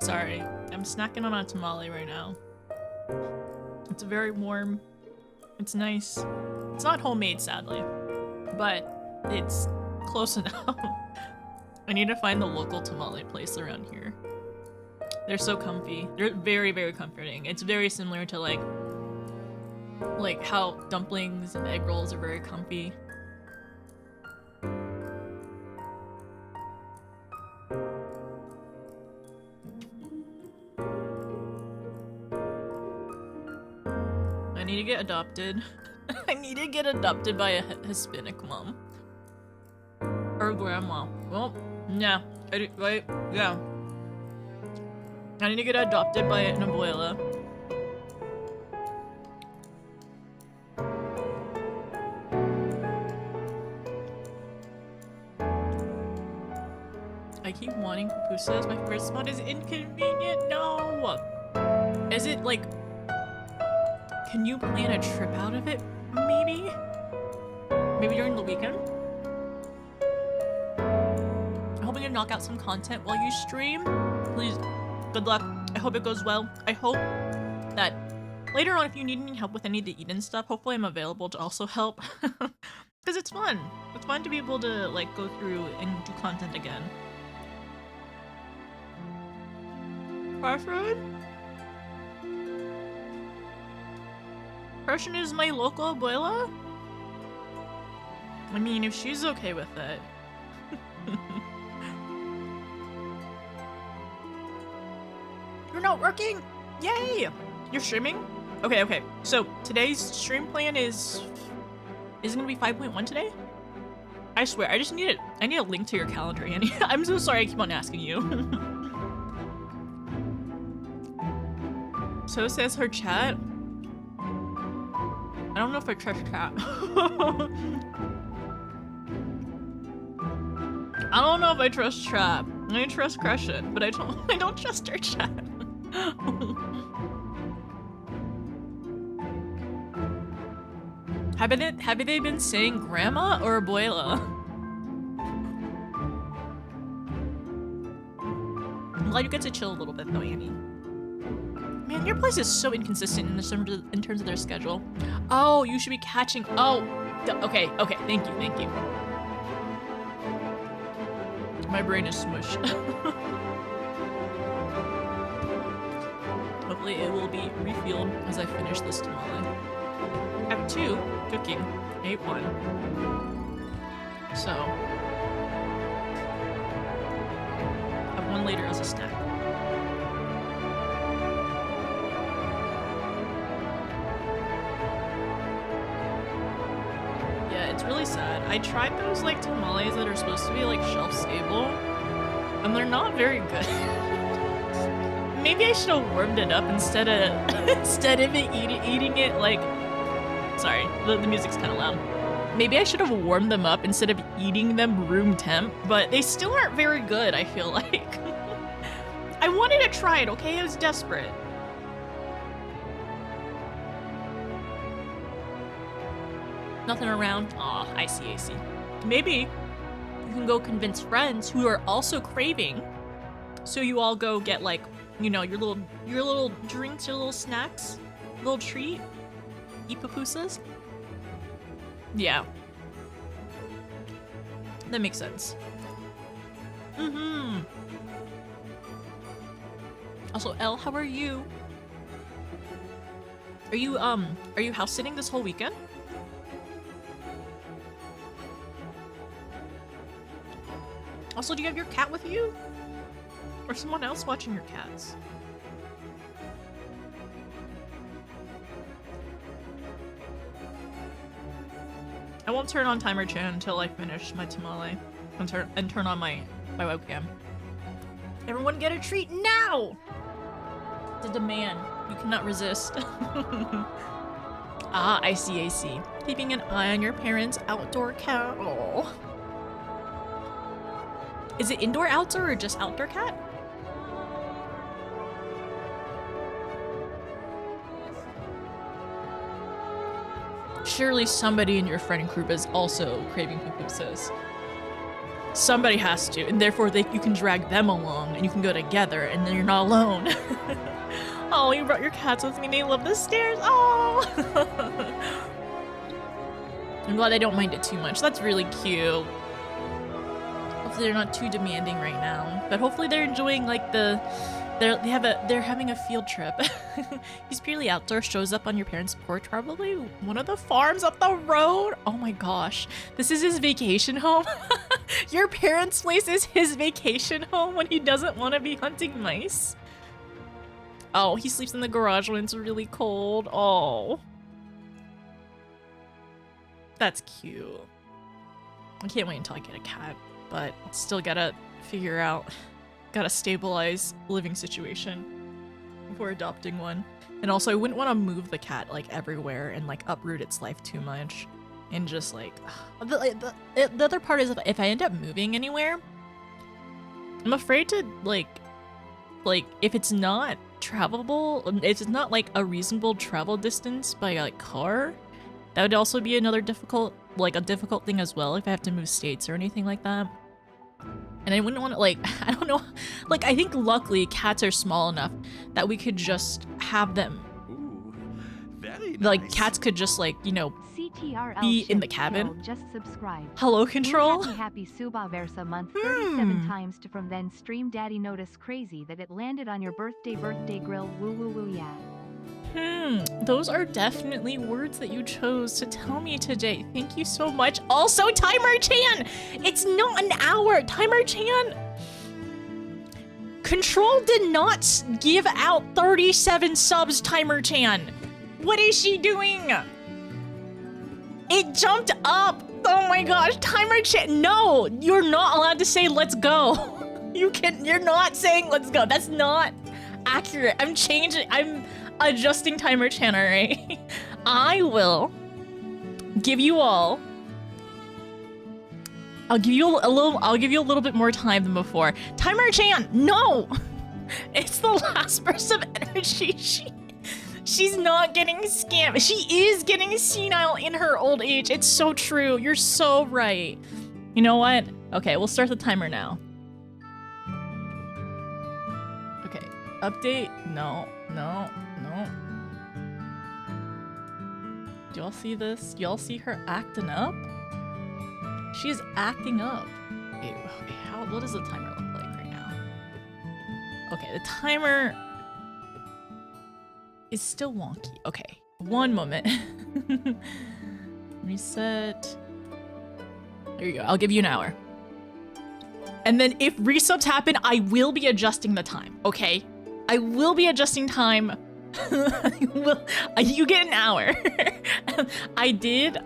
sorry. I'm snacking on a tamale right now. It's very warm. It's nice. It's not homemade, sadly, but it's close enough. I need to find the local tamale place around here. They're so comfy. They're very, very comforting. It's very similar to like how dumplings and egg rolls are very comfy. I need to get adopted. I need to get adopted by a Hispanic mom. Or grandma. Well, yeah. Right? Yeah. I need to get adopted by an abuela. I keep wanting pupusas. My first spot is inconvenient. No! Is it like... Can you plan a trip out of it? Maybe? Maybe during the weekend? I'm hoping to knock out some content while you stream. Please, good luck. I hope it goes well. I hope that later on, if you need any help with any of the eat-in stuff, hopefully I'm available to also help. Because it's fun. It's fun to be able to like go through and do content again. Parfred? Person is my local abuela? I mean, if she's okay with it. You're not working? Yay! You're streaming? Okay. So today's stream plan is it gonna be 5.1 today? I swear, I need a link to your calendar, Annie. I'm so sorry I keep on asking you. So says her chat. I don't know if I trust chat. I don't know if I trust chat. I trust Crescent, but I don't trust her chat. Have they been saying grandma or abuela? I'm glad you get to chill a little bit though, Annie. Man, your place is so inconsistent in terms of their schedule. Oh, you should be catching. Oh, okay. Thank you. My brain is smushed. Hopefully it will be refueled as I finish this tamale. I have 2 cooking. I ate 1. So, I have 1 later as a snack. It's really sad. I tried those like tamales that are supposed to be like shelf stable, and they're not very good. Maybe I should have warmed it up instead of eating it like. Sorry, the music's kind of loud. Maybe I should have warmed them up instead of eating them room temp, but they still aren't very good. I feel like I wanted to try it. Okay, I was desperate. Nothing around. Aw, I see. Maybe you can go convince friends who are also craving. So you all go get like, you know, your little drinks, your little snacks, little treat. Eat pupusas. Yeah. That makes sense. Also, Elle, how are you? Are you house sitting this whole weekend? Also, do you have your cat with you? Or someone else watching your cats? I won't turn on timer chat until I finish my tamale and turn on my webcam. Everyone get a treat now! The demand. You cannot resist. Ah, I see. Keeping an eye on your parents' outdoor cat. Oh. Is it indoor outdoor or just outdoor cat? Surely somebody in your friend group is also craving pupusas. Somebody has to, and therefore you can drag them along, and you can go together, and then you're not alone. Oh, you brought your cats with me, and they love the stairs. Oh! I'm glad they don't mind it too much. That's really cute. Hopefully they're not too demanding right now, but hopefully they're enjoying like they're having a field trip. He's purely outdoor, shows up on your parents' porch, probably one of the farms up the road. Oh my gosh, this is his vacation home. Your parents' place is his vacation home when he doesn't want to be hunting mice. Oh, he sleeps in the garage when it's really cold. Oh, that's cute. I can't wait until I get a cat, but still gotta figure out, gotta stabilize living situation before adopting one. And also I wouldn't want to move the cat like everywhere and like uproot its life too much. And just like, the other part is if I end up moving anywhere, I'm afraid to like if it's not travelable, if it's not like a reasonable travel distance by like car, that would also be another difficult thing as well if I have to move states or anything like that. And I wouldn't want to like, I don't know, like I think luckily cats are small enough that we could just have them. Ooh, very nice. Like cats could just like, you know, be in the cabin. Just subscribe. Hello, Control. Happy Suba Versa month 37 times to from then stream daddy notice crazy that it landed on your birthday grill. Woo woo woo yeah. Those are definitely words that you chose to tell me today. Thank you so much. Also, Timer-chan! It's not an hour! Timer-chan! Control did not give out 37 subs, Timer-chan! What is she doing? It jumped up! Oh my gosh, Timer-chan! No! You're not allowed to say let's go! You're not saying let's go. That's not accurate. I'm adjusting Timer-chan, alright? I will give you all. I'll give you a little bit more time than before. Timer-chan, no! It's the last burst of energy. She's not getting scammed. She is getting senile in her old age. It's so true. You're so right. You know what? Okay, we'll start the timer now. Okay, update. No. Do y'all see this? Do y'all see her acting up? She's acting up. Wait, what does the timer look like right now? Okay, the timer is still wonky. Okay, one moment. Reset. There you go. I'll give you an hour. And then if resubs happen, I will be adjusting the time, okay? I will be adjusting time. You get an hour. I did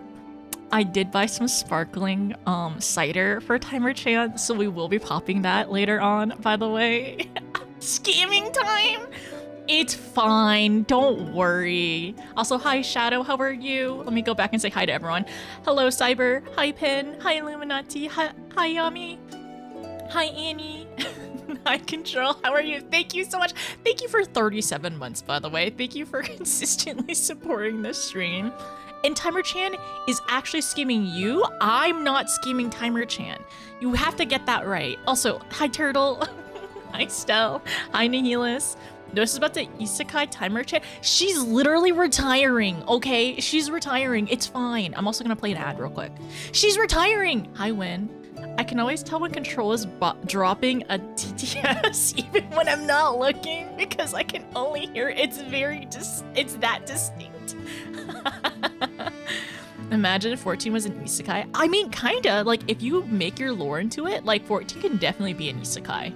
buy some sparkling cider for Timer-chan, so we will be popping that later on, by the way. Scamming time? It's fine, don't worry. Also, hi Shadow, how are you? Let me go back and say hi to everyone. Hello Cyber, hi Pin, hi Illuminati, hi Yami, hi Annie. Hi Control, how are you? Thank you so much. Thank you for 37 months, by the way. Thank you for consistently supporting this stream. And Timer-chan is actually scheming you. I'm not scheming Timer-chan. You have to get that right. Also, hi Turtle. Hi Stell. Hi Nihilus. This is about the Isekai Timer-chan. She's literally retiring, okay? She's retiring. It's fine. I'm also gonna play an ad real quick. She's retiring. Hi Win. I can always tell when Control is dropping a TTS even when I'm not looking because I can only hear it. It's that distinct. Imagine if 14 was an isekai. I mean, kinda. Like, if you make your lore into it, like, 14 can definitely be an isekai.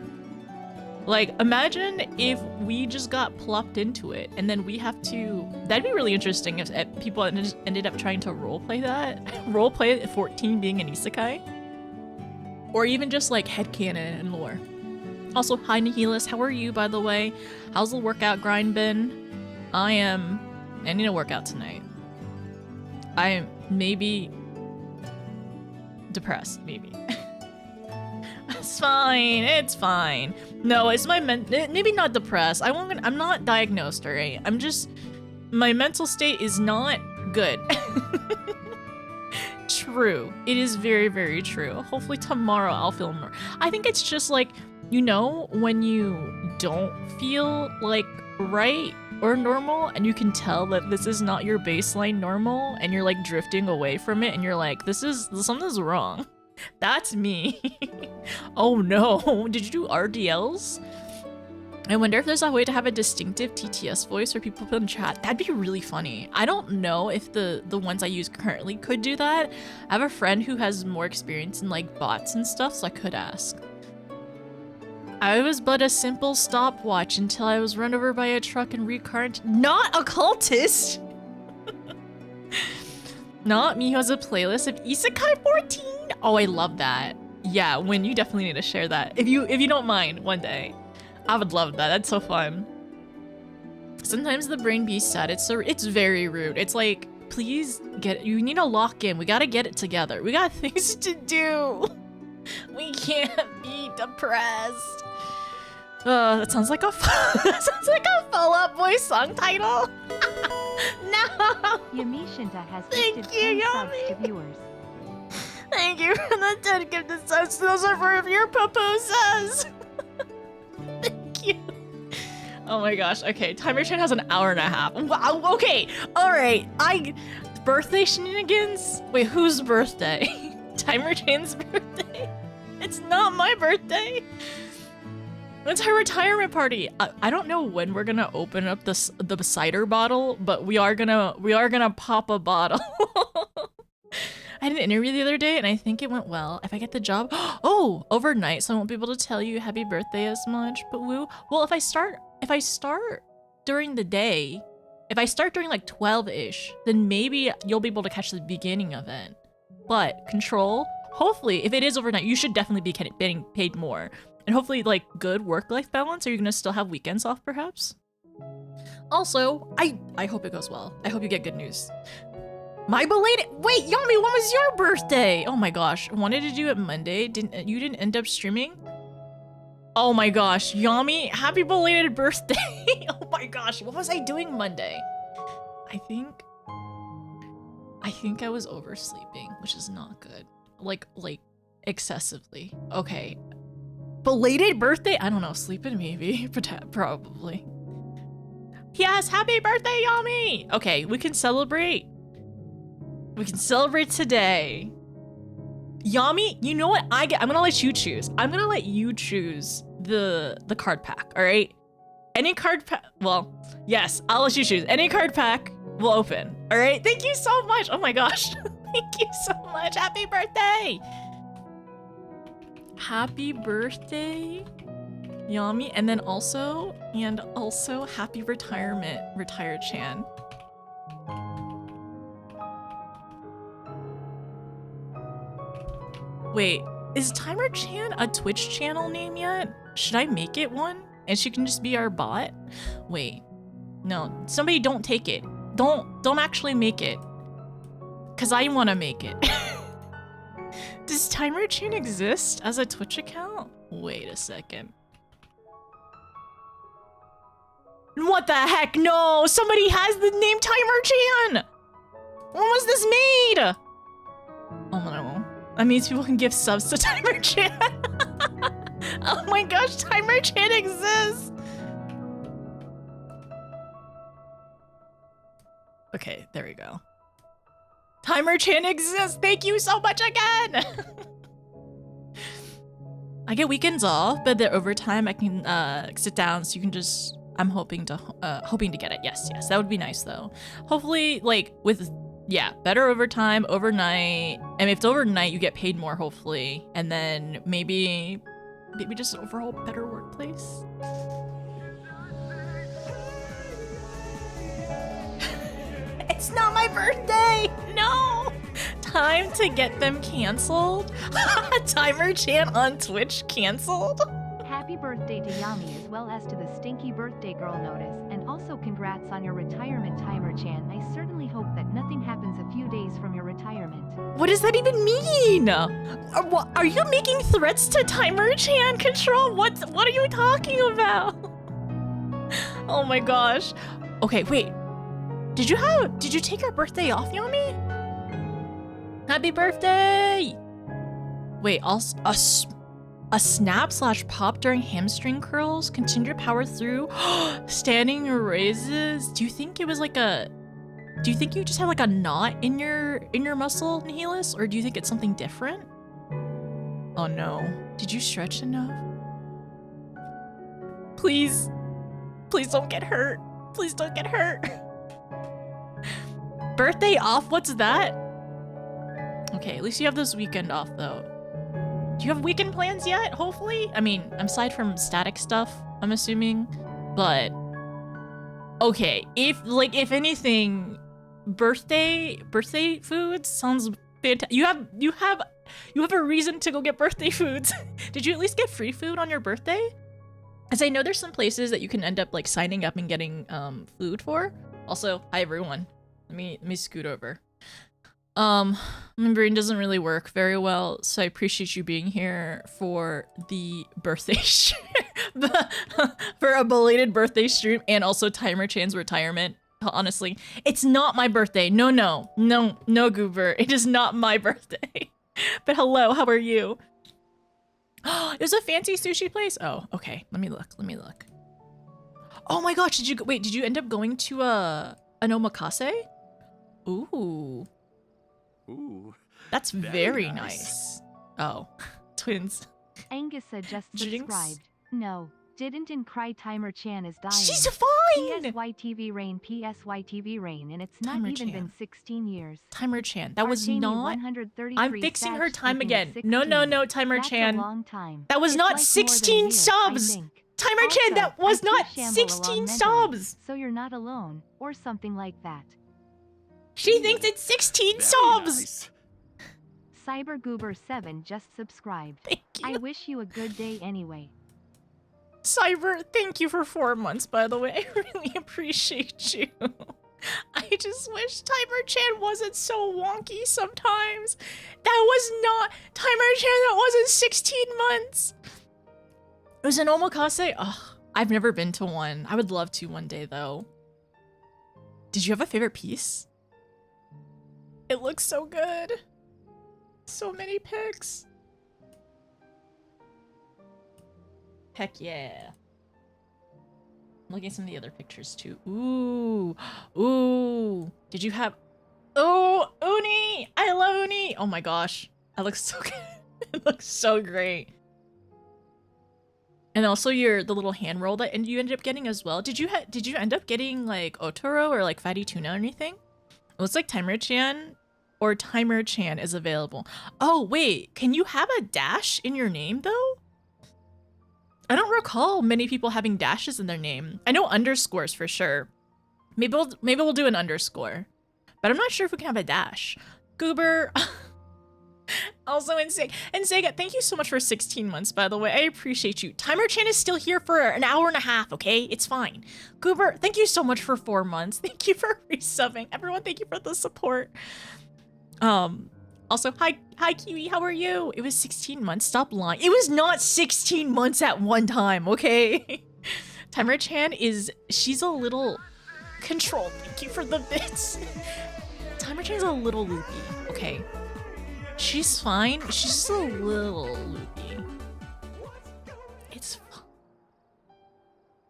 Like, imagine if we just got plopped into it and then we have to... That'd be really interesting if people ended up trying to roleplay that. Roleplay 14 being an isekai. Or even just like headcanon and lore. Also, hi Nihilus, how are you, by the way? How's the workout grind been? I need a workout tonight. I am maybe depressed, maybe. It's fine. No, it's my maybe not depressed. I'm not diagnosed, alright? I'm just, my mental state is not good. true. It is very, very true. Hopefully tomorrow I'll feel more. I think it's just like, you know, when you don't feel like right or normal and you can tell that this is not your baseline normal and you're like drifting away from it and you're like, something's wrong. That's me. Oh no. Did you do RDLs? I wonder if there's a way to have a distinctive TTS voice for people in chat. That'd be really funny. I don't know if the ones I use currently could do that. I have a friend who has more experience in like bots and stuff, so I could ask. I was but a simple stopwatch until I was run over by a truck and recarned. Not a cultist! Not me who has a playlist of Isekai 14. Oh, I love that. Yeah, Win, you definitely need to share that. If you don't mind, one day. I would love that. That's so fun. Sometimes the brain be sad. It's very rude. It's like, please you need to lock in. We gotta get it together. We got things to do. We can't be depressed. That sounds like a Fall Out Boy song title. No. Yami Shinta has Thank gifted you, 10 subs Yami. to viewers. Thank you for the 10 gifted subs. Those are for your pupusas. Thank you. Oh my gosh. Okay, timer chain has an hour and a half. Wow. Okay. All right. Birthday shenanigans. Wait, whose birthday? Timer chain's birthday. It's not my birthday. It's her retirement party. I don't know when we're gonna open up the cider bottle, but we are gonna pop a bottle. I had an interview the other day and I think it went well. If I get the job, oh, overnight, so I won't be able to tell you happy birthday as much, but woo. Well, if I start during the day, if I start during like 12-ish, then maybe you'll be able to catch the beginning of it. But Control, hopefully, if it is overnight, you should definitely be getting paid more. And hopefully like good work-life balance. Are you gonna still have weekends off perhaps? Also, I hope it goes well. I hope you get good news. My belated, wait, Yami, when was your birthday? Oh my gosh, wanted to do it Monday. You didn't end up streaming? Oh my gosh, Yami, happy belated birthday. Oh my gosh, what was I doing Monday? I think I was oversleeping, which is not good. Like excessively. Okay. Belated birthday? I don't know, sleeping maybe, probably. Yes, happy birthday, Yami! Okay, we can celebrate. We can celebrate today. Yami, you know what? I'm gonna let you choose. I'm gonna let you choose the card pack, all right? Any card pack, well, yes, I'll let you choose. Any card pack will open, all right? Thank you so much. Oh my gosh. Thank you so much. Happy birthday. Happy birthday, Yami. And then also happy retirement, Retire Chan. Wait, is Timer Chan a Twitch channel name yet? Should I make it one? And she can just be our bot? Wait, no, somebody don't take it. Don't actually make it. Cause I wanna make it. Does Timer Chan exist as a Twitch account? Wait a second. What the heck? No, somebody has the name Timer Chan! When was this made? Oh no. That means people can give subs to Timer Chan. Oh my gosh, Timer Chan exists. Okay, there we go. Timer Chan exists. Thank you so much again. I get weekends off, but the overtime I can sit down so you can just, I'm hoping to get it. Yes, that would be nice though. Hopefully like with, yeah, better overtime, overnight. And if it's overnight, you get paid more, hopefully. And then maybe just an overall better workplace. It's not my birthday! No! Time to get them canceled? Timer Chan on Twitch canceled? Happy birthday to Yami as well as to the stinky birthday girl notice, and also congrats on your retirement, Timer Chan. I certainly hope that nothing happens a few days from your retirement. What does that even mean? Are you making threats to Timer Chan? Control? What are you talking about? Oh my gosh. Okay, wait. Did you take your birthday off, Yami? Happy birthday! Wait, also a snap / pop during hamstring curls? Continue to power through standing raises? Do you think it was like a... Do you think you just have like a knot in your muscle, Nihilus? Or do you think it's something different? Oh no. Did you stretch enough? Please. Please don't get hurt. Please don't get hurt. Birthday off? What's that? Okay, at least you have this weekend off though. Do you have weekend plans yet? Hopefully? I mean, aside from static stuff, I'm assuming. But okay, if anything, birthday foods sounds fantastic. You have a reason to go get birthday foods. Did you at least get free food on your birthday? As I know there's some places that you can end up like signing up and getting food for. Also, hi everyone. Let me scoot over. My brain doesn't really work very well, so I appreciate you being here for the birthday stream. For a belated birthday stream and also Timer Chan's retirement. Honestly, it's not my birthday. No, Goober. It is not my birthday. But hello, how are you? There's a fancy sushi place? Oh, okay. Let me look. Oh my gosh, did you end up going to an omakase? Ooh. That's very nice. Oh, twins. Angus said just Jinx. subscribed. No, didn't and cry Timer Chan is dying. She's fine! PSYTV Rain, and it's not Timer even Chan. been 16 years. Timer Chan, that was Arcane not... 133 I'm fixing her stats time speaking of again. 16. No, Timer That's Chan. a long time. That was It's not like more than a 16 year, I subs! think. Timer Chan, that Also, was I not keep Shamble 16 along subs! So you're not alone, or something like that. She thinks it's 16 subs! Cyber Goober 7 just subscribed. Thank I you. wish you a good day anyway. Cyber, thank you for 4 months, by the way. I really appreciate you. I just wish Timer Chan wasn't so wonky sometimes. That was not Timer Chan, that wasn't 16 months. It was an omakase. Ugh, I've never been to one. I would love to one day though. Did you have a favorite piece? It looks so good. So many pics. Heck yeah. I'm looking at some of the other pictures too. Ooh. Did you have... Oh, Uni! I love Uni! Oh my gosh. That looks so good. It looks so great. And also the little hand roll that you ended up getting as well. Did you end up getting like Otoro or like fatty tuna or anything? It looks like Timer Chan or Timer Chan is available. Oh wait, can you have a dash in your name though? I don't recall many people having dashes in their name. I know underscores for sure. Maybe we'll do an underscore, but I'm not sure if we can have a dash. Goober. Also in Sega, thank you so much for 16 months, by the way. I appreciate you. Timer Chan is still here for an hour and a half, okay? It's fine. Goober, thank you so much for 4 months. Thank you for resubbing. Everyone, thank you for the support. Also, hi Kiwi, how are you? It was 16 months, stop lying. It was not 16 months at one time, okay? Timer Chan she's a little controlled. Thank you for the bits. Timer Chan's a little loopy, okay? She's fine. She's just a little loopy. It's fine.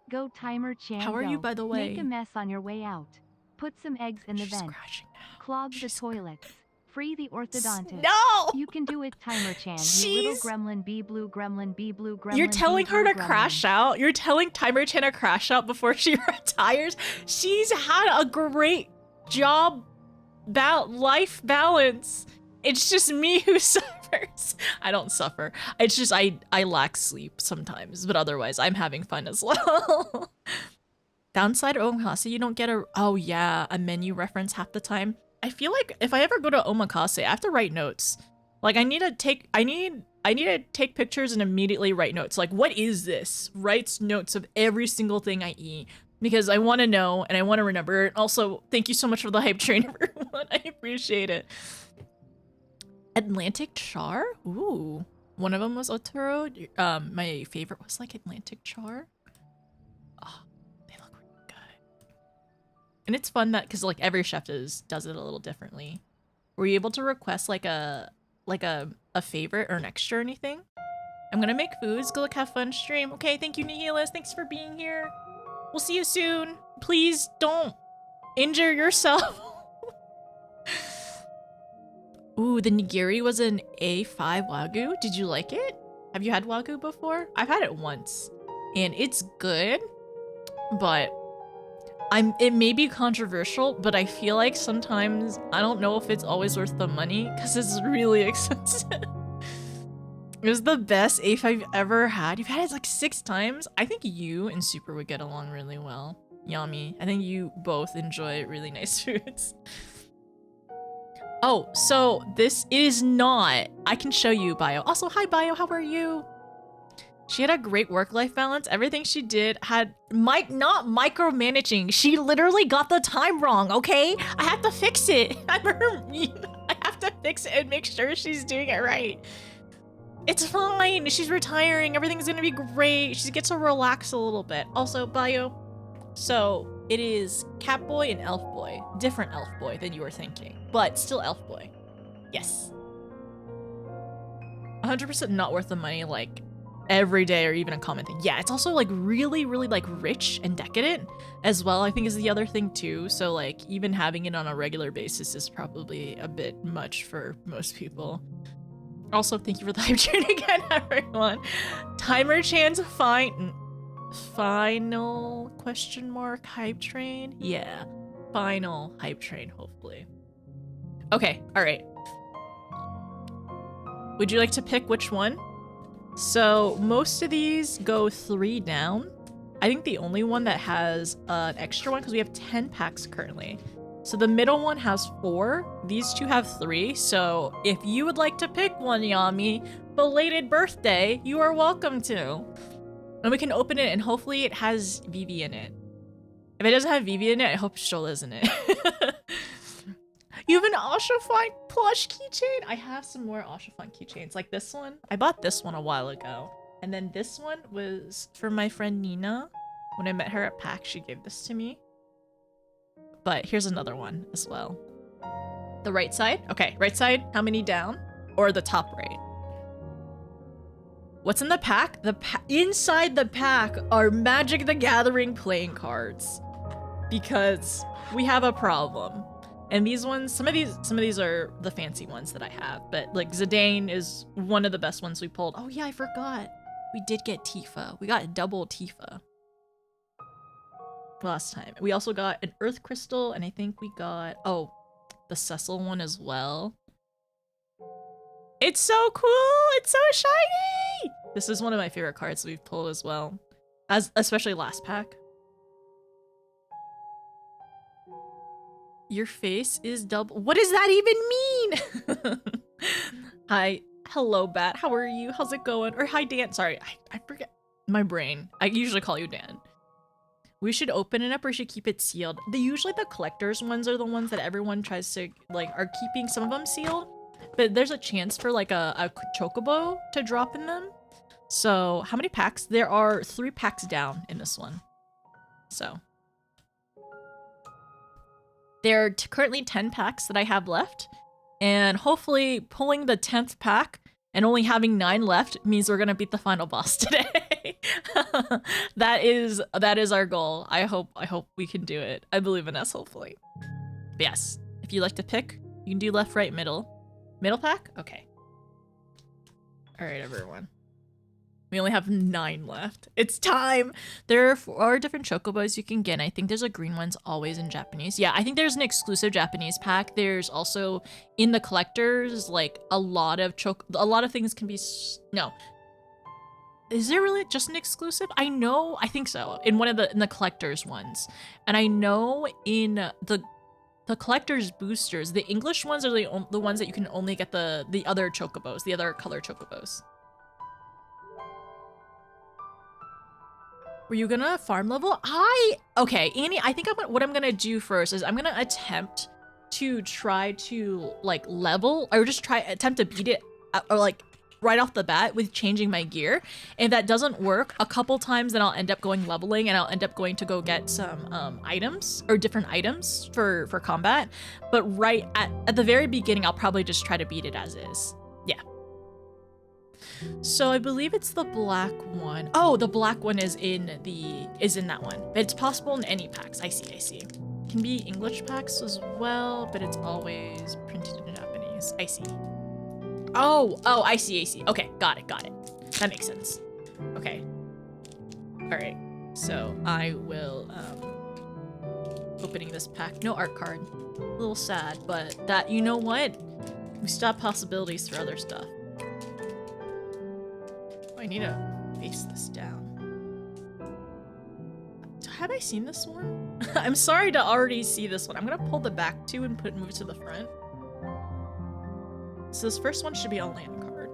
Go Timer Chan. How are you, go. by the way? Make a mess on your way out. Put some eggs in the She's vent. scratching now. Clog the toilets. Free the orthodontist. No! You can do it, Timer Chan. You little gremlin, be blue gremlin, be blue gremlin. You're telling be her blue to gremlin. crash out? You're telling Timer Chan to crash out before she retires? She's had a great job, life balance. It's just me who suffers. I don't suffer. It's just I lack sleep sometimes, but otherwise I'm having fun as well. Downside of omakase, you don't get a menu reference half the time. I feel like if I ever go to omakase, I have to write notes. Like I need to take pictures and immediately write notes. Like, what is this? Writes notes of every single thing I eat because I want to know and I want to remember. Also, thank you so much for the hype train, everyone. I appreciate it. Atlantic Char? Ooh. One of them was Otoro. My favorite was like Atlantic Char. Oh, they look really good. And it's fun that because like every chef does it a little differently. Were you able to request like a favorite or an extra or anything? I'm gonna make foods. Go look, have fun stream. Okay, thank you, Nihilis. Thanks for being here. We'll see you soon. Please don't injure yourself. Ooh, the nigiri was an A5 Wagyu. Did you like it? Have you had Wagyu before? I've had it once, and it's good, but it may be controversial, but I feel like sometimes I don't know if it's always worth the money because it's really expensive. It was the best A5 I've ever had. You've had it like 6 times. I think you and Super would get along really well. Yami, I think you both enjoy really nice foods. Oh, so this is not, I can show you Bio. Also, hi Bio, how are you? She had a great work-life balance. Everything she did had not micromanaging. She literally got the time wrong, okay? I have to fix it. I have to fix it and make sure she's doing it right. It's fine. She's retiring. Everything's gonna be great. She gets to relax a little bit. Also, Bio, so it is Catboy and Elf Boy. Different Elf Boy than you were thinking, but still Elf Boy. Yes. 100% not worth the money, like every day or even a common thing. Yeah, it's also like really, really like rich and decadent as well, I think is the other thing too. So like even having it on a regular basis is probably a bit much for most people. Also, thank you for the hype train again, everyone. Timer Chan's final question mark hype train? Yeah, final hype train, hopefully. Okay, all right. Would you like to pick which one? So most of these go 3 down. I think the only one that has an extra one, because we have 10 packs currently. So the middle one has 4. These 2 have 3. So if you would like to pick one, Yami, belated birthday, you are welcome to. And we can open it and hopefully it has Vivi in it. If it doesn't have Vivi in it, I hope Shola's in it. You have an Oshafine plush keychain? I have some more Oshafine keychains, like this one. I bought this one a while ago. And then this one was for my friend Nina. When I met her at PAX, she gave this to me. But here's another one as well. The right side? Okay, right side, how many down? Or the top right? What's in the pack? Inside the pack are Magic the Gathering playing cards. Because we have a problem. And these ones, some of these are the fancy ones that I have, but like Zidane is one of the best ones we pulled. Oh yeah, I forgot. We did get Tifa. We got double Tifa last time. We also got an Earth Crystal, and I think we got, oh, the Cecil one as well. It's so cool! It's so shiny! This is one of my favorite cards we've pulled as well, especially last pack. Your face is double. What does that even mean? Hi. Hello, Bat. How are you? How's it going? Or hi, Dan. Sorry, I forget my brain. I usually call you Dan. We should open it up or should keep it sealed. Usually the collector's ones are the ones that everyone tries to, like, are keeping some of them sealed. But there's a chance for, like, a chocobo to drop in them. So, how many packs? There are 3 packs down in this one. So. There are currently 10 packs that I have left, and hopefully pulling the 10th pack and only having 9 left means we're gonna beat the final boss today. That is our goal. I hope we can do it. I believe in us, hopefully. But yes, if you like to pick, you can do left, right, middle. Middle pack? Okay. All right, everyone. We only have 9 left. It's time! There are 4 different chocobos you can get, and I think there's a green one's always in Japanese. Yeah, I think there's an exclusive Japanese pack. There's also, in the collectors, like, a lot of things can be... No. Is there really just an exclusive? I think so. In the collectors ones. And I know in the collector's boosters, the English ones are the ones that you can only get the other chocobos, the other color chocobos. Were you gonna farm level? Okay, Annie, I think what I'm gonna do first is I'm gonna attempt to try to like level or just attempt to beat it or like right off the bat with changing my gear. If that doesn't work a couple times, then I'll end up going leveling and I'll end up going to go get some items or different items for combat. But right at the very beginning, I'll probably just try to beat it as is. Yeah. So I believe it's the black one. Oh, the black one is in that one. But it's possible in any packs. I see. Can be English packs as well, but it's always printed in Japanese. I see. Oh, I see. Okay, got it. That makes sense. Okay. All right. So I will opening this pack. No art card. A little sad, but that, you know what? We still have possibilities for other stuff. Oh, I need to face this down. Have I seen this one? I'm sorry to already see this one. I'm gonna pull the back two and move it to the front. So this first one should be a land card.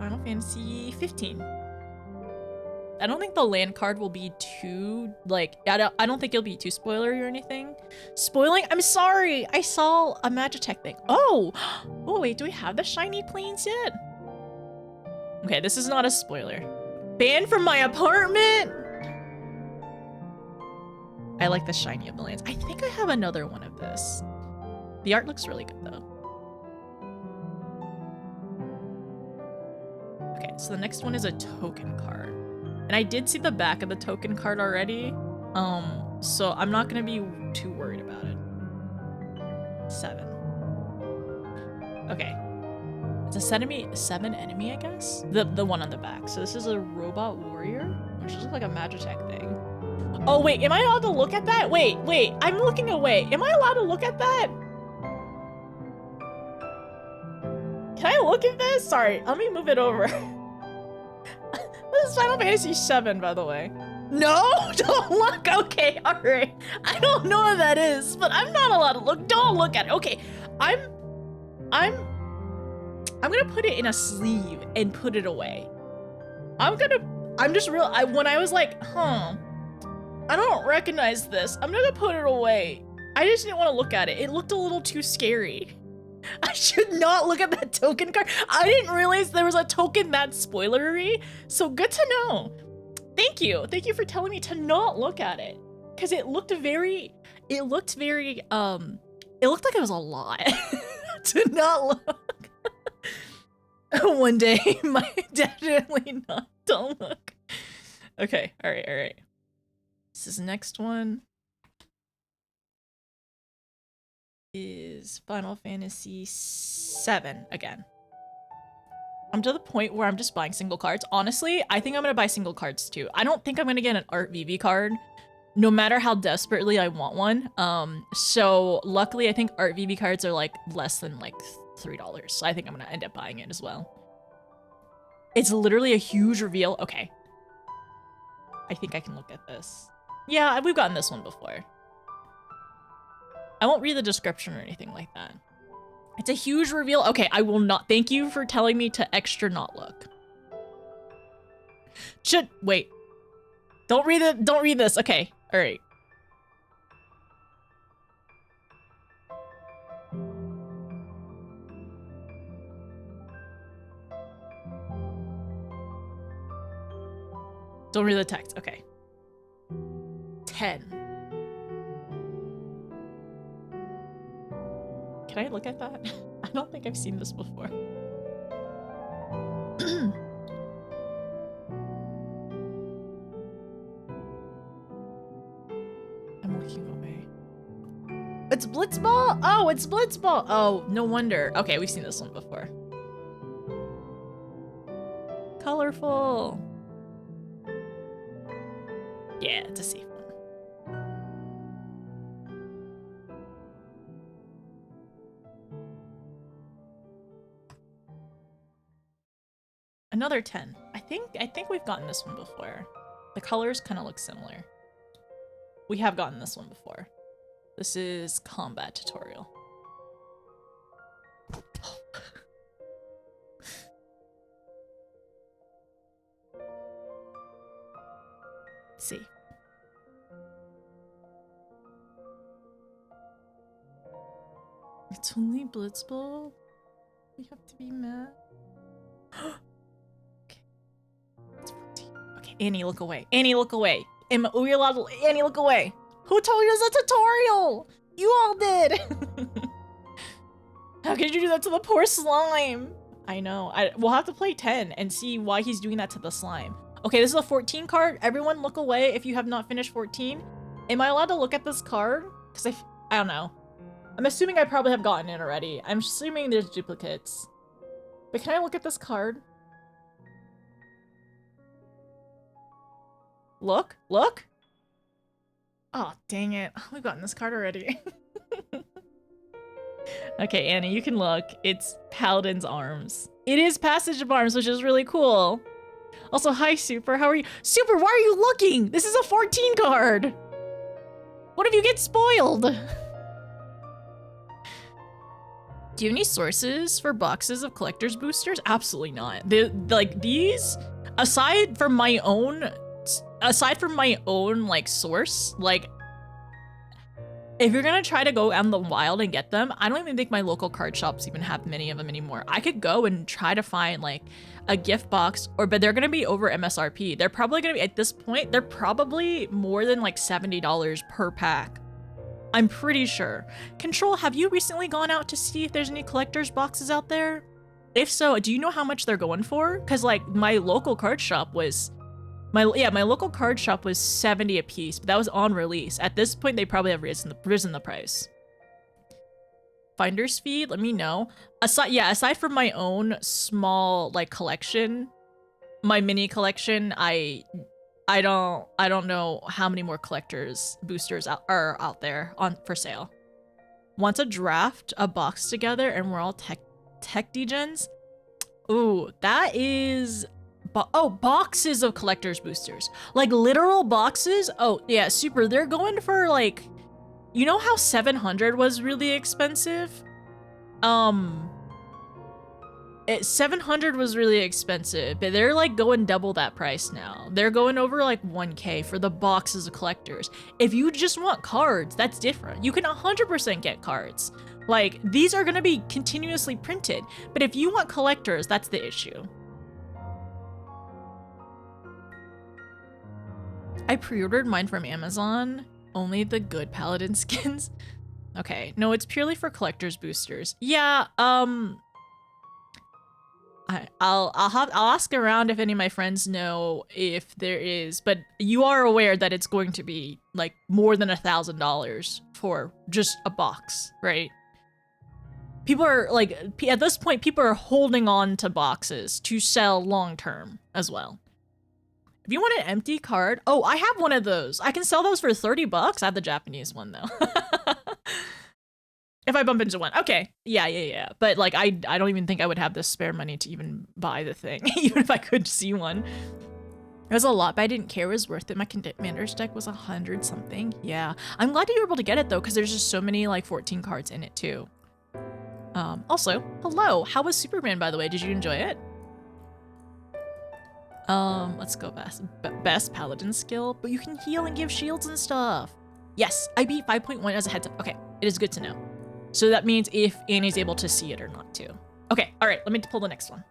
Final Fantasy 15. I don't think the land card will be too, like, I don't think it'll be too spoilery or anything. Spoiling? I'm sorry! I saw a Magitech thing. Oh! Oh, wait, do we have the shiny planes yet? Okay, this is not a spoiler. Banned from my apartment? I like the shiny of the lands. I think I have another one of this. The art looks really good, though. Okay, so the next one is a token card. And I did see the back of the token card already. So I'm not gonna be too worried about it. 7. Okay. It's a 7 enemy, I guess? The one on the back. So this is a robot warrior, which looks like a Magitech thing. Oh, wait, am I allowed to look at that? Wait, I'm looking away. Am I allowed to look at that? Can I look at this? Sorry, let me move it over. This is Final Fantasy 7, by the way. No, don't look. Okay, all right. I don't know what that is, but I'm not allowed to look. Don't look at it. Okay, I'm gonna put it in a sleeve and put it away. When I was like, I don't recognize this. I'm gonna put it away. I just didn't want to look at it. It looked a little too scary. I should not look at that token card. I didn't realize there was a token that spoilery. So good to know. Thank you. Thank you for telling me to not look at it. Because it looked like it was a lot to not look. One day, definitely not. Don't look. Okay, all right. This is the next one. Is Final Fantasy 7 again. I'm to the point where I'm just buying single cards. Honestly, I think I'm gonna buy single cards too. I don't think I'm gonna get an Art VV card, no matter how desperately I want one. So luckily I think Art VV cards are like less than like $3. So I think I'm gonna end up buying it as well. It's literally a huge reveal. Okay. I think I can look at this. Yeah, we've gotten this one before. I won't read the description or anything like that. It's a huge reveal. Okay, I will not. Thank you for telling me to extra not look. Wait. Don't read this. Okay. All right. Don't read the text. Okay. 10. Can I look at that? I don't think I've seen this before. I'm looking away. It's Blitzball? Oh, it's Blitzball. Oh, no wonder. Okay, we've seen this one before. Colorful. Yeah, it's a safe one. Another 10. I think we've gotten this one before. The colors kind of look similar. We have gotten this one before. This is combat tutorial. See. It's only Blitzball? We have to be mad? Okay. It's 14. Okay, Annie, look away. Annie, look away. Are we allowed to... Annie, look away. Who told you there's a tutorial? You all did. How could you do that to the poor slime? I know. We'll have to play 10 and see why he's doing that to the slime. Okay, this is a 14 card. Everyone look away if you have not finished 14. Am I allowed to look at this card? Because I don't know. I'm assuming I probably have gotten it already. I'm assuming there's duplicates. But can I look at this card? Look? Look? Oh, dang it. We've gotten this card already. Okay, Annie, you can look. It's Paladin's Arms. It is Passage of Arms, which is really cool. Also, hi, Super. How are you? Super, why are you looking? This is a 14 card. What if you get spoiled? Do you have any sources for boxes of collector's boosters? Absolutely not. Like these, aside from my own like source, like if you're gonna try to go out in the wild and get them, I don't even think my local card shops even have many of them anymore. I could go and try to find like a gift box, but they're gonna be over MSRP. They're probably gonna be, at this point, they're probably more than like $70 per pack. I'm pretty sure. Control, have you recently gone out to see if there's any collector's boxes out there? If so, do you know how much they're going for? Cause like my local card shop was, my local card shop was 70 a piece, but that was on release. At this point, they probably have risen the price. Finder's feed, let me know. Aside from my own small like collection, my mini collection, I don't know how many more collectors boosters are out there for sale. Want to draft a box together and we're all tech degens? Ooh, that is boxes of collector's boosters. Like literal boxes? Oh, yeah, Super. They're going for like, you know how 700 was really expensive? 700 was really expensive, but they're like going double that price now. They're going over like 1K for the boxes of collectors. If you just want cards, that's different. You can 100% get cards. Like these are gonna be continuously printed, but if you want collectors, that's the issue. I pre-ordered mine from Amazon. Only the good Paladin skins. Okay, no, it's purely for collector's boosters. Yeah, I'll ask around if any of my friends know if there is, but you are aware that it's going to be like more than $1,000 for just a box, right? People are like, at this point, people are holding on to boxes to sell long term as well. If you want an empty card, oh, I have one of those. I can sell those for 30 bucks. I have the Japanese one though. If I bump into one. Okay. Yeah. But like, I don't even think I would have the spare money to even buy the thing, even if I could see one. It was a lot, but I didn't care. It was worth it. My commander's deck was 100 something. Yeah. I'm glad you were able to get it though, because there's just so many like 14 cards in it too. Also, hello. How was Superman, by the way? Did you enjoy it? Let's go best paladin skill, but you can heal and give shields and stuff. Yes, I beat 5.1 as a heads up. Okay, it is good to know. So that means if Annie's able to see it or not too. Okay, all right, let me pull the next one.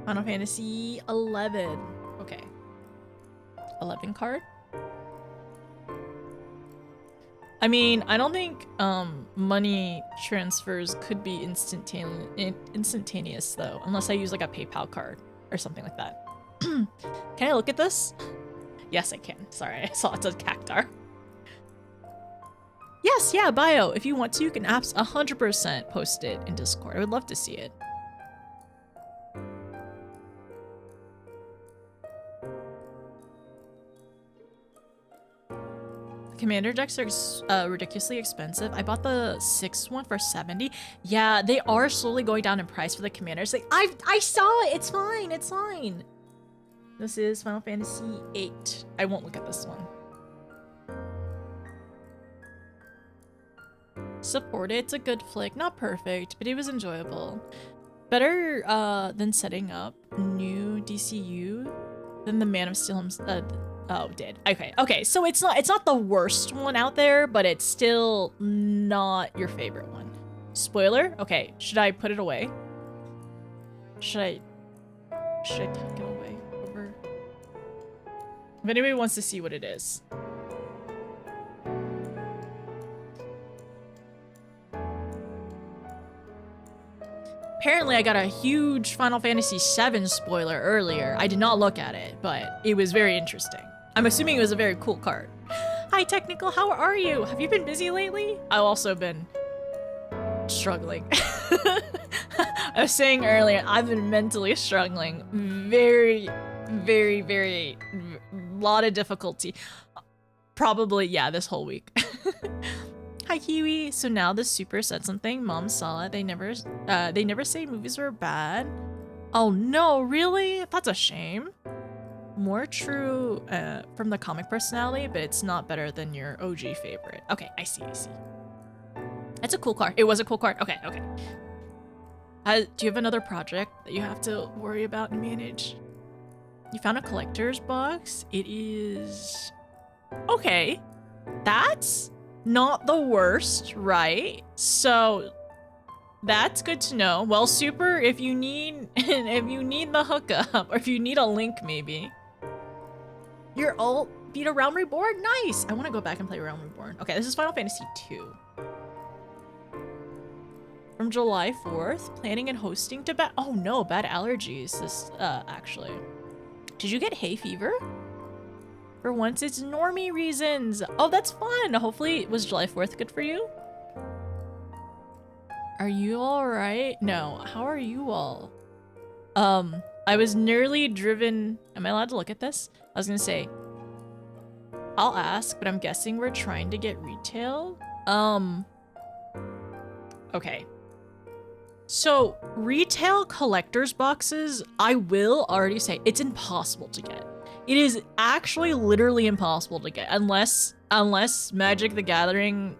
Final Fantasy 11. Okay. 11 card. I mean, I don't think money transfers could be instantaneous though, unless I use like a PayPal card or something like that. Can I look at this? Yes, I can. Sorry, I saw it says Cactar. Yes, yeah, bio. If you want to, you can 100% post it in Discord. I would love to see it. Commander decks are ridiculously expensive. I bought the 6 one for 70. Yeah, they are slowly going down in price for the commanders. Like I saw it. It's fine. It's fine. This is Final Fantasy 8. I won't look at this one. Support it. It's a good flick. Not perfect, but it was enjoyable. Better than setting up new DCU than the Man of Steel Oh, did. Okay, so it's not the worst one out there, but it's still not your favorite one. Spoiler? Okay, should I put it away? Should I take it away? Over? If anybody wants to see what it is. Apparently, I got a huge Final Fantasy VII spoiler earlier. I did not look at it, but it was very interesting. I'm assuming it was a very cool card. Hi, Technical, how are you? Have you been busy lately? I've also been struggling. I was saying earlier, I've been mentally struggling. Very, lot of difficulty. Probably, yeah, this whole week. Hi, Kiwi. So now the Super said something. Mom saw it. They never say movies were bad. Oh no, really? That's a shame. More true from the comic personality, but it's not better than your OG favorite. Okay, I see. That's a cool card. It was a cool card. Okay. Do you have another project that you have to worry about and manage? You found a collector's box? It is... Okay. That's not the worst, right? So that's good to know. Well, Super, if you need the hookup, or if you need a link maybe. Your ult beat a Realm Reborn? Nice! I want to go back and play Realm Reborn. Okay, this is Final Fantasy II. From July 4th, planning and hosting to bad— oh no, bad allergies. This, actually. Did you get hay fever? For once, it's normie reasons. Oh, that's fun. Hopefully, was July 4th good for you? Are you all right? No. How are you all? I was nearly driven. Am I allowed to look at this? I was gonna say, I'll ask, but I'm guessing we're trying to get retail. Okay. So, retail collector's boxes, I will already say, it's impossible to get. It is actually literally impossible to get unless Magic the Gathering,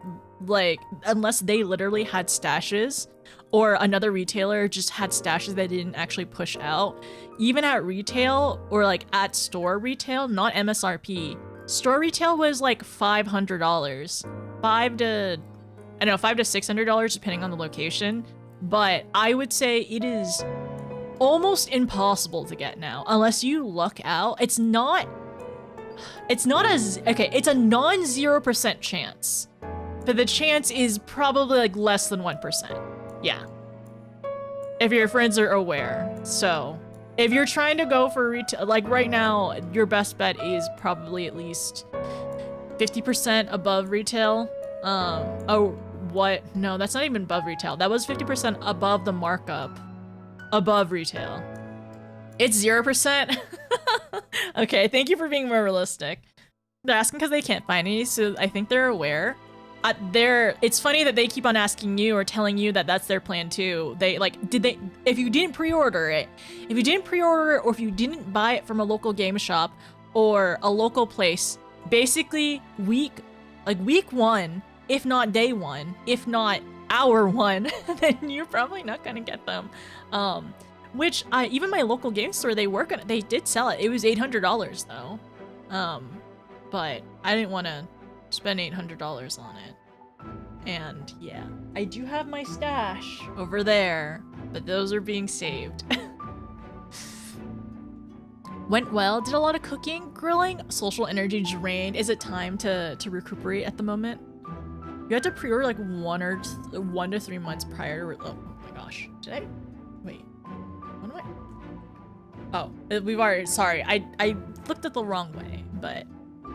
like, unless they literally had stashes or another retailer just had stashes that didn't actually push out. Even at retail or like at store retail, not MSRP, store retail was like $500. $500 to $600 depending on the location. But I would say it is almost impossible to get now unless you luck out. It's not as okay, it's a non-0% chance, but the chance is probably like less than 1%. Yeah, if your friends are aware. So if you're trying to go for retail, like right now, your best bet is probably at least 50% above retail. Oh, what? No, that's not even above retail. That was 50% above the markup. Above retail. It's 0%. Okay, thank you for being more realistic. They're asking because they can't find any, so I think they're aware. It's funny that they keep on asking you or telling you that that's their plan too. They like, if you didn't pre-order it, or if you didn't buy it from a local game shop or a local place, basically week one, if not day one, if not hour one, then you're probably not gonna get them. Which even my local game store, they did sell it. It was $800 though. But I didn't want to spend $800 on it. And yeah, I do have my stash over there, but those are being saved. Went well. Did a lot of cooking, grilling, social energy drained. Is it time to recuperate at the moment? You had to pre-order like 1 to 3 months prior to, oh my gosh. Did I? Wait. What am I? Oh, we've already, sorry. I flipped it the wrong way, but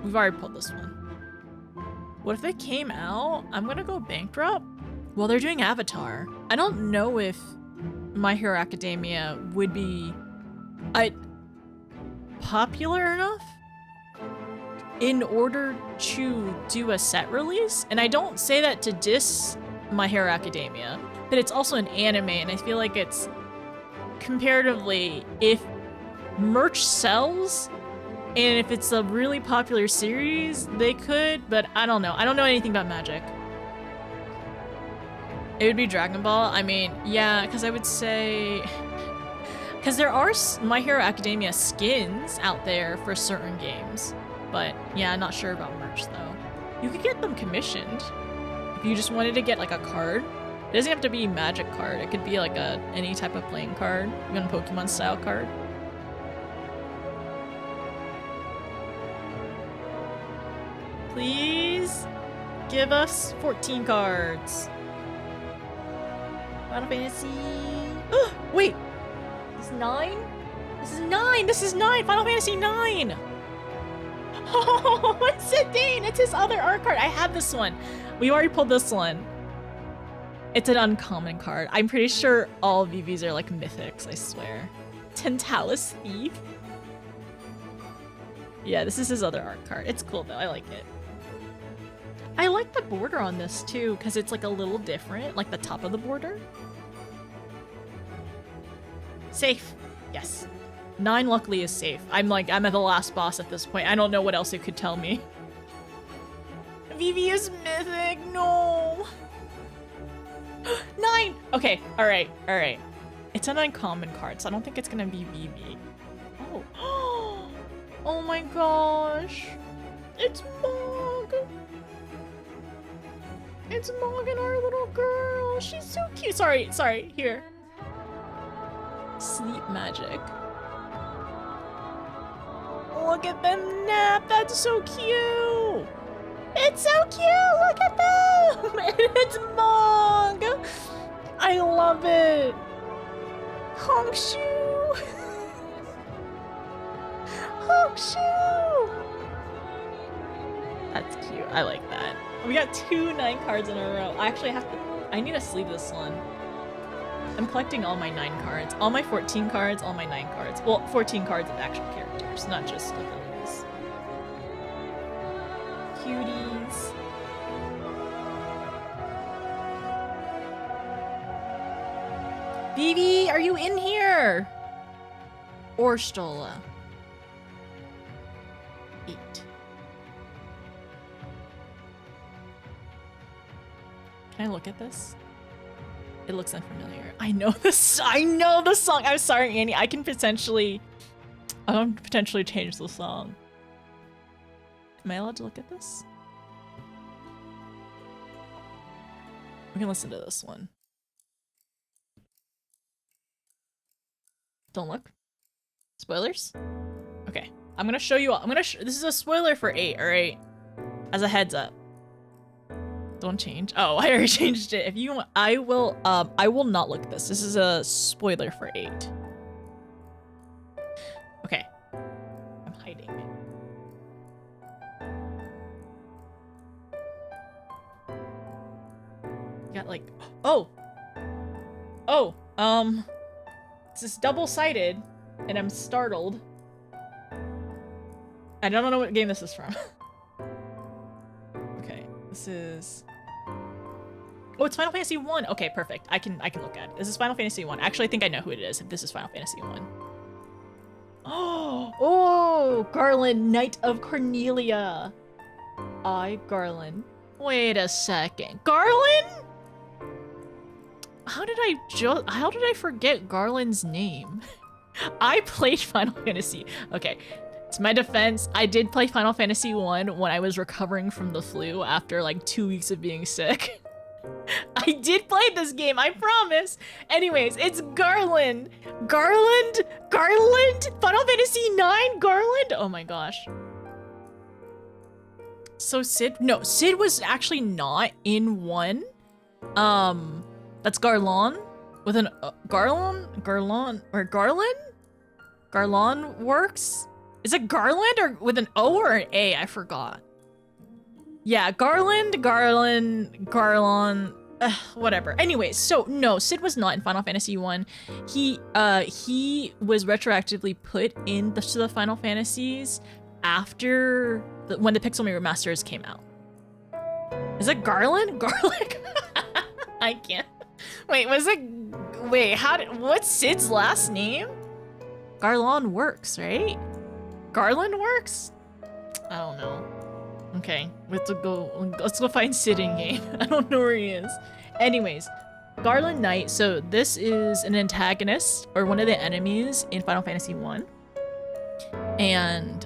we've already pulled this one. What if it came out? I'm gonna go bankrupt? Well, they're doing Avatar. I don't know if My Hero Academia would be popular enough in order to do a set release. And I don't say that to diss My Hero Academia, but it's also an anime, and I feel like it's comparatively, if merch sells and if it's a really popular series, they could, but I don't know. I don't know anything about Magic. It would be Dragon Ball. I mean, yeah, because I would say, because there are My Hero Academia skins out there for certain games, but yeah, not sure about merch though. You could get them commissioned if you just wanted to get like a card. It doesn't have to be a magic card. It could be like any type of playing card, even a Pokemon style card. Please give us 14 cards. Final Fantasy. Wait, this is 9? This is 9. This is 9. Final Fantasy 9. Oh, it's Zidane. It's his other art card. I have this one. We already pulled this one. It's an uncommon card. I'm pretty sure all VVs are like mythics, I swear. Tentalis Thief. Yeah, this is his other art card. It's cool though. I like it. I like the border on this too, because it's like a little different, like the top of the border. Safe. Yes. 9 luckily is safe. I'm at the last boss at this point. I don't know what else it could tell me. VV is mythic. No. 9. Okay. All right. It's an uncommon card, so I don't think it's gonna be VV. Oh. Oh my gosh. It's Mog. It's Mog and our little girl. She's so cute. Sorry. Here. Sleep magic. Look at them nap. That's so cute. It's so cute. Look at them. It's Mog. I love it. Hongshu. Hongshu. That's cute. I like that. We got 2 9 cards in a row. I need to sleeve this one. I'm collecting all my 9 cards. All my 14 cards, all my 9 cards. Well, 14 cards of actual characters, not just abilities. Cuties. Vivi, are you in here? Orstola. 8. Can I look at this? It looks unfamiliar. I know this. I know the song. I'm sorry, Annie. I can potentially change the song. Am I allowed to look at this? We can listen to this one. Don't look. Spoilers? Okay. I'm gonna show you all. This is a spoiler for 8, alright? As a heads up. Don't change. Oh, I already changed it. If you want, I will not look at this. This is a spoiler for 8. Okay. I'm hiding it. Got like, this is double-sided, and I'm startled. I don't know what game this is from. Okay, this is... Oh, it's Final Fantasy 1. Okay, perfect. I can look at it. This is Final Fantasy 1. Actually, I think I know who it is if this is Final Fantasy 1. Oh, Garland, Knight of Cornelia. Garland. Wait a second. Garland? How did I forget Garland's name? I played Final Fantasy. Okay. To my defense, I did play Final Fantasy 1 when I was recovering from the flu after like 2 weeks of being sick. I did play this game, I promise. Anyways, it's Garland. Garland? Final Fantasy 9 Garland? Oh my gosh. So Sid was actually not in 1. That's Garlon with an Garlon or Garland? Garlon works? Is it Garland or with an O or an A? I forgot. Yeah, Garland, whatever. Anyways, so no, Sid was not in Final Fantasy 1. He was retroactively put into the Final Fantasies after when the Pixel Me remasters came out. Is it Garland? Garlic? I can't. Wait, what's Sid's last name? Garlon works, right? Garland works? I don't know. Okay, let's go find Sid in game. I don't know where he is. Anyways, Garland Knight. So this is an antagonist or one of the enemies in Final Fantasy 1. And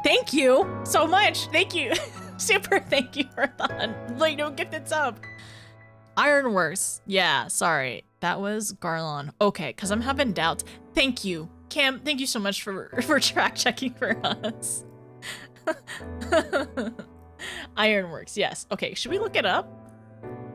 Thank you so much. Thank you. Super thank you for the gifted sub. Ironworks. Yeah, sorry. That was Garlon. Okay, because I'm having doubts. Thank you. Cam, thank you so much for track checking for us. Ironworks, yes. Okay, should we look it up?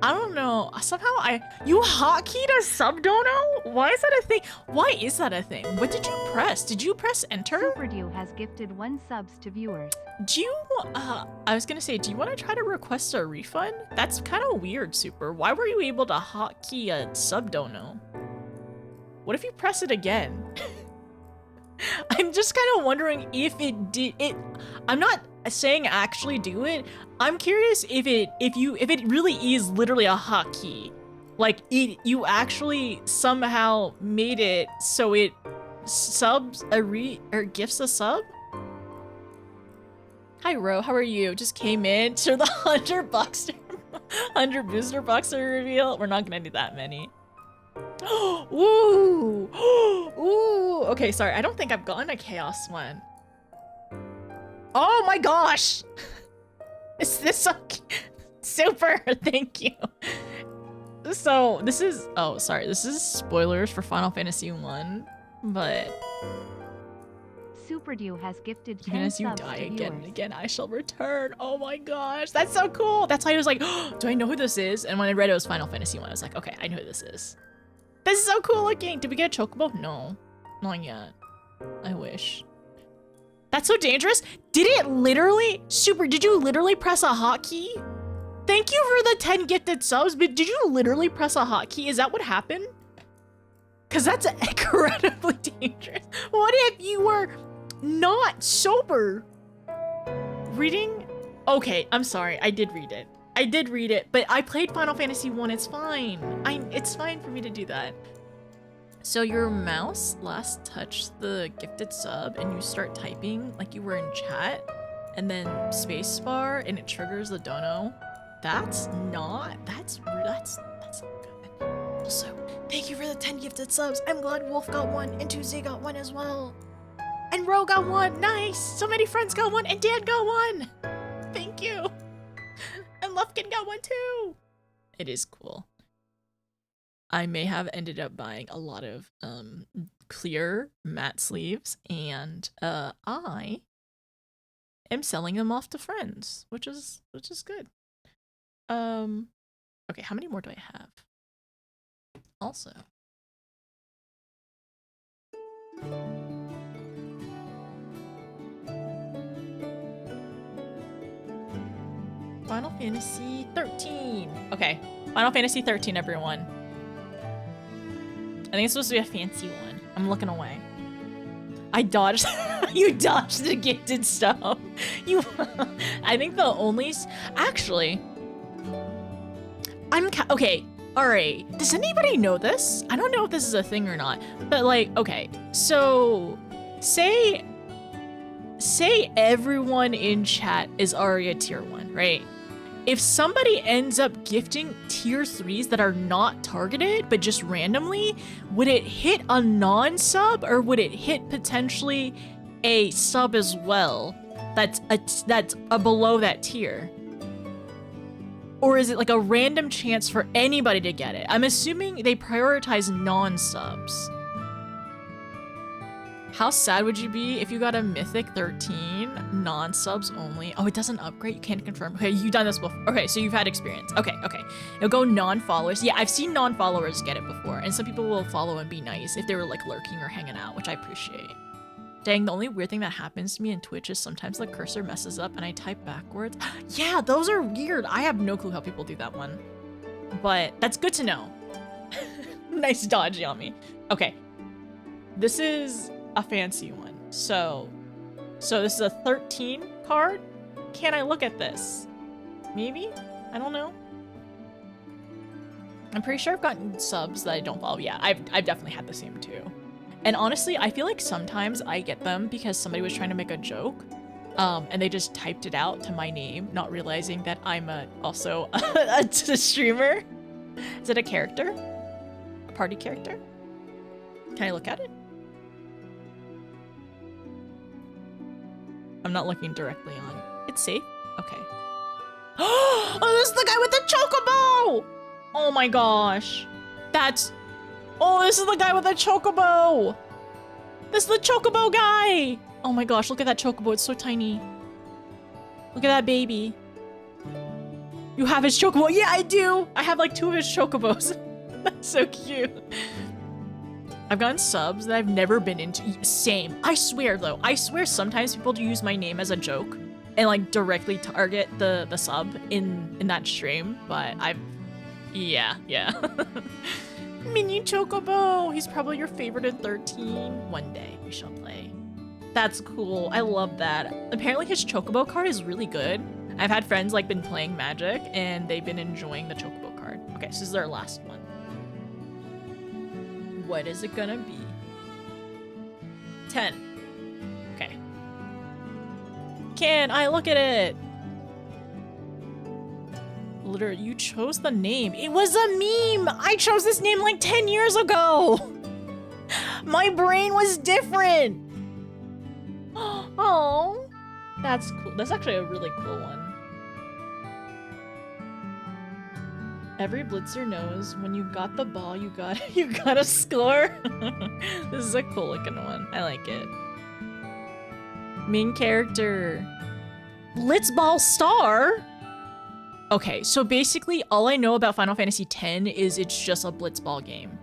I don't know. Somehow you hotkeyed a sub dono? Why is that a thing? Why is that a thing? What did you press? Did you press enter? Superdew has gifted 1 subs to viewers. Do you, I was gonna say, do you want to try to request a refund? That's kind of weird, Super. Why were you able to hotkey a sub dono? What if you press it again? I'm just kind of wondering if it did it. I'm not saying actually do it. I'm curious if it really is literally a hotkey. Like you actually somehow made it so it subs or gifts a sub. Hi Ro, how are you? Just came in to the 100 booster boxer reveal. We're not gonna do that many. Ooh! Ooh! Okay, sorry. I don't think I've gotten a chaos one. Oh my gosh! Is this so super? Thank you. So this is sorry. This is spoilers for Final Fantasy 1, but Superdew has gifted 10 even as you subs die to again and viewers. again, I shall return. Oh my gosh, that's so cool. That's why I was like, oh, do I know who this is? And when I read it was Final Fantasy 1, I was like, okay, I know who this is. This is so cool looking. Did we get a chocobo? No, not yet. I wish. That's so dangerous. Did it literally, Super, did you literally press a hotkey? Thank you for the 10 gifted subs, but did you literally press a hotkey? Is that what happened? Because that's incredibly dangerous. What if you were not sober? Reading? Okay, I'm sorry. I did read it. I did read it, but I played Final Fantasy 1. It's fine. It's fine for me to do that. So your mouse last touched the gifted sub and you start typing like you were in chat and then spacebar and it triggers the dono. That's not good. Also, thank you for the 10 gifted subs. I'm glad Wolf got one and Tuesday got one as well. And Ro got one. Nice. So many friends got one and Dan got one. Thank you. And Lufkin got one too. It is cool. I may have ended up buying a lot of clear matte sleeves and I am selling them off to friends, which is good. Okay, how many more do I have? Also, Final Fantasy 13. Okay, Final Fantasy 13, everyone. I think it's supposed to be a fancy one. I'm looking away. I dodged. You dodged the gifted stuff. You. I think the only. Actually, okay. All right. Does anybody know this? I don't know if this is a thing or not. But like, okay. So, say everyone in chat is already a tier 1, right? If somebody ends up gifting tier 3s that are not targeted, but just randomly, would it hit a non-sub or would it hit potentially a sub as well that's a below that tier? Or is it like a random chance for anybody to get it? I'm assuming they prioritize non-subs. How sad would you be if you got a Mythic 13 non-subs only? Oh, it doesn't upgrade? You can't confirm. Okay, you've done this before. Okay, so you've had experience. Okay. It'll go non-followers. Yeah, I've seen non-followers get it before, and some people will follow and be nice if they were like lurking or hanging out, which I appreciate. Dang, the only weird thing that happens to me in Twitch is sometimes the cursor messes up and I type backwards. Yeah, those are weird. I have no clue how people do that one. But that's good to know. Nice dodge, Yami. Okay. This is a fancy one. So this is a 13 card. Can I look at this? Maybe? I don't know. I'm pretty sure I've gotten subs that I don't follow. Yeah, I've definitely had the same too. And honestly, I feel like sometimes I get them because somebody was trying to make a joke, and they just typed it out to my name, not realizing that I'm also a streamer. Is it a character? A party character? Can I look at it? I'm not looking directly on. It's safe? Okay. Oh, this is the guy with the chocobo! Oh my gosh. That's... Oh, this is the guy with the chocobo! This is the chocobo guy! Oh my gosh, look at that chocobo. It's so tiny. Look at that baby. You have his chocobo? Yeah, I do! I have like 2 of his chocobos. That's so cute. I've gotten subs that I've never been into. Same. I swear though, I swear sometimes people do use my name as a joke and like directly target the sub in that stream, but yeah. Mini chocobo! He's probably your favorite in 13. One day we shall play. That's cool. I love that. Apparently his chocobo card is really good. I've had friends like been playing Magic and they've been enjoying the chocobo card. Okay, so this is our last one. What is it gonna be? 10. Okay. Can I look at it? Literally, you chose the name. It was a meme! I chose this name like 10 years ago! My brain was different! Oh, that's cool. That's actually a really cool one. Every blitzer knows when you got the ball, you got a score. This is a cool looking one. I like it. Main character. Blitzball star? Okay, so basically all I know about Final Fantasy X is it's just a blitzball game.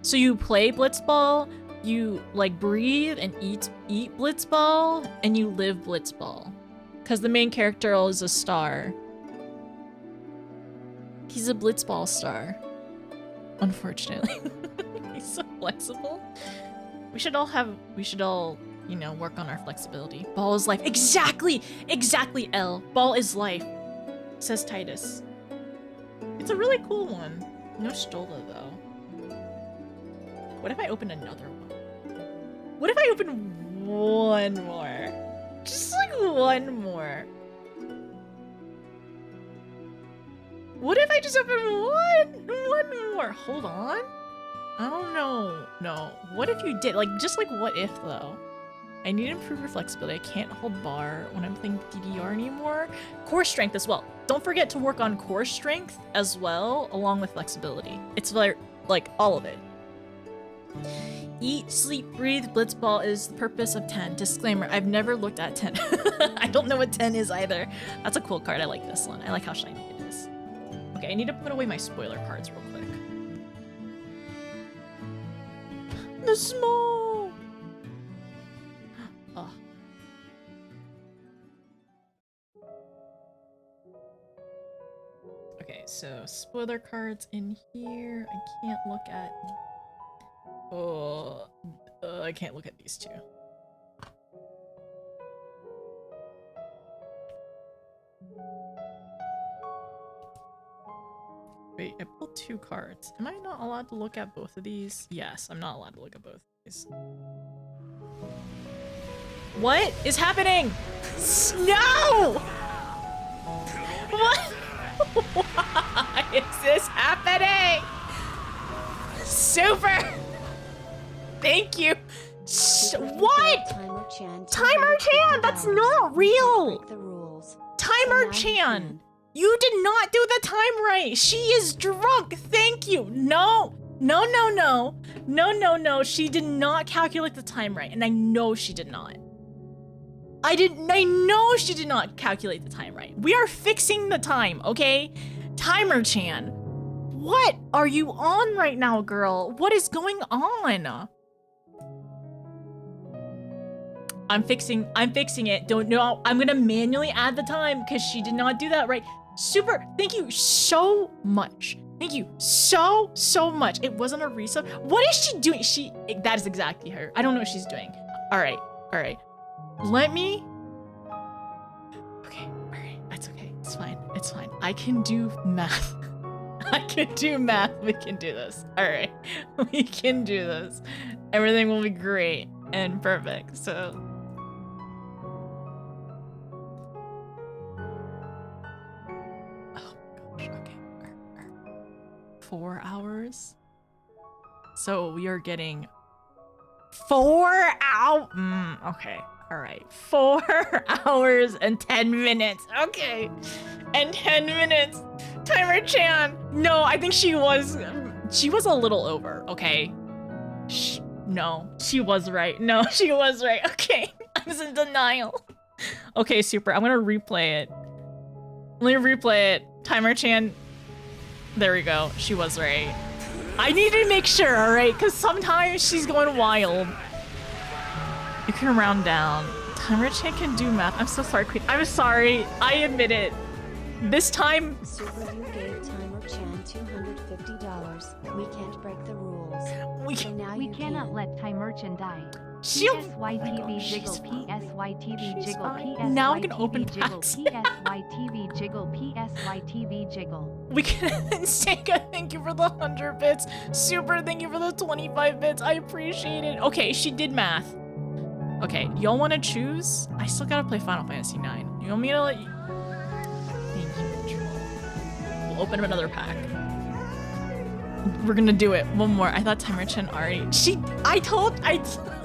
So you play blitzball, you like breathe and eat blitzball, and you live blitzball. Because the main character is a star. He's a blitzball star. Unfortunately. He's so flexible. We should all, you know, work on our flexibility. Ball is life. Exactly! Exactly, L. Ball is life. Says Titus. It's a really cool one. No Stola, though. What if I open another one? What if I open one more? Just like one more. What if I just open one more? Hold on. I don't know. No. What if you did? Like, just like what if, though? I need to improve your flexibility. I can't hold bar when I'm playing DDR anymore. Core strength as well. Don't forget to work on core strength as well, along with flexibility. It's like all of it. Eat, sleep, breathe, blitzball is the purpose of 10. Disclaimer, I've never looked at 10. I don't know what 10 is either. That's a cool card. I like this one. I like how shiny it is. Okay, I need to put away my spoiler cards real quick. The small! Oh. Okay, so spoiler cards in here. I can't look at... Oh, I can't look at these two. Wait, I pulled 2 cards. Am I not allowed to look at both of these? Yes, I'm not allowed to look at both of these. What is happening? No! What? Why is this happening? Super! Thank you. What? Timer Chan, that's not real. Timer Chan, you did not do the time right. She is drunk. Thank you. No. She did not calculate the time right, and I know she did not. I know she did not calculate the time right. We are fixing the time, okay? Timer Chan, what are you on right now, girl? What is going on? I'm fixing it. Don't know. I'm gonna manually add the time because she did not do that right. Super. Thank you so much. Thank you so much. It wasn't a resub. What is she doing? That is exactly her. I don't know what she's doing. All right. Let me. Okay. All right. That's okay. It's fine. I can do math. I can do math. We can do this. All right. We can do this. Everything will be great and perfect. So. Okay. 4 hours? So we are getting 4 hours. Okay. All right, 4 hours and 10 minutes. Okay, and 10 minutes. Timer Chan. No, I think she was a little over. Okay. No, she was right. No, she was right. Okay, I was in denial. Okay, super. I'm gonna replay it. Let me replay it. Timer Chan. There we go. She was right. I need to make sure, all right? Because sometimes she's going wild. You can round down. Timer Chan can do math. I'm so sorry, Queen. I'm sorry. I admit it. This time. Super, you gave Timer Chan $250. We can't break the rules. So now We you cannot can. let Timerchan die. She'll. PSYTV jiggle, PSYTV jiggle, PSYTV Now we can open jiggle, packs. PSYTV jiggle, PSYTV jiggle. We can. Sega, thank you for the 100 bits. Super, thank you for the 25 bits. I appreciate it. Okay, she did math. Okay, y'all want to choose? I still gotta play Final Fantasy IX. You want me to let you? Thank you, Troll. We'll open up another pack. We're gonna do it. One more. I thought Timer Chan already.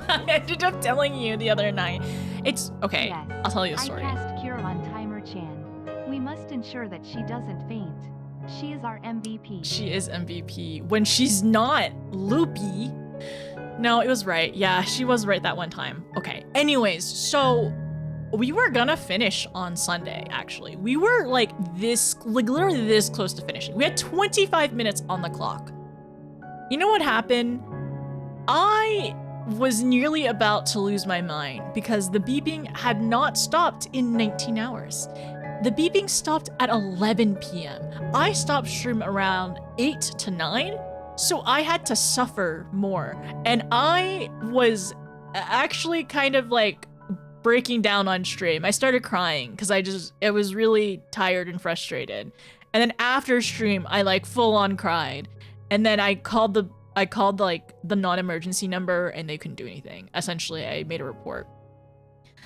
I ended up telling you the other night. It's okay. Yes, I'll tell you a story. I cast Cure on Timer Chan. We must ensure that she doesn't faint. She is our MVP. She is MVP when she's not loopy. No, it was right. Yeah, she was right that one time. Okay. Anyways, so we were gonna finish on Sunday, actually. We were like literally this close to finishing. We had 25 minutes on the clock. You know what happened? I was nearly about to lose my mind because the beeping had not stopped in 19 hours. The beeping stopped at 11 p.m. I stopped stream around 8 to 9, so I had to suffer more. And I was actually kind of like breaking down on stream. I started crying because I was really tired and frustrated. And then after stream, I like full on cried. And then I called like the non-emergency number and they couldn't do anything. Essentially, I made a report.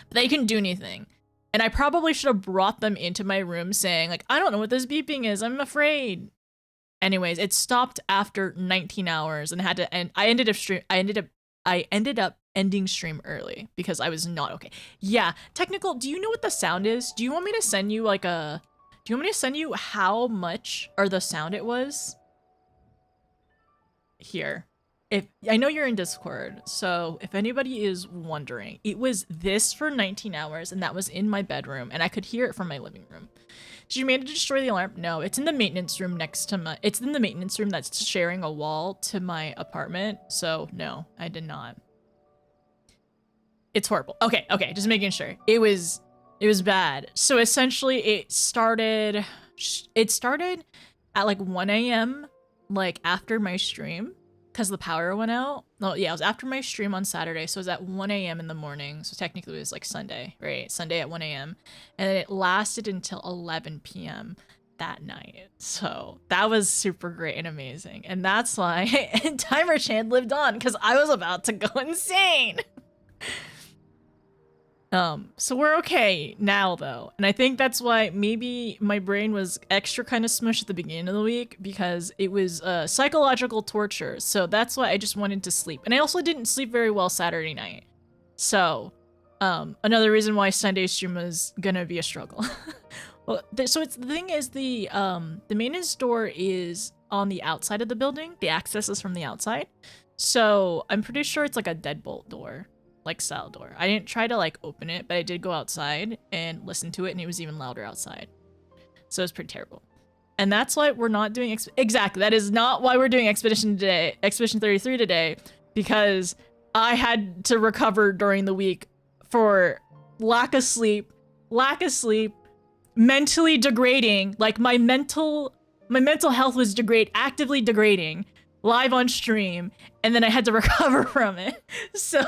But they couldn't do anything. And I probably should have brought them into my room saying like, I don't know what this beeping is. I'm afraid. Anyways, it stopped after 19 hours and had to end. I ended up ending stream early because I was not okay. Yeah, technical, do you know what the sound is? Do you want me to send you like do you want me to send you how much or the sound it was? Here. If I know you're in Discord, so if anybody is wondering, it was this for 19 hours and that was in my bedroom and I could hear it from my living room. Did you manage to destroy the alarm? No, it's in the maintenance room next to it's in the maintenance room that's sharing a wall to my apartment. So no, I did not. It's horrible. Okay, just making sure. It was bad. So essentially it started at like 1 a.m. like after my stream because the power went out. No, yeah, it was after my stream on Saturday. So it was at 1 a.m. in the morning. So technically it was like Sunday, right? Sunday at 1 a.m. And then it lasted until 11 p.m. that night. So that was super great and amazing. And that's why Timer Chan lived on because I was about to go insane. So we're okay now though. And I think that's why maybe my brain was extra kind of smushed at the beginning of the week because it was psychological torture. So that's why I just wanted to sleep. And I also didn't sleep very well Saturday night. So, another reason why Sunday stream was gonna be a struggle. Well, so the thing is the maintenance door is on the outside of the building. The access is from the outside. So I'm pretty sure it's like a deadbolt door. Like style door. I didn't try to like open it, but I did go outside and listen to it and it was even louder outside. So it's pretty terrible. And that's why we're not doing exactly. That is not why we're doing Expedition 33 today, because I had to recover during the week for lack of sleep, mentally degrading. Like my mental health was actively degrading live on stream, and then I had to recover from it. So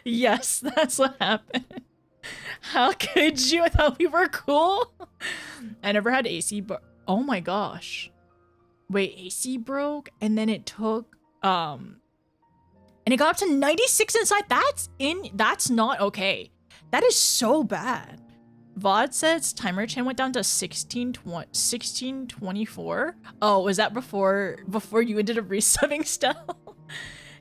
yes, that's what happened. How could you? I thought we were cool. I never had AC, but oh my gosh. Wait, AC broke and then it took and it got up to 96 inside. That's not okay. That is so bad. VOD says Timer Chan went down to 1624. Oh, was that before you ended up resubbing still?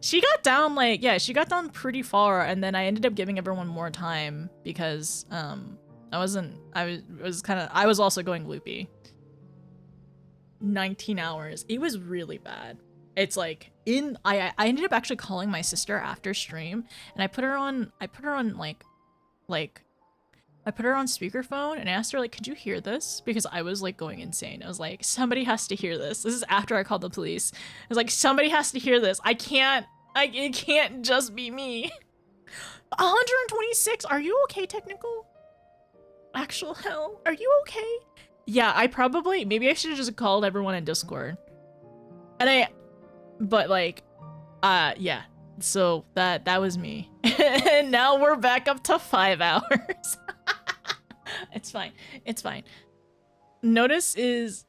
She got down like, yeah, she got down pretty far, and then I ended up giving everyone more time because I was also going loopy. 19 hours. It was really bad. It's like I ended up actually calling my sister after stream, and I put her on speakerphone and asked her like, could you hear this? Because I was like going insane. I was like, somebody has to hear this. This is after I called the police. I was like, somebody has to hear this. It can't just be me. 126. Are you okay, technical? Actual hell. Are you okay? Yeah, maybe I should have just called everyone in Discord. Yeah. So that was me. And now we're back up to 5 hours. It's fine. It's fine. Notice is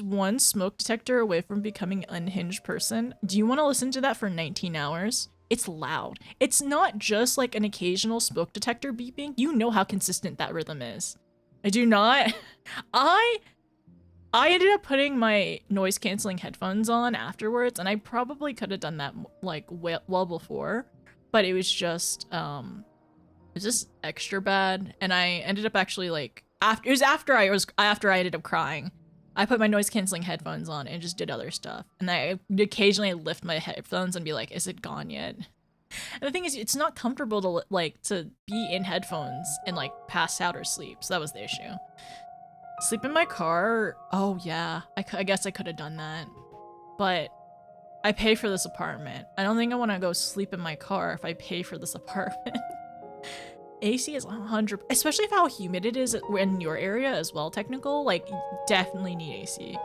one smoke detector away from becoming an unhinged person. Do you want to listen to that for 19 hours? It's loud. It's not just like an occasional smoke detector beeping. You know how consistent that rhythm is. I do not. I ended up putting my noise canceling headphones on afterwards, and I probably could have done that like well before, but it was just extra bad. And I ended up actually like after I ended up crying. I put my noise canceling headphones on and just did other stuff. And I occasionally lift my headphones and be like, is it gone yet? And the thing is, it's not comfortable to be in headphones and like pass out or sleep. So that was the issue. Sleep in my car? Oh yeah, I guess I could have done that. But I pay for this apartment. I don't think I want to go sleep in my car if I pay for this apartment. AC is 100, especially if how humid it is in your area as well, technical, like you definitely need AC.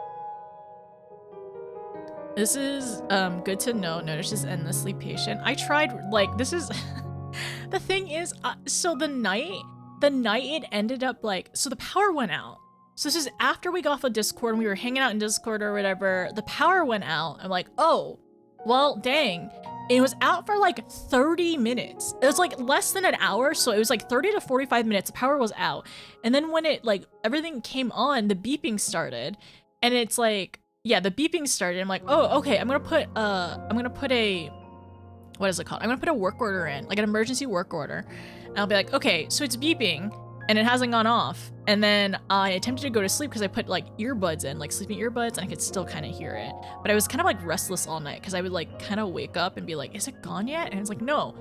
This is good to know. Notice is endlessly patient. I tried, like, this is the thing is, so the night it ended up like, so the power went out. So this is after we got off of Discord and we were hanging out in Discord or whatever. The power went out. I'm like, oh, well, dang. It was out for like 30 minutes. It was like less than an hour, so it was like 30 to 45 minutes. The power was out. And then when it like everything came on, the beeping started. And it's like, yeah, the beeping started. I'm like, oh, okay, I'm gonna put a what is it called? I'm gonna put a work order in, like an emergency work order. And I'll be like, okay, so it's beeping and it hasn't gone off. And then I attempted to go to sleep because I put like earbuds in, like sleeping earbuds, and I could still kind of hear it. But I was kind of like restless all night because I would like kind of wake up and be like, is it gone yet? And it's like, no.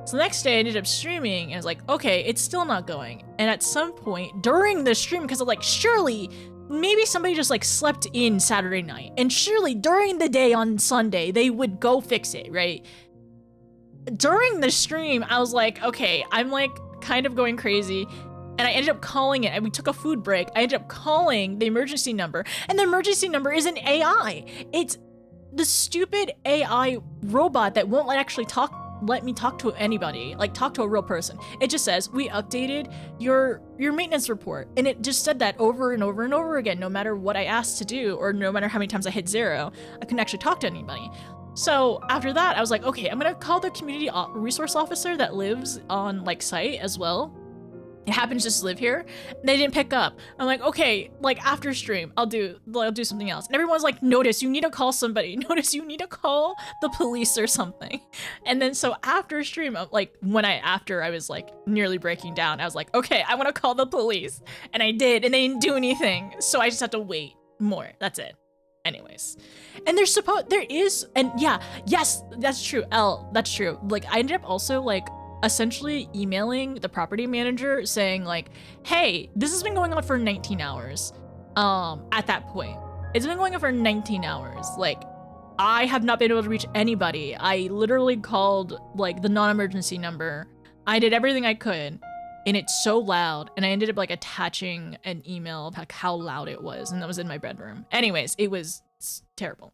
So the next day I ended up streaming and I was like, okay, it's still not going. And at some point during the stream, because I'm like, surely maybe somebody just like slept in Saturday night, and surely during the day on Sunday they would go fix it, right? During the stream, I was like, okay, I'm like kind of going crazy. And I ended up calling it, and we took a food break. I ended up calling the emergency number, and the emergency number is an AI. It's the stupid AI robot that won't let me talk to anybody, like talk to a real person. It just says, we updated your maintenance report. And it just said that over and over and over again, no matter what I asked to do, or no matter how many times I hit 0, I couldn't actually talk to anybody. So after that, I was like, okay, I'm gonna call the community resource officer that lives on like site as well. It happens just to live here. They didn't pick up. I'm like, okay, like after stream, I'll do something else. And everyone's like, Notice, you need to call somebody. Notice, you need to call the police or something. And then so after stream, like after I was like nearly breaking down, I was like, okay, I want to call the police. And I did, and they didn't do anything. So I just have to wait more. That's it. Anyways, and there is, and yeah, yes, that's true. That's true. Like I ended up also like essentially emailing the property manager saying like, hey, this has been going on for 19 hours. At that point, it's been going on for 19 hours. Like I have not been able to reach anybody. I literally called like the non-emergency number. I did everything I could, and it's so loud. And I ended up like attaching an email of like how loud it was, and that was in my bedroom. Anyways, it was terrible.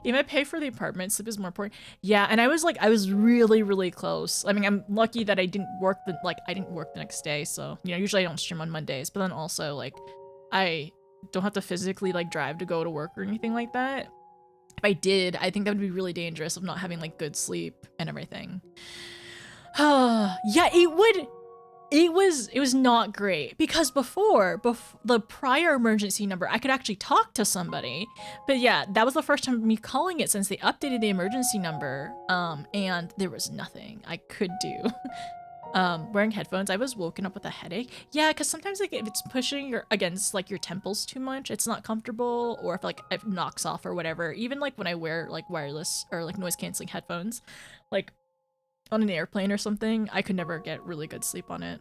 If I pay for the apartment, sleep is more important. Yeah, and I was really, really close. I mean, I'm lucky that I didn't work the next day. So, you know, usually I don't stream on Mondays, but then also like I don't have to physically like drive to go to work or anything like that. If I did, I think that would be really dangerous of not having like good sleep and everything. Yeah, it would. It was not great because before the prior emergency number, I could actually talk to somebody. But yeah, that was the first time me calling it since they updated the emergency number. And there was nothing I could do. Wearing headphones, I was woken up with a headache. Yeah, because sometimes like if it's pushing your against like your temples too much, it's not comfortable, or if like it knocks off or whatever. Even like when I wear like wireless or like noise canceling headphones, like on an airplane or something, I could never get really good sleep on it.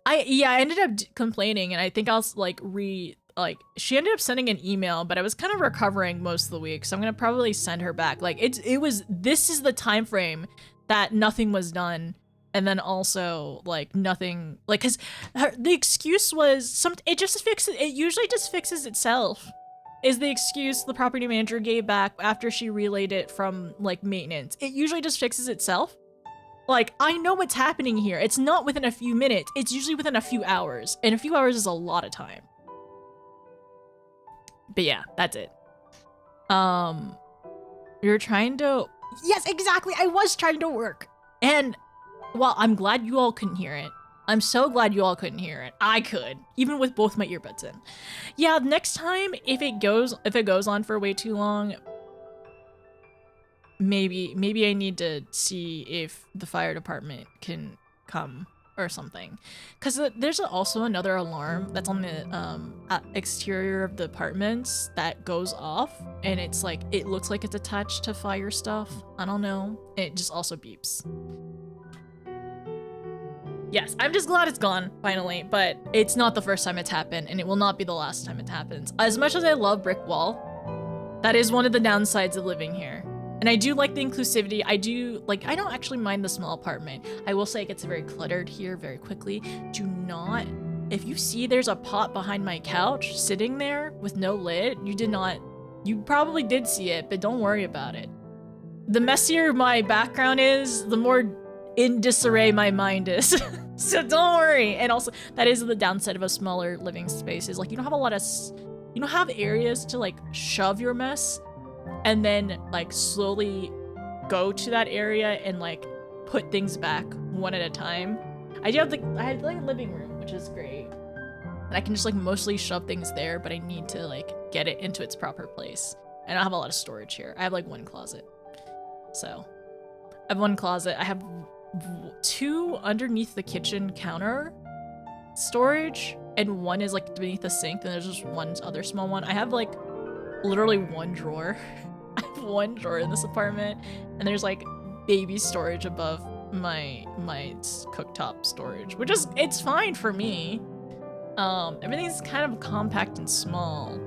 I ended up complaining, and I think I was like she ended up sending an email, but I was kind of recovering most of the week, so I'm gonna probably send her back. Like this is the time frame that nothing was done, and then also like nothing, like, because the excuse was it usually just fixes itself, is the excuse the property manager gave back after she relayed it from like maintenance. It usually just fixes itself. Like, I know what's happening here. It's not within a few minutes, it's usually within a few hours, and a few hours is a lot of time. But yeah, that's it. You're trying to, yes, exactly, I was trying to work. And well, I'm glad you all couldn't hear it. I'm so glad you all couldn't hear it. I could, even with both my earbuds in. Yeah, next time, if it goes on for way too long, maybe I need to see if the fire department can come or something. Because there's also another alarm that's on the exterior of the apartments that goes off, and it's like, it looks like it's attached to fire stuff. I don't know. It just also beeps. Yes, I'm just glad it's gone, finally, but it's not the first time it's happened, and it will not be the last time it happens. As much as I love brick wall, that is one of the downsides of living here. And I do like the inclusivity. I don't actually mind the small apartment. I will say it gets very cluttered here very quickly. Do not, if you see there's a pot behind my couch sitting there with no lid, you probably did see it, but don't worry about it. The messier my background is, the more in disarray my mind is. So don't worry. And also, that is the downside of a smaller living space, is like you don't have areas to like shove your mess and then like slowly go to that area and like put things back one at a time. I have like a living room, which is great. And I can just like mostly shove things there, but I need to like get it into its proper place. And I don't have a lot of storage here. I have like one closet. So I have one closet. I have 2 underneath the kitchen counter storage, and 1 is like beneath the sink, and there's just one other small one. I have like literally 1 drawer. I have 1 drawer in this apartment, and there's like baby storage above my cooktop storage, which is, it's fine for me. Everything's kind of compact and small,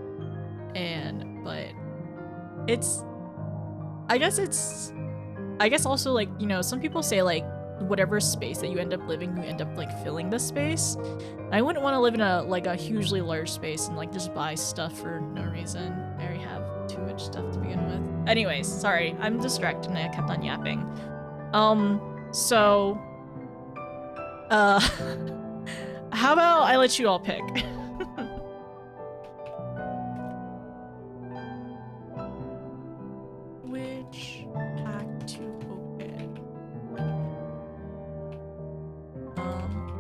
but it's, I guess also, like, you know, some people say like whatever space that you end up living, you end up like filling the space. I wouldn't want to live in a hugely large space and like just buy stuff for no reason. I already have too much stuff to begin with. Anyways, sorry, I'm distracted and I kept on yapping. So how about I let you all pick? Which pack to open?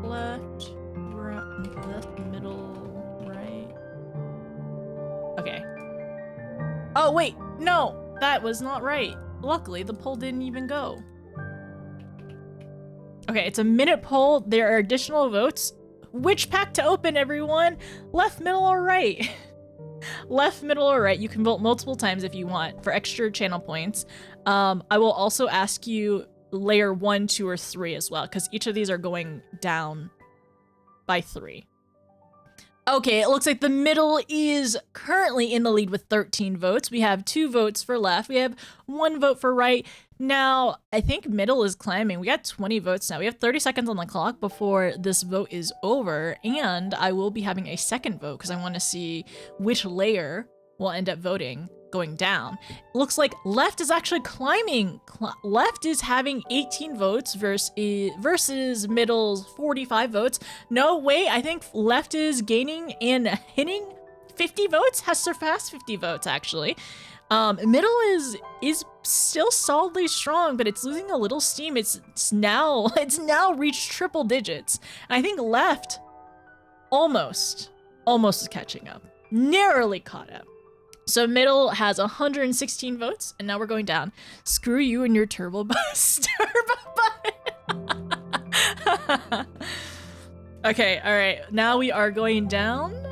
Left, right, left, middle, right. Okay. Oh wait, no, that was not right. Luckily, the poll didn't even go. Okay, it's a minute poll. There are additional votes. Which pack to open, everyone? Left, middle, or right? Left, middle, or right. You can vote multiple times if you want for extra channel points. I will also ask you layer 1, 2, or 3 as well, because each of these are going down by 3. Okay, it looks like the middle is currently in the lead with 13 votes. We have 2 votes for left. We have 1 vote for right. Now, I think middle is climbing. We got 20 votes now. We have 30 seconds on the clock before this vote is over, and I will be having a second vote because I want to see which layer will end up voting going down. Looks like left is actually climbing. Left is having 18 votes versus middle's 45 votes. No, wait, I think left is gaining and hitting 50 votes, has surpassed 50 votes actually. Middle is still solidly strong, but it's losing a little steam. It's now reached triple digits. And I think left almost is catching up. Narrowly caught up. So middle has 116 votes, and now we're going down. Screw you and your turbo bus. Turbo bus. Okay, all right. Now we are going down.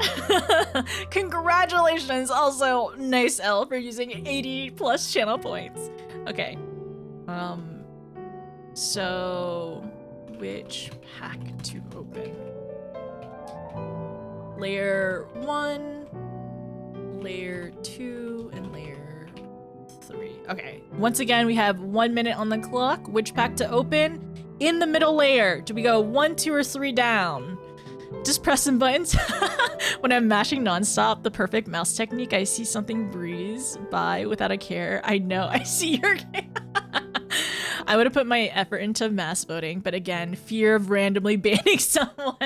Congratulations, also nice L for using 80 plus channel points. Okay. So which pack to open? Layer 1, layer 2, and layer 3. Okay. Once again, we have 1 minute on the clock. Which pack to open? In the middle layer. Do we go 1, 2, or 3 down? Just pressing buttons. When I'm mashing nonstop, the perfect mouse technique, I see something breeze by without a care. I know, I see your I would have put my effort into mass voting, but again, fear of randomly banning someone.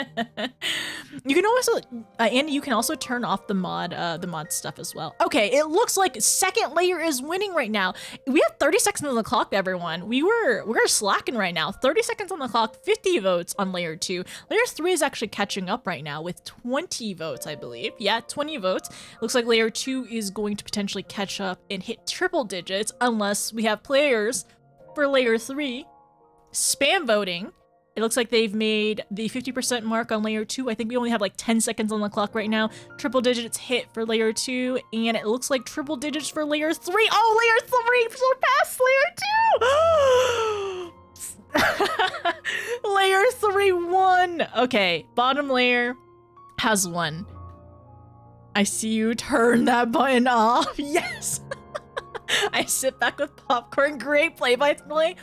You can also, Andy, you can also turn off the mod stuff as well. Okay, it looks like second layer is winning right now. We have 30 seconds on the clock, everyone. We're slacking right now. 30 seconds on the clock, 50 votes on layer 2. Layer 3 is actually catching up right now with 20 votes, I believe. Yeah, 20 votes. Looks like layer 2 is going to potentially catch up and hit triple digits unless we have players for layer 3 spam voting. It looks like they've made the 50% mark on layer 2. I think we only have like 10 seconds on the clock right now. Triple digits hit for layer 2, and it looks like triple digits for layer 3. Oh, layer 3 surpassed layer 2! Layer 3 won! Okay, bottom layer has won. I see you turn that button off. Yes! I sit back with popcorn. Great play-by-play.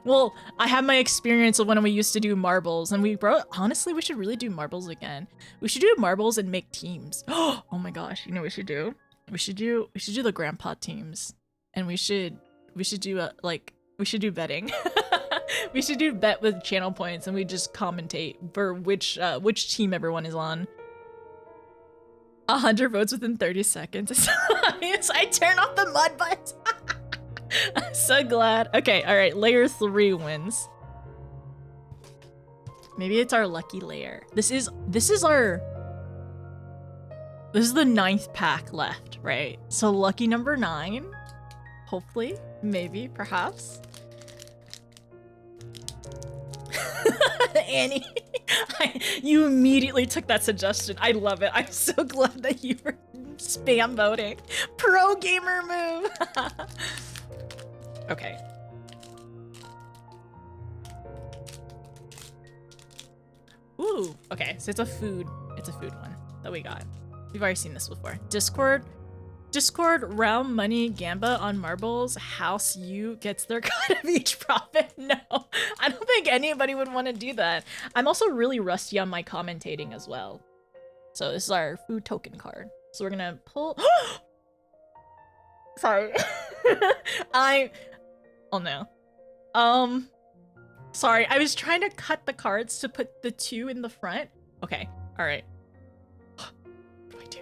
Well, I have my experience of when we used to do marbles, and honestly, we should really do marbles again. We should do marbles and make teams. Oh my gosh, you know what we should do? We should do the grandpa teams, and we should do we should do betting. We should do bet with channel points, and we just commentate for which team everyone is on. 100 votes within 30 seconds. I turn off the mud buttons. I'm so glad. Okay, all right, layer 3 wins. Maybe it's our lucky layer. This is the 9th pack left, right? So lucky number 9. Hopefully, maybe, perhaps. Annie, you immediately took that suggestion. I love it. I'm so glad that you were spam voting. Pro gamer move. Okay. Ooh, okay, so it's a food one that we got. We've already seen this before. Discord, round money, gamba on marbles, house U gets their cut of each profit. No, I don't think anybody would want to do that. I'm also really rusty on my commentating as well. So this is our food token card. So we're gonna pull, sorry. Oh no. Sorry, I was trying to cut the cards to put the 2 in the front. Okay, all right. What do I do?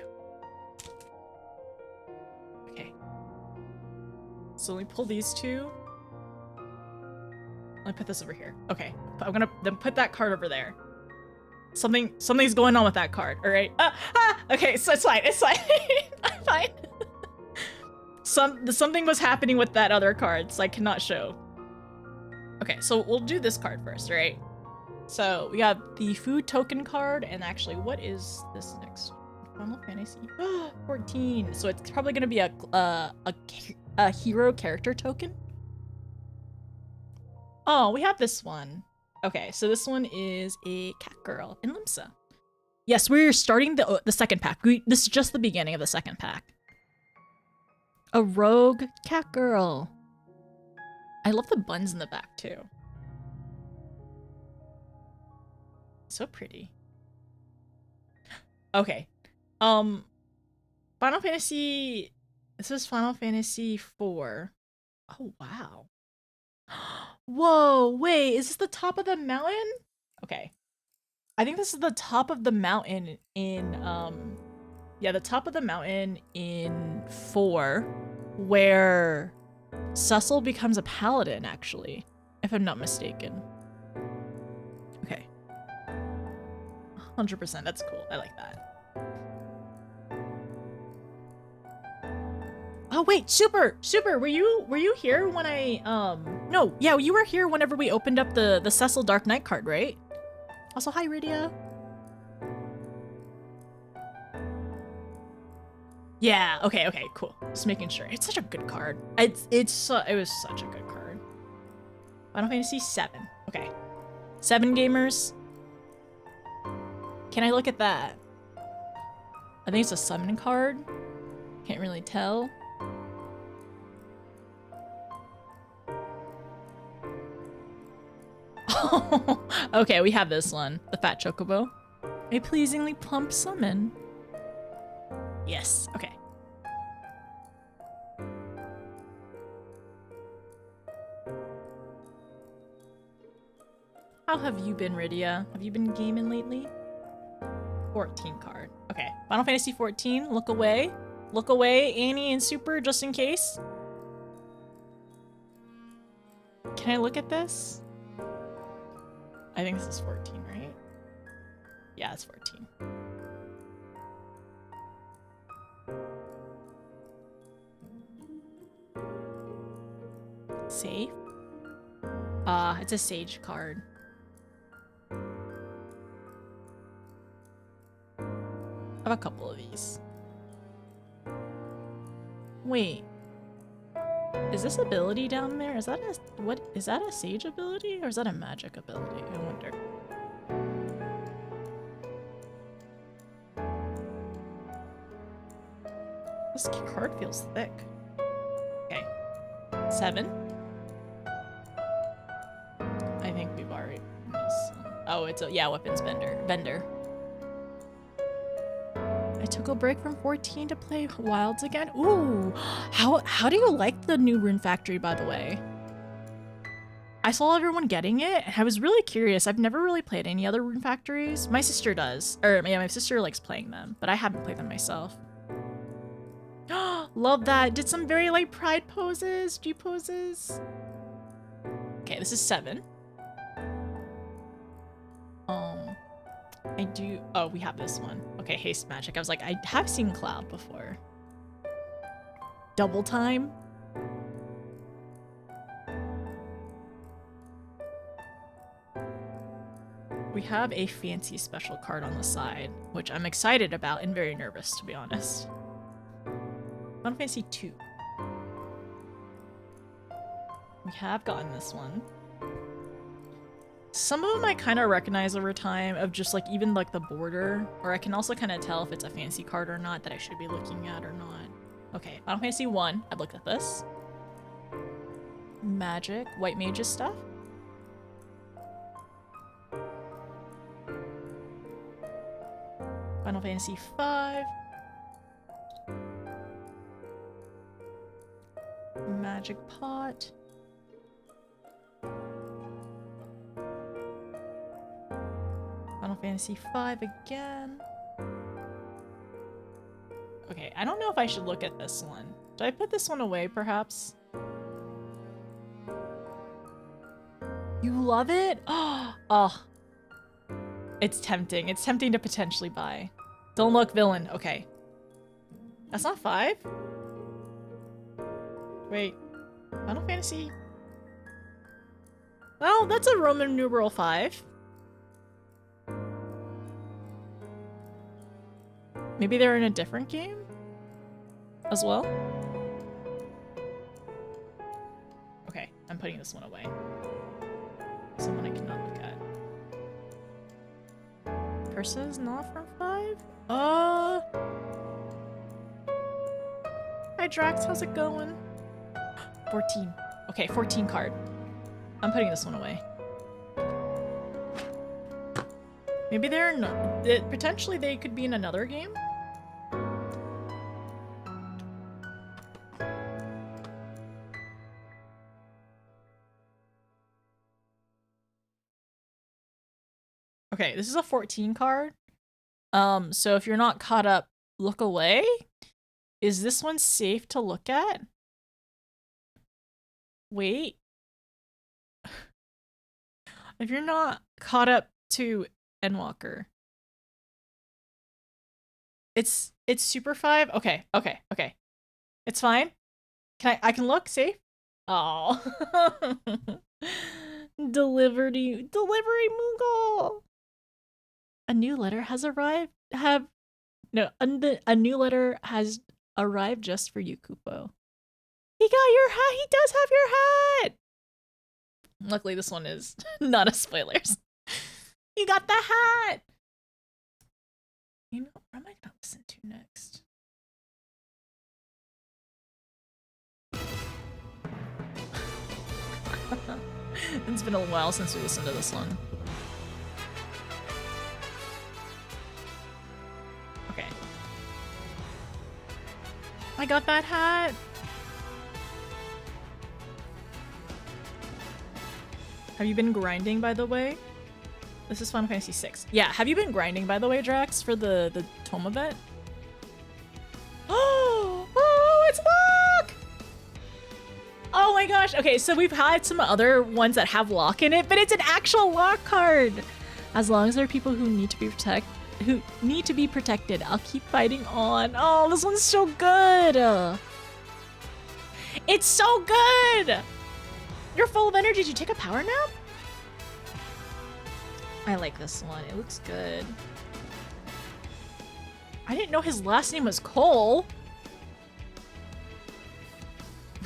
Okay. So let me pull these 2. Let me put this over here. Okay, I'm gonna then put that card over there. Something's going on with that card. All right. Okay, so it's fine. It's fine. I'm fine. Something was happening with that other card, so I cannot show. Okay, so we'll do this card first, right? So we have the food token card, and actually, what is this next? Final Fantasy 14. So it's probably gonna be a hero character token. Oh, we have this one. Okay, so this one is a cat girl in Limsa. Yes, we're starting the second pack. This is just the beginning of the second pack. A rogue cat girl. I love the buns in the back too. So pretty. Okay. Final Fantasy. This is Final Fantasy IV. Oh wow. Whoa, wait, is this the top of the mountain? Okay. I think this is the top of the mountain in yeah, the top of the mountain in 4. where Cecil becomes a paladin, actually, if I'm not mistaken. Okay. 100%, that's cool. I like that. Oh wait, Super, were you here when I no, yeah, you were here whenever we opened up the Cecil Dark Knight card, right? Also, hi Rydia. Yeah, okay, cool. Just making sure. It's such a good card. It was such a good card. Final Fantasy 7. Okay. 7 gamers. Can I look at that? I think it's a summon card. Can't really tell. Okay, we have this one. The Fat Chocobo. A pleasingly plump summon. Yes, okay. How have you been, Rydia? Have you been gaming lately? 14 card. Okay, Final Fantasy 14, look away. Look away, Annie and Super, just in case. Can I look at this? I think this is 14, right? Yeah, it's 14. Safe? It's a Sage card. I have a couple of these. Wait. Is this ability down there? Is that a Sage ability or is that a magic ability? I wonder. This card feels thick. Okay. 7. I think we've already oh, it's a weapons vendor. I took a break from 14 to play Wilds again. Ooh, how do you like the new Rune Factory, by the way? I saw everyone getting it, and I was really curious. I've never really played any other Rune Factories. My sister does, or yeah, my sister likes playing them, but I haven't played them myself. Love that. Did some very light pride poses, G poses. Okay, this is 7. Oh, we have this one. Okay, Haste Magic. I was like, I have seen Cloud before. Double Time. We have a fancy special card on the side, which I'm excited about and very nervous, to be honest. Final Fantasy 2. We have gotten this one. Some of them I kind of recognize over time of just like even like the border, or I can also kind of tell if it's a fancy card or not that I should be looking at or not. Okay, Final Fantasy 1. I've looked at this. Magic, White Mages stuff. Final Fantasy 5. Magic Pot. Final Fantasy 5 again. Okay, I don't know if I should look at this one. Did I put this one away, perhaps? You love it? Oh. It's tempting. It's tempting to potentially buy. Don't look, villain. Okay. That's not 5? Wait. Final Fantasy? Oh, that's a Roman numeral 5. Maybe they're in a different game as well? Okay, I'm putting this one away. Someone I cannot look at. Person's not from 5? Hi Drax, how's it going? 14. Okay, 14 card. I'm putting this one away. Maybe they're not. Potentially they could be in another game? Okay, this is a 14 card. So if you're not caught up, look away. Is this one safe to look at? Wait. If you're not caught up to Endwalker. It's Super 5? Okay. It's fine. I can look, safe? Oh. Delivery Moogle. A new letter has arrived. A new letter has arrived just for you, Kupo. He got your hat. He does have your hat. Luckily, this one is not a spoilers. You got the hat. You know, what am I gonna listen to next? It's been a while since we listened to this one. Okay. I got that hat. Have you been grinding, by the way? This is Final Fantasy VI. Yeah, have you been grinding, by the way, Drax, for the Tome event? Oh, it's Locke! Oh my gosh. Okay, so we've had some other ones that have Locke in it, but it's an actual Locke card. As long as there are people who need to be protected, I'll keep fighting on. Oh, this one's so good. It's so good. You're full of energy. Did you take a power nap? I like this one. It looks good. I didn't know his last name was Cole.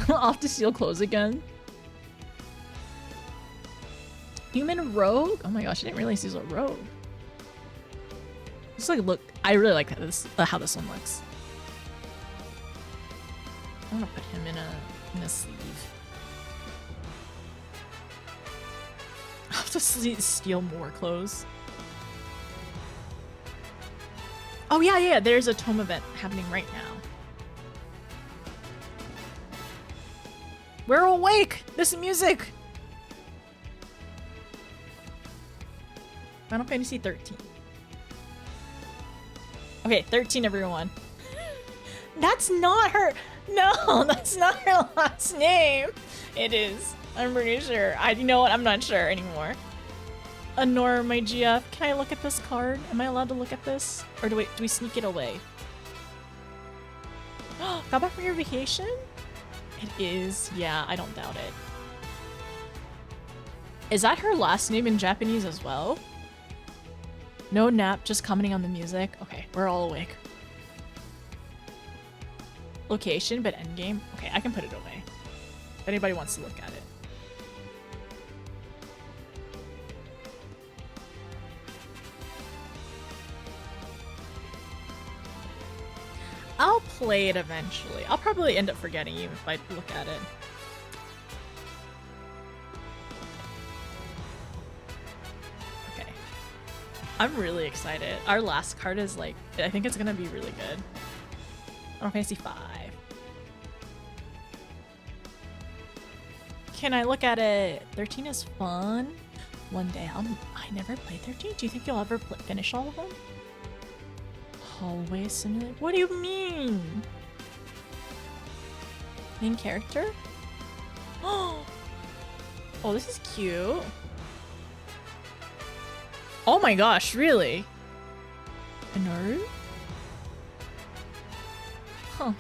Off to steal clothes again. Human rogue? Oh my gosh, I didn't realize he's a rogue. Just like look, I really like this how this one looks. I'm gonna put him in a sleeve. I'll have to steal more clothes. Oh yeah, there's a Tome event happening right now. We're awake! This music! Final Fantasy 13. Okay, 13 everyone. That's not her! No, that's not her last name! It is. I'm pretty sure. You know what? I'm not sure anymore. Honor, my GF, can I look at this card? Am I allowed to look at this? Or do we sneak it away? Got back from your vacation? It is. Yeah, I don't doubt it. Is that her last name in Japanese as well? No nap, just commenting on the music. Okay, we're all awake. Location, but endgame. Okay, I can put it away. If anybody wants to look at it. I'll play it eventually. I'll probably end up forgetting even if I look at it. Okay. I'm really excited. Our last card is like, I think it's gonna be really good. Final Fantasy 5. Can I look at it? 13 is fun. One day I never played 13. Do you think you'll ever finish all of them? Hallway simulator? What do you mean? Main character? Oh, this is cute. Oh my gosh, really? Inoru? Huh.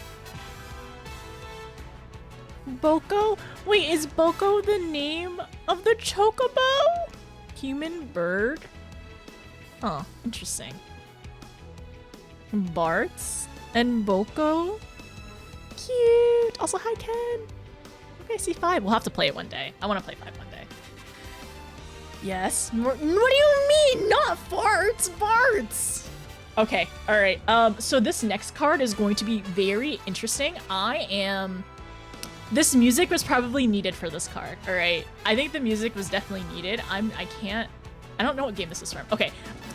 Boko? Wait, is Boko the name of the chocobo? Human bird? Huh, interesting. Bartz and Boko? Cute! Also, hi Ken! Okay, see 5. We'll have to play it one day. I want to play 5 one day. Yes. What do you mean? Not farts! Bartz! Okay, alright. So this next card is going to be very interesting. This music was probably needed for this card, alright? I think the music was definitely needed. I don't know what game this is from. Okay,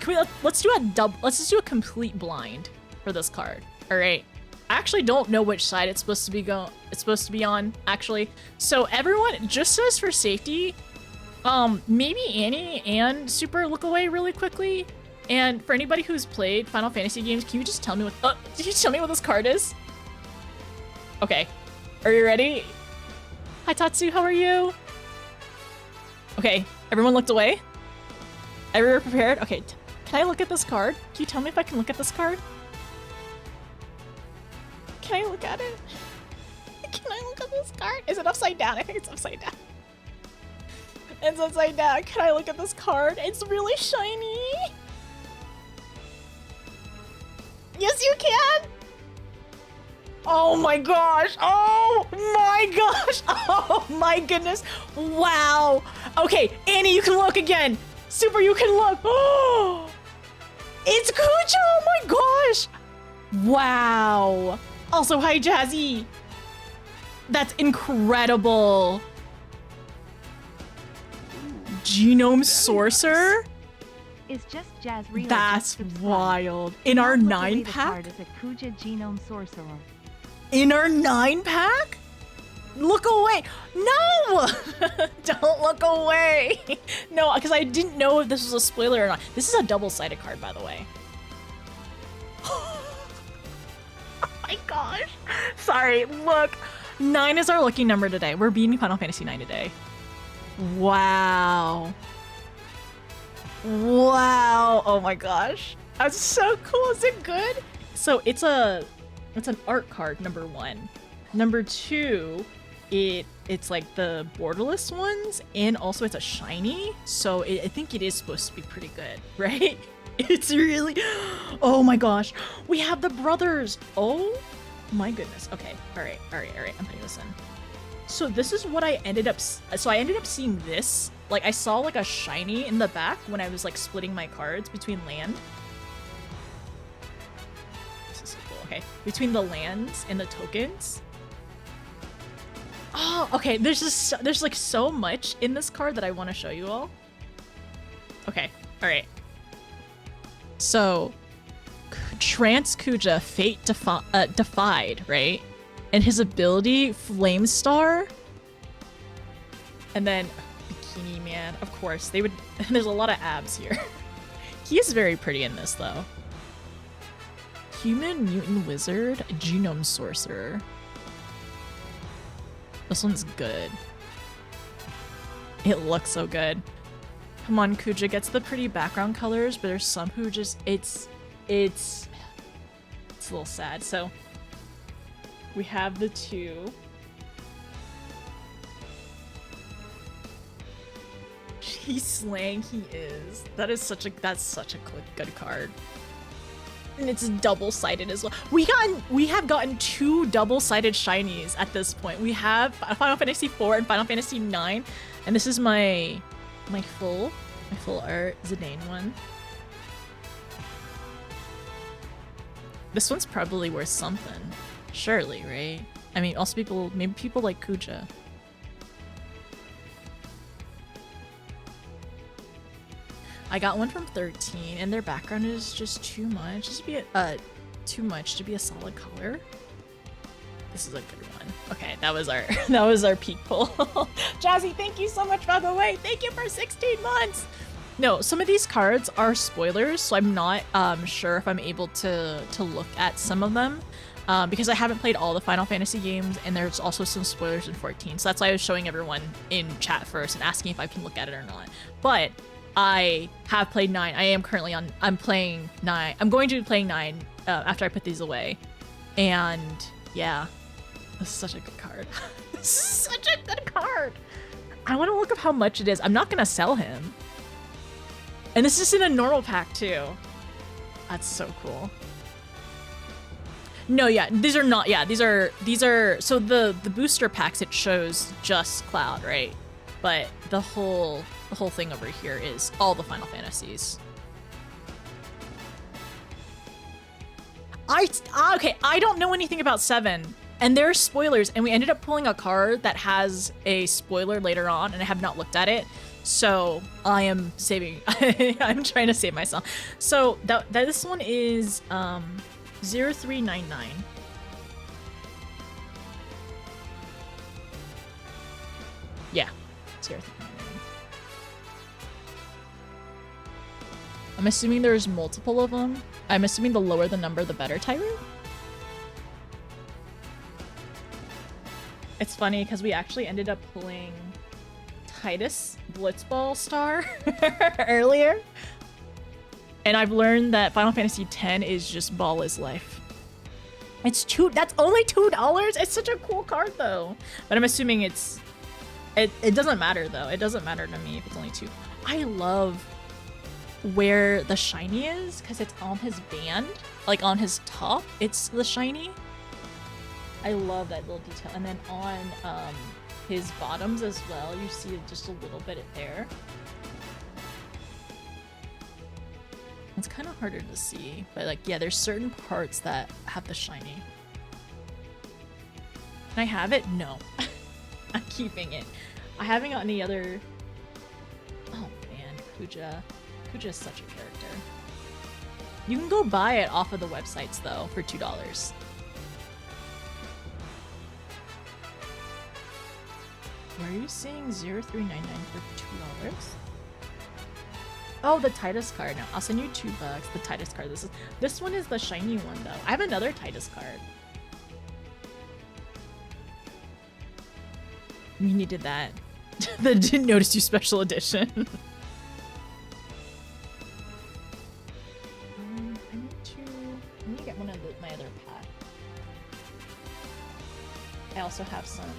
let's just do a complete blind for this card. All right. I actually don't know which side it's supposed to be on, actually. So everyone, just as for safety, maybe Annie and Super look away really quickly. And for anybody who's played Final Fantasy games, can you just tell me what did you tell me what this card is? Okay. Are you ready? Hi, Tatsu. How are you? Okay, everyone looked away. Everyone prepared. Okay, can I look at this card? Can you tell me if I can look at this card? Can I look at it? Can I look at this card? Is it upside down? I think it's upside down. It's upside down. Can I look at this card? It's really shiny. Yes, you can. Oh my gosh. Oh my gosh. Oh my goodness. Wow. Okay, Annie, you can look again. Super, you can look. Oh, it's Kuja. Oh my gosh. Wow. Also, hi, Jazzy. That's incredible. Genome Sorcerer? Is just Jazz Rila. That's wild. In our 9-pack? Is a Kuja Genome Sorcerer. In our 9-pack? Look away. No! Don't look away. No, because I didn't know if this was a spoiler or not. This is a double-sided card, by the way. Oh my gosh. Sorry, look. 9 is our lucky number today. We're beating Final Fantasy 9 today. Wow. Wow. Oh my gosh. That's so cool. Is it good? So it's an art card, number 1. Number 2, it's like the borderless ones, and also it's a shiny. So I think it is supposed to be pretty good, right? It's really, oh my gosh. We have the brothers. Oh my goodness. Okay. All right. I'm putting this in. So this is what I ended up, seeing this. Like I saw like a shiny in the back when I was like splitting my cards between land. This is so cool. Okay. Between the lands and the tokens. Oh, okay. There's like so much in this card that I want to show you all. Okay. All right. So Trance Kuja, Fate Defied, right? And his ability, Flame Star. And then Bikini Man, of course. They would. There's a lot of abs here. He is very pretty in this, though. Human Mutant Wizard, Genome Sorcerer. This one's good. It looks so good. Come on, Kuja gets the pretty background colors, but there's some who just it's a little sad. So we have the 2. He's slaying, he is. That's such a good card. And it's double-sided as well. We have gotten 2 double-sided shinies at this point. We have Final Fantasy IV and Final Fantasy IX, and this is my full art Zidane one. This one's probably worth something. Surely, right? I mean, also maybe people like Kuja. I got one from 13, and their background is just too much. Too much to be a solid color. This is a good one. Okay, that was our peak pull. Jazzy, thank you so much, by the way. Thank you for 16 months. No, some of these cards are spoilers, so I'm not sure if I'm able to look at some of them because I haven't played all the Final Fantasy games, and there's also some spoilers in 14. So that's why I was showing everyone in chat first and asking if I can look at it or not. But I have played 9. I am currently I'm playing 9. I'm going to be playing 9 after I put these away. And yeah, this is such a good card. Such a good card. I want to look up how much it is. I'm not going to sell him. And this is in a normal pack too. That's so cool. No, yeah, these are not. Yeah, these are. So the booster packs, it shows just Cloud, right? But the whole thing over here is all the Final Fantasies. Okay, I don't know anything about 7, and there are spoilers, and we ended up pulling a card that has a spoiler later on, and I have not looked at it. So I am saving. I'm trying to save myself. So this one is 0399. Yeah, 0399. I'm assuming there's multiple of them. I'm assuming the lower the number, the better, Tyru? It's funny because we actually ended up pulling Titus Blitzball Star earlier. And I've learned that Final Fantasy X is just ball is life. That's only $2? It's such a cool card though. But I'm assuming it doesn't matter though. It doesn't matter to me if it's only 2. I love where the shiny is because it's on his band, like on his top, it's the shiny. I love that little detail. And then on his bottoms as well, you see just a little bit there. It's kind of harder to see, but like, yeah, there's certain parts that have the shiny. Can I have it? No. I'm keeping it. I haven't got any other... Oh man, Kuja. Kuja is such a character. You can go buy it off of the websites though for $2. Where are you seeing 0399 for $2? Oh, the Titus card. No, I'll send you $2. The Titus card. This one is the shiny one though. I have another Titus card. We needed that. The Didn't Notice You special edition. I need to get one of my other pack. I also have some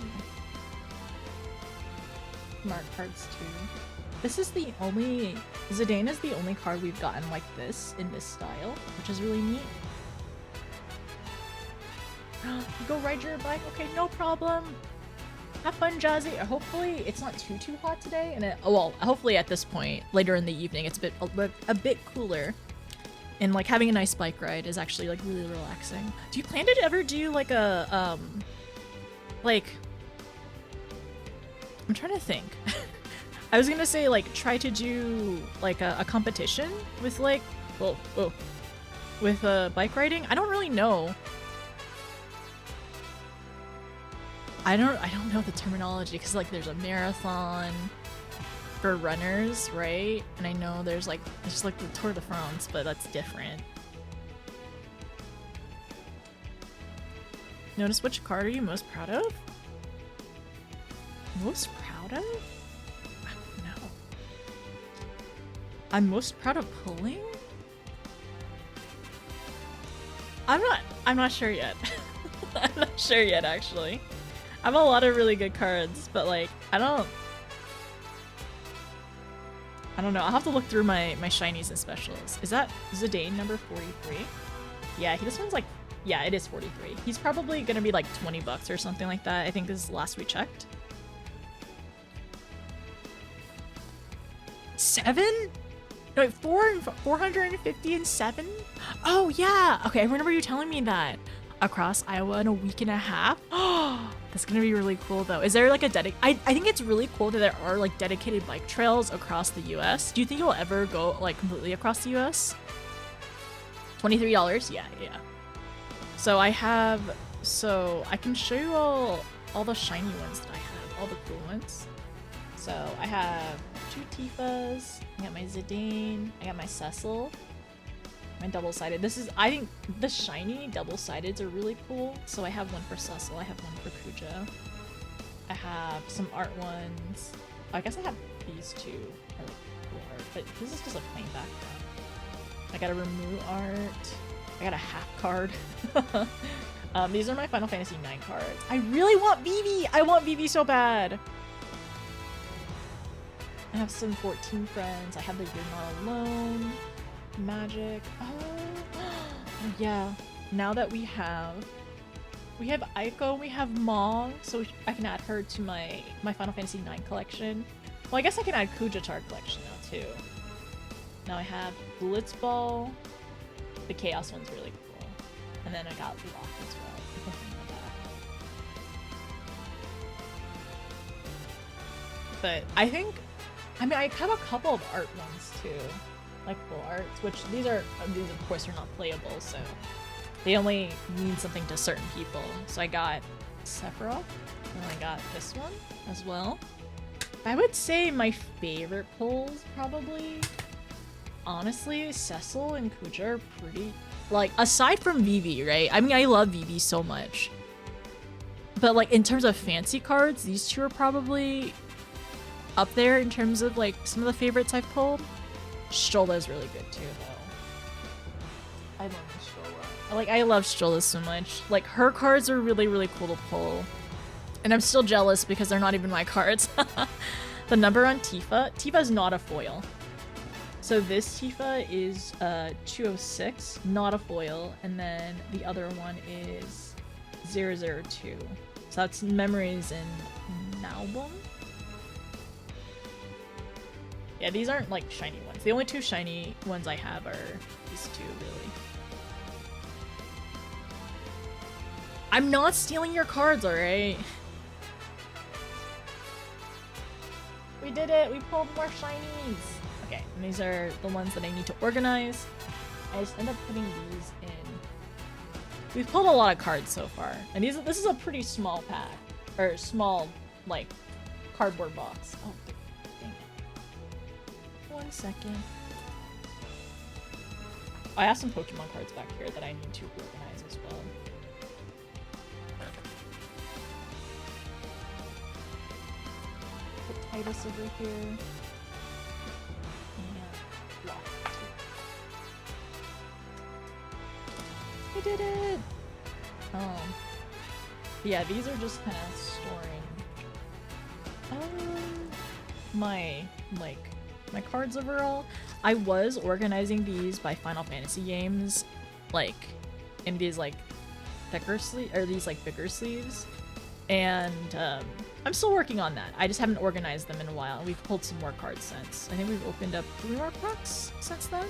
smart cards too. This is the only... Zidane is the only card we've gotten like this, in this style, which is really neat. You go ride your bike? Okay, no problem. Have fun, Jazzy. Hopefully it's not too hot today, and well, hopefully at this point, later in the evening, it's a bit cooler. And like having a nice bike ride is actually like really relaxing. Do you plan to ever do like a, like... I'm trying to think. I was gonna say, like, try to do, like, a competition with, like, with bike riding. I don't really know. I don't know the terminology, because, like, there's a marathon for runners, right? And I know there's, like the Tour de France, but that's different. Notice which card are you most proud of? Most proud of? I'm most proud of pulling? I'm not sure yet. I'm not sure yet, actually. I have a lot of really good cards, but like, I don't know. I'll have to look through my shinies and specials. Is that Zidane number 43? Yeah, this one's like, yeah, it is 43. He's probably gonna be like $20 or something like that. I think this is the last we checked. 7? No, wait, 450 and 7? Oh, yeah. Okay, I remember you telling me that. Across Iowa in a week and a half? Oh, that's gonna be really cool, though. Is there like a I think it's really cool that there are like dedicated bike trails across the US. Do you think you'll ever go like completely across the US? $23? Yeah. So I can show you all the shiny ones that I have, all the cool ones. So I have 2 Tifas, I got my Zidane, I got my Cecil, my double-sided. I think the shiny double-sideds are really cool. So I have one for Cecil, I have one for Kuja. I have some art ones. I guess I have these 2. I like cool art, but this is just a plain background. I got a Remove art. I got a half card. These are my Final Fantasy IX cards. I really want Vivi! I want Vivi so bad! I have some 14 friends. I have the You're Not Alone, Magic. Oh, yeah. Now that we have Aiko, we have Mog, so I can add her to my Final Fantasy IX collection. Well, I guess I can add Kuja to our collection now too. Now I have Blitzball. The Chaos one's really cool, and then I got Lock as well. But I think. I mean, I have a couple of art ones too, like full arts, which these of course are not playable, so they only mean something to certain people. So I got Sephiroth, and I got this one as well. I would say my favorite pulls probably, honestly, Cecil and Kuja are pretty, like, aside from Vivi, right? I mean, I love Vivi so much. But like in terms of fancy cards, these two are probably up there in terms of like some of the favorites I've pulled. Shola is really good too, though. I love Shola. Like, I love Shola so much. Like, her cards are really, really cool to pull. And I'm still jealous because they're not even my cards. The number on Tifa. Tifa is not a foil. So this Tifa is 206, not a foil. And then the other one is 002. So that's Memories in Naubum. Yeah, these aren't like shiny ones. The only two shiny ones I have are these two, really. I'm not stealing your cards, alright? We did it! We pulled more shinies! Okay, and these are the ones that I need to organize. I just end up putting these in. We've pulled a lot of cards so far. And this is a pretty small pack. Or small, like, cardboard box. Oh, dang it. 1 second. I have some Pokemon cards back here that I need to organize as well. Put Titus over here. And lock. We did it! Yeah, these are just kind of storing my cards overall. I was organizing these by Final Fantasy games, like in these like thicker sleeve or these like bigger sleeves, and I'm still working on that. I just haven't organized them in a while. We've pulled some more cards since. I think we've opened up 3 more packs since then.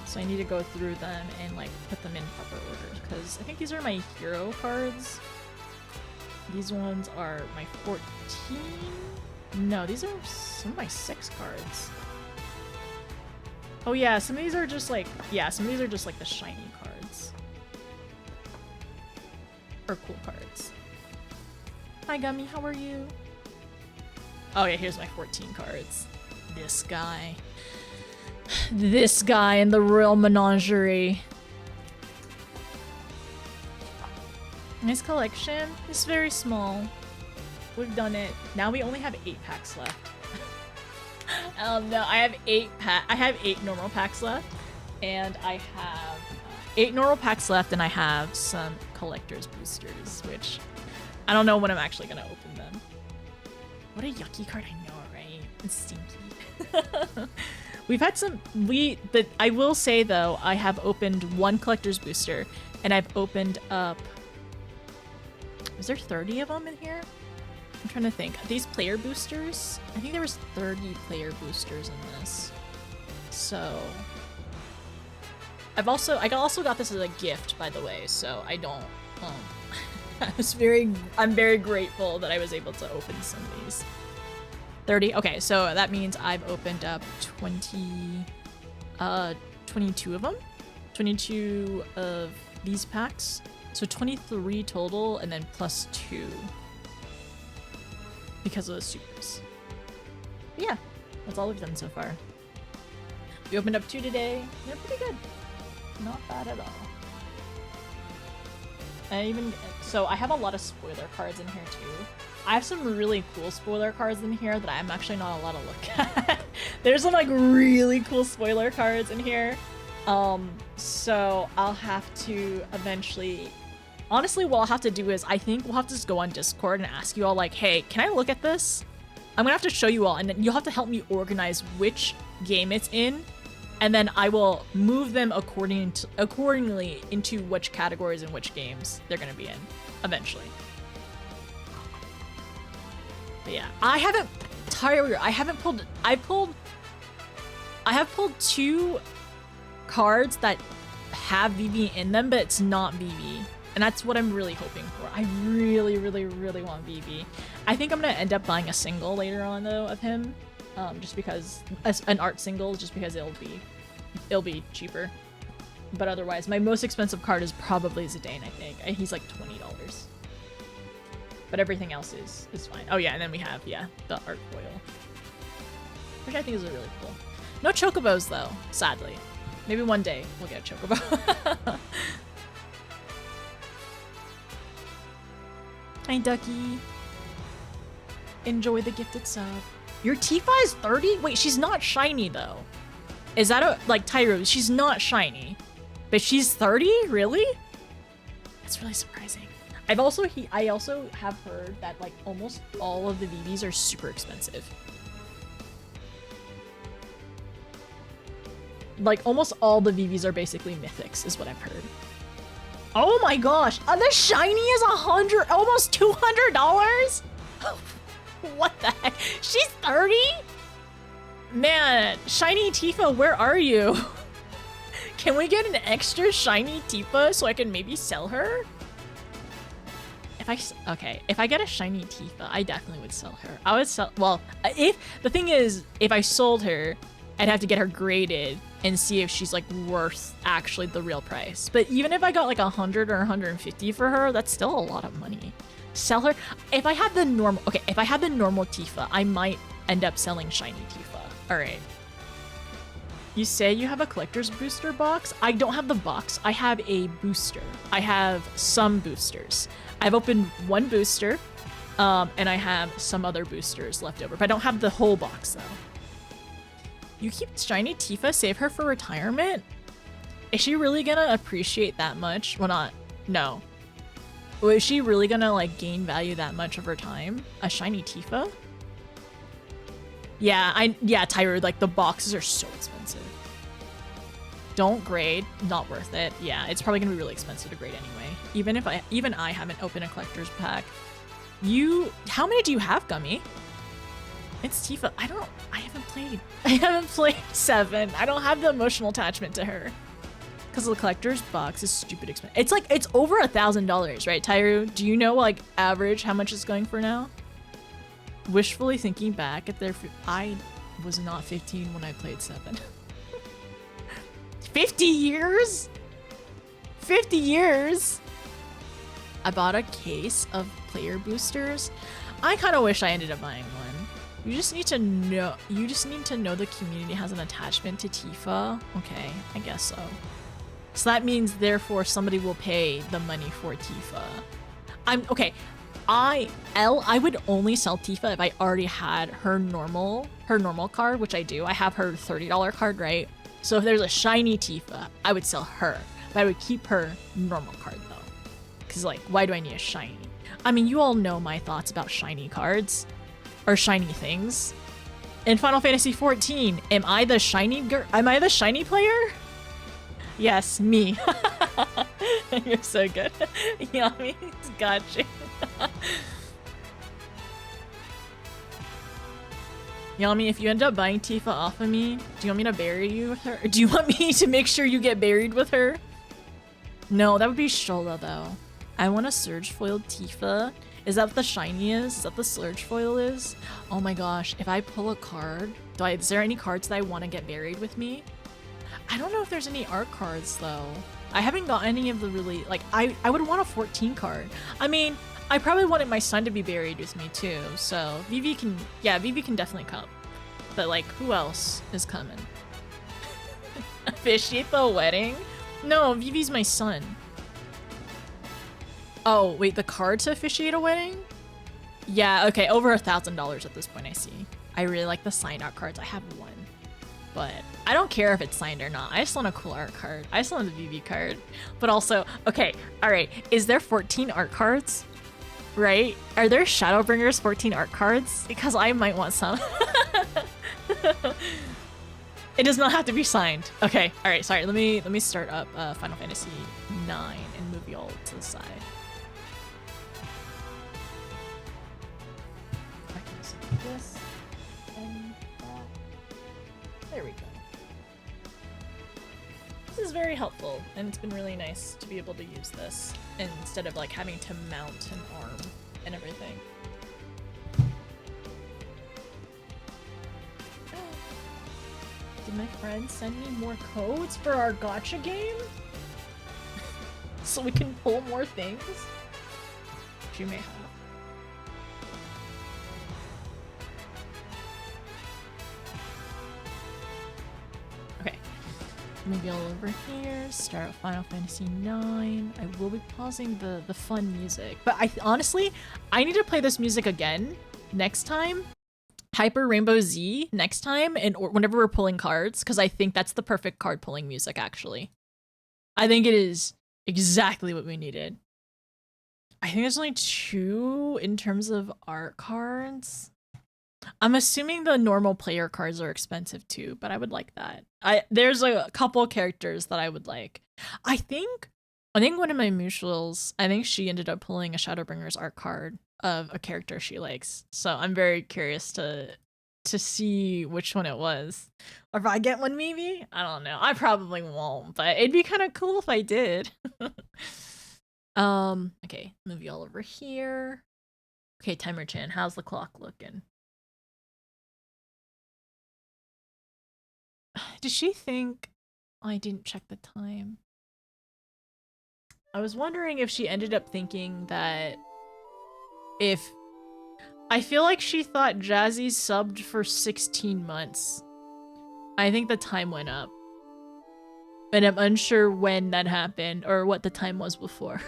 So I need to go through them and like put them in proper order because I think these are my hero cards. These ones are my 14. No, these are some of my 6 cards. Oh yeah, some of these are just like, some of these are just like the shiny cards. Or cool cards. Hi Gummy, how are you? Oh yeah, here's my 14 cards. This guy. This guy in the Royal Menagerie. Nice collection. It's very small. We've done it. Now we only have 8 packs left. No, I have 8 normal packs left, and I have 8 normal packs left, and I have some collector's boosters, which I don't know when I'm actually gonna open them. What a yucky card! I know, right? It's stinky. We've had some. But I will say though, I have opened 1 collector's booster, and I've opened up. Is there 30 of them in here? I'm trying to think. These player boosters? I think there was 30 player boosters in this. So I also got this as a gift, by the way, so I don't I'm very grateful that I was able to open some of these. 30? Okay, so that means I've opened up 22 of them. 22 of these packs. So 23 total, and then plus 2. Because of the supers. But yeah, that's all we've done so far. We opened up 2 today. They're pretty good. Not bad at all. So I have a lot of spoiler cards in here too. I have some really cool spoiler cards in here that I'm actually not allowed to look at. There's some like really cool spoiler cards in here. So I'll have to eventually... Honestly, what I'll have to do is, I think we'll have to just go on Discord and ask you all, like, hey, can I look at this? I'm gonna have to show you all, and then you'll have to help me organize which game it's in, and then I will move them accordingly into which categories and which games they're gonna be in, eventually. But yeah, I have pulled 2 cards that have VV in them, but it's not VV. And that's what I'm really hoping for. I really, really, really want VV. I think I'm gonna end up buying a single later on though of him, just because an art single, just because it'll be cheaper. But otherwise, my most expensive card is probably Zidane. I think he's like $20. But everything else is fine. Oh yeah, and then we have the art foil, which I think is really cool. No chocobos though, sadly. Maybe one day we'll get a chocobo. Hi, Ducky. Enjoy the gifted sub. Your Tifa is 30? Wait, she's not shiny though. Is that a, like, Tyro, she's not shiny, but she's 30? Really? That's really surprising. I also have heard that like almost all of the VVs are super expensive. Like almost all the VVs are basically mythics is what I've heard. Oh my gosh, the shiny is almost $200? What the heck? She's 30? Man, shiny Tifa, where are you? Can we get an extra shiny Tifa so I can maybe sell her? If I get a shiny Tifa, I definitely would sell her. I would sell, well, if I sold her, I'd have to get her graded and see if she's like worth actually the real price. But even if I got like 100 or 150 for her, that's still a lot of money. Sell her. If I had the normal Tifa, I might end up selling shiny Tifa. All right. You say you have a collector's booster box? I don't have the box. I have a booster. I have some boosters. I've opened one booster, and I have some other boosters left over, but I don't have the whole box though. You keep shiny Tifa, save her for retirement? Is she really gonna appreciate that much? Well, no. Well, is she really gonna like gain value that much over time? A shiny Tifa? Yeah, Tyro, like the boxes are so expensive. Don't grade, not worth it. Yeah, it's probably gonna be really expensive to grade anyway. Even I haven't opened a collector's pack. How many do you have, Gummy? It's Tifa. I haven't played 7. I don't have the emotional attachment to her. Because the collector's box is stupid expensive. It's over $1,000, right, Tyro? Do you know like average how much it's going for now? Wishfully thinking back at I was not 15 when I played 7. 50 years? 50 years? I bought a case of player boosters. I kind of wish I ended up buying one. You just need to know the community has an attachment to Tifa. Okay, I guess so. So that means therefore somebody will pay the money for Tifa. I would only sell Tifa if I already had her normal card, which I do. I have her $30 card, right? So if there's a shiny Tifa, I would sell her, but I would keep her normal card though. Cause like, why do I need a shiny? I mean, you all know my thoughts about shiny cards or shiny things. In Final Fantasy XIV, am I the shiny player? Yes, me. You're so good. Yummy, got you. Yami, if you end up buying Tifa off of me, do you want me to bury you with her? Or do you want me to make sure you get buried with her? No, that would be Shola though. I want a Surge Foiled Tifa. Is that what the shiny is? Is that the Surge Foil is? Oh my gosh, if I pull a card, is there any cards that I want to get buried with me? I don't know if there's any art cards though. I haven't got any of the really, like, I would want a 14 card. I mean, I probably wanted my son to be buried with me too, so Vivi can definitely come. But like, who else is coming? Officiate the wedding? No, Vivi's my son. Oh, wait, the card to officiate a wedding? Yeah, okay, over $1,000 at this point, I see. I really like the signed art cards. I have one. But I don't care if it's signed or not. I just want a cool art card. I just want the VV card. But also, okay, all right. Is there 14 art cards? Right? Are there Shadowbringers 14 art cards? Because I might want some. It does not have to be signed. Okay, all right. Sorry. Let me start up Final Fantasy 9 and move y'all to the side. I can just do this and that. There we go. This is very helpful, and it's been really nice to be able to use this instead of like having to mount an arm and everything. Did my friend send me more codes for our gacha game? So we can pull more things? She may have. movie all over here. Start out Final Fantasy 9. I will be pausing the fun music, but honestly, I need to play this music again next time. Hyper Rainbow Z next time, and or whenever we're pulling cards, because I think that's the perfect card pulling music. Actually, I think it is exactly what we needed. I think there's only 2 in terms of art cards. I'm assuming the normal player cards are expensive too, but I would like that. There's a couple characters that I would like. I think one of my mutuals, I think she ended up pulling a Shadowbringers art card of a character she likes. So I'm very curious to see which one it was. Or if I get one maybe? I don't know. I probably won't, but it'd be kind of cool if I did. Okay, movie all over here. Okay, Timer Chan, how's the clock looking? Did she think I didn't check the time? I was wondering if she ended up thinking that if I feel like she thought Jazzy subbed for 16 months. I think the time went up. And I'm unsure when that happened or what the time was before.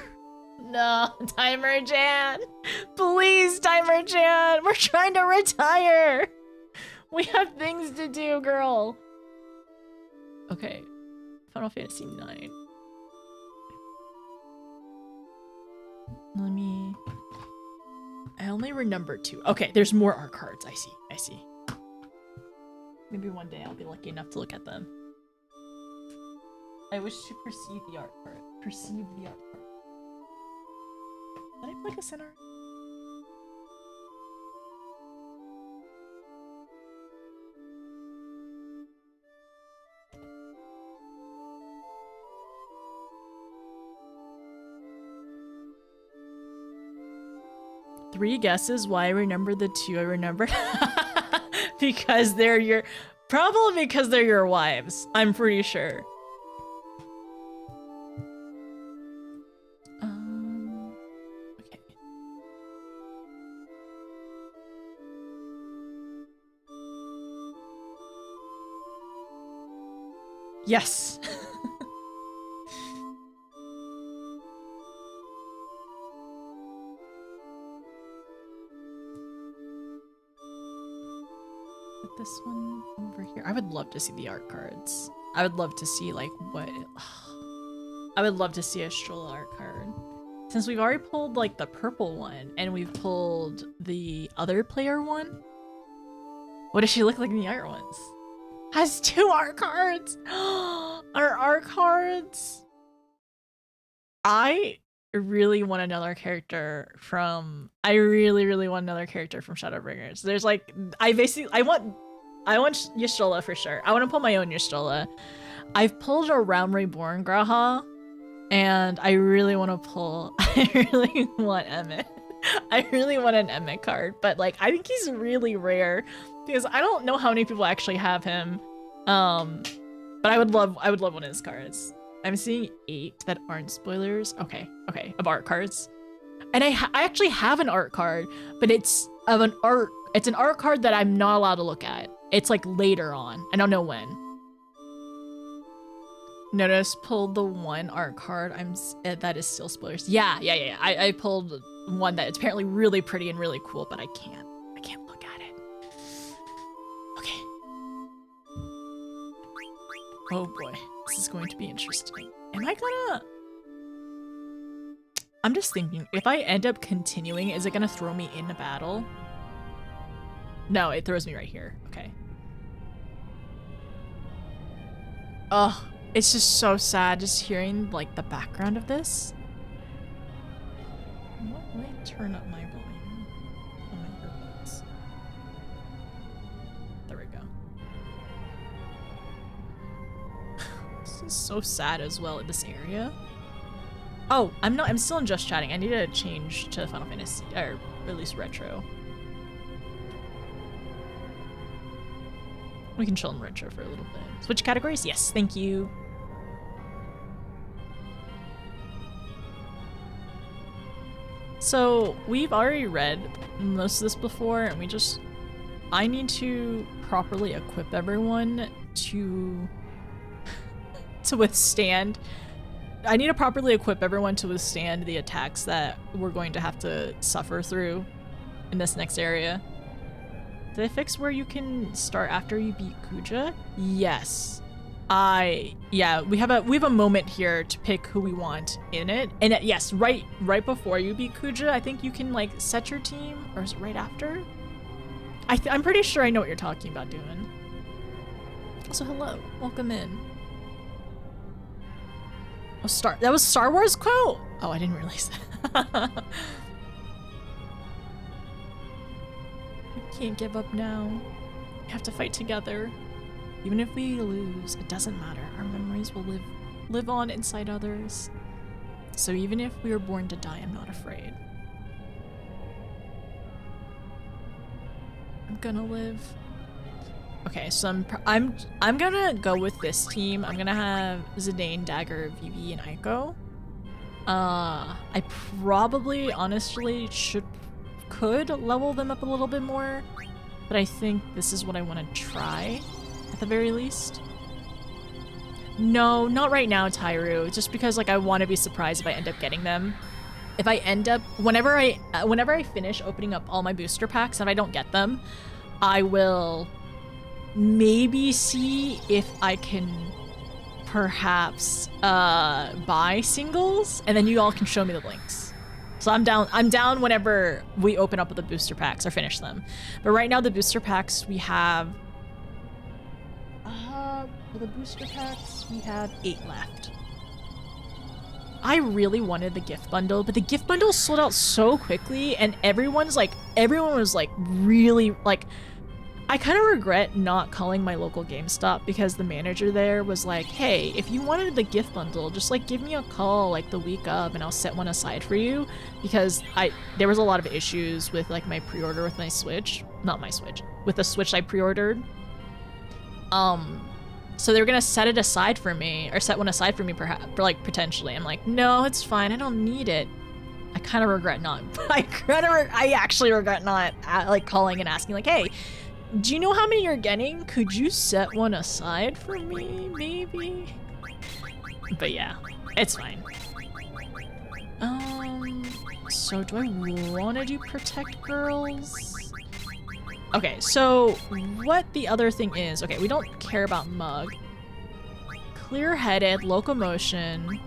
No, Timer Jan. Please, Timer Jan. We're trying to retire. We have things to do, girl. Okay. Final Fantasy 9. Let me... I only remember 2. Okay, there's more art cards. I see. Maybe one day I'll be lucky enough to look at them. I wish to perceive the art card. Perceive the art card. Did I play a center? Three guesses why I remember the 2 I remembered. Because they're your... Probably because they're your wives. I'm pretty sure. Okay. Yes! This one over here. I would love to see the art cards. I would love to see like what I would love to see a Strolla art card. Since we've already pulled like the purple one and we've pulled the other player one. What does she look like in the art ones? Has 2 art cards. Our art cards. I really want another character from really want another character from Shadowbringers. There's like I want Y'shtola for sure. I want to pull my own Y'shtola. I've pulled a Realm Reborn Graha, and I really want to pull I really want Emmett. I really want an Emmett card, but like I think he's really rare because I don't know how many people actually have him. But I would love one of his cards. I'm seeing 8 that aren't spoilers. Okay, of art cards. And I actually have an art card, but it's an art card that I'm not allowed to look at. It's like later on. I don't know when. Notice pulled the 1 art card. That is still spoilers. Yeah. I pulled one that is apparently really pretty and really cool, but I can't look at it. Okay. Oh boy. This is going to be interesting. I'm just thinking, if I end up continuing, is it gonna throw me in a battle? No, it throws me right here. Okay. Oh, it's just so sad just hearing like the background of this. Let me turn up my volume on my earbuds. There we go. This is so sad as well in this area. Oh, I'm still in just chatting. I need to change to Final Fantasy, or at least retro. We can chill in retro for a little bit. Switch categories? Yes, thank you. So we've already read most of this before, and I need to properly equip everyone to to withstand. I need to properly equip everyone to withstand the attacks that we're going to have to suffer through in this next area. Did they fix where you can start after you beat Kuja? Yes. Yeah, we have a moment here to pick who we want in it. And yes, right before you beat Kuja, I think you can like set your team, or is it right after? I'm pretty sure I know what you're talking about doing. Also, hello, welcome in. Oh, that was Star Wars quote? Oh, I didn't realize that. We can't give up now. We have to fight together. Even if we lose, it doesn't matter. Our memories will live on inside others. So even if we are born to die, I'm not afraid. I'm gonna live. Okay, so I'm gonna go with this team. I'm gonna have Zidane, Dagger, Vivi, and Aiko. I probably, honestly, could level them up a little bit more, but I think this is what I want to try, at the very least. No, not right now, Tyru. Just because, like, I want to be surprised if I end up getting them. If I end up, whenever I finish opening up all my booster packs, and if I don't get them, I will maybe see if I can perhaps buy singles, and then you all can show me the links. So I'm down whenever we open up the booster packs or finish them. But right now the booster packs we have for the booster packs we have 8 left. I really wanted the gift bundle, but the gift bundle sold out so quickly, and everyone was like really like, I kind of regret not calling my local GameStop because the manager there was like, hey, if you wanted the gift bundle, just like give me a call like the week of and I'll set one aside for you, because there was a lot of issues with like my pre-order with my Switch, not my Switch, with the Switch I pre-ordered. So they were gonna set it aside for me, or set one aside for me perhaps, like potentially. I'm like, no, it's fine, I don't need it. I kind of regret not, I actually regret not like calling and asking like, hey, do you know how many you're getting? Could you set one aside for me, maybe? But yeah, it's fine. So do I want to do Protect Girls? Okay, so what the other thing is, okay, we don't care about Mug. Clear-headed, Locomotion,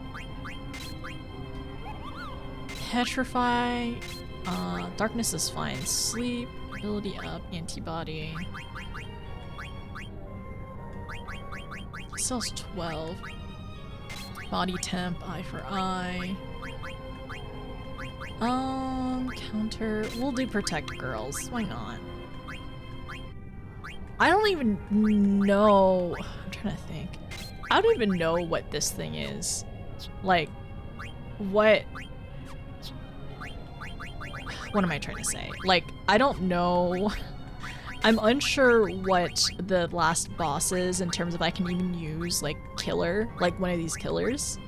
Petrify, Darkness is fine, Sleep, Ability up, Antibody. Cells 12. Body Temp, Eye for Eye. Counter, we'll do Protect Girls, why not? I don't even know, I'm trying to think. I don't even know what this thing is. Like, what am I trying to say? Like, I don't know. I'm unsure what the last boss is in terms of I can even use, like, killer, like one of these killers.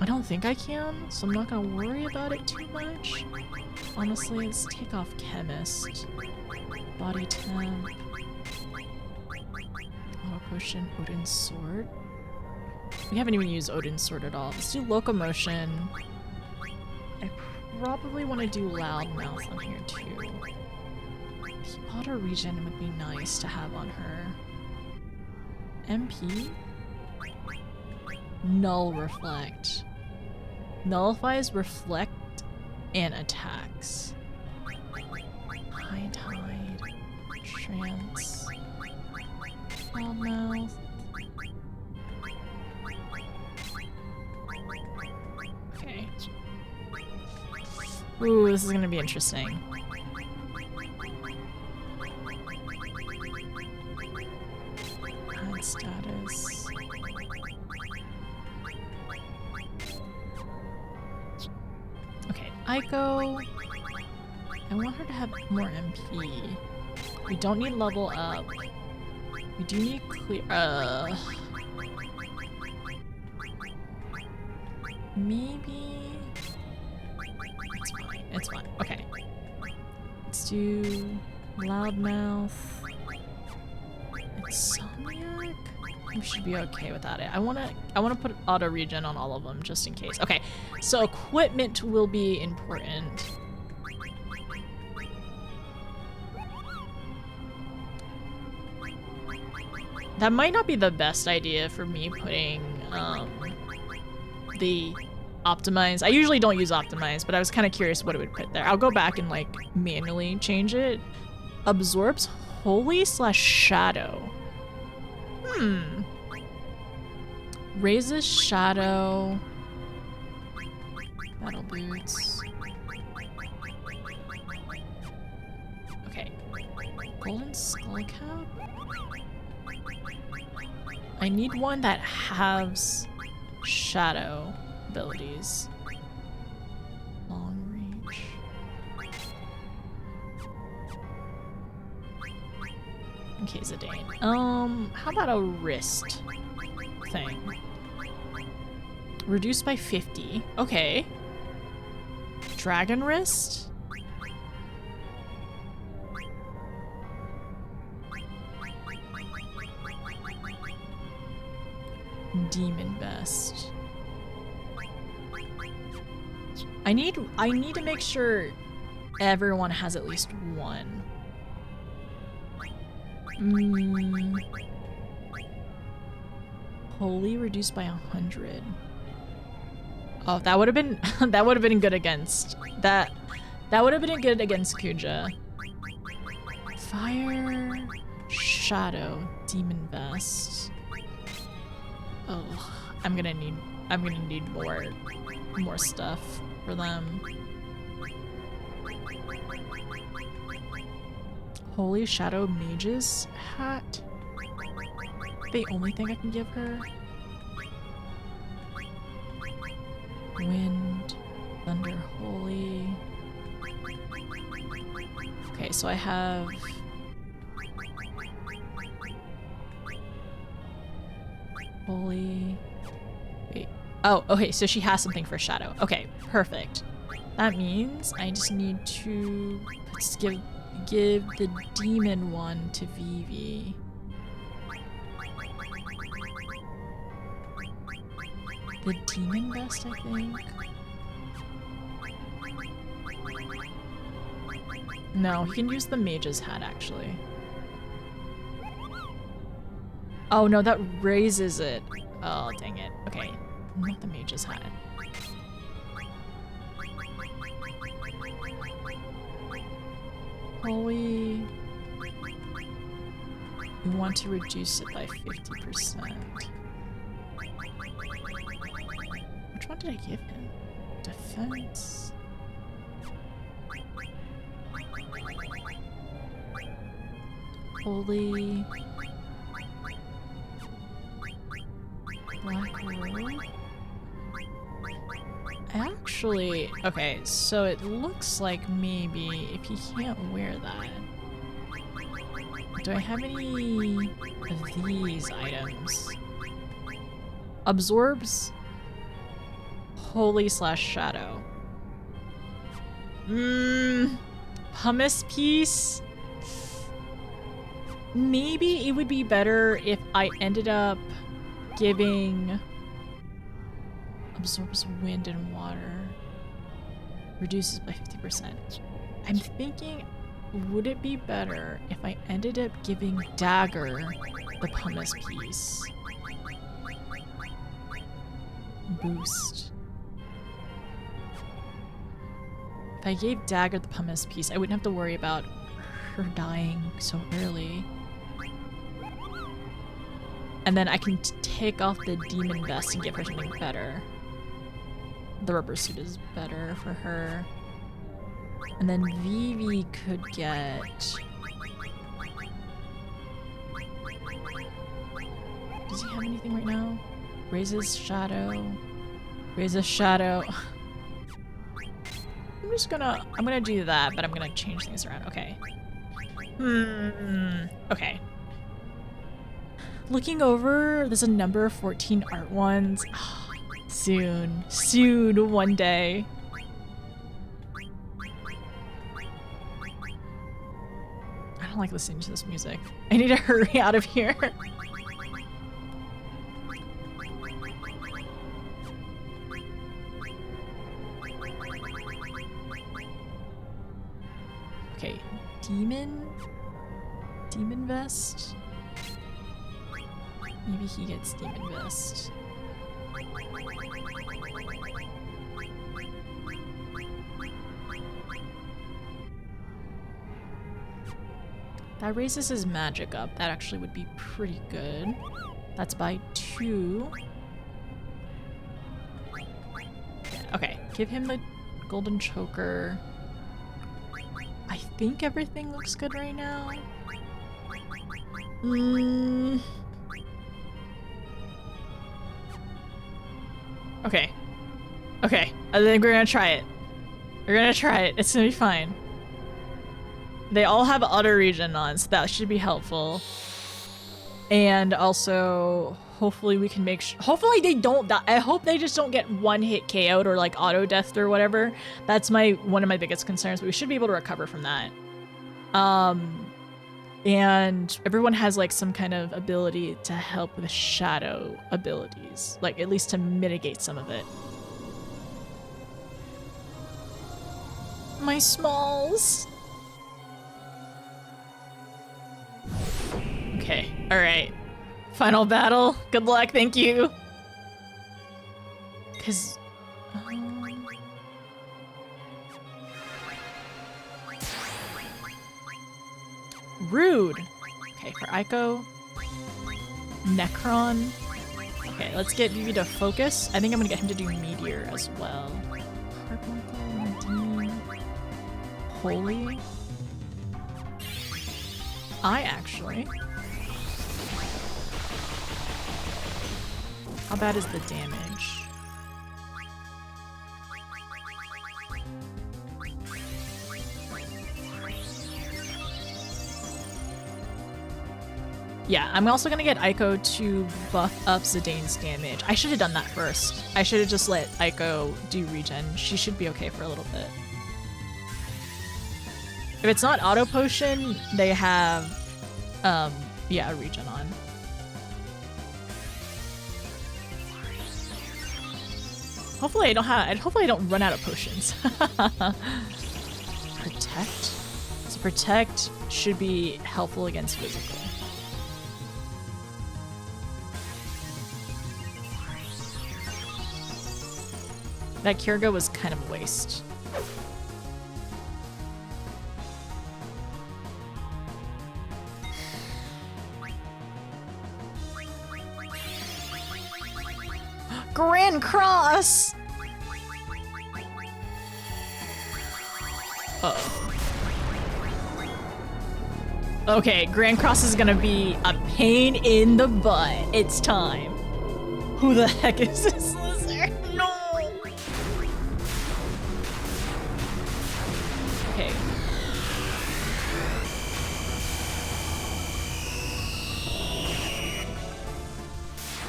I don't think I can, so I'm not gonna worry about it too much. Honestly, let's take off Chemist. Body Temp. Auto Potion, Odin's Sword. We haven't even used Odin's Sword at all. Let's do Locomotion. I probably want to do Loudmouth on here too. The auto regen would be nice to have on her. MP? Null Reflect. Nullifies reflect and attacks. Hide. Trance. Loudmouth. Okay. Ooh, this is gonna be interesting. Hide status. Okay, Aiko. I want her to have more MP. We don't need level up. We do need clear. Maybe. It's fine. It's fine. Okay. Let's do Loudmouth. Insomniac. We should be okay without it. I wanna put auto regen on all of them just in case. Okay, so equipment will be important. That might not be the best idea for me putting the optimize. I usually don't use optimize, but I was kind of curious what it would put there. I'll go back and like manually change it. Absorbs holy / shadow. Raises shadow. Battle boots. Okay. Golden skull cap. I need one that has shadow abilities. Long reach. Okay, Zidane. How about a wrist thing? Reduced by 50. Okay. Dragon wrist? Demon vest. I need to make sure everyone has at least one. Holy reduced by 100. Oh, that would have been that would have been good against that. That would have been good against Kuja. Fire, shadow, demon vest. Oh, I'm gonna need more stuff for them. Holy Shadow Mage's hat. The only thing I can give her. Wind, Thunder, Holy. Okay, so I have Holy. Wait. Oh, okay, so she has something for Shadow. Okay, perfect. That means I just need to give the demon one to Vivi. The demon vest, I think. No, he can use the mage's hat actually. Oh no, that raises it. Oh, dang it. Okay, not the mage's hat. Holy. We want to reduce it by 50%. Which one did I give him? Defense. Holy. Black robe. Actually, okay, so it looks like maybe if he can't wear that. Do I have any of these items? Absorbs holy / shadow. Pumice piece. Maybe it would be better if I ended up giving absorbs wind and water, reduces by 50%. I'm thinking, would it be better if I ended up giving Dagger the pumice piece? Boost. If I gave Dagger the pumice piece, I wouldn't have to worry about her dying so early. And then I can take off the demon vest and give her something better. The rubber suit is better for her. And then Vivi could get... Does he have anything right now? Raises shadow. Raises shadow. I'm gonna do that, but I'm gonna change things around. Okay. Okay. Looking over, there's a number of 14 art ones. Soon, one day. I don't like listening to this music. I need to hurry out of here. Demon Vest? Maybe he gets Demon Vest. That raises his magic up. That actually would be pretty good. That's by 2. Okay, give him the golden choker. I think everything looks good right now. Okay. Okay, I think we're gonna try it. We're gonna try it. It's gonna be fine. They all have auto regen on, so that should be helpful. And also, hopefully we can make sure. Hopefully they don't die. I hope they just don't get one hit KO'd or like auto deathed or whatever. That's one of my biggest concerns, but we should be able to recover from that. And everyone has like some kind of ability to help with shadow abilities, like at least to mitigate some of it. My smalls. Okay, alright. Final battle. Good luck, thank you. Cause... rude. Okay, for Aiko. Necron. Okay, let's get Vivi to focus. I think I'm gonna get him to do Meteor as well. Carbuncle, Nadine, Holy. I actually. How bad is the damage? Yeah, I'm also gonna get Aiko to buff up Zidane's damage. I should have done that first. I should have just let Aiko do regen. She should be okay for a little bit. If it's not auto potion, they have, yeah, a regen on. Hopefully I don't run out of potions. Protect? So protect should be helpful against physical. That Kyrga was kind of a waste. Grand Cross! Uh-oh. Okay, Grand Cross is gonna be a pain in the butt. It's time. Who the heck is this lizard? No! Okay.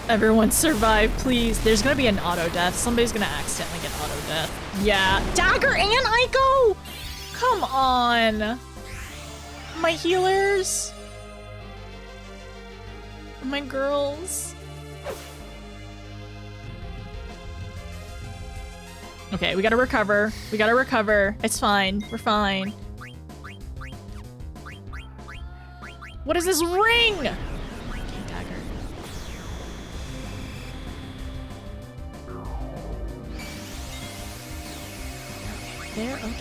Everyone survive, please. There's gonna be an auto death. Somebody's gonna accidentally get auto death. Yeah. Dagger and Aiko! Come on! My healers! My girls. Okay, we gotta recover. We gotta recover. It's fine. We're fine. What is this ring? Okay, dagger. There, okay.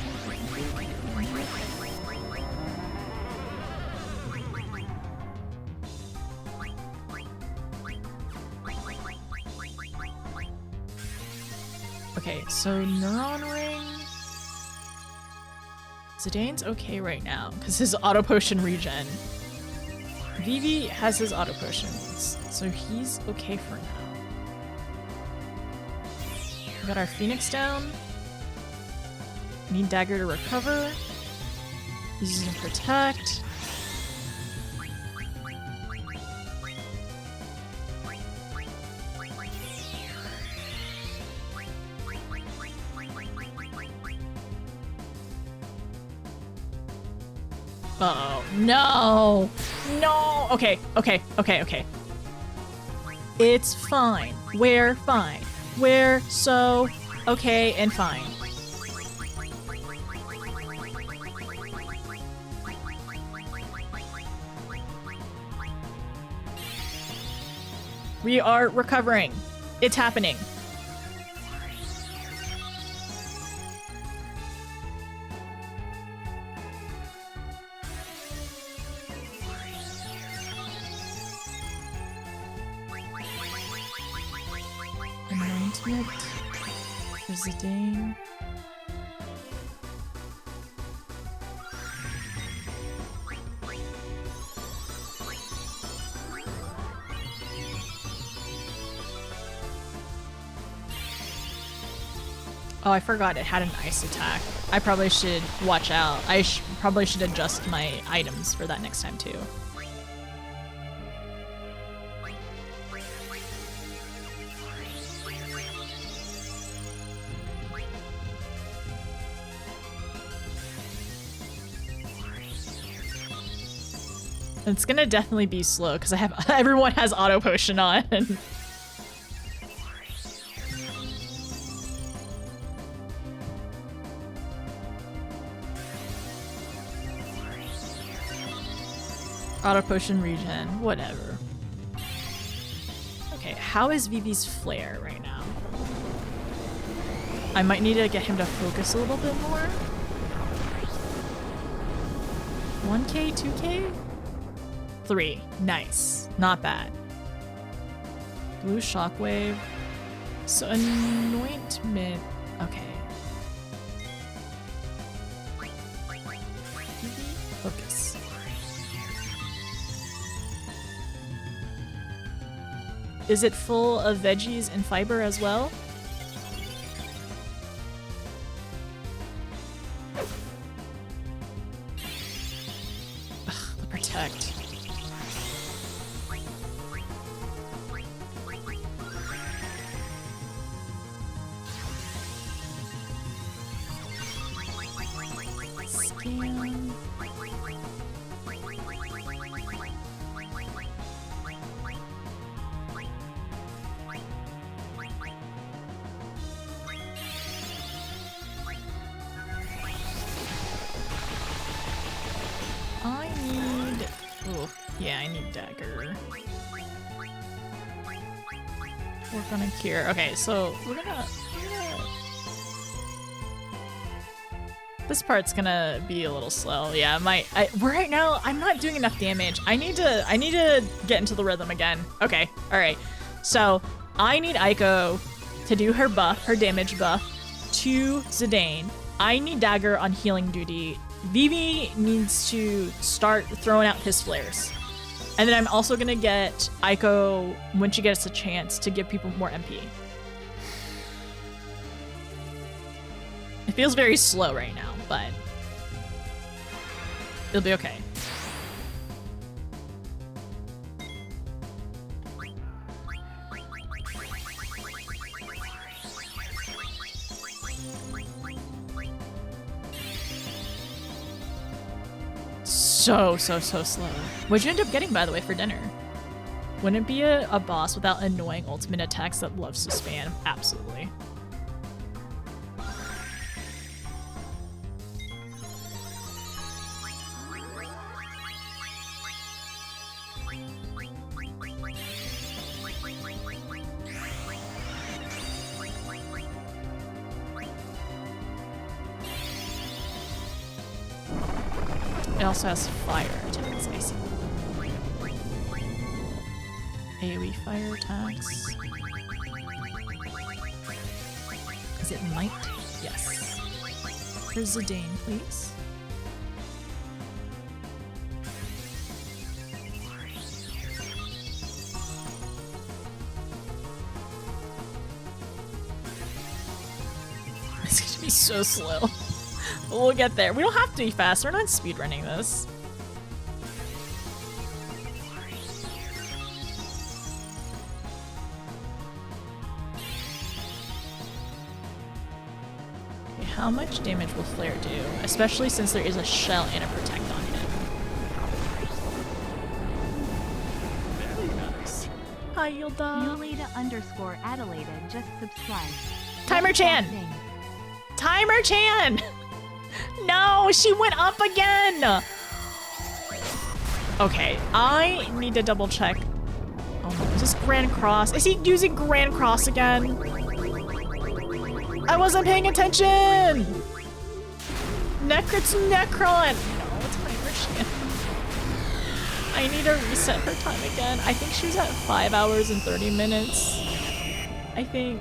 Okay, so Neuron Ring. Zidane's okay right now, because his auto potion regen. Vivi has his auto potions, so he's okay for now. We got our Phoenix down. Need Dagger to recover. He's using Protect. Uh-oh. No! No! Okay, okay, okay, okay. It's fine. We're fine. We're so okay and fine. We are recovering. It's happening. Anointment. Visiting. Oh, I forgot it had an ice attack. I probably should watch out. I probably should adjust my items for that next time too. It's gonna definitely be slow because I have everyone has auto potion on. Auto potion regen, whatever. Okay, how is Vivi's flare right now? I might need to get him to focus a little bit more. 1k, 2k? 3. Nice. Not bad. Blue shockwave. So anointment. Okay. Focus. Is it full of veggies and fiber as well? Ugh, the protect. Scan. I need... Oh, yeah, I need dagger. Work on a cure. Okay, so we're gonna... This part's gonna be a little slow. Yeah, right now I'm not doing enough damage. I need to get into the rhythm again. Okay, all right. So I need Aiko to do her buff, her damage buff to Zidane. I need dagger on healing duty. Vivi needs to start throwing out his flares. And then I'm also gonna get Aiko when she gets a chance to give people more MP. It feels very slow right now, but it'll be okay. So slow. What'd you end up getting, by the way, for dinner? Wouldn't it be a boss without annoying ultimate attacks that loves to spam? Absolutely. It also has fire attacks, I see. AoE fire attacks. Is it might? Yes. For Zidane, please. It's gonna be so slow. We'll get there. We don't have to be fast. We're not speedrunning this. Okay, how much damage will Flare do? Especially since there is a shell and a protect on him. Very nice. Hi, Yilda. Yulita_Adelaide just subscribed. Timer Chan! Timer Chan! No, she went up again! Okay, I need to double check. Oh no, is this Grand Cross. Is he using Grand Cross again? I wasn't paying attention! It's Necron! No, it's Timer Chan. I need to reset her time again. I think she was at 5 hours and 30 minutes. I think.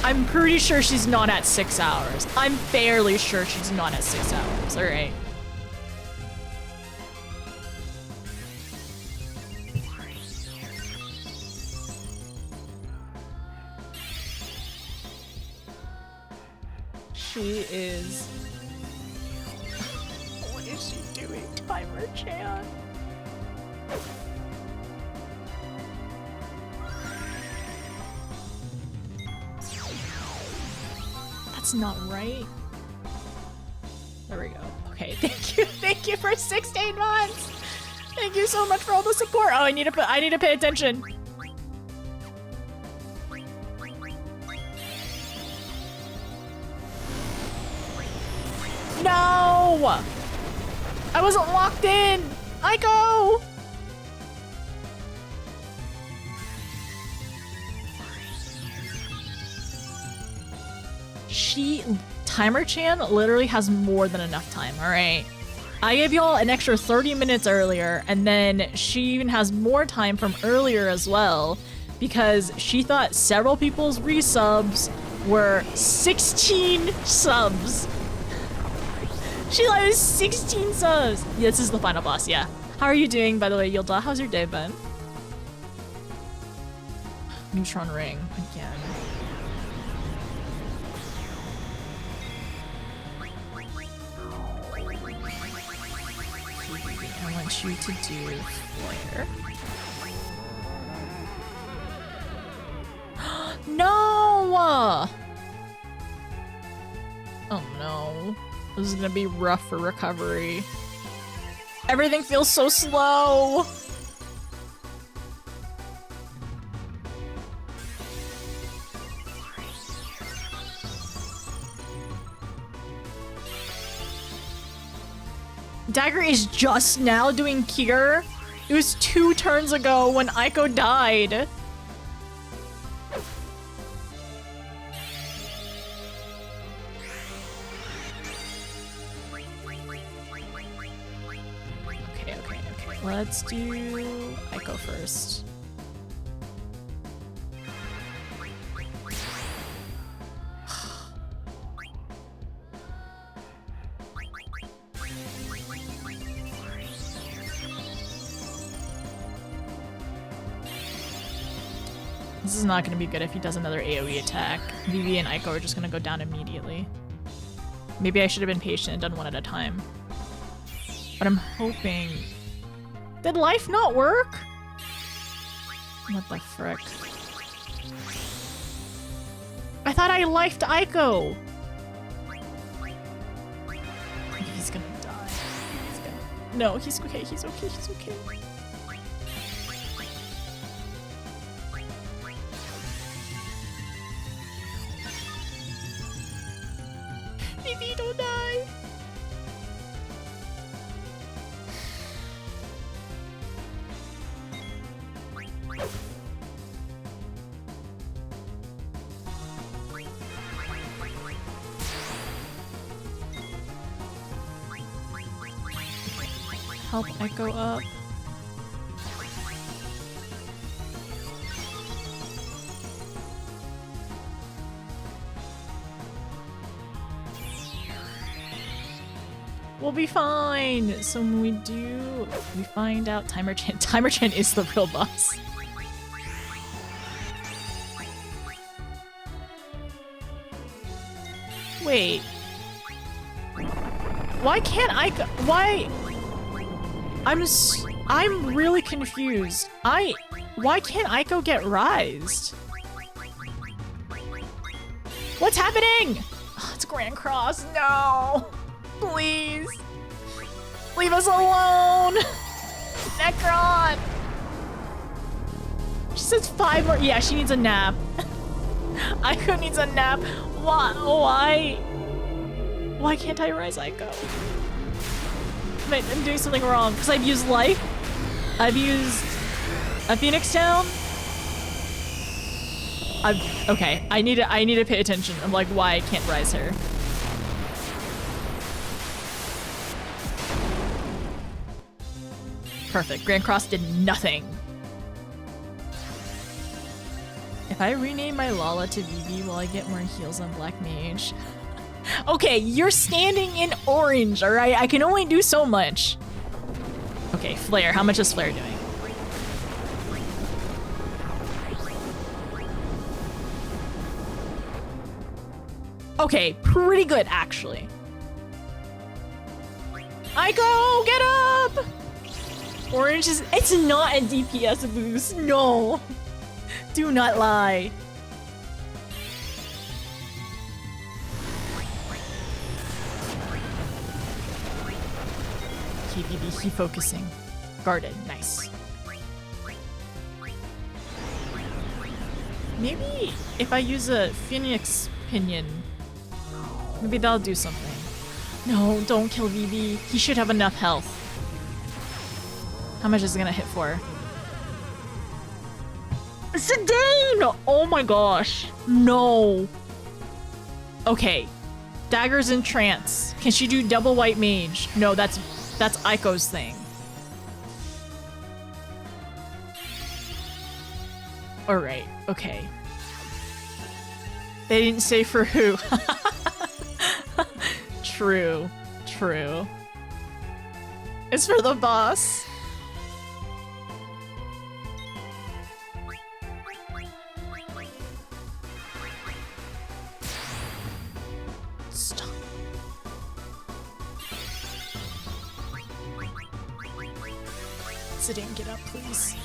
I'm pretty sure she's not at 6 hours. I'm fairly sure she's not at 6 hours. All right. She is. What is she doing, Timer Chan? That's not right. There we go. Okay, thank you for 16 months. Thank you so much for all the support. Oh, I need to pay attention. No! I wasn't locked in. Aiko! Timer Chan literally has more than enough time, all right? I gave y'all an extra 30 minutes earlier, and then she even has more time from earlier as well, because she thought several people's resubs were 16 subs. She thought it was 16 subs. Yeah, this is the final boss, yeah. How are you doing, by the way, Yilda? How's your day been? Neutron Ring, again. I want you to do flare. No! Oh no. This is gonna be rough for recovery. Everything feels so slow! Dagger is just now doing cure. It was 2 turns ago when Aiko died. Okay. Let's do Aiko first. This is not going to be good if he does another AoE attack. Vivi and Aiko are just going to go down immediately. Maybe I should have been patient and done one at a time. But I'm hoping... Did life not work? What the frick? I thought I lifed Aiko! He's gonna die. No, he's okay, he's okay, he's okay. Baby, don't die! Help Echo up. We'll be fine. So when we do, we find out Timer Chan is the real boss. Wait. Why can't I go? Why? I'm really confused. Why can't Aiko get rised? What's happening? Oh, it's Grand Cross. No. Please. Leave us alone. Necron. She says 5 more. Yeah, she needs a nap. Aiko needs a nap. Why? Why can't I rise Aiko? Wait, I'm doing something wrong because I've used life. I've used A Phoenix down? Okay, I need to pay attention of like why I can't rise her. Perfect. Grand Cross did nothing. If I rename my Lala to Vivi, will I get more heals on Black Mage? Okay, you're standing in orange, alright? I can only do so much. Okay, Flare. How much is Flare doing? Okay, pretty good, actually. Aiko, get up! Orange is... It's not a DPS boost. No. Do not lie. KBB, he focusing. Guarded, nice. Maybe if I use a Phoenix Pinion, maybe that'll do something. No, don't kill VB. He should have enough health. How much is it gonna hit for? Zidane! Oh my gosh. No. Okay. Dagger's in trance. Can she do double white mage? No, that's Aiko's thing. Alright, okay. They didn't say for who. True. True. It's for the boss. Stop. Zidane, get up, please.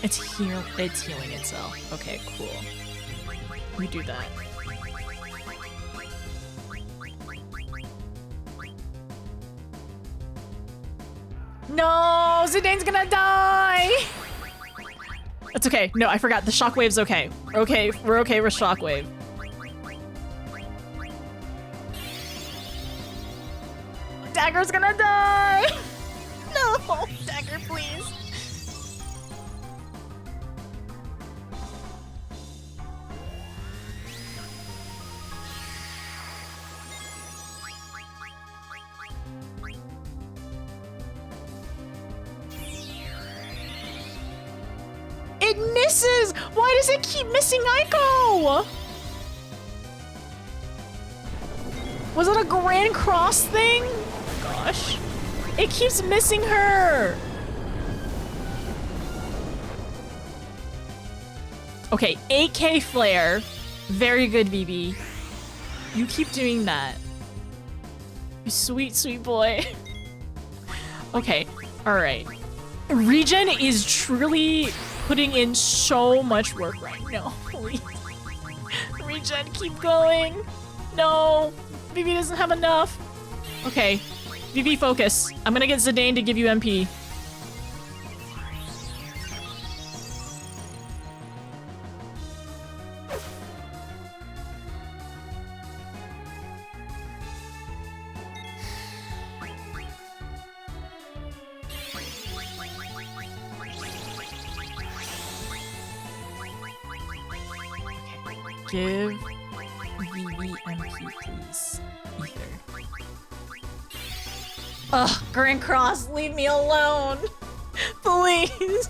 It's healing itself. Okay, cool. We do that. No, Zidane's gonna die. That's okay. No, I forgot. The shockwave's okay. Okay, we're okay with shockwave. Dagger's gonna die. No, Dagger, please. It misses! Why does it keep missing Aiko? Was it a Grand Cross thing? Oh my gosh. It keeps missing her! Okay, 8k flare. Very good, BB. You keep doing that. You sweet, sweet boy. Okay, alright. Regen is truly putting in so much work right now. Please. Regen, keep going. No, BB doesn't have enough. Okay, BB focus. I'm gonna get Zidane to give you MP. Give VV MP, please. Ether. Ugh, Grand Cross, leave me alone. Please.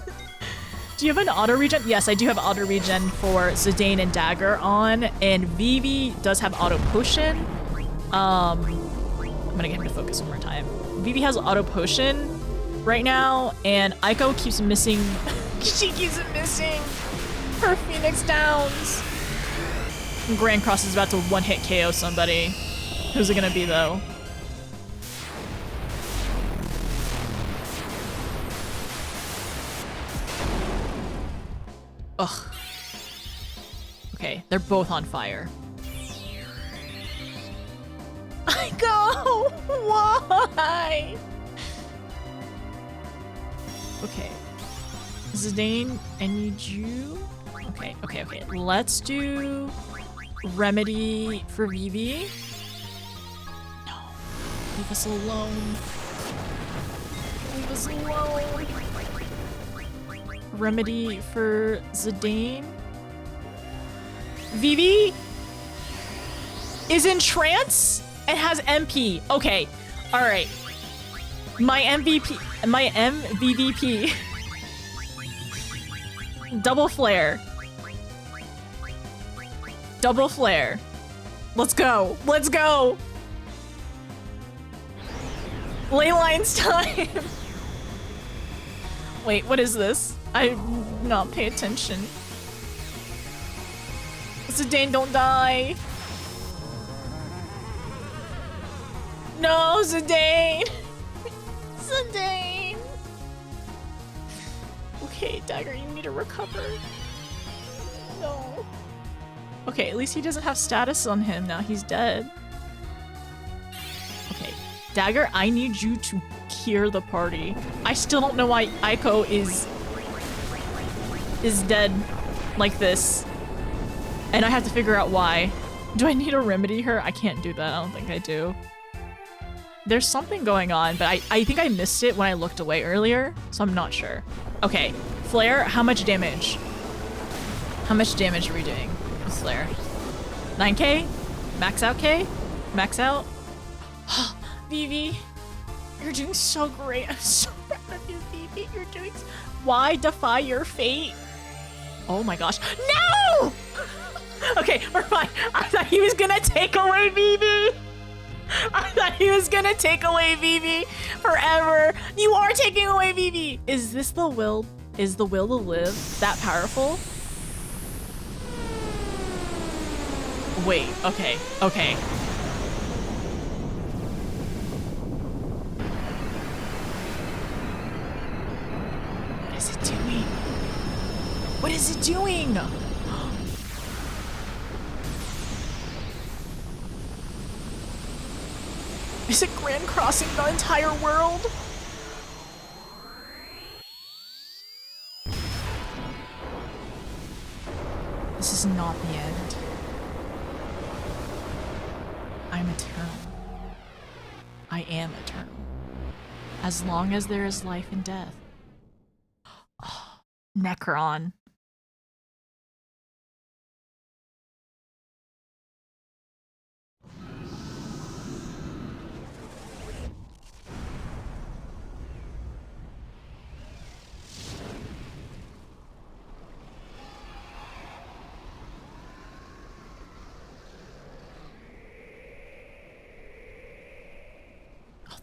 Do you have an auto regen? Yes, I do have auto regen for Zidane and Dagger on, and Vivi does have auto potion. I'm gonna get him to focus one more time. Vivi has auto potion right now, and Aiko keeps missing. She keeps missing her Phoenix Downs. Grand Cross is about to one-hit KO somebody. Who's it gonna be, though? Ugh. Okay, they're both on fire. I go! Why? Okay. Zidane, I need you Okay, okay, okay. Let's do remedy for Vivi. No. Leave us alone. Leave us alone. Remedy for Zidane. Vivi is in trance and has MP. Okay. All right. My MVVP. Double flare. Double flare. Let's go. Let's go. Ley lines time. Wait, what is this? I not pay attention. Zidane, don't die. No, Zidane. Zidane. Okay, Dagger, you need to recover. No. Okay, at least he doesn't have status on him now. He's dead. Okay, Dagger, I need you to cure the party. I still don't know why Aiko is dead like this. And I have to figure out why. Do I need to remedy her? I can't do that. I don't think I do. There's something going on, but I think I missed it when I looked away earlier, so I'm not sure. Okay, Flare, how much damage? How much damage are we doing with Flare? 9k? Max out K? Max out? Vivi, you're doing so great. I'm so proud of you, Vivi. You're doing... Why defy your fate? Oh my gosh. No! Okay, we're fine. I thought he was gonna take away Vivi. I thought he was gonna take away Vivi forever. You are taking away Vivi. Is this the will? Is the will to live that powerful? Wait, okay, okay. What is it doing? What is it doing? Is it grand crossing the entire world? This is not the end. I'm eternal. I am eternal. As long as there is life and death. Oh, Necron.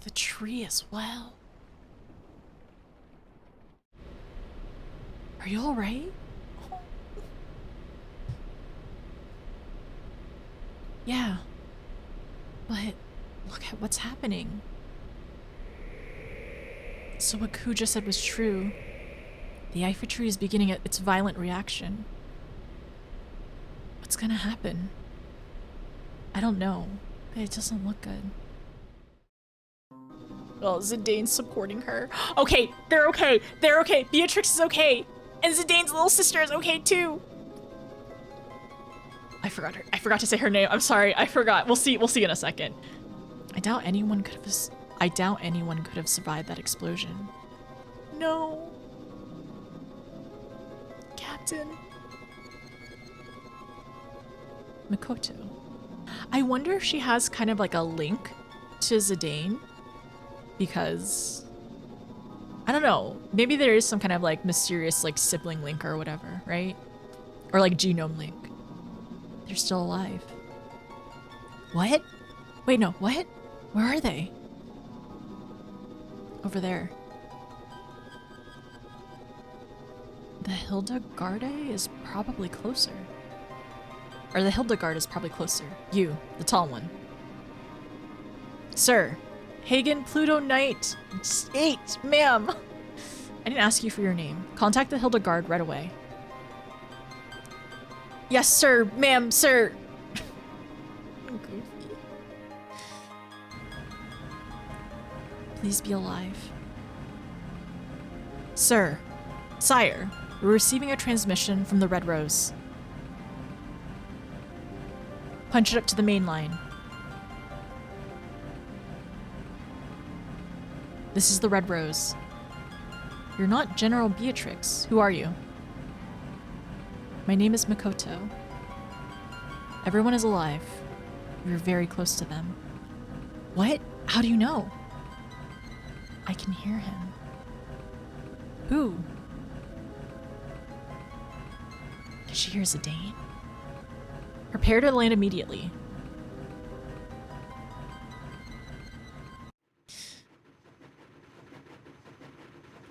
The tree as well. Are you alright? Yeah. But look at what's happening. So what Kuja said was true. The Ifa tree is beginning its violent reaction. What's gonna happen? I don't know, but it doesn't look good. Well, Zidane's supporting her. Okay, they're okay. They're okay. Beatrix is okay. And Zidane's little sister is okay too. I forgot her. I forgot to say her name. I'm sorry. I forgot. We'll see in a second. I doubt anyone could have survived that explosion. No. Captain. Mikoto. I wonder if she has kind of like a link to Zidane. Because I don't know, maybe there is some kind of like mysterious like sibling link or whatever, right? Or like genome link. They're still alive. What? Wait, no, what? Where are they? Over there. The Hildegarde is probably closer. Or the Hildegard is probably closer. You, the tall one. Sir. Hagen Pluto Knight 8, ma'am. I didn't ask you for your name. Contact the Hildegard right away. Yes, sir, ma'am, sir. Goofy. Please be alive. Sir, sire, We're receiving a transmission from the Red Rose. Punch it up to the main line. This is the Red Rose. You're not General Beatrix. Who are you? My name is Makoto. Everyone is alive. You're very close to them. What? How do you know? I can hear him. Who? Did she hear Zidane? Prepare to land immediately.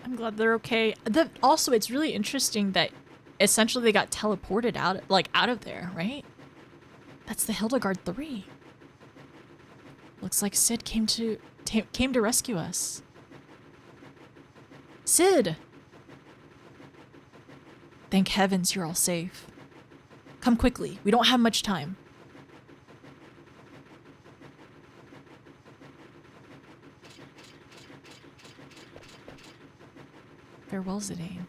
I'm glad they're okay. Also, it's really interesting that essentially they got teleported out of there, right? That's the Hildegard 3. Looks like Sid came to rescue us. Sid! Thank heavens you're all safe. Come quickly. We don't have much time. Farewell, Zidane.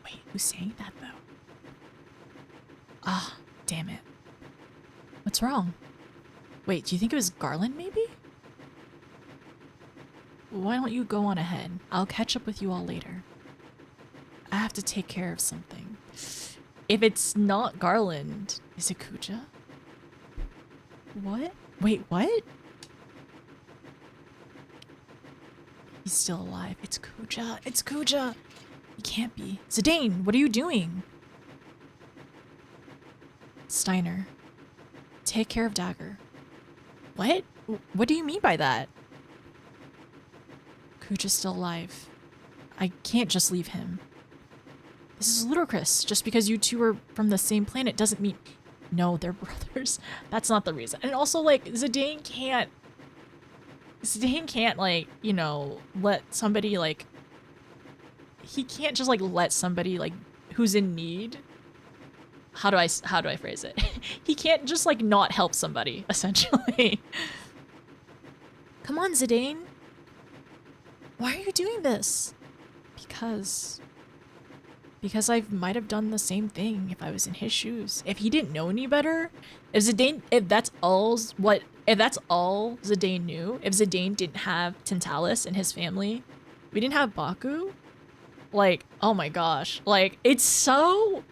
Wait, who's saying that, though? Ah, damn it. What's wrong? Wait, do you think it was Garland, maybe? Why don't you go on ahead? I'll catch up with you all later. I have to take care of something. If it's not Garland, is it Kuja? What? Wait, what? He's still alive. It's Kuja. It's Kuja. He can't be. Zidane, what are you doing? Steiner, take care of Dagger. What? What do you mean by that? Kuja's still alive. I can't just leave him. This is ludicrous. Just because you two are from the same planet doesn't mean... No, they're brothers. That's not the reason. And also, like, Zidane can't, like, you know, let somebody, like... He can't just, like, let somebody, like, who's in need... How do I phrase it? He can't just, like, not help somebody, essentially. Come on, Zidane. Why are you doing this? Because I might have done the same thing if I was in his shoes. If he didn't know any better, if that's all Zidane knew, if Zidane didn't have Tantalus and his family, we didn't have Baku, like, oh my gosh, like, it's so,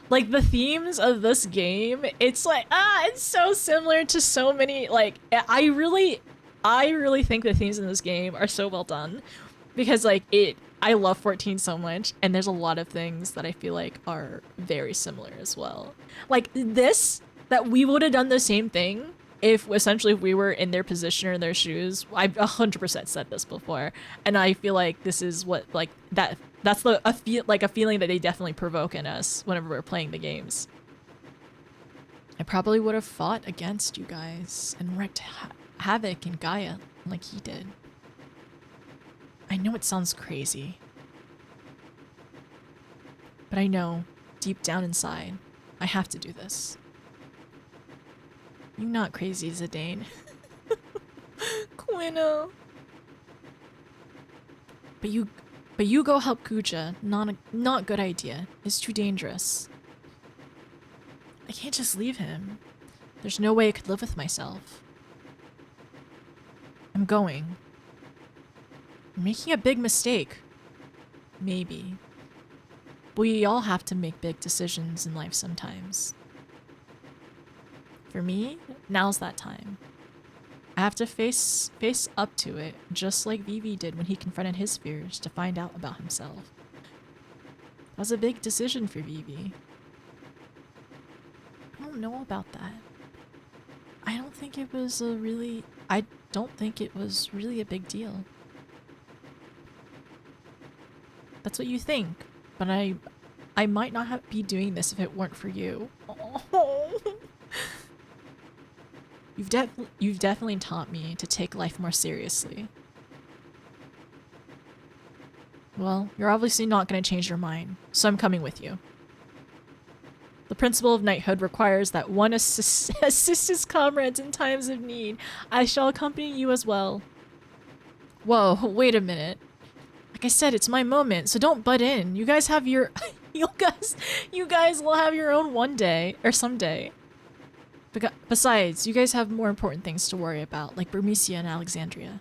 like, the themes of this game, it's like, it's so similar to so many, like, I really think the themes in this game are so well done, because, like, I love 14 so much, and there's a lot of things that I feel like are very similar as well. Like this, that we would have done the same thing if essentially if we were in their position or in their shoes. I've 100% said this before, and I feel like this is what, like, that's a feeling that they definitely provoke in us whenever we're playing the games. I probably would have fought against you guys and wreaked havoc in Gaia like he did. I know it sounds crazy, but I know, deep down inside, I have to do this. You're not crazy, Zidane. Quino. But you go help Kuja. Not good idea. It's too dangerous. I can't just leave him. There's no way I could live with myself. I'm going. You're making a big mistake. Maybe. We all have to make big decisions in life sometimes. For me, now's that time. I have to face up to it, just like Vivi did when he confronted his fears to find out about himself. That was a big decision for Vivi. I don't know about that. I don't think it was really a big deal. That's what you think, but I might not be doing this if it weren't for you. Oh. You've definitely taught me to take life more seriously. Well, you're obviously not going to change your mind, so I'm coming with you. The principle of knighthood requires that one assist his comrades in times of need. I shall accompany you as well. Whoa, wait a minute. I Like I said, it's my moment, so don't butt in. You guys have your... you guys will have your own one day, or someday. Besides, you guys have more important things to worry about, like Burmecia and Alexandria.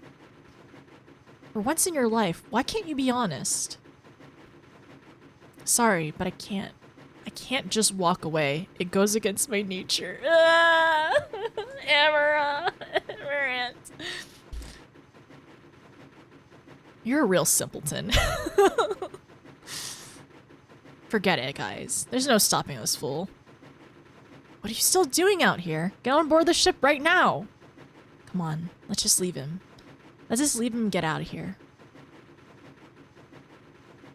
For once in your life, why can't you be honest? Sorry, but I can't. I can't just walk away. It goes against my nature. Amaranth. You're a real simpleton. Forget it, guys. There's no stopping this fool. What are you still doing out here? Get on board the ship right now. Come on, let's just leave him. Let's just leave him and get out of here.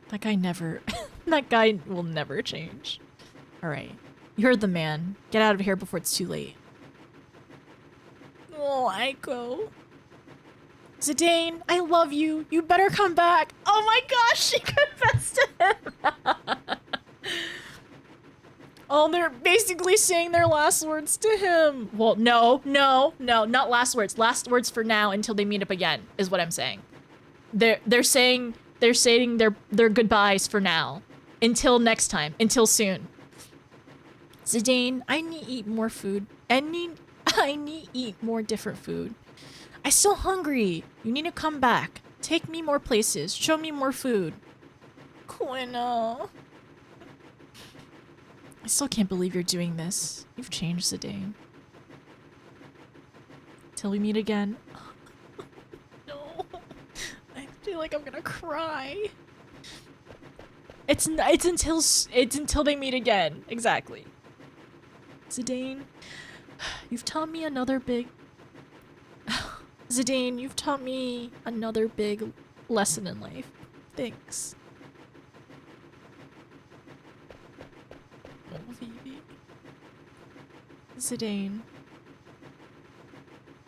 That guy never... that guy will never change. Alright. You heard the man. Get out of here before it's too late. Oh, Aiko. Zidane, I love you. You better come back. Oh my gosh, she confessed to him. Oh, they're basically saying their last words to him. Well, no, not last words. Last words for now until they meet up again, is what I'm saying. They're saying their goodbyes for now. Until next time. Until soon. Zidane, I need to eat more food. I need to eat more different food. I'm still hungry. You need to come back. Take me more places. Show me more food. Quina. I still can't believe you're doing this. You've changed, Zidane. Till we meet again. No. I feel like I'm gonna cry. It's until they meet again. Exactly. Zidane, you've taught me another big... Zidane, you've taught me another big lesson in life. Thanks. Oh, Vivi. Zidane.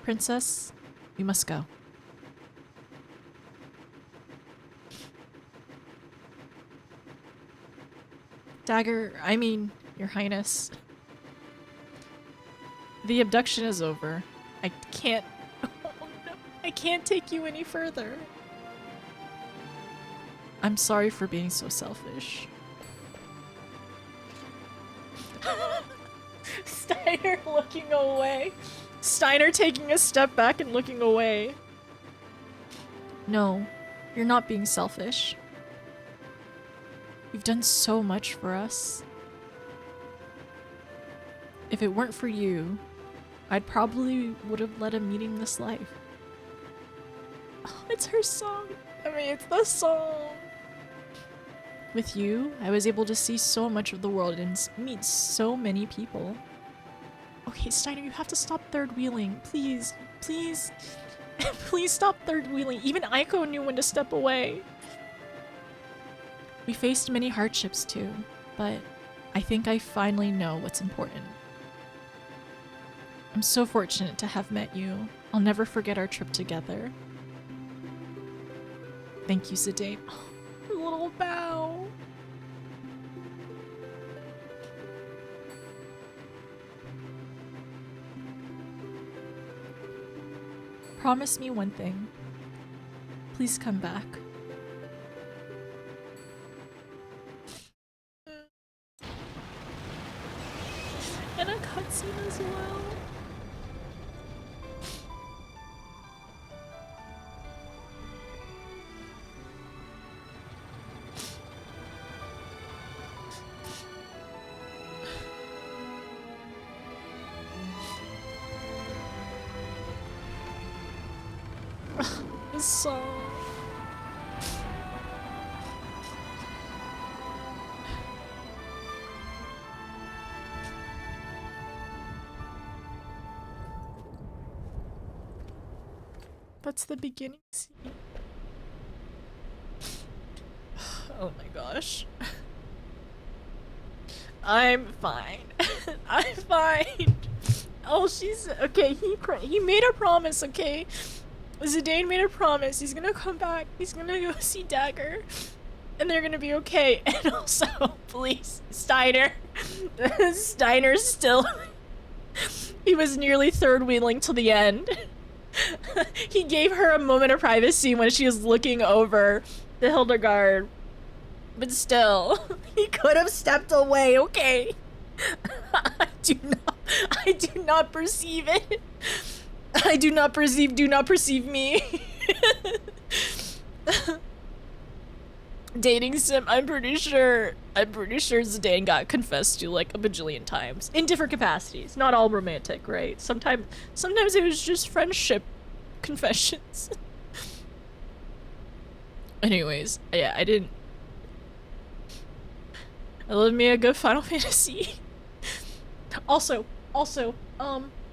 Princess, we must go. Dagger, I mean, Your Highness. The abduction is over. I can't... Oh, no. I can't take you any further. I'm sorry for being so selfish. Steiner looking away. Steiner taking a step back and looking away. No, you're not being selfish. You've done so much for us. If it weren't for you, I'd probably would have led a meaningless life. Oh, it's her song. I mean, it's the song. With you, I was able to see so much of the world and meet so many people. Okay, Steiner, you have to stop third wheeling. Please, please, please stop third wheeling. Even Aiko knew when to step away. We faced many hardships too, but I think I finally know what's important. I'm so fortunate to have met you. I'll never forget our trip together. Thank you, Zidane. Oh, a little bow. Promise me one thing. Please come back. And a cutscene as well. This song. That's the beginning scene. Oh my gosh. I'm fine. I'm fine. Oh, she's okay. He made a promise. Okay, Zidane made a promise. He's gonna come back. He's gonna go see Dagger, and they're gonna be okay. And also, please, Steiner. Steiner's still. He was nearly third wheeling till the end. He gave her a moment of privacy when she was looking over the Hildegard. But still, he could have stepped away, okay? I do not perceive it. I do not perceive me. Dating sim, I'm pretty sure Zidane got confessed to like a bajillion times in different capacities. Not all romantic, right? Sometimes it was just friendship confessions. Anyways, yeah, I love me a good Final Fantasy. Also,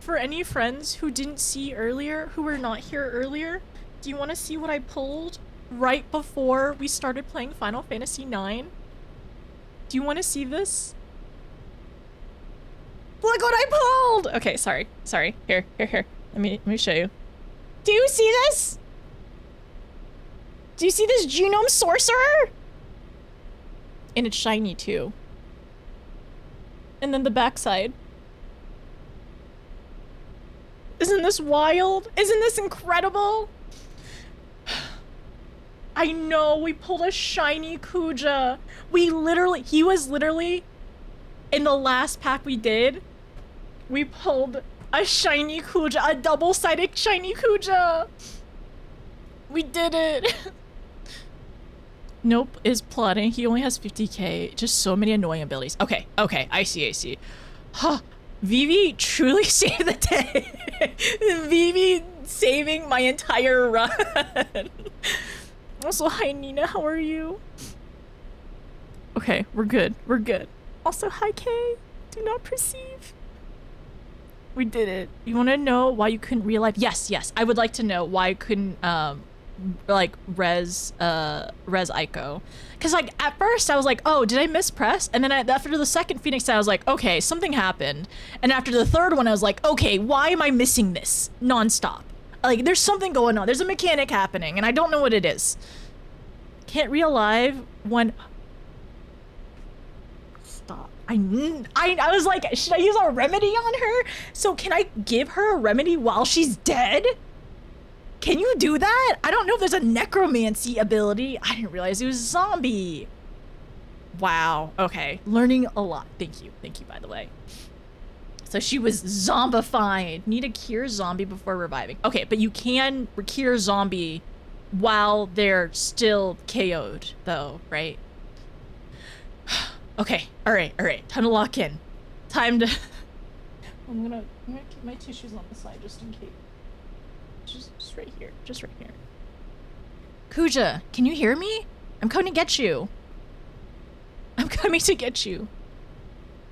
for any friends who didn't see earlier, who were not here earlier, do you want to see what I pulled right before we started playing Final Fantasy 9? Do you want to see this? Look what I pulled! Okay, sorry. Here. Let me show you. Do you see this? Do you see this Genome Sorcerer? And it's shiny too. And then the backside. Isn't this wild? Isn't this incredible? I know, we pulled a shiny Kuja. He was literally, in the last pack we did, we pulled a shiny Kuja, a double-sided shiny Kuja. We did it. Nope is plotting. He only has 50k. Just so many annoying abilities. Okay, I see. Huh. Vivi truly saved the day. Vivi saving my entire run. Also, hi Nina, how are you? Okay, we're good. Also, hi Kay. Do not perceive. We did it. You want to know why you couldn't relive? Yes. I would like to know why I couldn't like res Aiko. Cause like at first I was like, oh, did I mispress? And then after the second Phoenix I was like, okay, something happened. And after the third one I was like, okay, why am I missing this nonstop? Like there's something going on. There's a mechanic happening and I don't know what it is. Can't relive when. Stop. I was like, should I use a remedy on her? So can I give her a remedy while she's dead? Can you do that? I don't know if there's a necromancy ability. I didn't realize it was zombie. Wow. Okay. Learning a lot. Thank you, by the way. So she was zombified. Need to cure zombie before reviving. Okay, but you can cure zombie while they're still KO'd, though, right? Okay. All right. Time to lock in. Time to. I'm gonna keep my tissues on the side just in case. Just right here. Kuja, can you hear me? I'm coming to get you.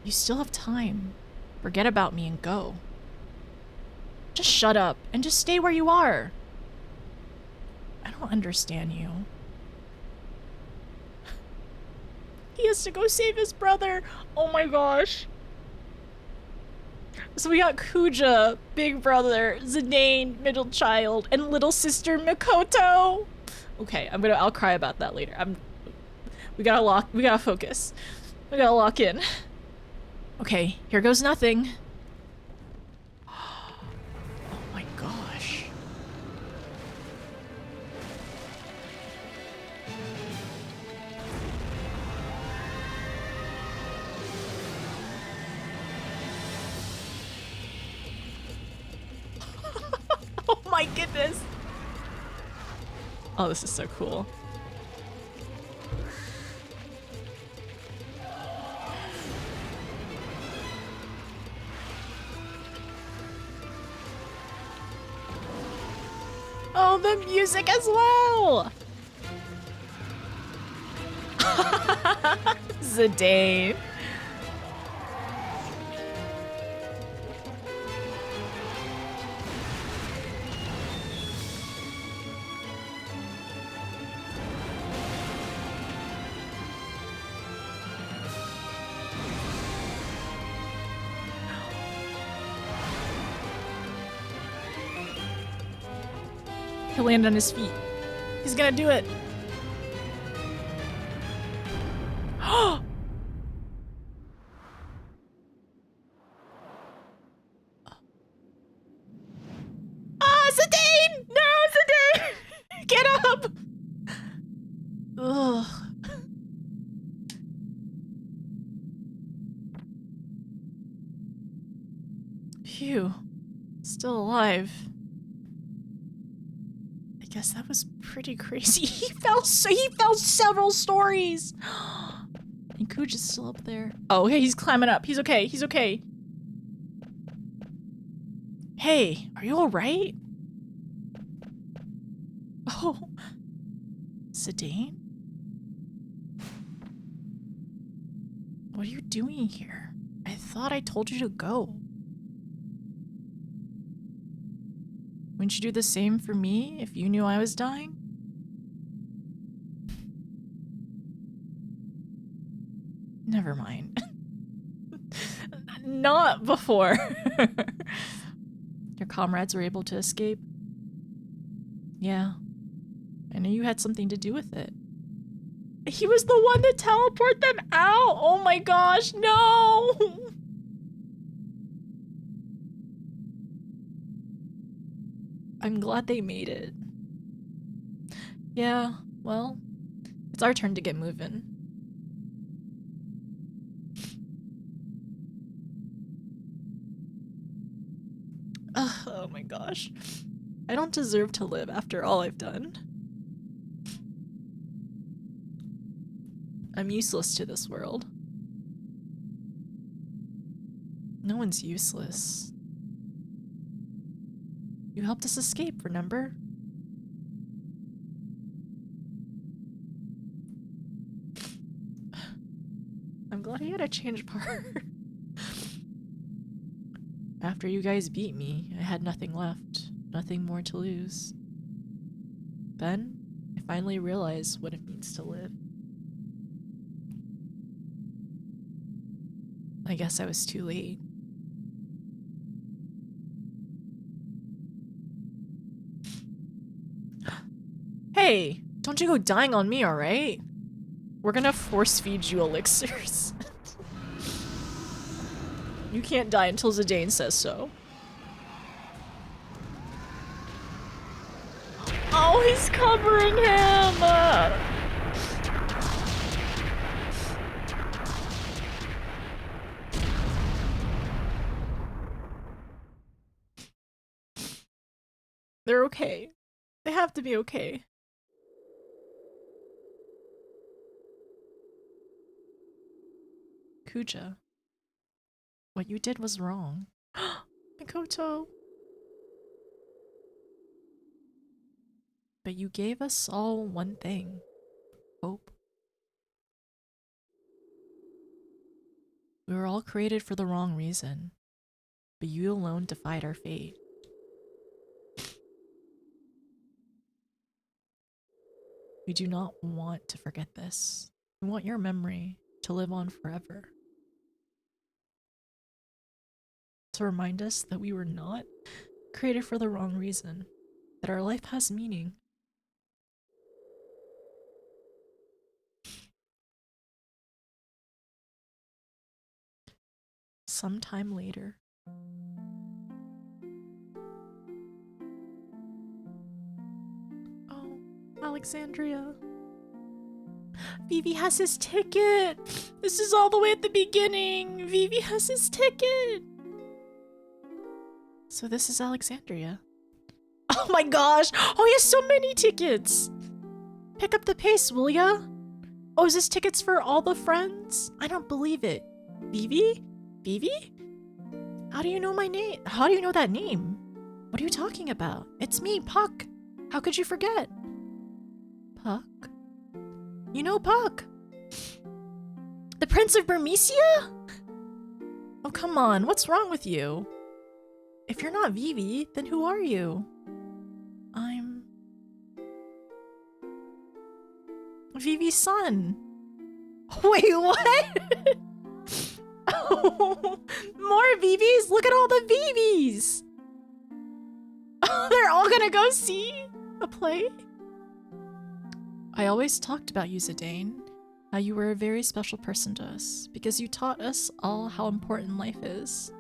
You still have time. Forget about me and go. Just shut up and just stay where you are. I don't understand you. He has to go save his brother. Oh my gosh. So we got Kuja, big brother, Zidane, middle child, and little sister Mikoto. Okay, I'll cry about that later. We gotta focus. We gotta lock in. Okay, here goes nothing. Oh my gosh. Oh my goodness. Oh, this is so cool. Oh, the music as well! Zidane. He'll land on his feet. He's gonna do it. Ah, Zidane! No, Zidane! Get up! Ugh. Phew. Still alive. I guess that was pretty crazy. He fell several stories. And Cooch is still up there. Oh, okay, he's climbing up. He's okay. He's okay. Hey, are you alright? Oh. Zidane? What are you doing here? I thought I told you to go. Wouldn't you do the same for me if you knew I was dying? Never mind. Not before. Your comrades were able to escape? Yeah. I knew you had something to do with it. He was the one to teleport them out! Oh my gosh, no! I'm glad they made it. Yeah, well, it's our turn to get moving. Oh my gosh. I don't deserve to live after all I've done. I'm useless to this world. No one's useless. You helped us escape, remember? I'm glad he had a change of heart. After you guys beat me, I had nothing left. Nothing more to lose. Then, I finally realized what it means to live. I guess I was too late. Hey, don't you go dying on me, alright? We're gonna force feed you elixirs. You can't die until Zidane says so. Oh, he's covering him! They're okay. They have to be okay. Kuja, what you did was wrong. Mikoto! But you gave us all one thing. Hope. We were all created for the wrong reason, but you alone defied our fate. We do not want to forget this. We want your memory to live on forever. To remind us that we were not created for the wrong reason, that our life has meaning. Sometime later. Oh, Alexandria. Vivi has his ticket! This is all the way at the beginning! Vivi has his ticket! So this is Alexandria. Oh my gosh! Oh, he has so many tickets! Pick up the pace, will ya? Oh, is this tickets for all the friends? I don't believe it. Vivi? Vivi? How do you know my name? How do you know that name? What are you talking about? It's me, Puck. How could you forget? Puck? You know Puck. The Prince of Burmecia? Oh, come on. What's wrong with you? If you're not Vivi, then who are you? I'm... Vivi's son. Wait, what? Oh, more Vivis? Look at all the Vivis! Oh, they're all gonna go see a play? I always talked about you, Zidane. How you were a very special person to us, because you taught us all how important life is.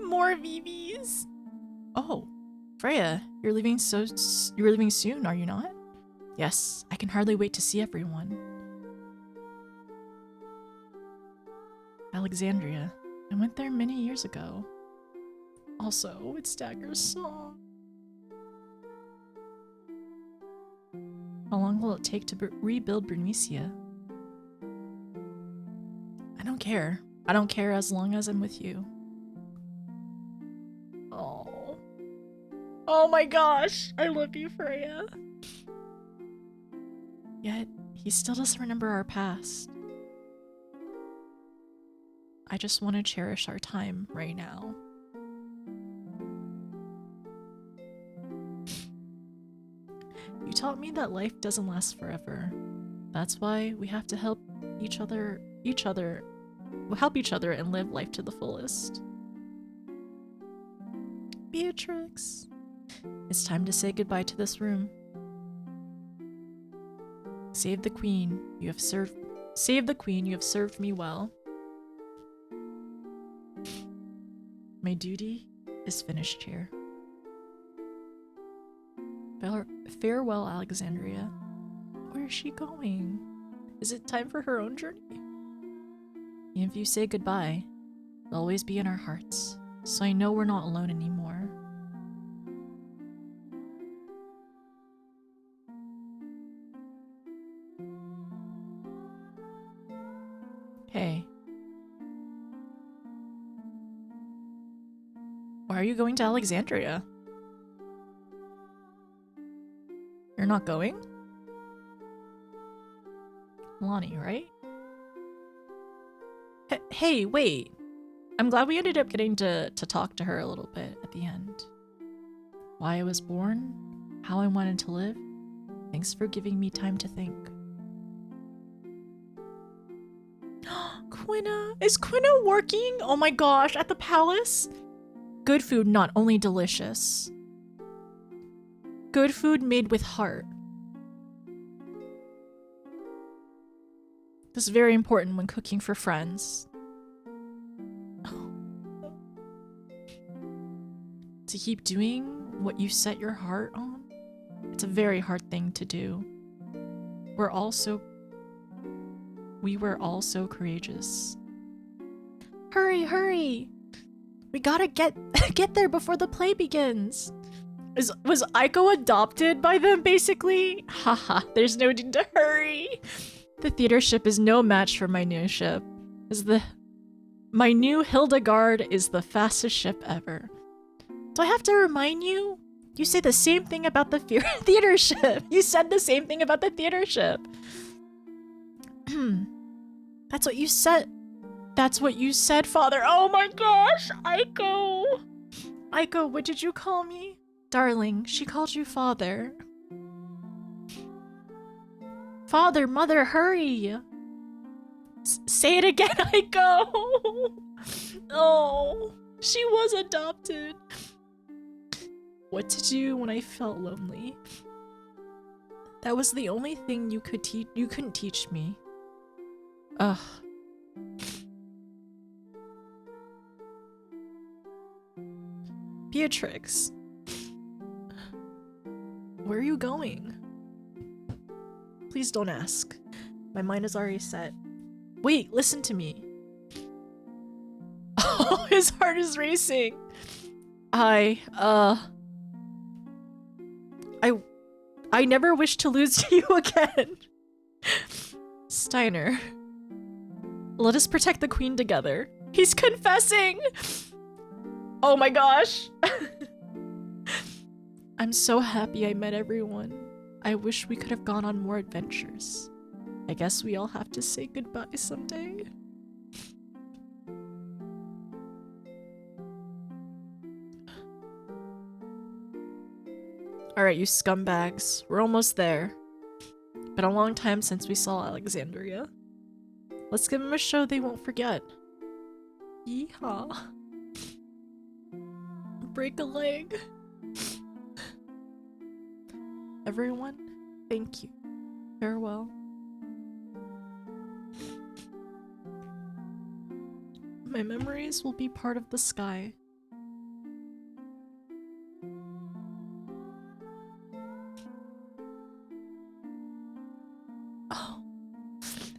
More Vivis! Oh, Freya, you're leaving soon, are you not? Yes, I can hardly wait to see everyone. Alexandria. I went there many years ago. Also, it's Dagger's song. How long will it take to rebuild Bernicia? I don't care. I don't care as long as I'm with you. Oh. Oh my gosh. I love you, Freya. Yet, he still doesn't remember our past. I just want to cherish our time right now. You taught me that life doesn't last forever. That's why we have to help each other and live life to the fullest. Beatrix. It's time to say goodbye to this room. Save the queen. You have served me well. My duty is finished here. Farewell, Alexandria. Where is she going? Is it time for her own journey? If you say goodbye, they'll always be in our hearts, so I know we're not alone anymore. Hey. Why are you going to Alexandria? You're not going? Lonnie, right? Hey, wait. I'm glad we ended up getting to talk to her a little bit at the end. Why I was born, how I wanted to live. Thanks for giving me time to think. Quina! Is Quina working? Oh my gosh, at the palace? Good food, not only delicious. Good food made with heart. This is very important when cooking for friends. To keep doing what you set your heart on, it's a very hard thing to do. We were all so courageous. Hurry, hurry! We gotta get there before the play begins. Was Aiko adopted by them, basically? Haha, there's no need to hurry. The theater ship is no match for my new ship. My new Hildegard is the fastest ship ever. Do I have to remind you? You say the same thing about the theater ship. You said the same thing about the theater ship. That's what you said. That's what you said, Father. Oh my gosh, Aiko. Aiko, what did you call me? Darling, she called you Father. Father, Mother, hurry. Say it again, Aiko. Oh, she was adopted. What to do when I felt lonely. That was the only thing you couldn't teach me. Ugh. Beatrix. Where are you going? Please don't ask. My mind is already set. Wait, listen to me. Oh, his heart is racing. I never wish to lose you again. Steiner. Let us protect the queen together. He's confessing! Oh my gosh! I'm so happy I met everyone. I wish we could have gone on more adventures. I guess we all have to say goodbye someday. Alright, you scumbags. We're almost there. Been a long time since we saw Alexandria. Let's give them a show they won't forget. Yeehaw. Break a leg. Everyone, thank you. Farewell. My memories will be part of the sky.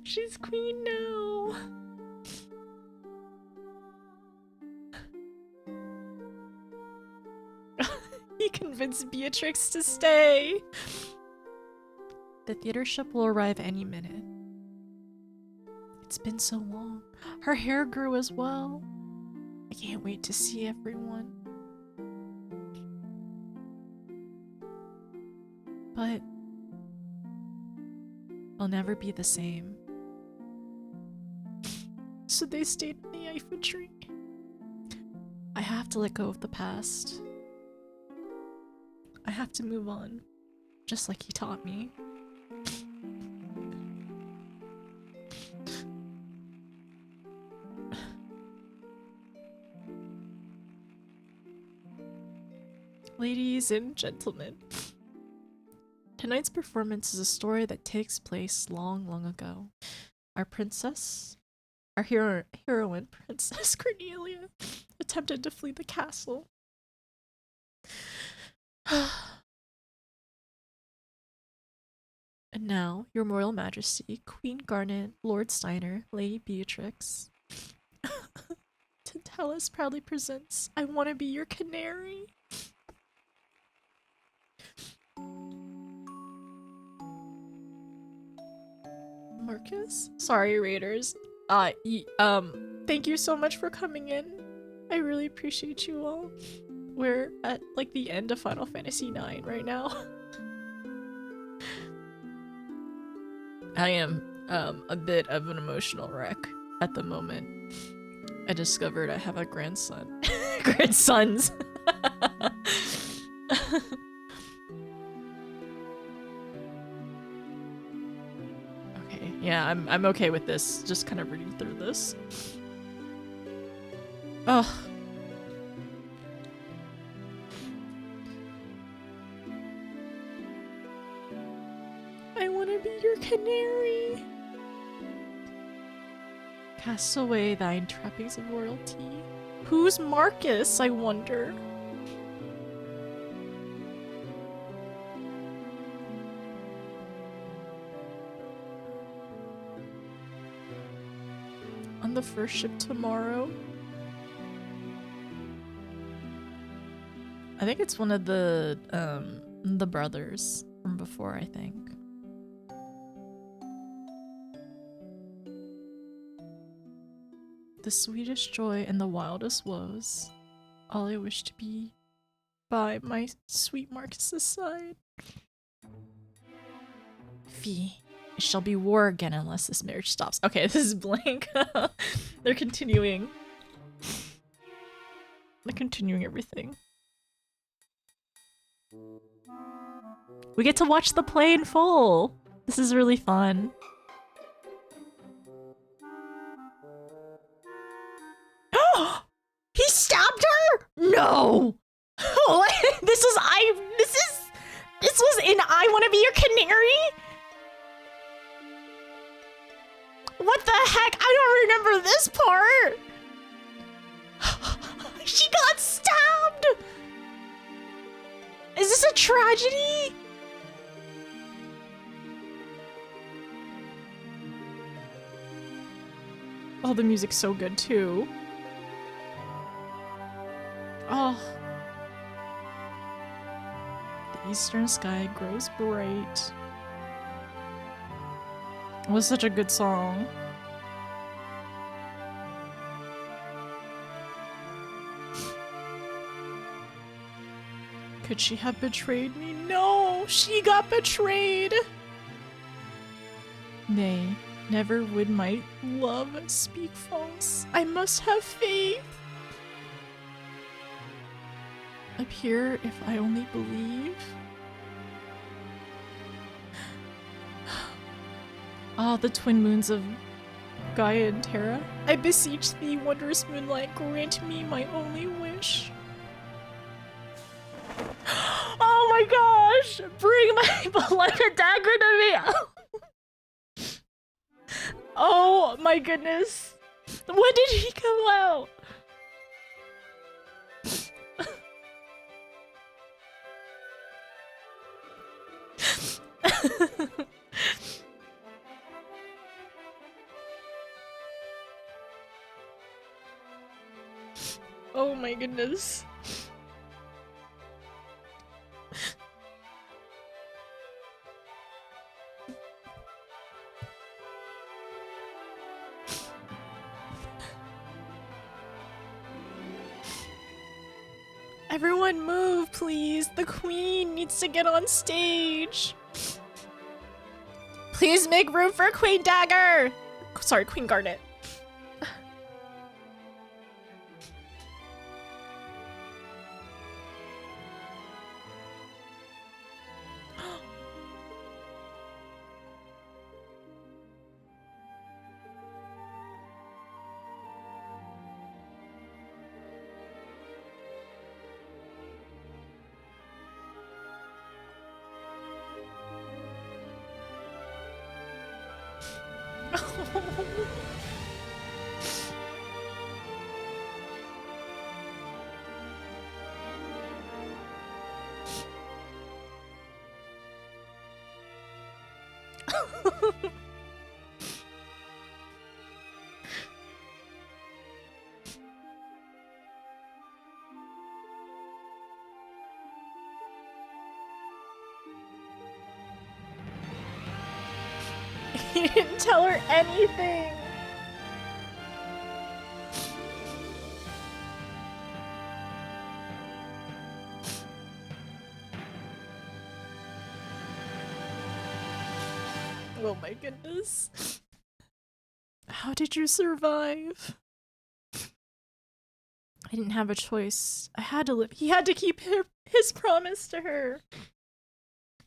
She's queen now. He convinced Beatrix to stay. The theater ship will arrive any minute. It's been so long. Her hair grew as well. I can't wait to see everyone. But it'll never be the same. So they stayed in the Eiffel tree. I have to let go of the past. I have to move on, just like he taught me. Ladies and gentlemen, tonight's performance is a story that takes place long, long ago. Our princess, our heroine, Princess Cornelia, attempted to flee the castle. And now, Your Royal Majesty, Queen Garnet, Lord Steiner, Lady Beatrix, Tantalus proudly presents I Want to Be Your Canary. Marcus? Sorry, Raiders. Thank you so much for coming in. I really appreciate you all. We're at, like, the end of Final Fantasy IX right now. I am, a bit of an emotional wreck at the moment. I discovered I have a grandson. Grandsons! Okay, yeah, I'm okay with this. Just kind of reading through this. Ugh. I want to be your canary. Cast away thine trappings of royalty. Who's Marcus, I wonder? On the first ship tomorrow? I think it's one of the brothers from before, I think. The sweetest joy and the wildest woes. All I wish to be by my sweet Marcus's side. Fee, it shall be war again unless this marriage stops. Okay, this is blank. They're continuing. They're continuing everything. We get to watch the play in full. This is really fun. He stabbed her? No. This was in I Want to Be Your Canary? What the heck? I don't remember this part. She got stabbed. Is this a tragedy? Oh, the music's so good too. Oh. The eastern sky grows bright. It was such a good song. Could she have betrayed me? No! She got betrayed! Nay, never would my love speak false. I must have faith. Appear if I only believe. Ah, the twin moons of Gaia and Terra. I beseech thee, wondrous moonlight, grant me my only wish. Oh my gosh! Bring my beloved dagger to me! Oh my goodness! When did he come out? goodness. Everyone move, please. The queen needs to get on stage. Please make room for Queen Dagger. Sorry, Queen Garnet. He didn't tell her anything. Oh my goodness. How did you survive? I didn't have a choice. I had to live. He had to keep his promise to her.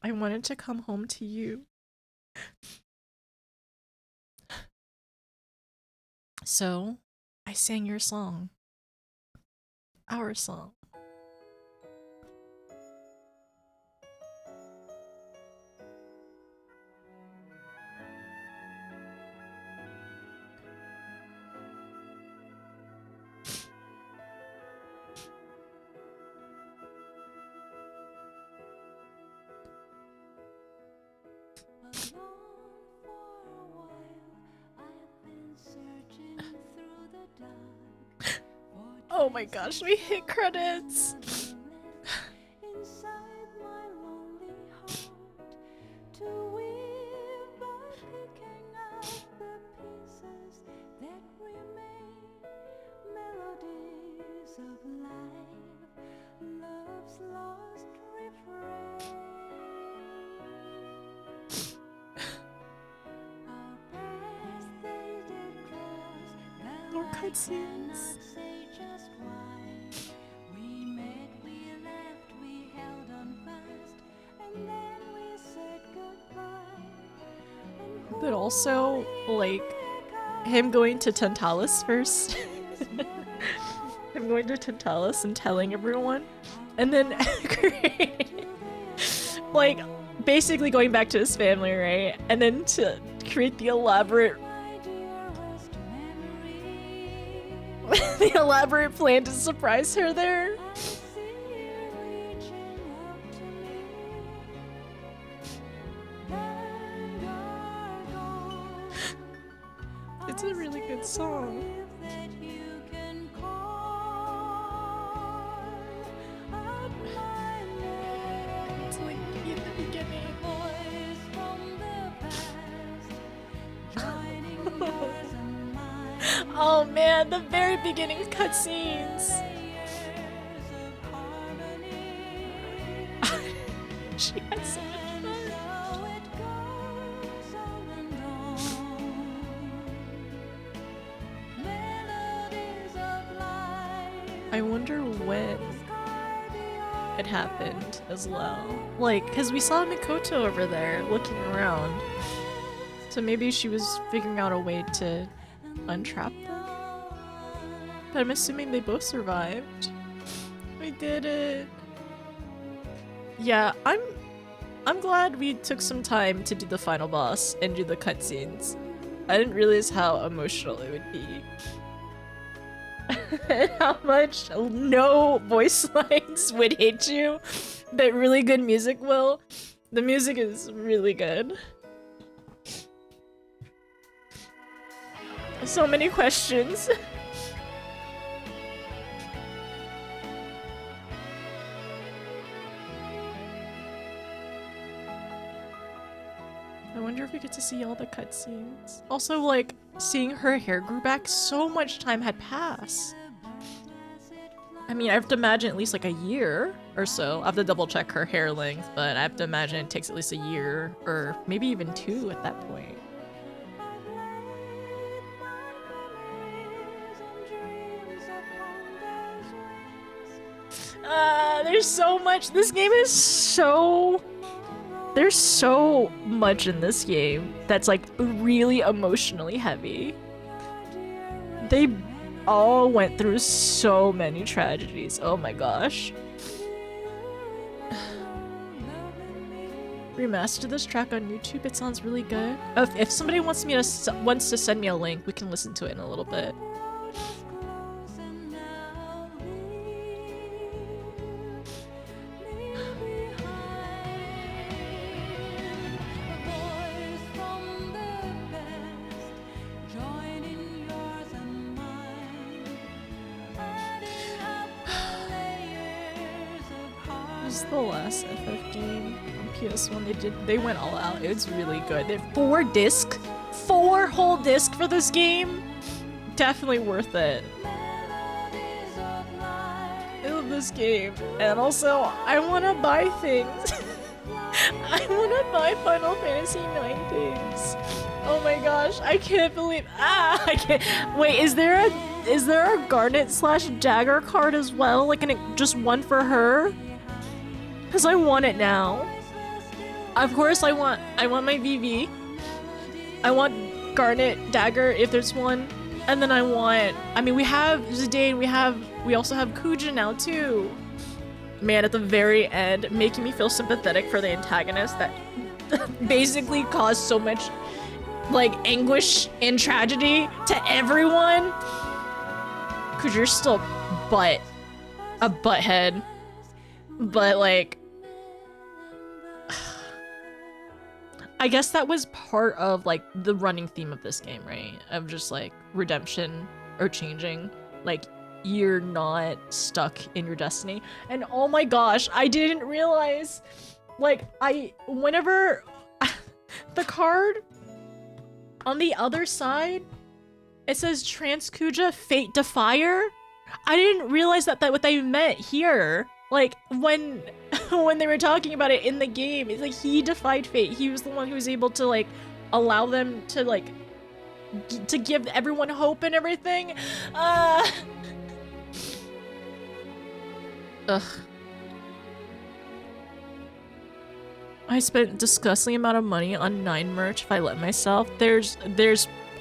I wanted to come home to you. So, I sang your song. Our song. Oh my gosh, we hit credits! More cutscenes. But also, like, him going to Tantalus first. Him going to Tantalus and telling everyone. And then, like, basically going back to his family, right? And then to create the elaborate plan to surprise her there. It's a really good song. It's like in the beginning. Oh man, the very beginning cutscenes. She has so much fun. I wonder when it happened as well. Like, because we saw Mikoto over there looking around. So maybe she was figuring out a way to untrap them. But I'm assuming they both survived. We did it. Yeah, I'm glad we took some time to do the final boss and do the cutscenes. I didn't realize how emotional it would be. And how much no voice lines would hit you, but really good music will. The music is really good. So many questions. I wonder if we get to see all the cutscenes. Also, like, seeing her hair grew back, so much time had passed. I mean, I have to imagine at least like a year or so. I have to double check her hair length, but I have to imagine it takes at least a year or maybe even 2 at that point. There's so much. This game is so... There's so much in this game that's like really emotionally heavy. They all went through so many tragedies. Oh my gosh. Remaster this track on YouTube. It sounds really good. If somebody wants to send me a link, we can listen to it in a little bit. The last FF game on PS1 they went all out. It's really good. They have 4 whole discs for this game. Definitely worth it. I love this game. And also, I want to buy things. I want to buy Final Fantasy IX things. Oh my gosh, I can't believe I can't. Wait, is there a Garnet/Dagger card as well? Like just one for her? Cause I want it now. Of course I want my VV. I want Garnet Dagger if there's one. And then I mean we have Zidane, we also have Kuja now too. Man, at the very end, making me feel sympathetic for the antagonist that basically caused so much like anguish and tragedy to everyone. Cause you're still a butthead. But like I guess that was part of like the running theme of this game, right? Of just like redemption or changing. Like you're not stuck in your destiny. And oh my gosh, I didn't realize like whenever the card on the other side it says Transkuja Fate Defier. I didn't realize that what they meant here. Like when they were talking about it in the game, it's like he defied fate. He was the one who was able to like allow them to like to give everyone hope and everything. Ugh. I spent disgusting amount of money on 9 merch if I let myself.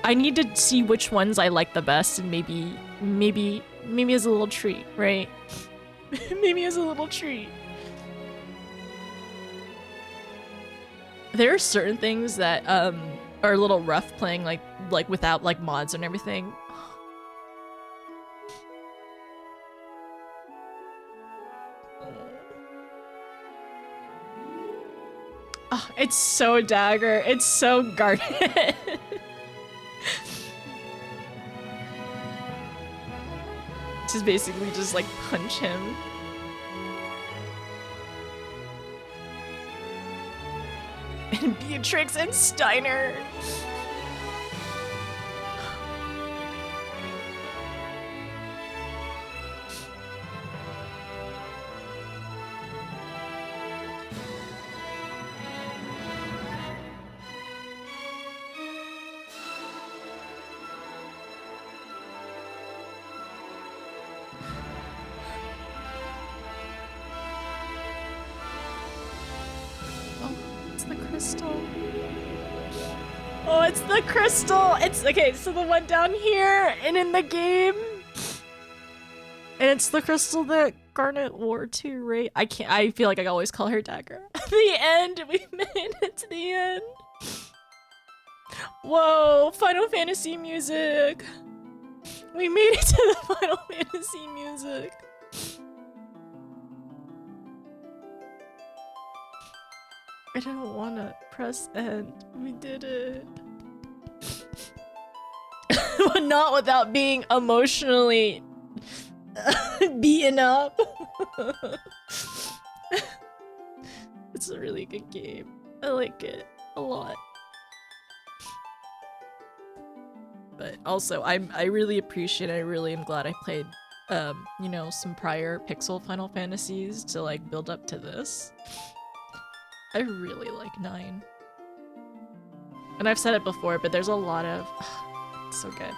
I need to see which ones I like the best and maybe as a little treat, right? Maybe as a little treat. There are certain things that are a little rough playing like without like mods and everything. Oh, it's so Dagger. It's so Garnet. Just basically just like punch him. And Beatrix and Steiner. Oh, it's the crystal! It's okay, so the one down here and in the game. And it's the crystal that Garnet wore too, right? I feel like I always call her Dagger. The end! We made it to the end! Whoa! Final Fantasy music! We made it to the Final Fantasy music! I don't wanna press end. We did it. But not without being emotionally beaten up. It's a really good game. I like it a lot. But also, I really appreciate it. I really am glad I played, you know, some prior Pixel Final Fantasies to like build up to this. I really like 9. And I've said it before, but there's a lot of so good.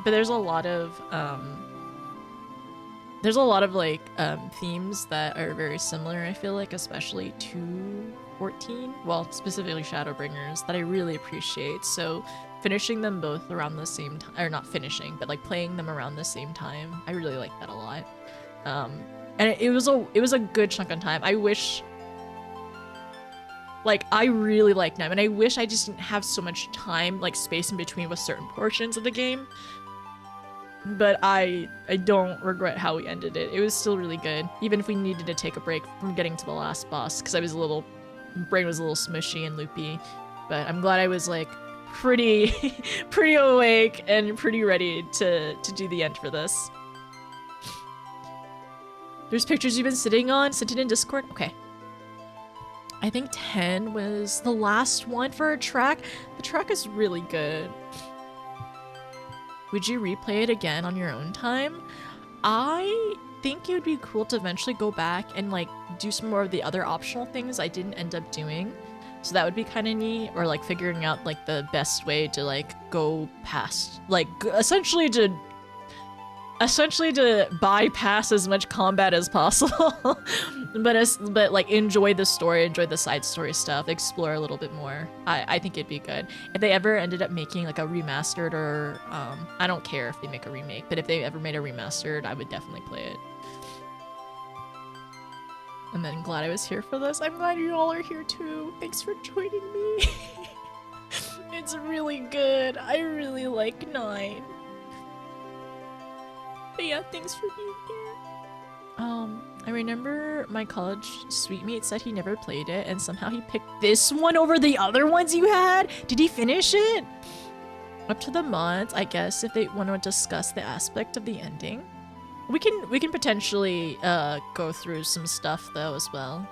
But there's a lot of like themes that are very similar, I feel like, especially to 14. Well, specifically Shadowbringers, that I really appreciate. So finishing them both around the same time, or not finishing, but like playing them around the same time, I really like that a lot. And it was a good chunk of time. I wish, like, I really like 9, and I wish I just didn't have so much time, like space in between with certain portions of the game. But I don't regret how we ended it. It was still really good, even if we needed to take a break from getting to the last boss, because I was brain was a little smushy and loopy. But I'm glad I was like pretty awake and pretty ready to do the end for this. There's pictures you've been sitting in Discord? Okay. I think 10 was the last one for a track. The track is really good. Would you replay it again on your own time? I think it would be cool to eventually go back and like do some more of the other optional things I didn't end up doing. So that would be kind of neat, or like figuring out like the best way to like go past, like essentially to bypass as much combat as possible. but like enjoy the story, enjoy the side story stuff, explore a little bit more. I think it'd be good if they ever ended up making like a remastered, or I don't care if they make a remake, but if they ever made a remastered, I would definitely play it. And then glad I was here for this. I'm glad you all are here too. Thanks for joining me. It's really good. I really like 9. But yeah, thanks for being here. I remember my college sweetmate said he never played it, and somehow he picked this one over the other ones you had. Did he finish it? Up to the mods, I guess, if they want to discuss the aspect of the ending. We can potentially go through some stuff though as well.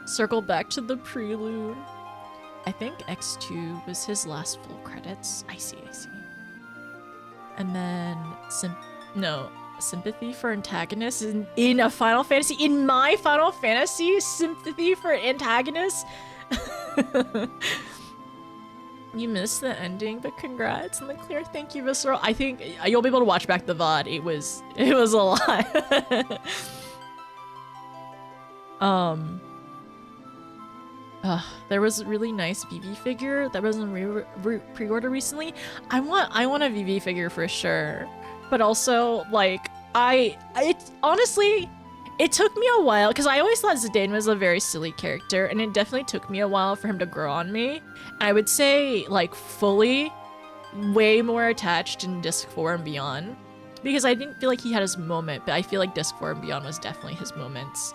Circle back to the prelude. I think X2 was his last full credits. I see. And then sympathy for antagonists in a Final Fantasy. In my Final Fantasy, sympathy for antagonists. You missed the ending, but congrats on the clear. Thank you, Visceral. I think you'll be able to watch back the VOD. It was a lot. There was a really nice VV figure that was in pre-order recently. I want a VV figure for sure. But also, like, honestly, it took me a while, because I always thought Zidane was a very silly character, and it definitely took me a while for him to grow on me. And I would say, like, fully, way more attached in Disc 4 and beyond. Because I didn't feel like he had his moment, but I feel like Disc 4 and beyond was definitely his moments.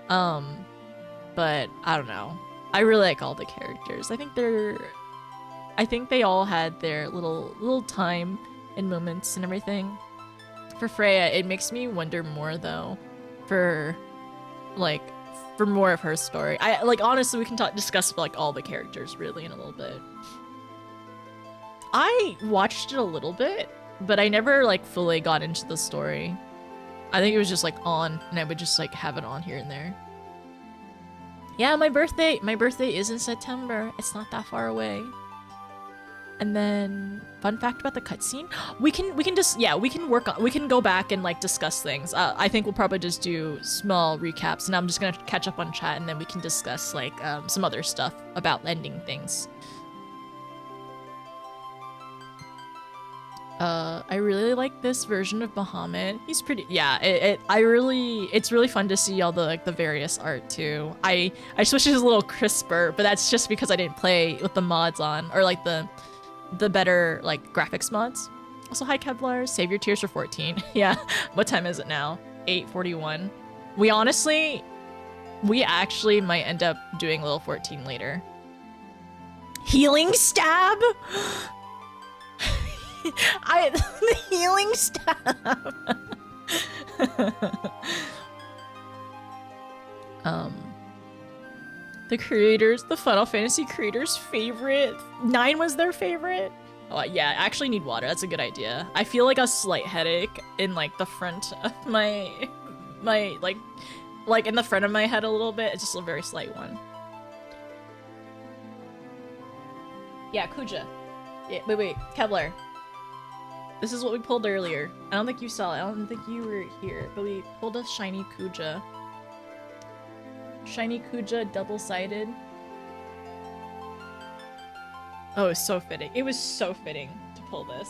But, I don't know. I really like all the characters. I think they all had their little time and moments and everything. For Freya, it makes me wonder more, though, for more of her story. Honestly, we can discuss like all the characters really in a little bit. I watched it a little bit, but I never like fully got into the story. I think it was just like on, and I would just like have it on here and there. Yeah, my birthday is in September. It's not that far away. And then, fun fact about the cutscene, we can go back and like discuss things. I think we'll probably just do small recaps, and I'm just gonna catch up on chat, and then we can discuss like some other stuff about ending things. I really like this version of Bahamut. He's pretty, yeah, it's really fun to see all the like the various art too. I just wish it was a little crisper, but that's just because I didn't play with the mods on, or like the better like graphics mods. Also, hi Kevlar, save your tears for 14. Yeah, what time is it now? 8:41. We actually might end up doing a little 14 later. Healing stab? The healing stab. The Final Fantasy creators' favorite. 9 was their favorite. Oh, yeah, I actually need water. That's a good idea. I feel like a slight headache in, like, the front of my like in the front of my head a little bit. It's just a very slight one. Yeah, Kuja. Yeah, wait, Kevlar. This is what we pulled earlier. I don't think you saw it. I don't think you were here, but we pulled a shiny Kuja. Shiny Kuja, double-sided. Oh, it was so fitting. It was so fitting to pull this.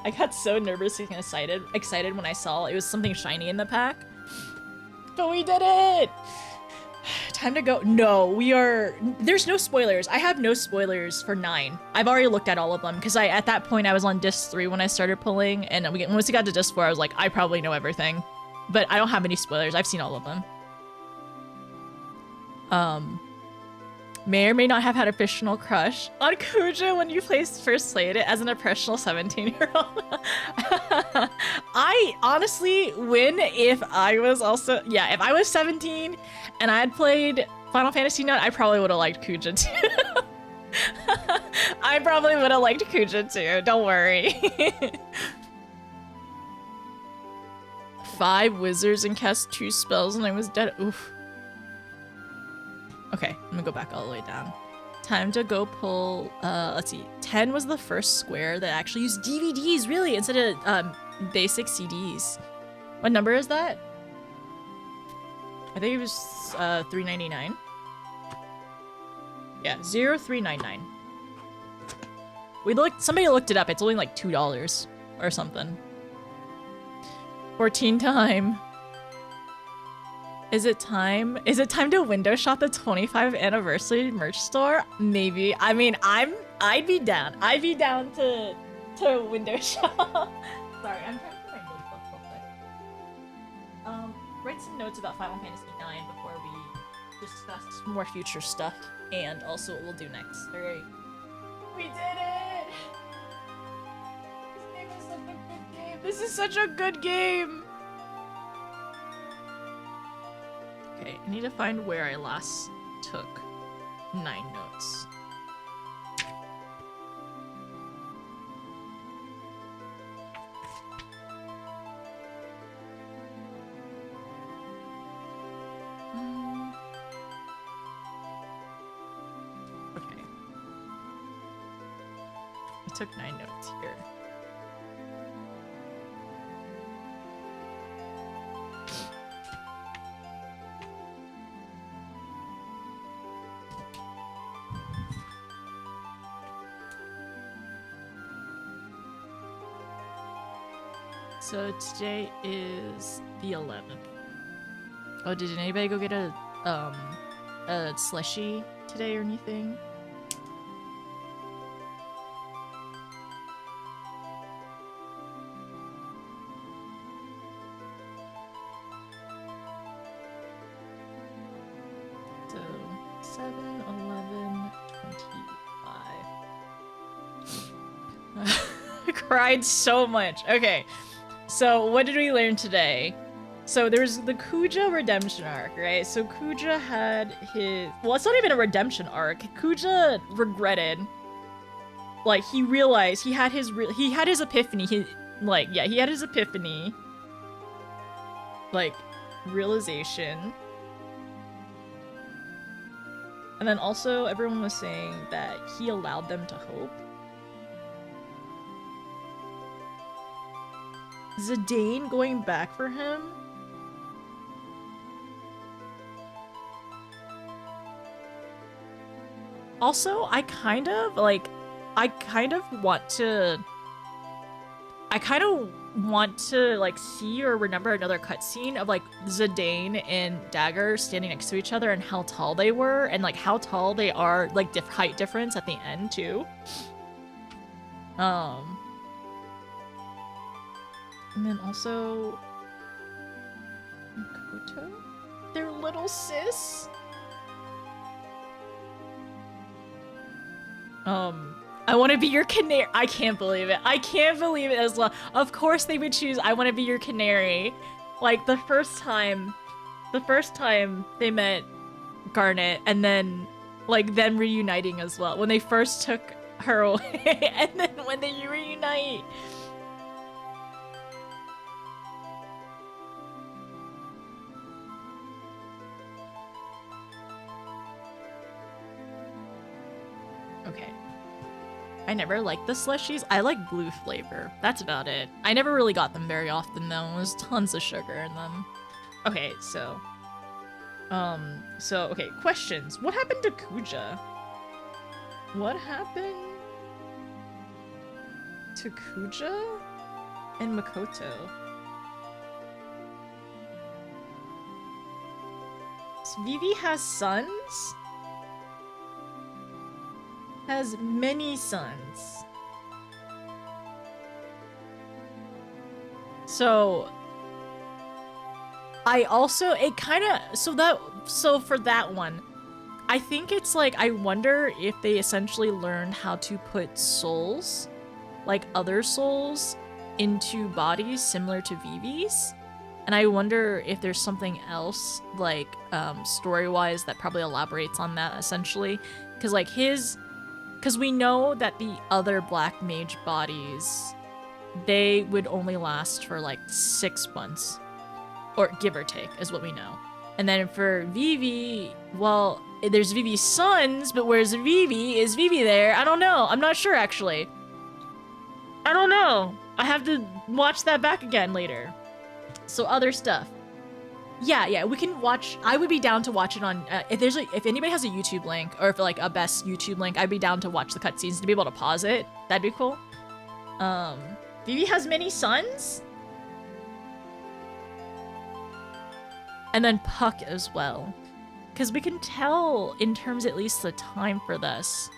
I got so nervous and excited when I saw it was something shiny in the pack. But we did it! Time to go. No, we are... There's no spoilers. I have no spoilers for 9. I've already looked at all of them, because at that point I was on disc 3 when I started pulling, and once we got to disc 4, I was like, I probably know everything. But I don't have any spoilers. I've seen all of them. May or may not have had a fictional crush on Kuja when you first played it as an impressionable 17-year-old. I honestly win if I was also... Yeah, if I was 17 and I had played Final Fantasy IX, I probably would have liked Kuja too. I probably would have liked Kuja too, don't worry. 5 wizards and cast 2 spells and I was dead. Oof. Okay, I'm gonna go back all the way down. Time to go pull, let's see. 10 was the first square that actually used DVDs, really, instead of basic CDs. What number is that? I think it was $3.99. Yeah, 0399. Somebody looked it up. It's only like $2 or something. 14 time. Is it time? Is it time to window shop the 25th anniversary merch store? Maybe. I mean, I'd be down. I'd be down to window shop. Sorry, I'm trying to put my notes up real quick. Write some notes about Final Fantasy IX before we discuss more future stuff and also what we'll do next. All right. We did it! This game is such a good game. This is such a good game. Okay, I need to find where I last took 9 notes. Okay. I took 9 notes here. So today is the 11th. Oh, did anybody go get a slushy today or anything? So 7, 11, 25. I cried so much. Okay. So what did we learn today? So there's the Kuja redemption arc, right? So Kuja had his... Well, it's not even a redemption arc. Kuja regretted. Like, he realized he had his epiphany. He had his epiphany. Like, realization. And then also everyone was saying that he allowed them to hope. Zidane going back for him? Also, I kind of want to like see or remember another cutscene of like Zidane and Dagger standing next to each other and how tall they were and like how tall they are, like height difference at the end too. And then also Makoto, their little sis. I want to be your canary. I can't believe it. I can't believe it as well. Of course they would choose I want to be your canary. Like the first time they met Garnet and then like them reuniting as well. When they first took her away, and then when they reunite. Okay. I never liked the slushies. I like blue flavor. That's about it. I never really got them very often though. There's tons of sugar in them. Okay, so okay, questions. What happened to Kuja? What happened to Kuja and Makoto? So Vivi has sons? Has many sons. So I also so for that one, I think it's like, I wonder if they essentially learned how to put souls, like other souls, into bodies similar to Vivi's. And I wonder if there's something else, like, story-wise that probably elaborates on that, essentially. Because, like, because we know that the other black mage bodies, they would only last for, like, 6 months. Or give or take, is what we know. And then for Vivi, well, there's Vivi's sons, but where's Vivi? Is Vivi there? I don't know. I'm not sure, actually. I don't know. I have to watch that back again later. So other stuff. Yeah, we can watch. I would be down to watch it on, if anybody has a YouTube link, or if like a best YouTube link, I'd be down to watch the cutscenes to be able to pause it. That'd be cool. Vivi has many sons? And then Puck as well. Because we can tell, in terms at least the time for this.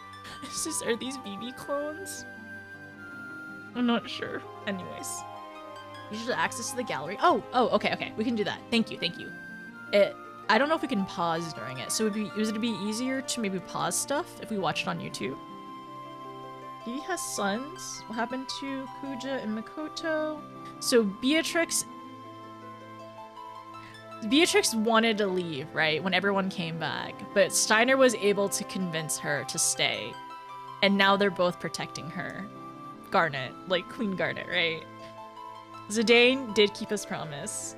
Are these Vivi clones? I'm not sure. Anyways. Usually access to the gallery. Oh, okay. We can do that. Thank you. I don't know if we can pause during it. So would it be easier to maybe pause stuff if we watch it on YouTube? Vivi has sons. What happened to Kuja and Makoto? So Beatrix wanted to leave, right? When everyone came back. But Steiner was able to convince her to stay. And now they're both protecting her. Garnet. Like Queen Garnet, right? Zidane did keep his promise.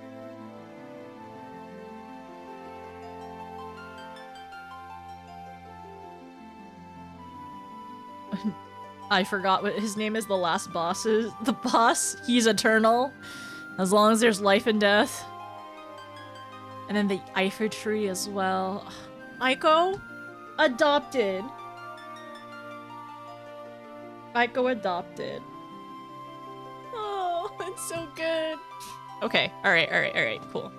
I forgot what his name is. The last boss is. The boss, he's eternal. As long as there's life and death. And then the Eiffel tree as well. Aiko? Adopted. Aiko adopted. Oh, it's so good. Okay, alright, cool.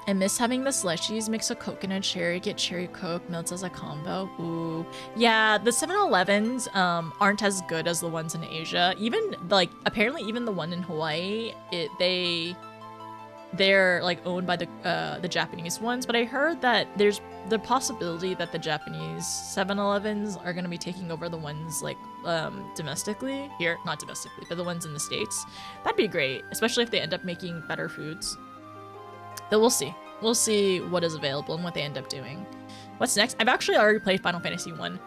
I miss having the slushies, mix a coconut cherry, get cherry coke, melts as a combo. Ooh. Yeah, the 7-Elevens aren't as good as the ones in Asia. Even, like, apparently even the one in Hawaii, they're like owned by the Japanese ones, but I heard that there's the possibility that the Japanese 7-Elevens are going to be taking over the ones like domestically here, not domestically, but the ones in the States. That'd be great, especially if they end up making better foods. But we'll see. We'll see what is available and what they end up doing. What's next? I've actually already played Final Fantasy 1.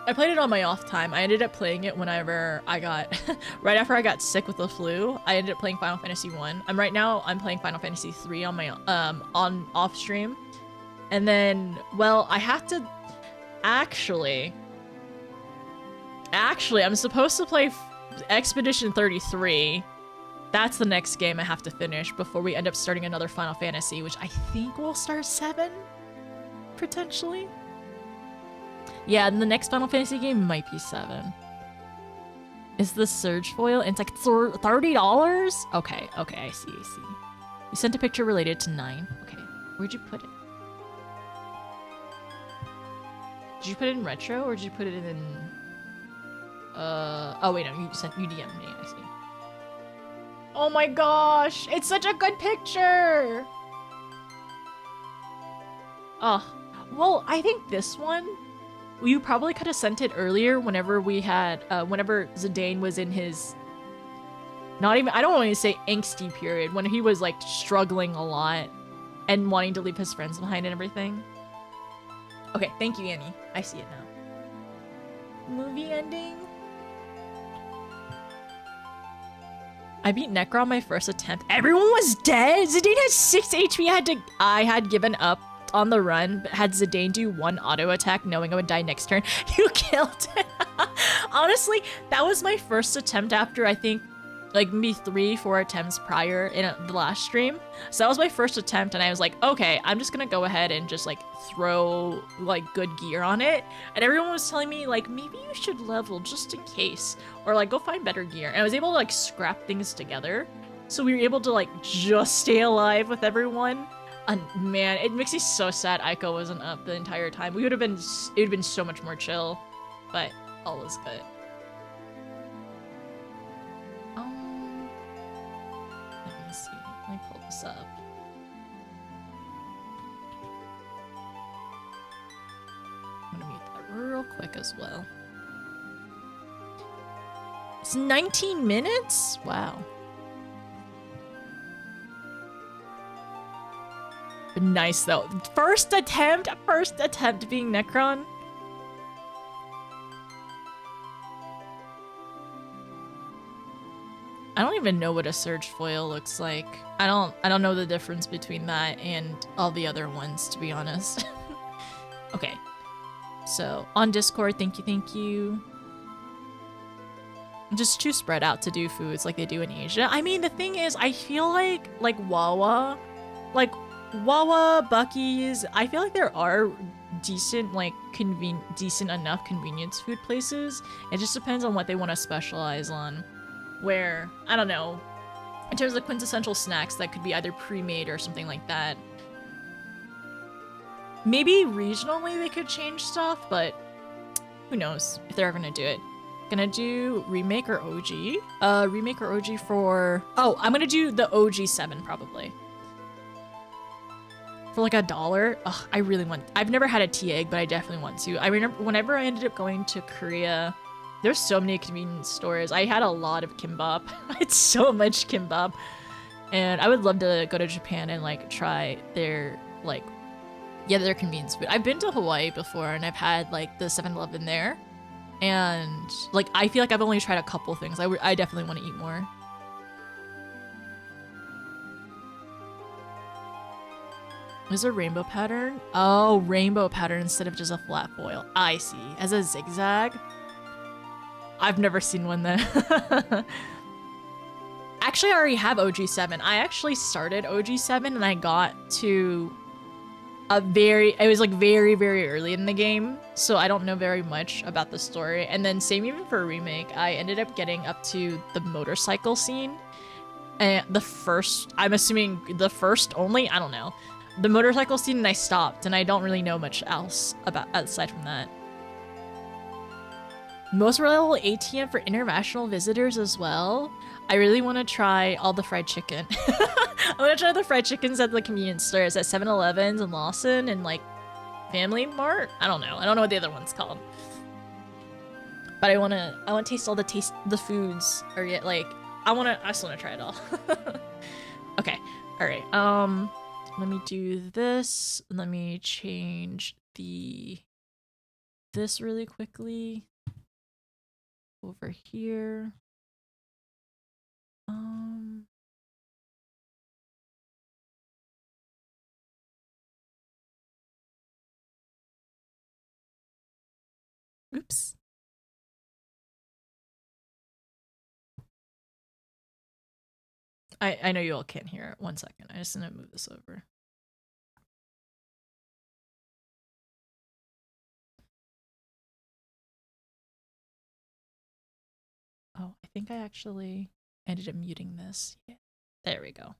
I played it on my off time. I ended up playing it whenever I got, right after I got sick with the flu, I ended up playing Final Fantasy 1. I'm playing Final Fantasy 3 on my, on off stream. And then, well, I have to, actually, I'm supposed to play Expedition 33. That's the next game I have to finish before we end up starting another Final Fantasy, which I think will start 7, potentially. Yeah, and the next Final Fantasy game might be 7. Is the Surge foil? And it's like $30? Okay, I see. You sent a picture related to 9. Okay, where'd you put it? Did you put it in retro or did you put it in? Oh wait, no, you DM'd me. I see. Oh my gosh, it's such a good picture. Oh, well, I think this one. You probably could have sent it earlier whenever we had, whenever Zidane was in his, I don't want to say angsty period, when he was like struggling a lot and wanting to leave his friends behind and everything. Okay, thank you, Annie. I see it now. Movie ending? I beat Necron my first attempt. Everyone was dead? Zidane had 6 HP. I had given up on the run, but had Zidane do 1 auto attack knowing I would die next turn. You killed it. Honestly, that was my first attempt after I think like maybe 3-4 attempts prior in the last stream. So that was my first attempt and I was like, okay, I'm just gonna go ahead and just like throw like good gear on it. And everyone was telling me like, maybe you should level just in case, or like go find better gear. And I was able to like scrap things together. So we were able to like just stay alive with everyone. And man, it makes me so sad Aiko wasn't up the entire time. It would have been so much more chill, but all was good. Let me see. Let me pull this up. I'm gonna mute that real quick as well. It's 19 minutes? Wow. Nice though. First attempt being Necron. I don't even know what a surge foil looks like. I don't know the difference between that and all the other ones, to be honest. Okay. So on Discord, thank you. Just too spread out to do foods like they do in Asia. I mean, the thing is, I feel like Wawa, Buc-ee's, I feel like there are decent, like, decent enough convenience food places. It just depends on what they want to specialize on. Where, I don't know, in terms of quintessential snacks that could be either pre-made or something like that. Maybe regionally they could change stuff, but who knows if they're ever gonna do it. Gonna do remake or OG? Remake or OG for... Oh, I'm gonna do the OG 7 probably. For like $1. Ugh, I really want... I've never had a tea egg, but I definitely want to. I remember whenever I ended up going to Korea, there's so many convenience stores. I had a lot of kimbap. I had so much kimbap. And I would love to go to Japan and like try their like, yeah, their convenience food. I've been to Hawaii before and I've had like the 7-Eleven there. And like, I feel like I've only tried a couple things. I definitely want to eat more. Is a rainbow pattern? Oh, rainbow pattern instead of just a flat foil. I see. As a zigzag? I've never seen one then. Actually, I already have OG7. I actually started OG7 and I got to it was like very, very early in the game. So I don't know very much about the story. And then same even for a remake, I ended up getting up to the motorcycle scene. And I'm assuming the first only, I don't know. The motorcycle scene and I stopped and I don't really know much else about aside from that. Most reliable ATM for international visitors as well. I really want to try all the fried chicken. I want to try the fried chickens at the convenience stores at 7-Elevens and Lawson and like Family Mart. I don't know what the other one's called. But I want to taste all the foods or yet like I just want to try it all. Okay. All right. Let me do this. Let me change this really quickly. Over here. Oops. I know you all can't hear it. 1 second. I just need to move this over. Oh, I think I actually ended up muting this. Yeah. There we go.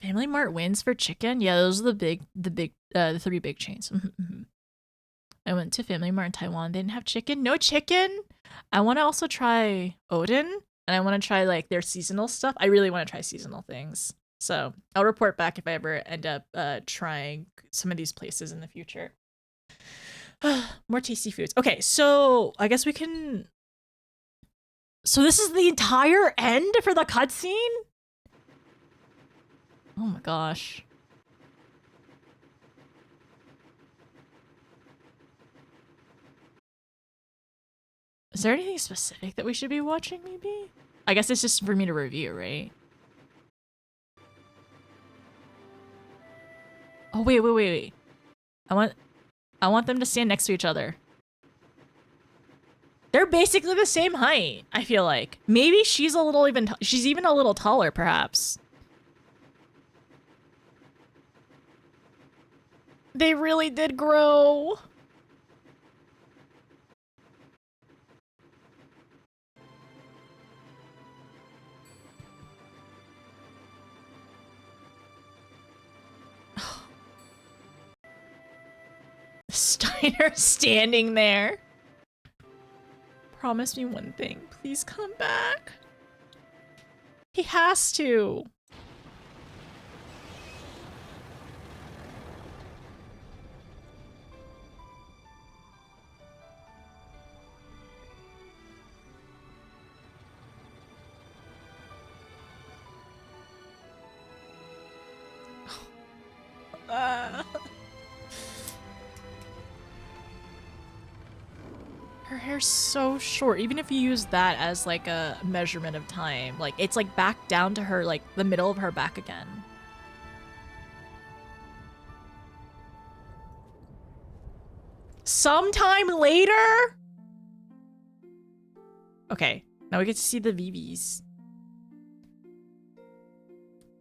Family Mart wins for chicken? Yeah, those are the 3 big chains. I went to Family Mart in Taiwan. They didn't have chicken. No chicken? I want to also try Odin, and I want to try like their seasonal stuff. I really want to try seasonal things. So I'll report back if I ever end up trying some of these places in the future. More tasty foods. Okay, so I guess we can... So this is the entire end for the cutscene? Oh my gosh. Is there anything specific that we should be watching, maybe? I guess it's just for me to review, right? Oh, wait. I want them to stand next to each other. They're basically the same height, I feel like. Maybe she's a little she's even a little taller, perhaps. They really did grow. Steiner standing there. Promise me one thing. Please come back. He has to. Her hair's so short. Even if you use that as like a measurement of time, like it's like back down to her, like the middle of her back again. Sometime later? Okay, now we get to see the VVs.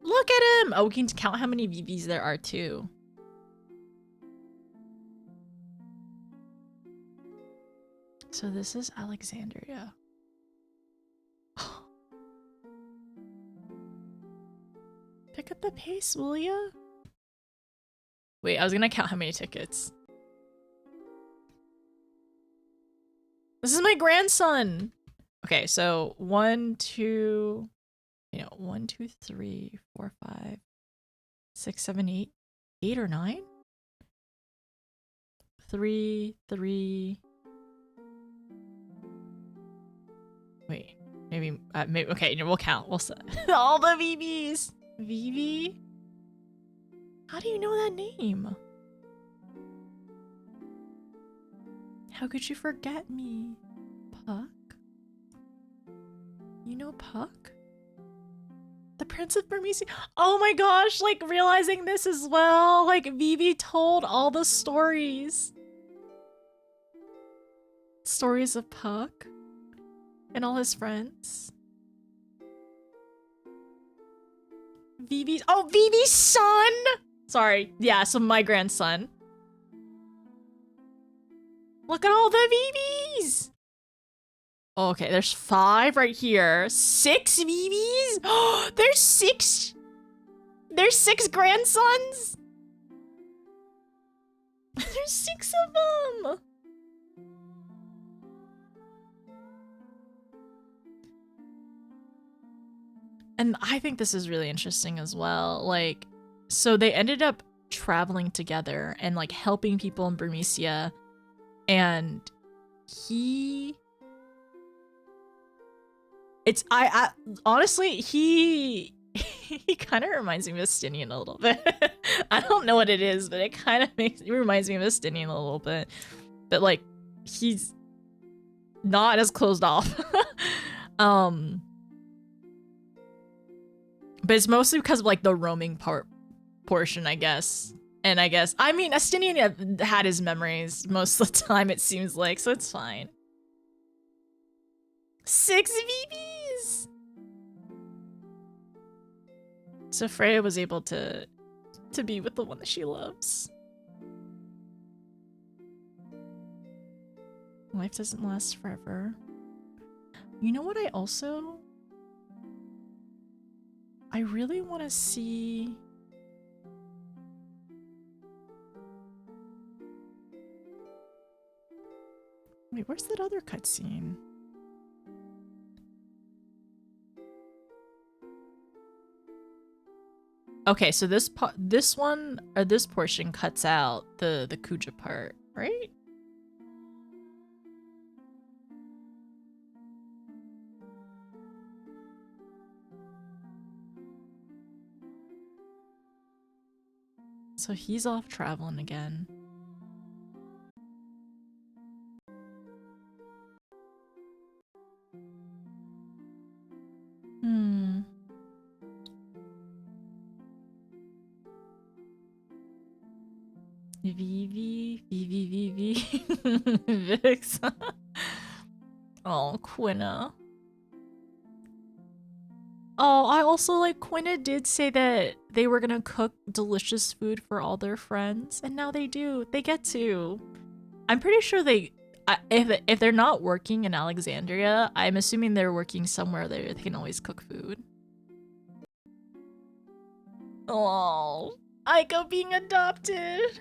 Look at him! Oh, we can count how many VVs there are too. So this is Alexandria. Pick up the pace, will ya? Wait, I was gonna count how many tickets. This is my grandson! Okay, so 1, 2, 1, 2, 3, 4, 5, 6, 7, 8. 8 or 9? 3, 3. Wait, maybe, okay, we'll count. We'll set all the VVs. VV? How do you know that name? How could you forget me? Puck? You know Puck? The Prince of Burmese? Oh my gosh, like realizing this as well. Like Vivi told all the stories. Stories of Puck and all his friends. Vivi's son! Sorry, yeah, so my grandson. Look at all the VVs! Okay, there's 5 right here. 6 VVs? Oh, there's 6! There's 6 grandsons? There's 6 of them! And I think this is really interesting as well. Like, so they ended up traveling together and like helping people in Burmecia. And I honestly, he kind of reminds me of Estinian a little bit. I don't know what it is, but it reminds me of Estinian a little bit. But like, he's not as closed off. But it's mostly because of like the roaming portion, I guess. And I mean, Estinian had his memories most of the time, it seems like, so it's fine. 6 VVs! So Freya was able to be with the one that she loves. Life doesn't last forever. You know what I really want to see... Wait, where's that other cutscene? Okay, so this one or this portion cuts out the Kuja part, right? So he's off traveling again. Vivi, Vivi, Vivi, Vix. Oh, Quinna. Oh, I also like Quinna did say that they were gonna cook delicious food for all their friends, and now they do. They get to. I'm pretty sure if they're not working in Alexandria, I'm assuming they're working somewhere there they can always cook food. Oh, Aiko being adopted.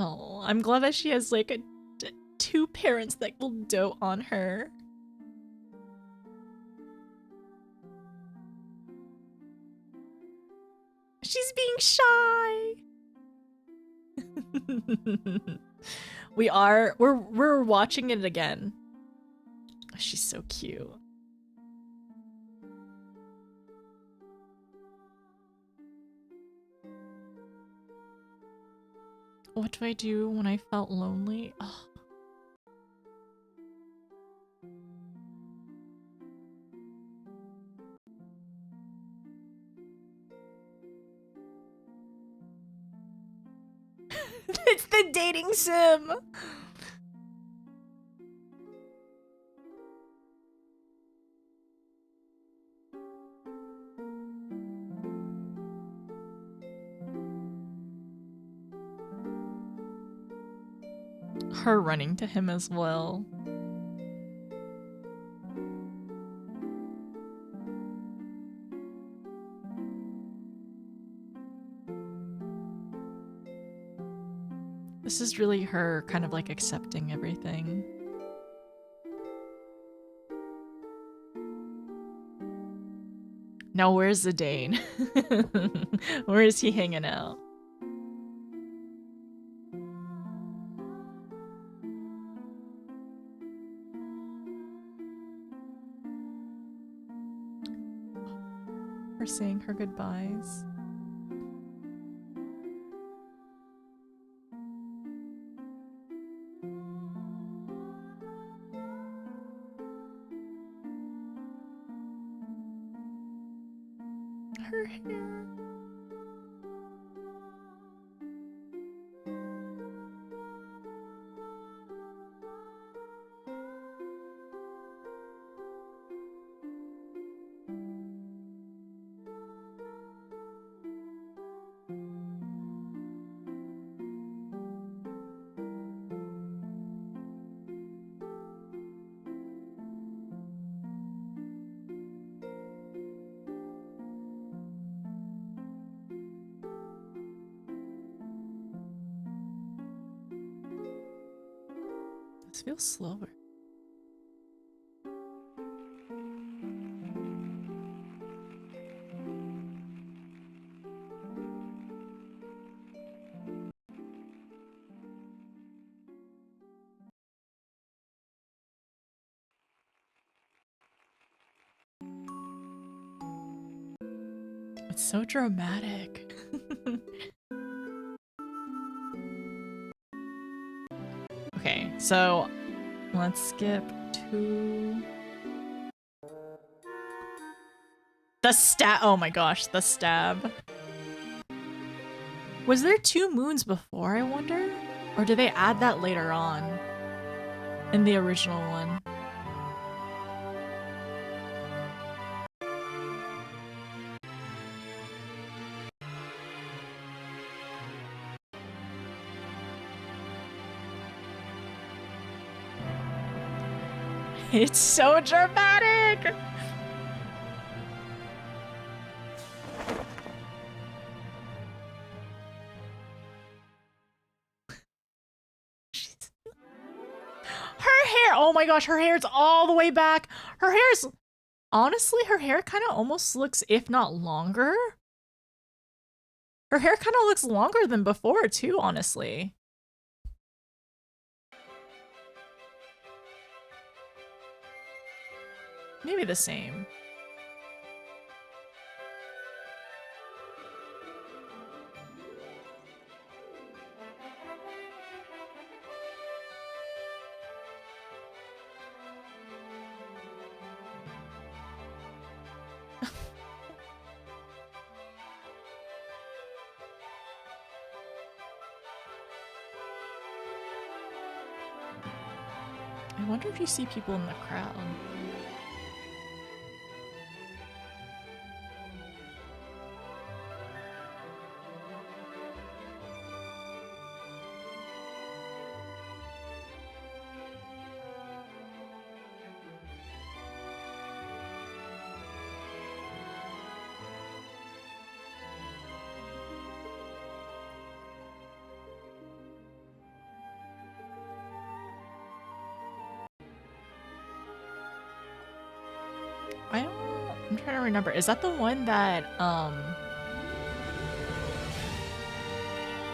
Oh, I'm glad that she has like two parents that will dote on her. She's being shy. We're watching it again. She's so cute. What do I do when I felt lonely? Oh. It's the dating sim. Her running to him as well. This is really her kind of like accepting everything. Now where's Zidane? Where is he hanging out? Her saying her goodbyes. Her hair. This feels slower. It's so dramatic. Okay, so let's skip to the stab. Oh my gosh, the stab. Was there 2 moons before, I wonder? Or did they add that later on in the original one? It's so dramatic! Her hair! Oh my gosh, her hair's all the way back. Her hair's... Honestly, her hair kind of almost looks, if not longer. Her hair kind of looks longer than before, too, honestly. Maybe the same. I wonder if you see people in the crowd. I'm trying to remember. Is that the one that,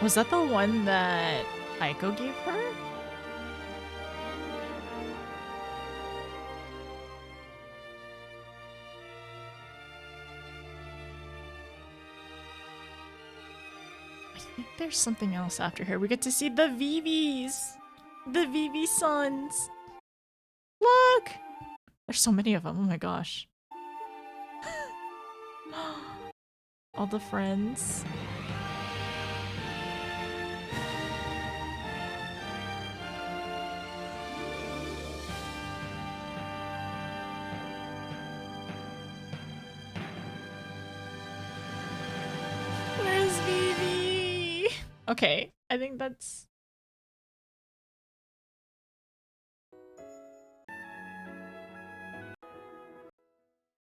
was that the one that Aiko gave her? I think there's something else after her. We get to see the Vivis! The Vivi sons! Look! There's so many of them, oh my gosh. All the friends. Where's Vivi? Okay, I think that's...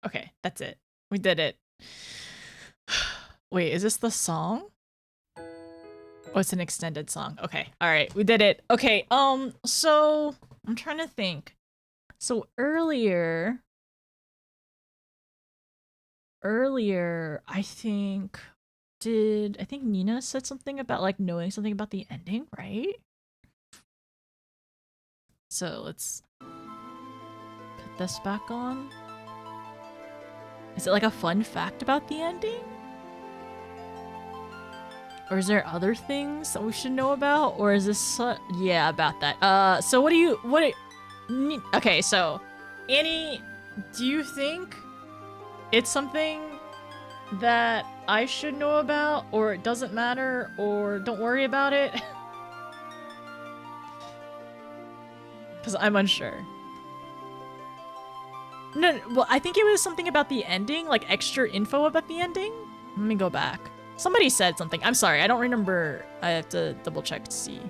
Okay, that's it. We did it. Wait, is this the song? Oh, it's an extended song. Okay, alright, we did it. Okay, so... I'm trying to think. So earlier, I think Nina said something about like knowing something about the ending, right? So let's put this back on. Is it like a fun fact about the ending? Or is there other things that we should know about? Or is this, yeah, about that. So okay, so Annie, do you think it's something that I should know about, or it doesn't matter, or don't worry about it? Because I'm unsure. No, well, I think it was something about the ending, like extra info about the ending. Let me go back. Somebody said something. I'm sorry, I don't remember. I have to double check to see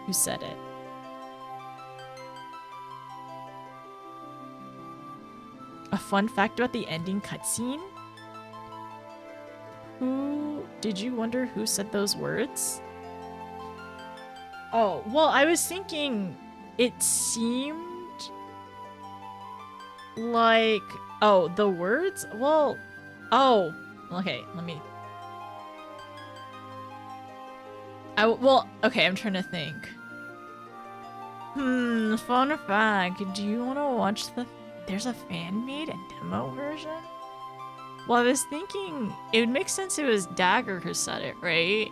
who said it. A fun fact about the ending cutscene? Did you wonder who said those words? Oh, well, I was thinking it seemed like, oh, the words? Well, oh, okay, let me. Well, okay, I'm trying to think. Fun fact, do you want to watch there's a fan-made and demo version? Well, I was thinking it would make sense it was Dagger who said it, right?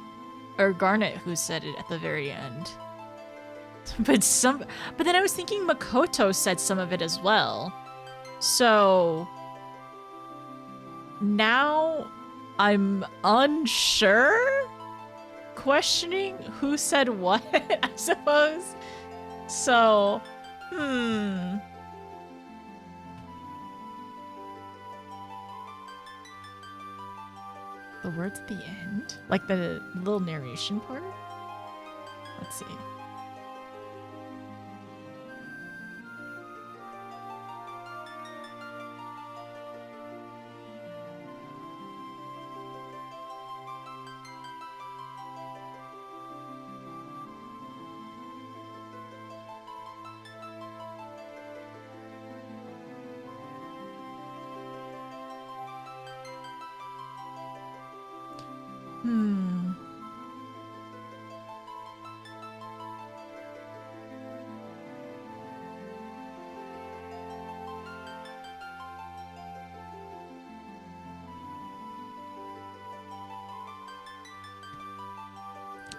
Or Garnet who said it at the very end. But then I was thinking Makoto said some of it as well. So now I'm unsure? Questioning who said what, I suppose. So, The words at the end? Like the little narration part? Let's see.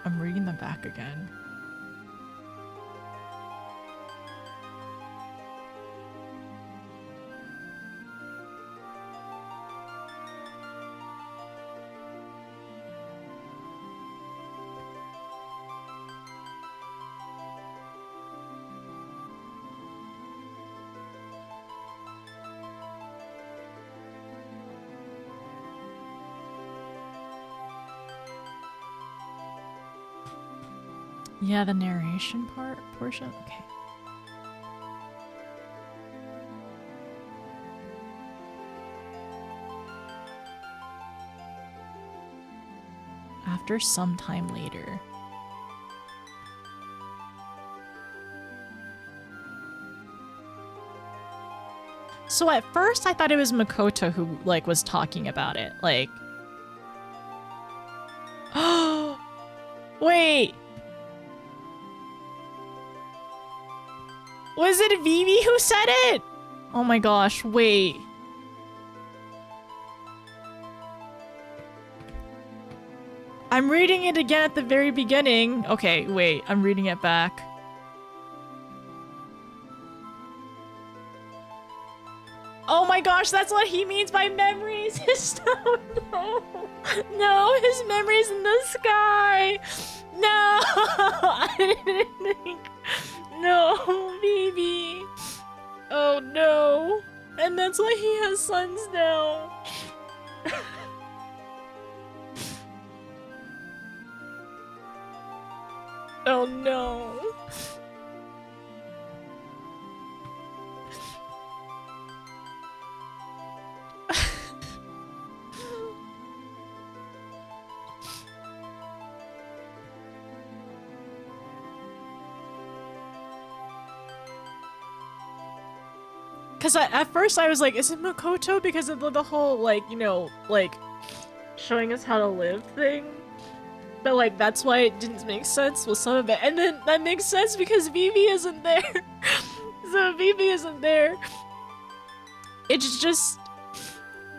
I'm reading them back again. Yeah, the narration portion. Okay. After some time later. So at first I thought it was Makoto who like was talking about it. Like wait. Was it Vivi who said it? Oh my gosh, wait. I'm reading it again at the very beginning. Okay, wait, I'm reading it back. Oh my gosh, that's what he means by memories. Oh no. No, his memories in the sky. No, I didn't think. No, baby. Oh no. And that's why he has sons now. Oh no. Because at first I was like, is it Makoto? Because of the whole, like, you know, like, showing us how to live thing. But, like, that's why it didn't make sense with some of it. And then that makes sense because Vivi isn't there. So Vivi isn't there. It's just...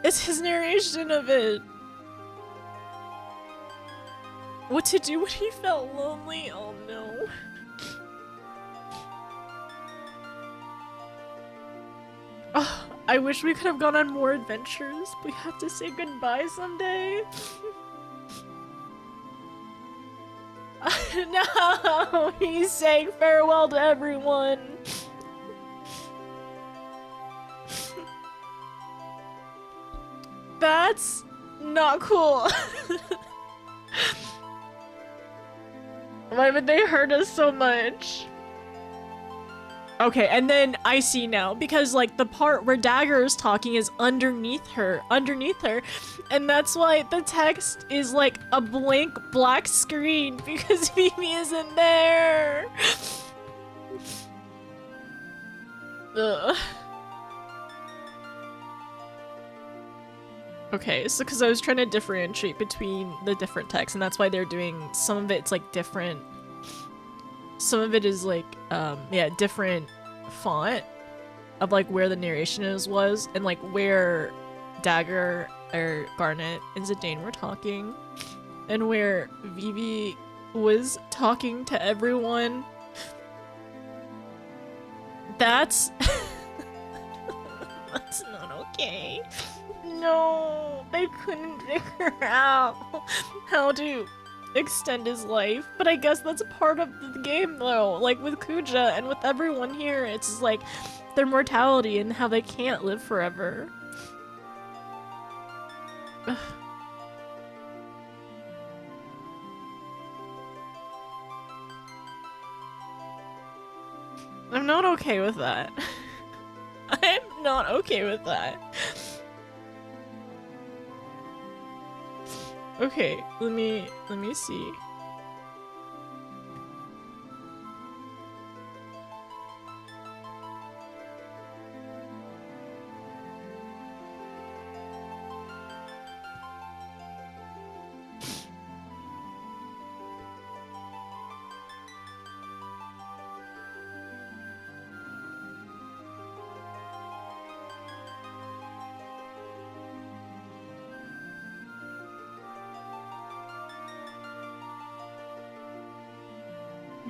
it's his narration of it. What to do when he felt lonely? Oh no. Oh, I wish we could have gone on more adventures. We have to say goodbye someday. No, he's saying farewell to everyone. That's not cool. Why would they hurt us so much? Okay, and then I see now, because like the part where Dagger is talking is underneath her, and that's why the text is like a blank black screen, because Mimi isn't there. Ugh. Okay, so because I was trying to differentiate between the different texts, and that's why they're doing, some of it's like different, some of it is like, yeah, different font of like where the narration was, and like where Dagger or Garnet and Zidane were talking, and where Vivi was talking to everyone. That's that's not okay. No, they couldn't figure out how to extend his life, but I guess that's a part of the game though, like with Kuja and with everyone here. It's just like their mortality and how they can't live forever. I'm not okay with that. I'm not okay with that. Okay, let me see.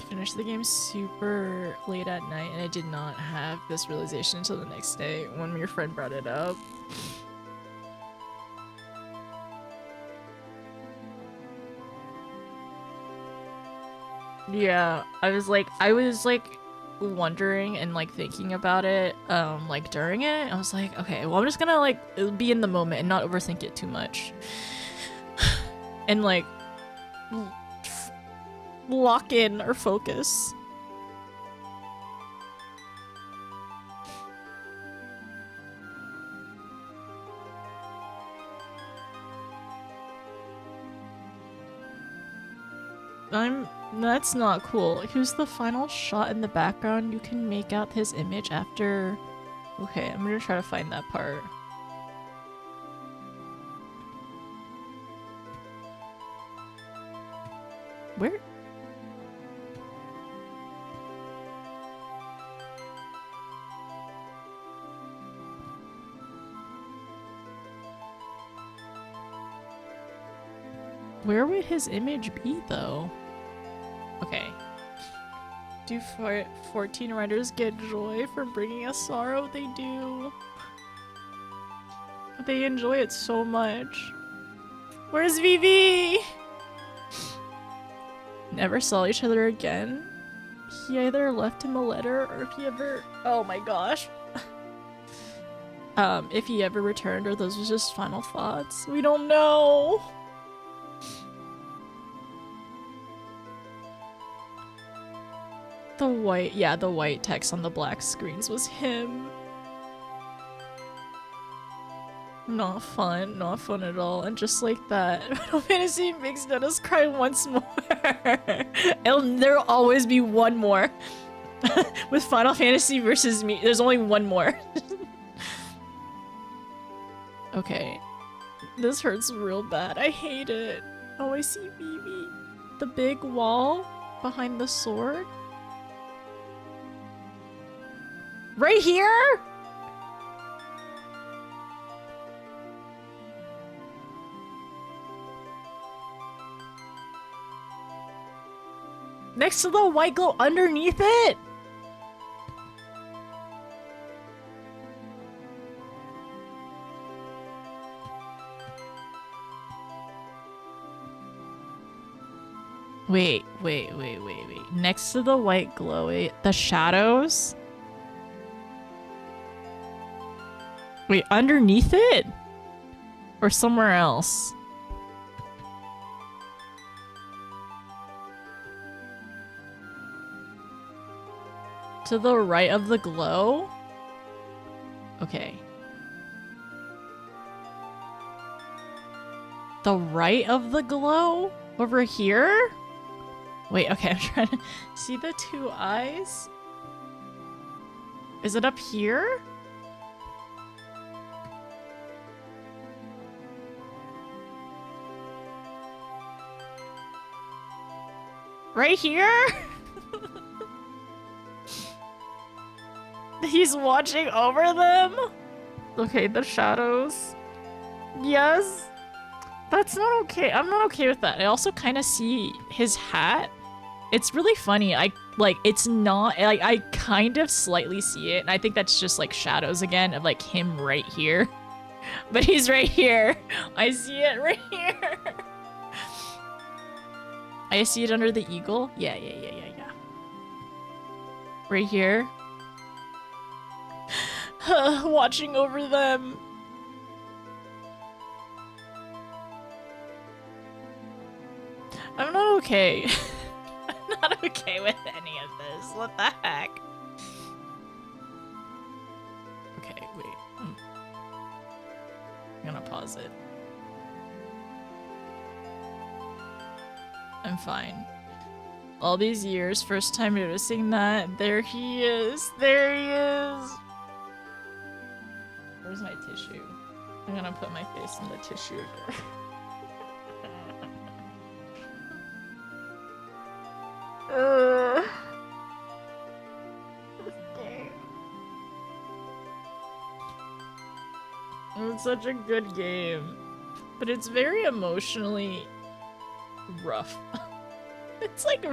Finished the game super late at night, and I did not have this realization until the next day when your friend brought it up. Yeah, I was like wondering and like thinking about it like during it. I was like, okay, well, I'm just gonna like be in the moment and not overthink it too much. And like lock in or focus. That's not cool. Who's the final shot in the background? You can make out his image after... Okay, I'm gonna try to find that part. Where? Where would his image be, though? Okay. Do 14 writers get joy from bringing us sorrow? They do. They enjoy it so much. Where's Vivi? Never saw each other again. He either left him a letter or if he ever... Oh my gosh. If he ever returned or those was just final thoughts. We don't know. The white text on the black screens was him. Not fun at all. And just like that, Final Fantasy makes Dennis cry once more. There'll always be one more. With Final Fantasy versus me, there's only one more. Okay. This hurts real bad. I hate it. Oh, I see Vivi. The big wall behind the sword. Right here? Next to the white glow underneath it? Wait. Next to the white glow, the shadows? Wait, underneath it? Or somewhere else? To the right of the glow? Okay. The right of the glow? Over here? Wait, okay, I'm trying to see the two eyes. Is it up here? Right here? He's watching over them? Okay, the shadows. Yes. That's not okay. I'm not okay with that. I also kind of see his hat. It's really funny. It's not, I kind of slightly see it. And I think that's just like shadows again of like him right here. But he's right here. I see it right here. I see it under the eagle. Yeah. Right here. Watching over them. I'm not okay. I'm not okay with any of this. What the heck? Okay, wait. I'm gonna pause it. I'm fine. All these years, first time noticing that. There he is. There he is. Where's my tissue? I'm gonna put my face in the tissue again. It's such a good game, but it's very emotionally rough. It's like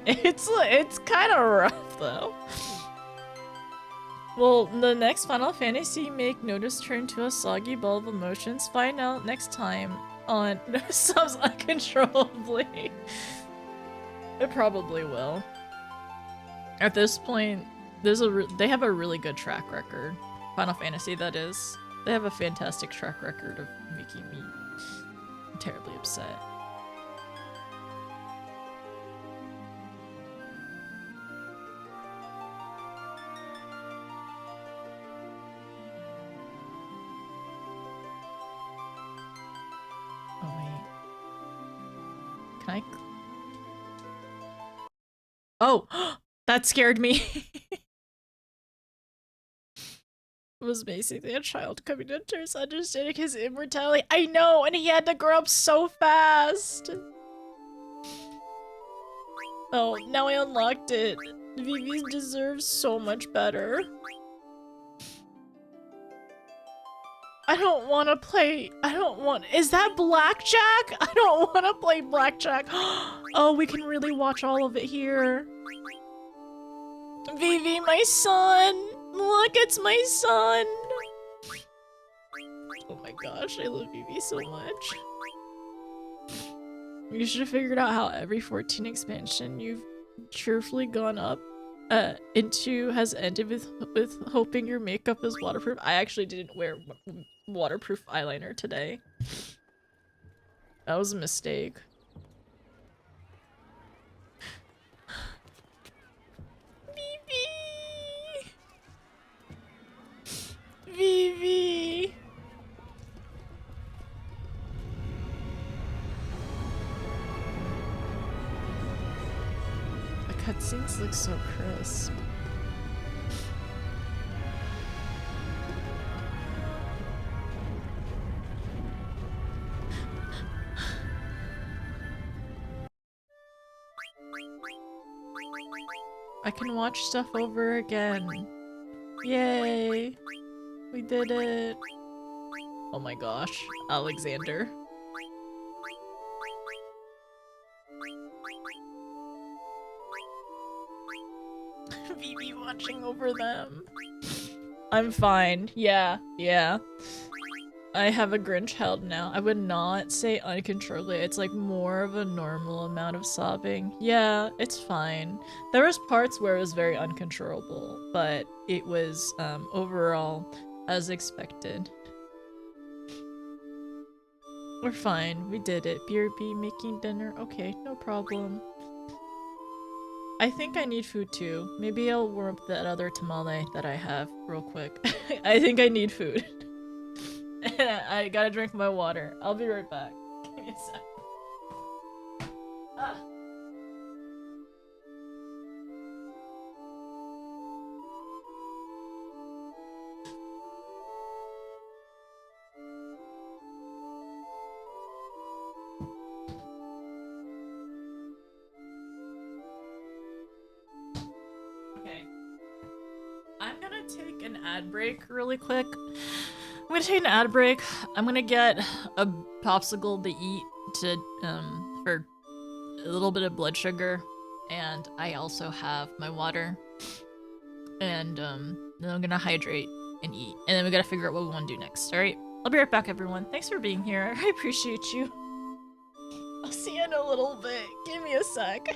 it's kind of rough though. Will the next Final Fantasy make Notice turn to a soggy ball of emotions? Find out next time on Notice Subs Uncontrollably. It probably will. At this point, they have a really good track record. Final Fantasy, that is. They have a fantastic track record of making me terribly upset. Can I? Oh, that scared me. It was basically a child coming to terms understanding his immortality. I know, and he had to grow up so fast. Oh, now I unlocked it. Vivi deserves so much better. I don't want to play. Is that blackjack? I don't want to play blackjack. Oh, we can really watch all of it here. Vivi, my son. Look, it's my son. Oh my gosh, I love Vivi so much. You should have figured out how every 14 expansion you've cheerfully gone up into has ended with hoping your makeup is waterproof. I actually didn't wear waterproof eyeliner today. That was a mistake. Vivi! Vivi! The cutscenes look so crisp. I can watch stuff over again. Yay! We did it! Oh my gosh, Alexander. Vivi watching over them. I'm fine. Yeah. I have a Grinch held now. I would not say uncontrollably. It's like more of a normal amount of sobbing. Yeah, it's fine. There was parts where it was very uncontrollable, but it was overall as expected. We're fine. We did it. BRB making dinner. Okay, no problem. I think I need food too. Maybe I'll warm up that other tamale that I have real quick. I think I need food. I gotta drink my water. I'll be right back. Give me a sec. Ah. Okay. I'm gonna take an ad break really quick. I'm gonna take an ad break. I'm gonna get a popsicle to eat for a little bit of blood sugar, and I also have my water. And then I'm gonna hydrate and eat, and then we gotta figure out what we want to do next. All right, I'll be right back, everyone. Thanks for being here. I appreciate you. I'll see you in a little bit. Give me a sec.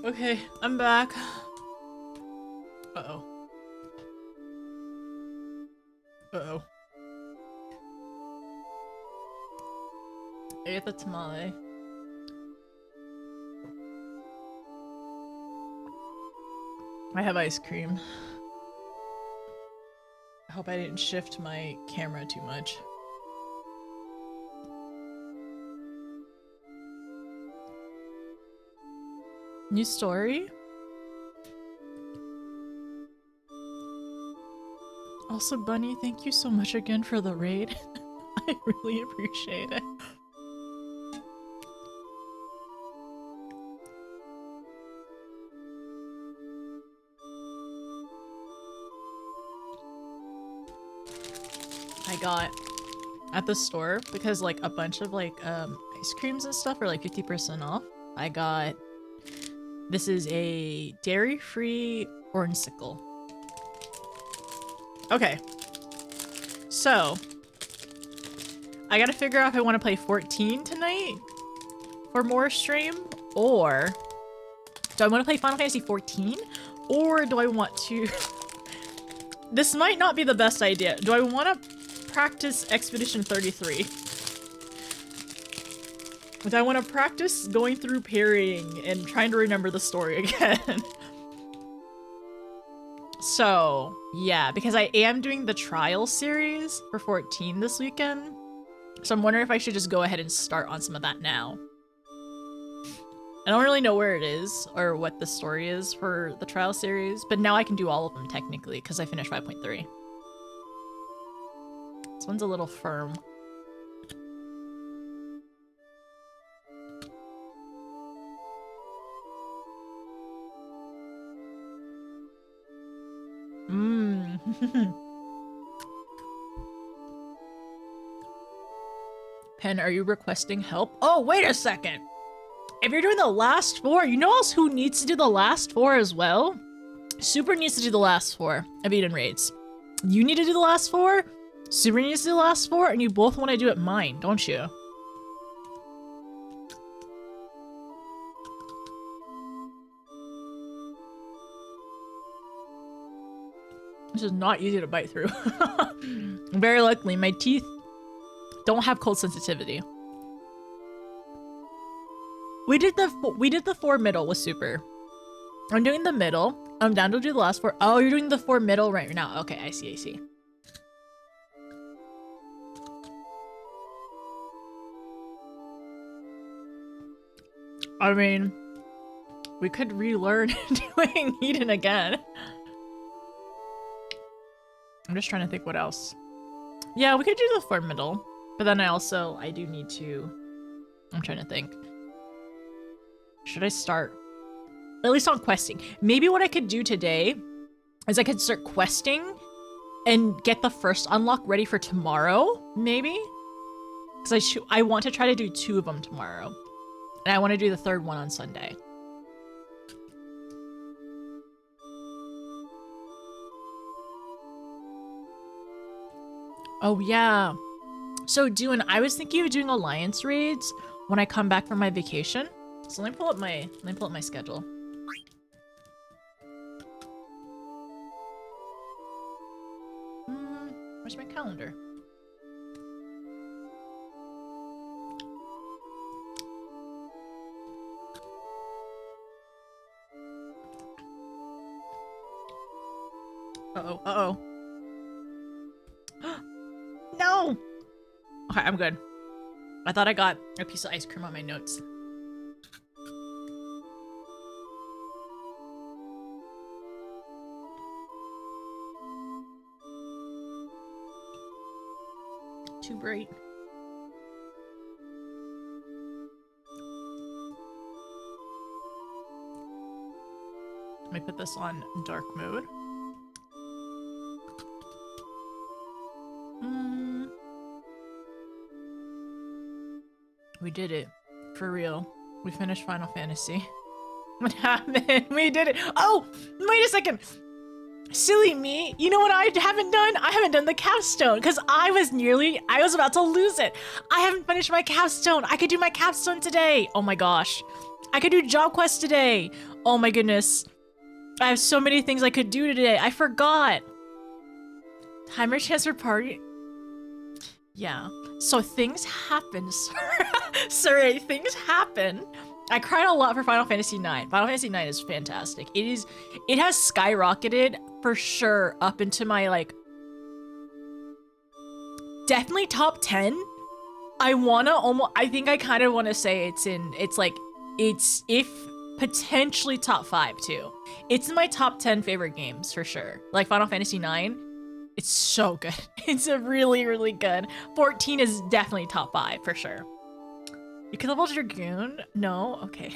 Okay, I'm back. Uh-oh. Uh-oh. I ate the tamale. I have ice cream. I hope I didn't shift my camera too much. New story? Also, Bunny, thank you so much again for the raid. I really appreciate it. I got at the store, because like a bunch of like ice creams and stuff are like 50% off. I got, this is a dairy-free ornsicle. Okay, so I gotta figure out if I want to play 14 tonight for more stream, or do I want to play Final Fantasy 14, or do I want to this might not be the best idea. Do I want to practice Expedition 33? Do I want to practice going through parrying and trying to remember the story again? So, yeah, because I am doing the trial series for 14 this weekend. So I'm wondering if I should just go ahead and start on some of that now. I don't really know where it is or what the story is for the trial series, but now I can do all of them technically because I finished 5.3. This one's a little firm. Pen, are you requesting help? Oh, wait a second. If you're doing the last 4, you know else who needs to do the last 4 as well? Super needs to do the last 4 of Eden Raids. You need to do the last 4, Super needs to do the last 4, and you both want to do it mine, don't you? This is not easy to bite through. Very luckily, my teeth don't have cold sensitivity. We did the 4 middle with Super. I'm doing the middle. I'm down to do the last 4. Oh, you're doing the 4 middle right now. Okay, I see, I see. I mean, we could relearn doing Eden again. I'm just trying to think what else. Yeah, we could do the 4 middle, but then I do need to, I'm trying to think. Should I start? At least on questing. Maybe what I could do today is I could start questing and get the first unlock ready for tomorrow, maybe? Because I want to try to do 2 of them tomorrow. And I want to do the 3rd one on Sunday. Oh yeah. So I was thinking of doing alliance raids when I come back from my vacation. So let me pull up my schedule. Where's my calendar? Uh-oh, uh-oh. No! Okay, I'm good. I thought I got a piece of ice cream on my notes. Too bright. Let me put this on dark mode. We did it. For real. We finished Final Fantasy. What happened? We did it. Oh! Wait a second! Silly me. You know what I haven't done? I haven't done the capstone because I was about to lose it. I haven't finished my capstone. I could do my capstone today. Oh my gosh. I could do job quest today. Oh my goodness. I have so many things I could do today. I forgot. Timer chance for party. Yeah. So things happen, sir. Sorry, things happen. I cried a lot for Final Fantasy IX. Final Fantasy IX is fantastic. It has skyrocketed for sure up into my like definitely top 10. I think I kind of want to say it's if potentially top 5 too. It's in my top 10 favorite games for sure. Like Final Fantasy IX, it's so good. It's a really, really good. 14 is definitely top 5 for sure. You can level Dragoon? No? Okay.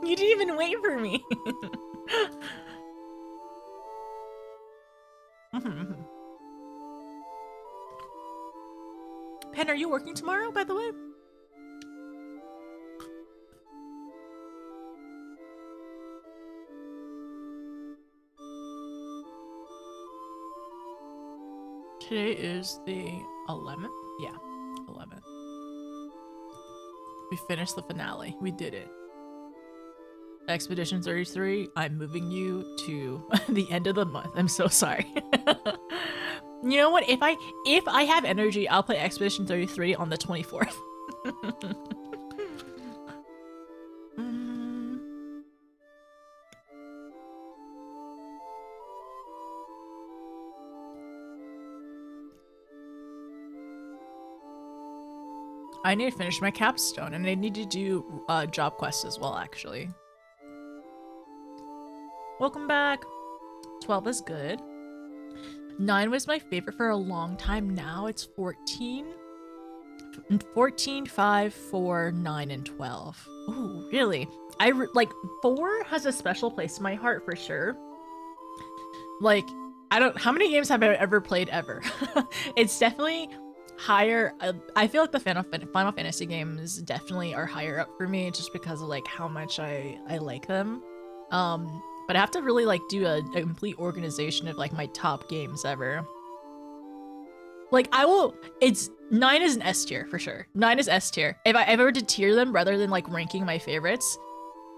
You didn't even wait for me. Pen, are you working tomorrow, by the way? Today is the 11th? Yeah, 11th. We finished the finale. We did it. Expedition 33, I'm moving you to the end of the month. I'm so sorry. You know what? If I have energy, I'll play Expedition 33 on the 24th. I need to finish my capstone, and I need to do job quests as well, actually. Welcome back. 12 is good. 9 was my favorite for a long time. Now it's 14. 14, 5, 4, 9, and 12. Ooh, really? Like 4 has a special place in my heart for sure. Like, how many games have I ever played ever? It's definitely higher. I feel like the Final Fantasy games definitely are higher up for me just because of like how much I like them. But I have to really like do a complete organization of like my top games ever. Like it's 9 is an S tier for sure. 9 is S tier. If I ever did tier them rather than like ranking my favorites,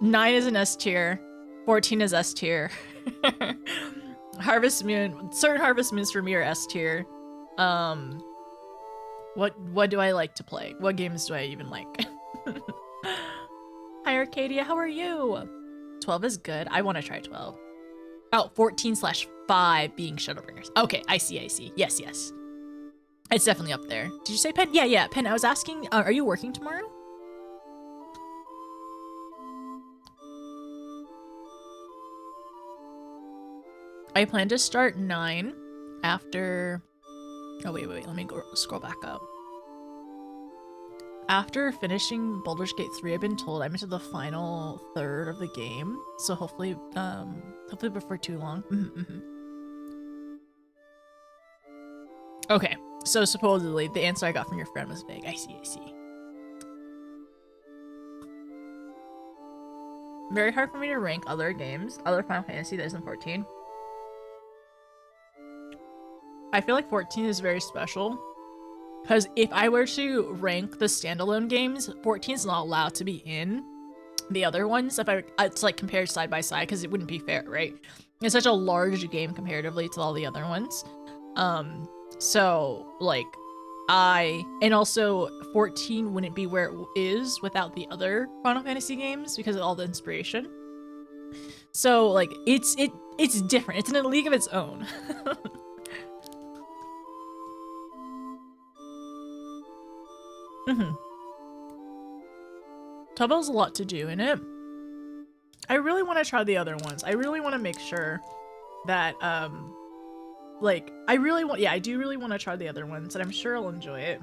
9 is an S tier, 14 is S tier. Harvest Moon, certain Harvest Moons for me are S tier. What do I like to play? What games do I even like? Hi Arcadia, how are you? 12 is good. I want to try 12. Oh, 14/5 being Shadowbringers. Okay, I see. Yes. It's definitely up there. Did you say Pen? Yeah, Pen. I was asking, are you working tomorrow? I plan to start 9 after... Oh, wait. Let me go scroll back up. After finishing Baldur's Gate 3, I've been told I'm into the final third of the game. So hopefully before too long. Okay, so supposedly the answer I got from your friend was vague. I see. Very hard for me to rank other games, other Final Fantasy that isn't 14. I feel like 14 is very special. Because if I were to rank the standalone games, 14 is not allowed to be in the other ones. If it's like compared side by side, because it wouldn't be fair, right? It's such a large game comparatively to all the other ones. So like and also 14 wouldn't be where it is without the other Final Fantasy games because of all the inspiration. So like it's different. It's in a league of its own. Tubbo's a lot to do in it. I really want to try the other ones. I really want to make sure that like I do really want to try the other ones, and I'm sure I'll enjoy it.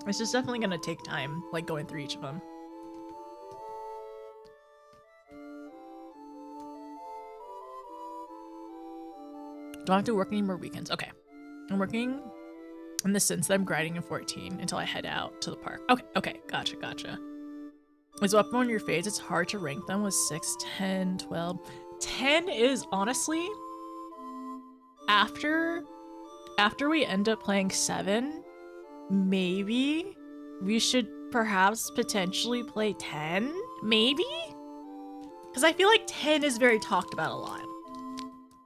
It's just definitely gonna take time, like going through each of them. Don't have to work any more weekends. Okay, I'm working in the sense that I'm grinding in 14 until I head out to the park. Okay, gotcha. Is up on your face? It's hard to rank them with 6, 10, 12. 10 is honestly after we end up playing 7, maybe we should perhaps potentially play 10, maybe? Because I feel like 10 is very talked about a lot.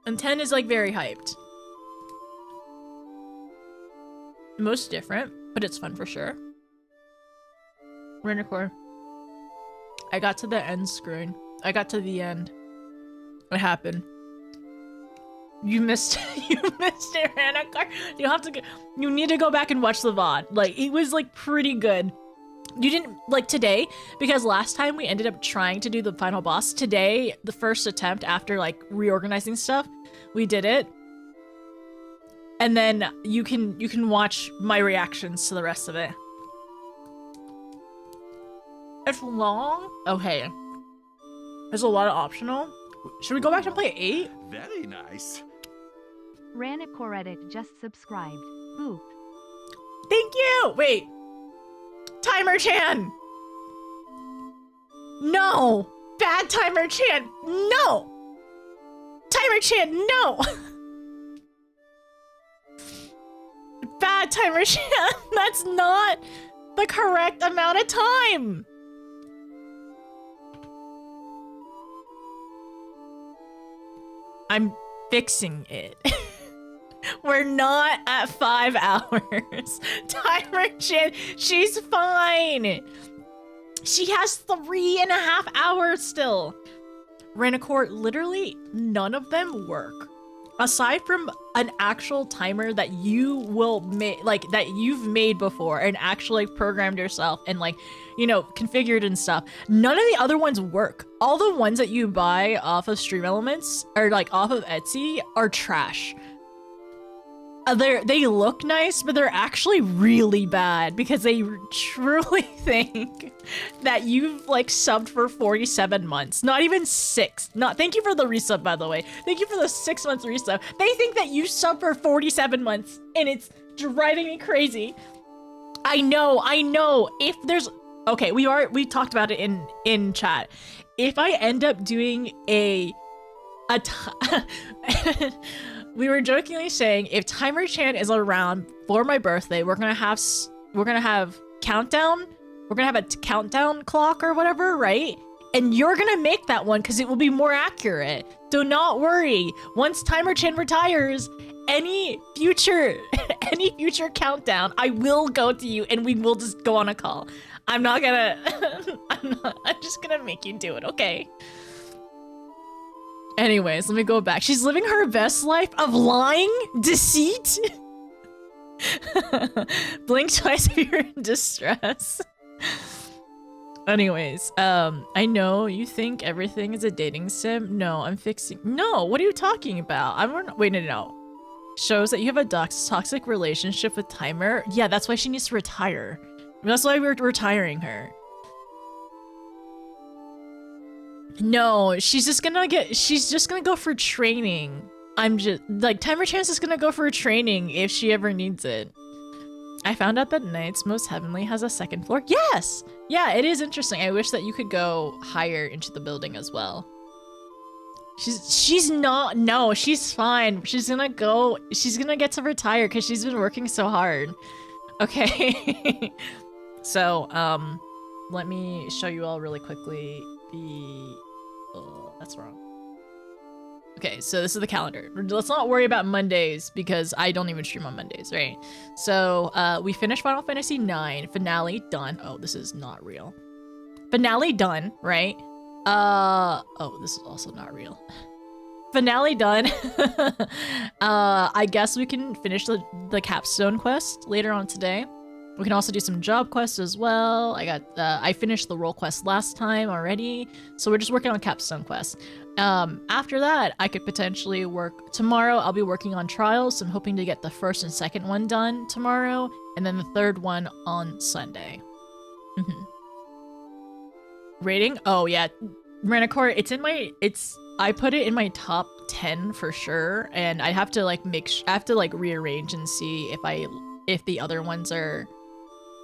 And 10 is like very hyped. Most different, but it's fun for sure. Renicore. I got to the end screen. I got to the end. What happened? You missed you missed it, Renicore. You have to go, you need to go back and watch the VOD. Like, it was like pretty good. You didn't like today, because last time we ended up trying to do the final boss. Today, the first attempt after like reorganizing stuff, we did it. And then you can watch my reactions to the rest of it. It's long. Okay. There's a lot of optional. Should we go back and play 8? Very nice. Ranicoretic just subscribed. Boop. Thank you! Wait. Timer Chan! No! Bad Timer Chan! No! Timer Chan, no! Bad Timer Chan! That's not the correct amount of time! I'm fixing it. We're not at 5 hours. Timer Chan, she's fine. She has 3.5 hours still. Renicore, literally none of them work. Aside from an actual timer that you will make, like that you've made before and actually programmed yourself and like, you know, configured and stuff, none of the other ones work. All the ones that you buy off of Stream Elements or like off of Etsy are trash. They look nice, but they're actually really bad because they truly think that you've like subbed for 47 months, not even 6. Thank you for the resub, by the way. Thank you for the 6 months resub. They think that you subbed for 47 months and it's driving me crazy. I know. If there's, okay, we talked about it in chat. If I end up doing we were jokingly saying if Timer Chan is around for my birthday, we're gonna have countdown. We're gonna have a countdown clock or whatever, right? And you're gonna make that one because it will be more accurate. Do not worry. Once Timer Chan retires, any future countdown, I will go to you and we will just go on a call. I'm not gonna. I'm just gonna make you do it, okay? Anyways, let me go back. She's living her best life of lying, deceit. Blink twice if you're in distress. Anyways, I know you think everything is a dating sim. No, I'm fixing. No, what are you talking about? Wait, no. Shows that you have a toxic relationship with Timer. Yeah, that's why she needs to retire. That's why we're retiring her. No, she's just gonna go for training. I'm just like Timer Chance is gonna go for training if she ever needs it. I found out that Knight's Most Heavenly has a second floor. Yes! Yeah, it is interesting. I wish that you could go higher into the building as well. She's not, no, she's fine. She's gonna get to retire because she's been working so hard. Okay. So, let me show you all really quickly that's wrong. Okay, so this is the calendar. Let's not worry about Mondays because I don't even stream on Mondays, right? So, we finished Final Fantasy IX, finale done. Oh, this is not real. Finale done, right? Oh, this is also not real. Finale done. I guess we can finish the capstone quest later on today. We can also do some job quests as well. I finished the role quest last time already, so we're just working on capstone quests. After that, I could potentially work tomorrow. I'll be working on trials, so I'm hoping to get the first and second one done tomorrow, and then the third one on Sunday. Rating? Oh yeah, Renicore. I put it in my top 10 for sure, and I have to like rearrange and see if the other ones are.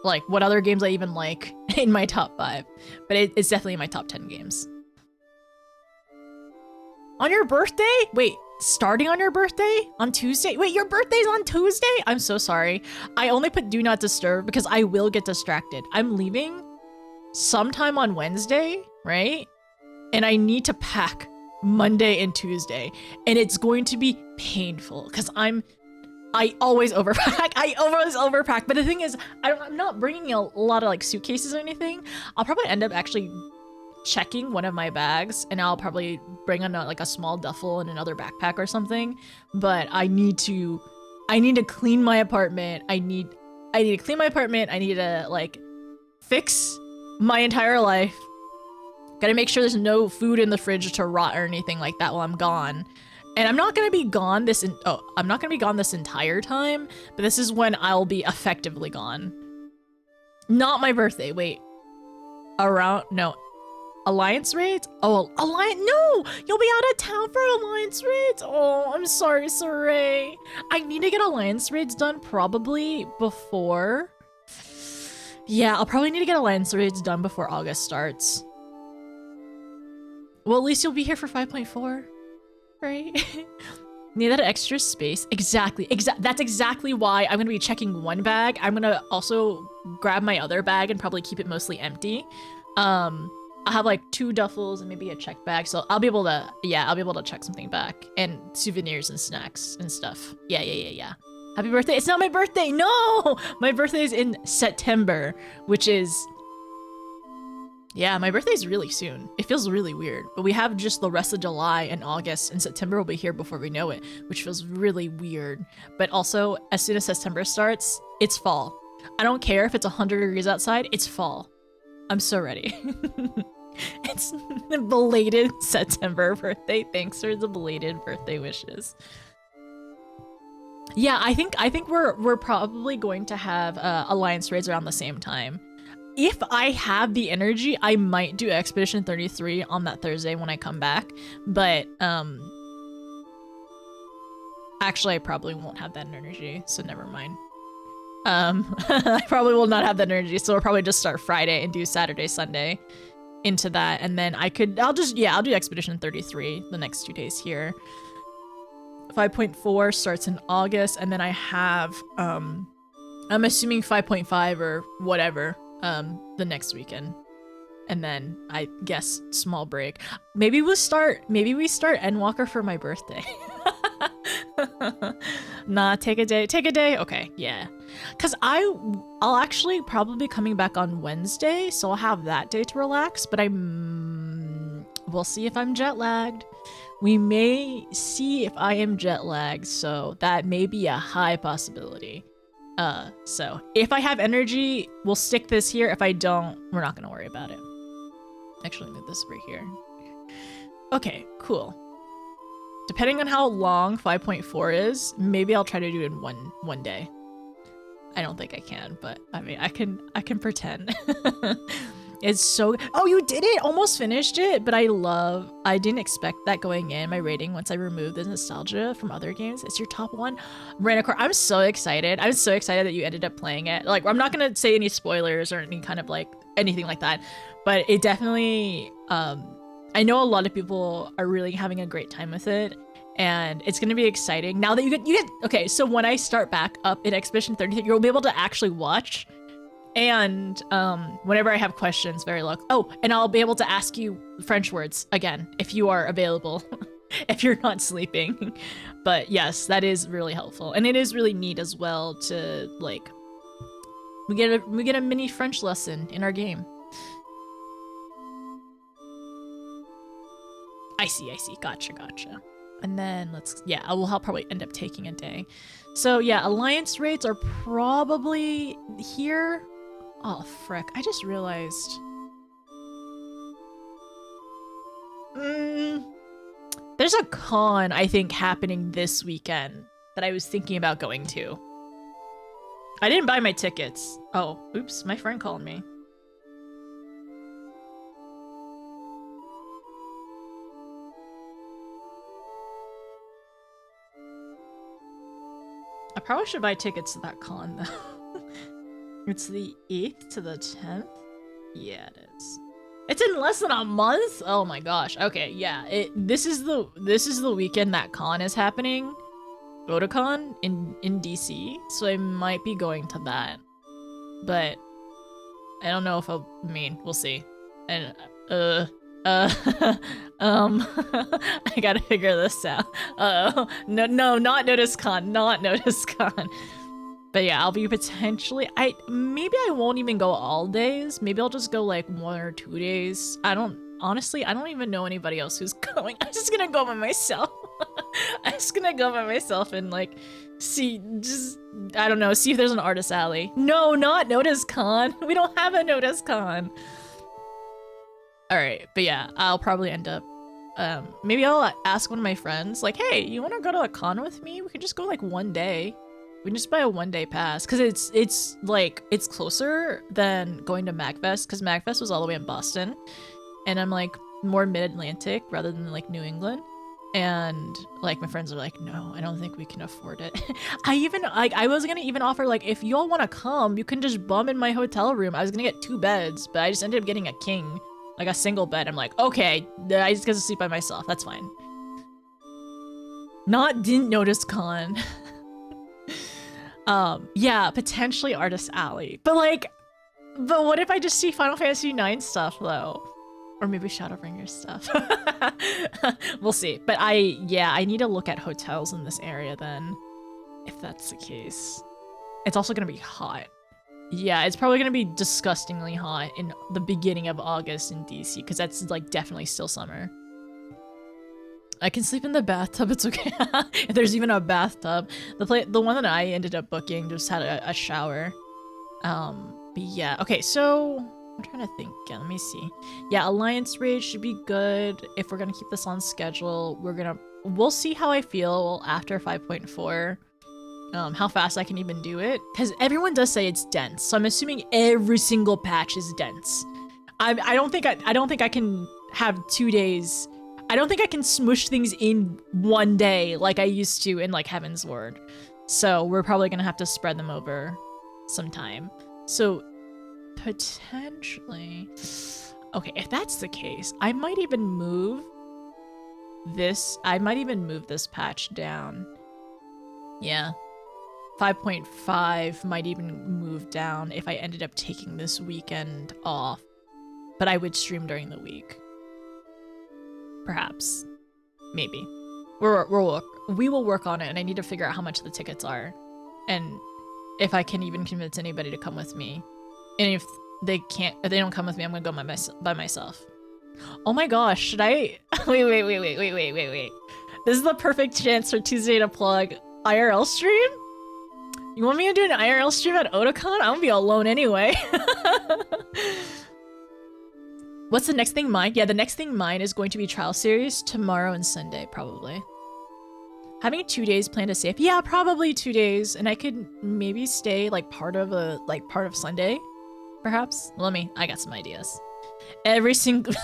Like, what other games I even like in my top 5. But it's definitely in my top 10 games. On your birthday? Wait, starting on your birthday? On Tuesday? Wait, your birthday's on Tuesday? I'm so sorry. I only put Do Not Disturb because I will get distracted. I'm leaving sometime on Wednesday, right? and I need to pack Monday and Tuesday, and it's going to be painful because I always overpack. I always overpack. But the thing is, I'm not bringing a lot of like suitcases or anything. I'll probably end up actually checking one of my bags, and I'll probably bring on like a small duffel and another backpack or something. But I need to clean my apartment. I need to clean my apartment. I need to like fix my entire life. Gotta make sure there's no food in the fridge to rot or anything like that while I'm gone. And I'm not gonna be gone this entire time, but this is when I'll be effectively gone. Not my birthday, wait. Alliance raids? Oh, no! You'll be out of town for Alliance raids? Oh, I'm sorry, Saray. I need to get Alliance raids done probably before... Yeah, I'll probably need to get Alliance raids done before August starts. Well, at least you'll be here for 5.4. Right? Need that extra space. Exactly. That's exactly why I'm gonna be checking one bag. I'm gonna also grab my other bag and probably keep it mostly empty. I'll have like 2 duffels and maybe a check bag, so I'll be able to check something back and souvenirs and snacks and stuff. Yeah. Happy birthday! It's not my birthday. No, my birthday is in September, which is. Yeah, my birthday's really soon. It feels really weird, but we have just the rest of July and August, and September will be here before we know it, which feels really weird. But also, as soon as September starts, it's fall. I don't care if it's 100 degrees outside, it's fall. I'm so ready. It's a belated September birthday. Thanks for the belated birthday wishes. Yeah, I think we're probably going to have Alliance raids around the same time. If I have the energy, I might do Expedition 33 on that Thursday when I come back, but actually I probably won't have that energy, so never mind. I probably will not have that energy, so we'll probably just start Friday and do Saturday, Sunday into that, and then I'll do Expedition 33 the next 2 days here. 5.4 starts in August, and then I have I'm assuming 5.5 or whatever the next weekend, and then I guess small break. Maybe we start Endwalker for my birthday. Nah, take a day. Okay, yeah, because I'll actually probably be coming back on Wednesday, so I'll have that day to relax, but we'll see if I'm jet lagged. We may see if I am jet lagged, so that may be a high possibility. So if I have energy, we'll stick this here. If I don't, we're not gonna worry about it. Actually, move this over here. Okay, cool. Depending on how long 5.4 is, maybe I'll try to do it in one day. I don't think I can, but I mean, I can pretend. It's so. Oh, you did it! Almost finished it, but I didn't expect that going in my rating once I removed the nostalgia from other games. It's your top one. Ranacore, I'm so excited. I'm so excited that you ended up playing it. Like, I'm not gonna say any spoilers or any kind of like anything like that, but it definitely. I know a lot of people are really having a great time with it, and it's gonna be exciting now that you get. Okay, so when I start back up in Expedition 33, you'll be able to actually watch. And whenever I have questions, and I'll be able to ask you French words again if you are available, if you're not sleeping. But yes, that is really helpful, and it is really neat as well to like we get a mini French lesson in our game. I see. Gotcha. And then I'll probably end up taking a day. So yeah, Alliance raids are probably here. Oh, frick. I just realized. There's a con, I think, happening this weekend that I was thinking about going to. I didn't buy my tickets. Oh, oops. My friend called me. I probably should buy tickets to that con, though. It's the 8th to the 10th? Yeah, it is. It's in less than a month? Oh my gosh. Okay, yeah. This is the weekend that con is happening. Otakon in DC. So I might be going to that. But I don't know if we'll see. And I gotta figure this out. No, not NoticeCon, not NoticeCon. But yeah, I'll be potentially, maybe I won't even go all days. Maybe I'll just go like 1 or 2 days. Honestly, I don't even know anybody else who's going. I'm just gonna go by myself. I'm just gonna go by myself and like see, I don't know, see if there's an artist alley. No, not NoticeCon. We don't have a NoticeCon. All right, but yeah, I'll probably end up, maybe I'll ask one of my friends, like, hey, you want to go to a con with me? We could just go like 1 day. We can just buy a 1-day pass, because it's closer than going to MagFest, because MagFest was all the way in Boston, and I'm like more mid-Atlantic rather than like New England. And like my friends are like, no, I don't think we can afford it. I was gonna even offer, like, if y'all want to come, you can just bum in my hotel room. I was gonna get 2 beds, but I just ended up getting a king. Like a single bed. I'm like, okay, I just get to sleep by myself. That's fine. Didn't notice con. Yeah, potentially Artist Alley. But what if I just see Final Fantasy IX stuff though? Or maybe Shadowbringer stuff. We'll see. But I need to look at hotels in this area then, if that's the case. It's also gonna be hot. Yeah, it's probably gonna be disgustingly hot in the beginning of August in DC, because that's like definitely still summer. I can sleep in the bathtub, it's okay. If there's even a bathtub. The one that I ended up booking just had a shower. But yeah, okay, so I'm trying to think again, let me see. Yeah, Alliance Raid should be good. If we're gonna keep this on schedule, we'll see how I feel after 5.4. How fast I can even do it, because everyone does say it's dense, so I'm assuming every single patch is dense. I don't think I can have 2 days. I don't think I can smush things in 1 day like I used to in like Heaven's Ward. So we're probably gonna have to spread them over some time. So potentially, okay, if that's the case, I might even move this. I might even move this patch down. Yeah. 5.5 might even move down if I ended up taking this weekend off, but I would stream during the week. Perhaps. Maybe. We will work on it, and I need to figure out how much the tickets are, and if I can even convince anybody to come with me. And if they don't come with me, I'm gonna go by myself. Oh my gosh, should I? Wait. This is the perfect chance for Tuesday to plug IRL stream? You want me to do an IRL stream at Otakon? I'm gonna be alone anyway. What's the next thing mine? Yeah, the next thing mine is going to be Trial Series tomorrow and Sunday, probably. Having 2 days planned to safe. Yeah, probably 2 days. And I could maybe stay like part of Sunday, perhaps. I got some ideas. Every single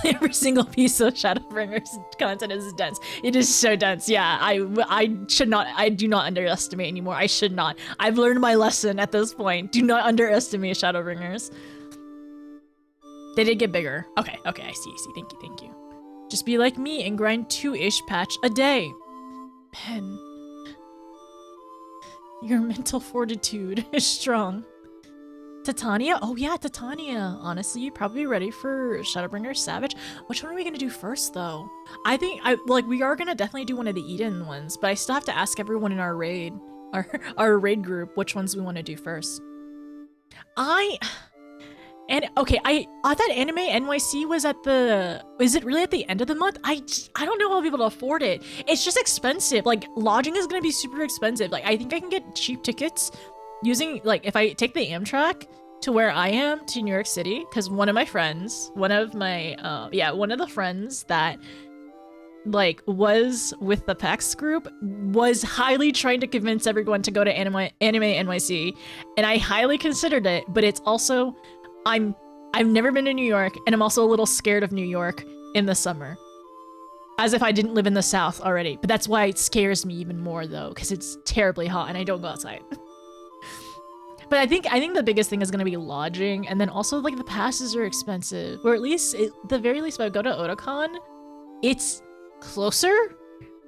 piece of Shadowbringers content is dense. It is so dense. Yeah, I do not underestimate anymore. I should not. I've learned my lesson at this point. Do not underestimate Shadowbringers. They did get bigger. Okay, I see. Thank you. Just be like me and grind 2-ish patch a day. Pen. Your mental fortitude is strong. Titania? Oh yeah, Titania. Honestly, you'd probably be ready for Shadowbringer Savage. Which one are we gonna do first though? I think we are gonna definitely do one of the Eden ones, but I still have to ask everyone in our raid, our raid group, which ones we want to do first. I thought Anime NYC was is it really at the end of the month? I don't know how I'll be able to afford it. It's just expensive. Like, lodging is gonna be super expensive. Like, I think I can get cheap tickets using, like, if I take the Amtrak to where I am to New York City, because one of the friends that like was with the PAX group was highly trying to convince everyone to go to Anime NYC, and I highly considered it, but it's also I've never been to New York, and I'm also a little scared of New York in the summer. As if I didn't live in the South already. But that's why it scares me even more though, because it's terribly hot and I don't go outside. But I think the biggest thing is gonna be lodging, and then also like the passes are expensive. Or at least, the very least, if I go to Otakon, it's closer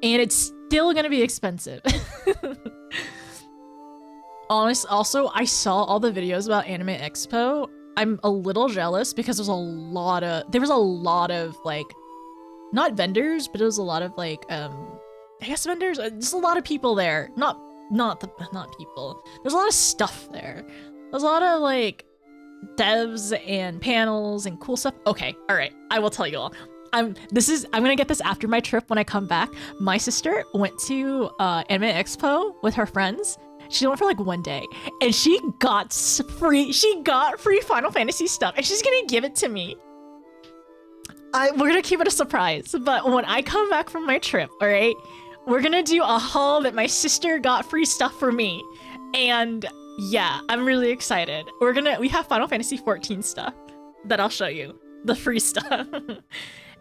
and it's still gonna be expensive. Also, I saw all the videos about Anime Expo. I'm a little jealous because there was a lot of like not vendors, but it was a lot of like, I guess vendors, just a lot of people there. Not people. There's a lot of stuff there. There's a lot of like devs and panels and cool stuff. Okay, all right, I will tell you all. I'm gonna get this after my trip when I come back. My sister went to Anime Expo with her friends. She went for like 1 day, and she got free Final Fantasy stuff, and she's gonna give it to me. We're gonna keep it a surprise, but when I come back from my trip, all right, we're gonna do a haul that my sister got free stuff for me, and yeah, I'm really excited. We have Final Fantasy 14 stuff that I'll show you, the free stuff.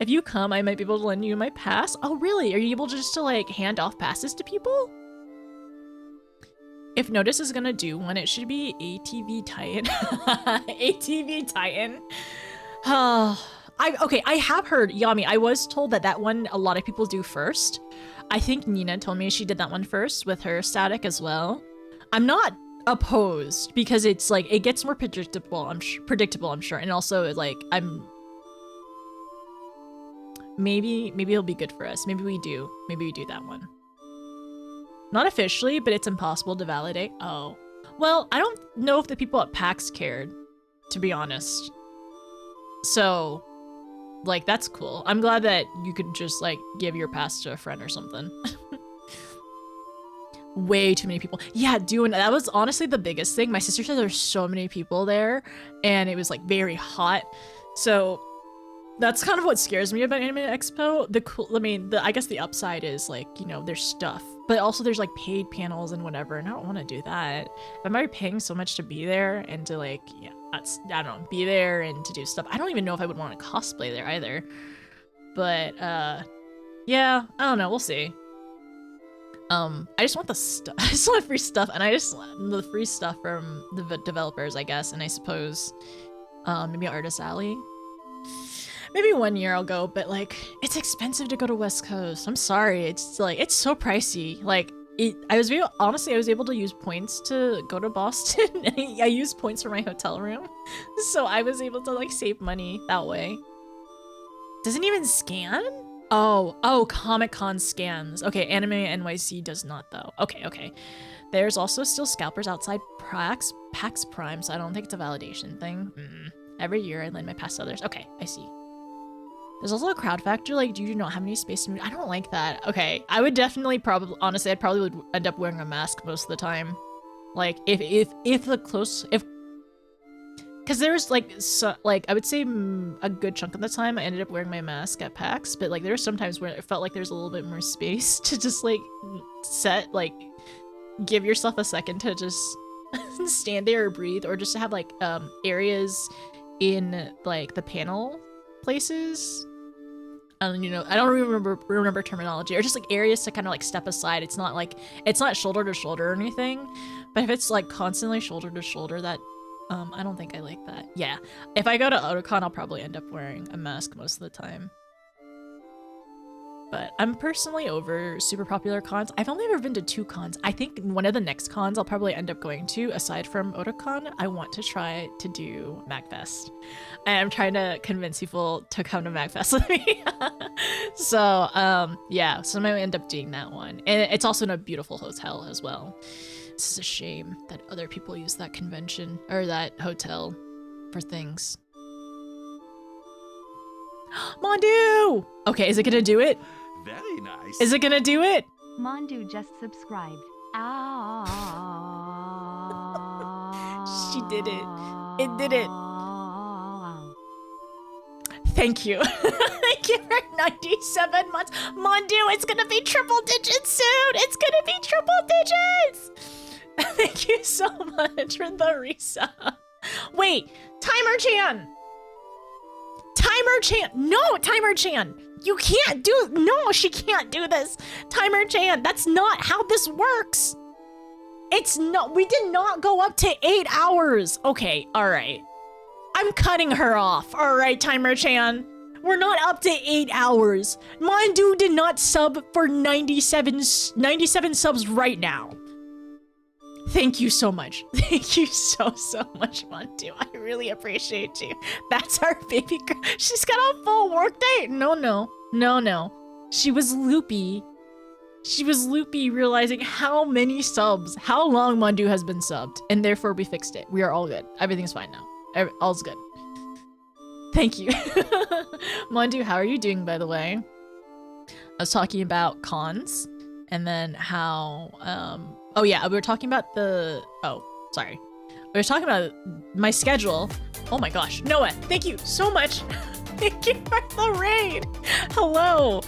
If you come, I might be able to lend you my pass. Oh, really? Are you able just to like hand off passes to people? If Notice is gonna do one, it should be ATV Titan. ATV Titan. Okay, I have heard, Yami, I was told that one a lot of people do first. I think Nina told me she did that one first with her static as well. I'm not opposed because it's like, it gets more predictable, I'm sure. And also like, maybe it'll be good for us. Maybe we do that one. Not officially, but it's impossible to validate. Oh. Well, I don't know if the people at PAX cared, to be honest. So, like, that's cool. I'm glad that you could just, like, give your pass to a friend or something. Way too many people. Yeah, that was honestly the biggest thing. My sister said there's so many people there, and it was, like, very hot. So, that's kind of what scares me about Anime Expo. I guess the upside is, like, you know, there's stuff. But also there's, like, paid panels and whatever, and I don't want to do that. If I'm already paying so much to be there and to, like, yeah, I don't know, be there and to do stuff. I don't even know if I would want to cosplay there either. But, yeah, I don't know, we'll see. I just want the stuff. I just want free stuff, and I just want the free stuff from the developers, I guess, and I suppose, maybe Artist Alley. Maybe 1 year I'll go, but like, it's expensive to go to West Coast. I'm sorry, it's like, it's so pricey. Like, I was able to use points to go to Boston. I used points for my hotel room. So I was able to like save money that way. Doesn't even scan? Oh, Comic-Con scans. Okay, Anime NYC does not though. Okay. There's also still scalpers outside PAX Prime, so I don't think it's a validation thing. Every year I lend my pass to others. Okay, I see. There's also a crowd factor, like, do you not have any space to move? I don't like that. Okay, I would definitely honestly, I'd probably would end up wearing a mask most of the time. Like, because there's like, I would say a good chunk of the time I ended up wearing my mask at PAX, but like, there were some times where it felt like there's a little bit more space to just like give yourself a second to just stand there or breathe, or just to have like, areas in like the panel places. You know, I don't remember terminology, or just like areas to kind of like step aside. It's not shoulder to shoulder or anything, but if it's like constantly shoulder to shoulder, that I don't think I like that. Yeah, if I go to Otakon, I'll probably end up wearing a mask most of the time. But I'm personally over super popular cons. I've only ever been to 2 cons. I think one of the next cons I'll probably end up going to, aside from Otakon, I want to try to do MagFest. And I'm trying to convince people to come to MagFest with me. So, yeah, so I might end up doing that one. And it's also in a beautiful hotel as well. This is a shame that other people use that convention, or that hotel, for things. Mondu! Okay, is it gonna do it? Very nice. Is it gonna do it? Mondu just subscribed. She did it. It did it. Thank you. Thank you for 97 months. Mondu, it's gonna be triple digits soon. It's gonna be triple digits. Thank you so much for the resub. Wait, Timer-chan. Timer-chan. No, Timer-chan. You can't do. No, she can't do this. Timer-chan, that's not how this works. It's not. We did not go up to 8 hours. Okay, all right. I'm cutting her off. All right, Timer-chan. We're not up to 8 hours. Mondu did not sub for 97 subs right now. Thank you so much. Thank you so much, Mondu. I really appreciate you. That's our baby girl. She's got a full work day. No. No. She was loopy. She was loopy realizing how many subs, how long Mondu has been subbed, and therefore we fixed it. We are all good. Everything's fine now. All's good. Thank you. Mondu, how are you doing, by the way? I was talking about cons, and then how, oh yeah, we were talking about sorry. We were talking about my schedule. Oh my gosh, Noah, thank you so much. Thank you for the raid. Hello.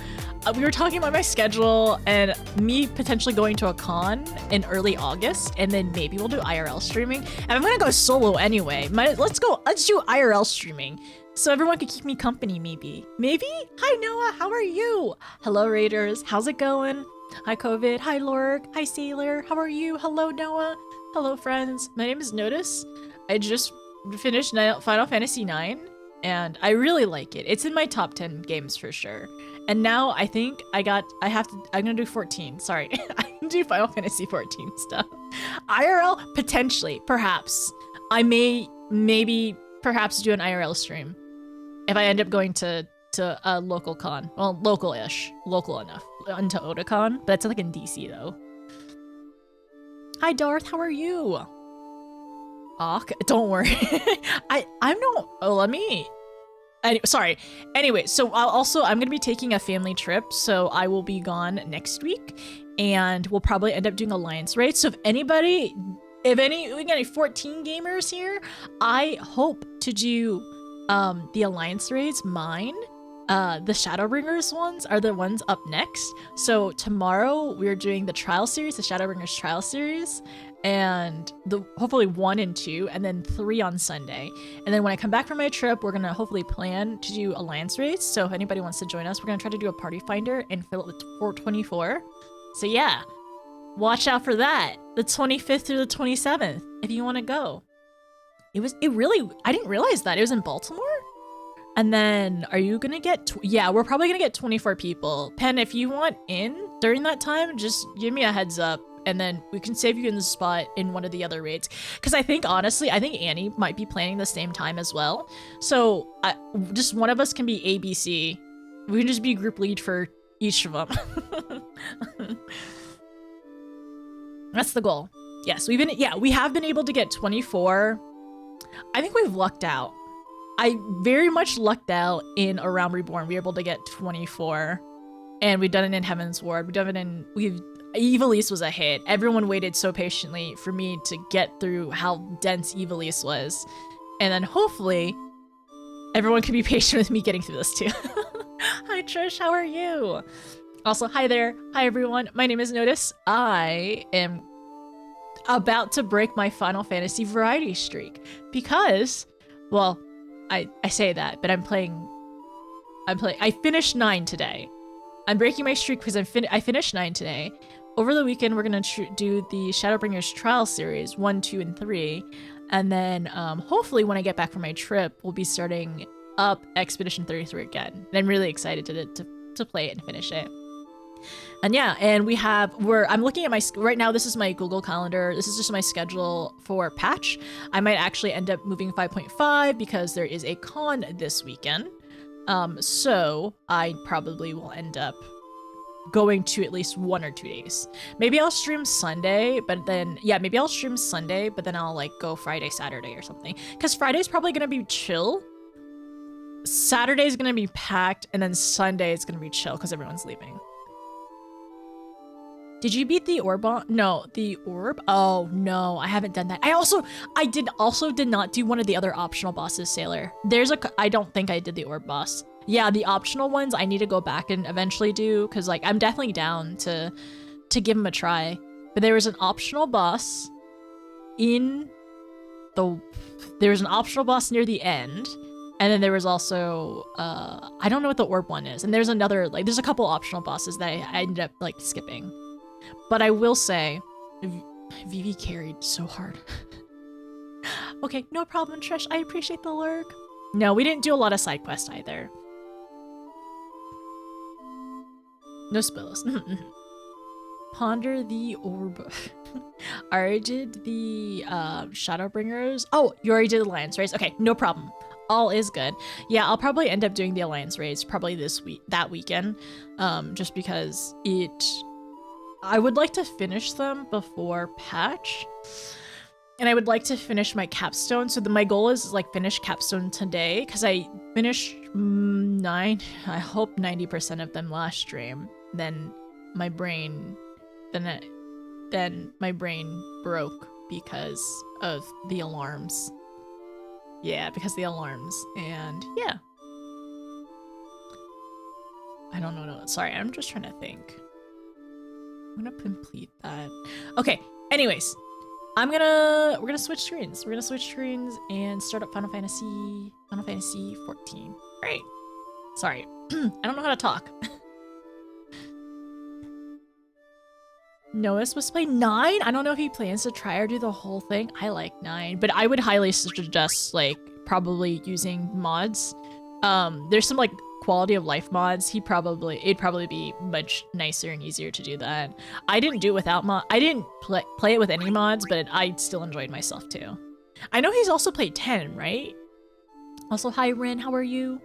We were talking about my schedule and me potentially going to a con in early August, and then maybe we'll do IRL streaming. And I'm gonna go solo anyway. Let's do IRL streaming so everyone can keep me company. Maybe. Hi Noah, how are you? Hello Raiders, how's it going? Hi COVID. Hi Lorg. Hi Sailor. How are you? Hello Noah. Hello friends. My name is Notice. I just finished Final Fantasy 9. And I really like it. It's in my top 10 games for sure. And now I think I'm gonna do 14. Sorry, I can do Final Fantasy 14 stuff. IRL, potentially, perhaps. I maybe perhaps do an IRL stream. If I end up going to a local con. Well, local-ish. Local enough. Into Otakon. But that's like in DC though. Hi Darth, how are you? Don't worry. Sorry. Anyway, so I'm going to be taking a family trip, so I will be gone next week, and we'll probably end up doing alliance raids. So we got any 14 gamers here, I hope to do the alliance raids. Mine, the Shadowbringers ones are the ones up next. So tomorrow we're doing the trial series, the Shadowbringers trial series, and hopefully 1 and 2, and then 3 on Sunday. And then when I come back from my trip, we're gonna hopefully plan to do alliance raids. So if anybody wants to join us, we're gonna try to do a party finder and fill it with 424. So yeah, watch out for that. The 25th through the 27th, if you want to go. I didn't realize that it was in Baltimore. And then are you gonna get? Yeah, we're probably gonna get 24 people. Pen, if you want in during that time, just give me a heads up. And then we can save you in the spot in one of the other raids. Because honestly, I think Annie might be planning the same time as well. So just one of us can be ABC. We can just be group lead for each of them. That's the goal. Yes, we have been able to get 24. I think we've lucked out. I very much lucked out in A Realm Reborn. We were able to get 24. And we've done it in Heaven's Ward. Evilise was a hit. Everyone waited so patiently for me to get through how dense Evilise was. And then hopefully everyone can be patient with me getting through this too. Hi Trish, how are you? Also, hi there. Hi everyone. My name is Notice. I am about to break my Final Fantasy variety streak because, well, I say that, but I finished 9 today. I'm breaking my streak because I finished 9 today. Over the weekend, we're going to do the Shadowbringers Trial Series 1, 2, and 3. And then hopefully when I get back from my trip, we'll be starting up Expedition 33 again. And I'm really excited to play it and finish it. And yeah, and I'm looking at right now, this is my Google Calendar. This is just my schedule for patch. I might actually end up moving 5.5 because there is a con this weekend. So I probably will end up going to at least 1 or 2 days. Maybe I'll stream Sunday, but then I'll like go Friday, Saturday or something. Because Friday's probably gonna be chill. Saturday's gonna be packed, and then Sunday is gonna be chill because everyone's leaving. Did you beat the orb? No, the orb? Oh no, I haven't done that. I did not do one of the other optional bosses, Sailor. I don't think I did the orb boss. Yeah, the optional ones I need to go back and eventually do, because like I'm definitely down to give them a try. But there was an optional boss near the end, and then there was also I don't know what the orb one is, and there's a couple optional bosses that I ended up like skipping. But I will say, Vivi carried so hard. Okay, no problem, Trish. I appreciate the lurk. No, we didn't do a lot of side quests either. No spoilers. Ponder the orb. I already did the Shadowbringers. Oh, you already did Alliance, right? Okay, no problem. All is good. Yeah, I'll probably end up doing the Alliance raids probably that weekend. Just because I would like to finish them before patch. And I would like to finish my capstone. So my goal is like finish capstone today because I finished 9, I hope 90% of them last stream. Then my brain broke because of the alarms. Yeah, because the alarms. And yeah. I don't know. No, sorry, I'm just trying to think. I'm gonna complete that. Okay, anyways. We're gonna switch screens. We're gonna switch screens and start up Final Fantasy 14. Great. Sorry, I don't know how to talk. Noah supposed to play 9? I don't know if he plans to try or do the whole thing. I like 9, but I would highly suggest like probably using mods. There's some like quality of life mods. It'd probably be much nicer and easier to do that. I didn't do it without I didn't play it with any mods, but I still enjoyed myself too. I know he's also played 10, right? Also, hi Rin, how are you?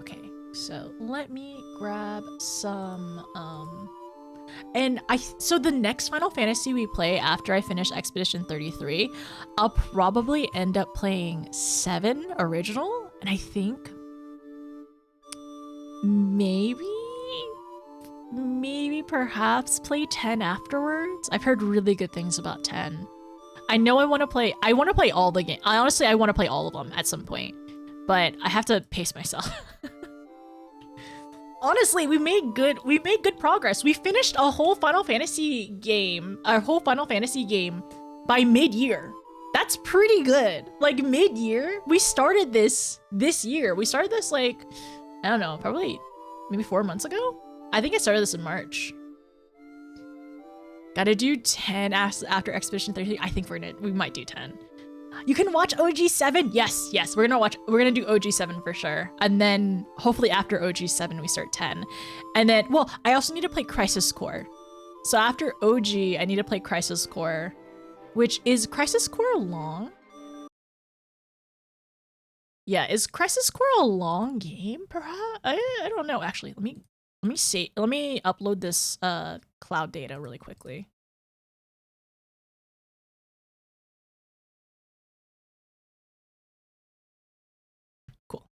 Okay, so let me grab some so the next Final Fantasy we play after I finish Expedition 33, I'll probably end up playing 7 original, and I think maybe perhaps play 10 afterwards. I've heard really good things about 10. I know I want to play all the games. Honestly, I want to play all of them at some point, but I have to pace myself. Honestly, we made good progress. We finished a whole Final Fantasy game by mid-year. That's pretty good. Like mid-year, we started this year. We started this like, I don't know, probably maybe 4 months ago. I think I started this in March. Gotta do 10 after Expedition 33. I think we might do 10. You can watch OG7. Yes, we're gonna do OG7 for sure. And then hopefully after OG7 we start 10. And then, well, I also need to play Crisis Core. So after OG, I need to play Crisis Core, which is Crisis Core long? Yeah, is Crisis Core a long game? Perhaps I don't know. Actually, let me upload this cloud data really quickly. Cool.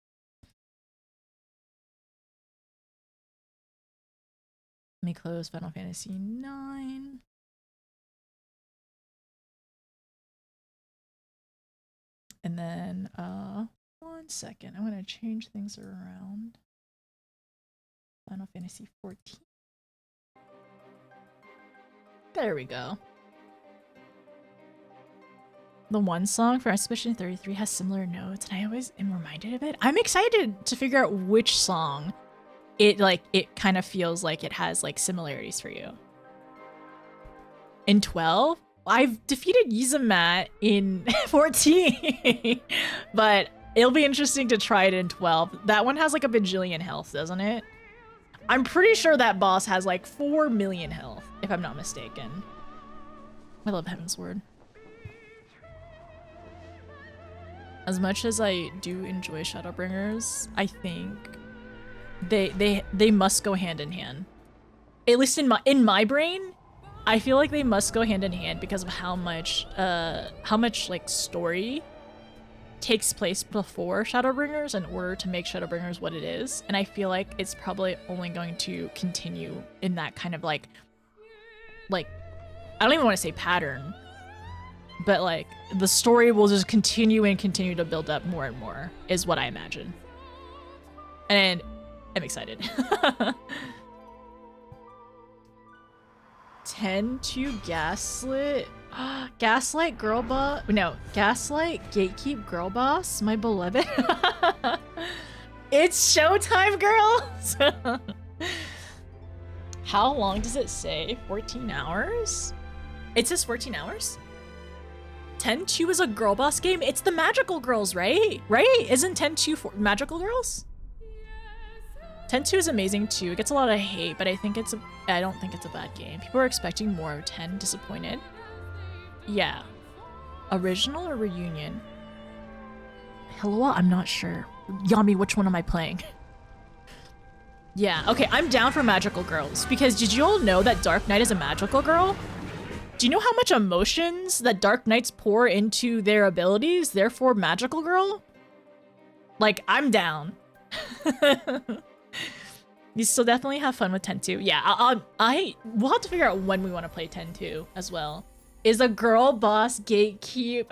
Let me close Final Fantasy 9. And then 1 second, I'm gonna change things around. Final Fantasy 14. There we go. The one song for Expedition 33 has similar notes, and I always am reminded of it. I'm excited to figure out which song it kind of feels like it has like similarities for you. In 12, I've defeated Yuzumat in 14, but it'll be interesting to try it in 12. That one has like a bajillion health, doesn't it? I'm pretty sure that boss has like 4 million health, if I'm not mistaken. I love Heavensward. As much as I do enjoy Shadowbringers, I think they must go hand in hand. At least in my brain, I feel like they must go hand in hand because of how much like story takes place before Shadowbringers in order to make Shadowbringers what it is. And I feel like it's probably only going to continue in that kind of like I don't even want to say pattern, but like the story will just continue and continue to build up more and more is what I imagine. And I'm excited. 10 to Gaslit. Gaslight Girl Boss. No, Gaslight Gatekeep Girl Boss, my beloved. It's showtime, girls. How long does it say? 14 hours? It says 14 hours? 10-2 is a girl boss game? It's the Magical Girls, right? Right? Isn't 10-2 for Magical Girls? 10-2 is amazing too. It gets a lot of hate, but I don't think it's a bad game. People are expecting more of 10. Disappointed? Yeah. Original or reunion? Hello, I'm not sure. Yami, which one am I playing? Yeah, okay, I'm down for magical girls because did you all know that Dark Knight is a magical girl? Do you know how much emotions that Dark Knights pour into their abilities, therefore magical girl? Like, I'm down. You still definitely have fun with 10-2. Yeah, we'll have to figure out when we want to play 10-2 as well. Is a girl boss gatekeep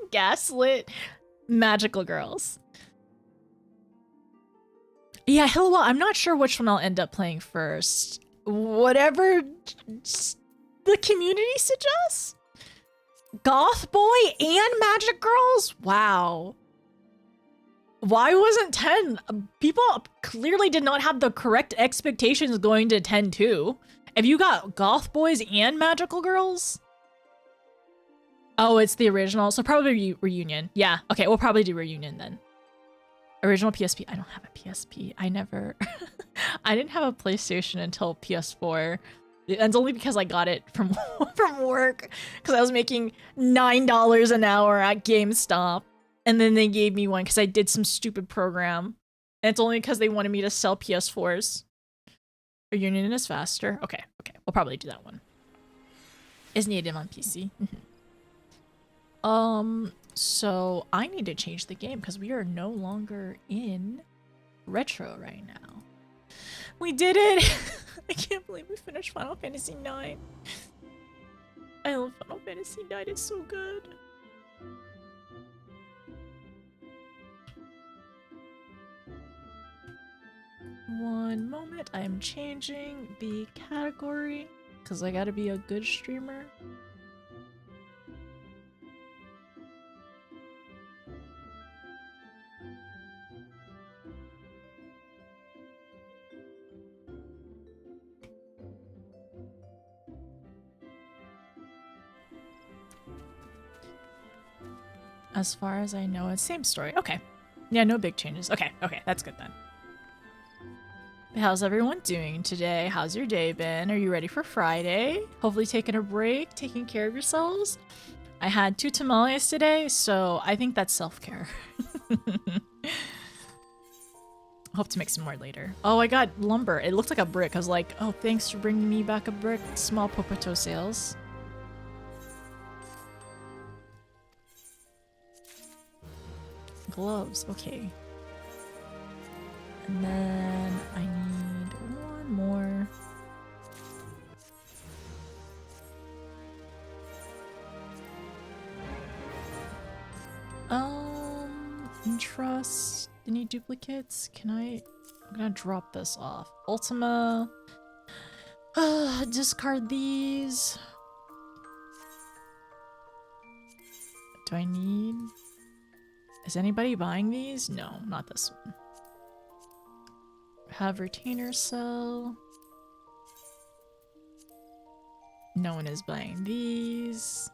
gaslit magical girls? Yeah, hello, I'm not sure which one I'll end up playing first. Whatever the community suggests? Goth boy and magic girls? Wow. Why wasn't 10? People clearly did not have the correct expectations going to 10-2. If you got goth boys and magical girls? Oh, it's the original, so probably reunion. Yeah, okay, we'll probably do reunion then. Original PSP. I don't have a PSP. I never... I didn't have a PlayStation until PS4. It's only because I got it from work. Because I was making $9 an hour at GameStop. And then they gave me one because I did some stupid program. And it's only because they wanted me to sell PS4s. Reunion is faster. Okay, we'll probably do that one. Is native on PC. So I need to change the game because we are no longer in retro right now. We did it! I can't believe we finished Final Fantasy IX. I love Final Fantasy IX, it's so good. One moment, I am changing the category because I gotta be a good streamer. As far as I know, it's same story. Okay. Yeah, no big changes. Okay, that's good then. How's everyone doing today? How's your day been? Are you ready for Friday? Hopefully taking a break, taking care of yourselves. I had 2 tamales today, so I think that's self-care. Hope to make some more later. Oh, I got lumber. It looked like a brick. I was like, oh, thanks for bringing me back a brick. Small Popoto sales. Gloves, okay. And then I need one more. Trust. Any duplicates? I'm gonna drop this off. Ultima. Discard these. Do I need... Is anybody buying these? No, not this one. Have retainer cell. No one is buying these.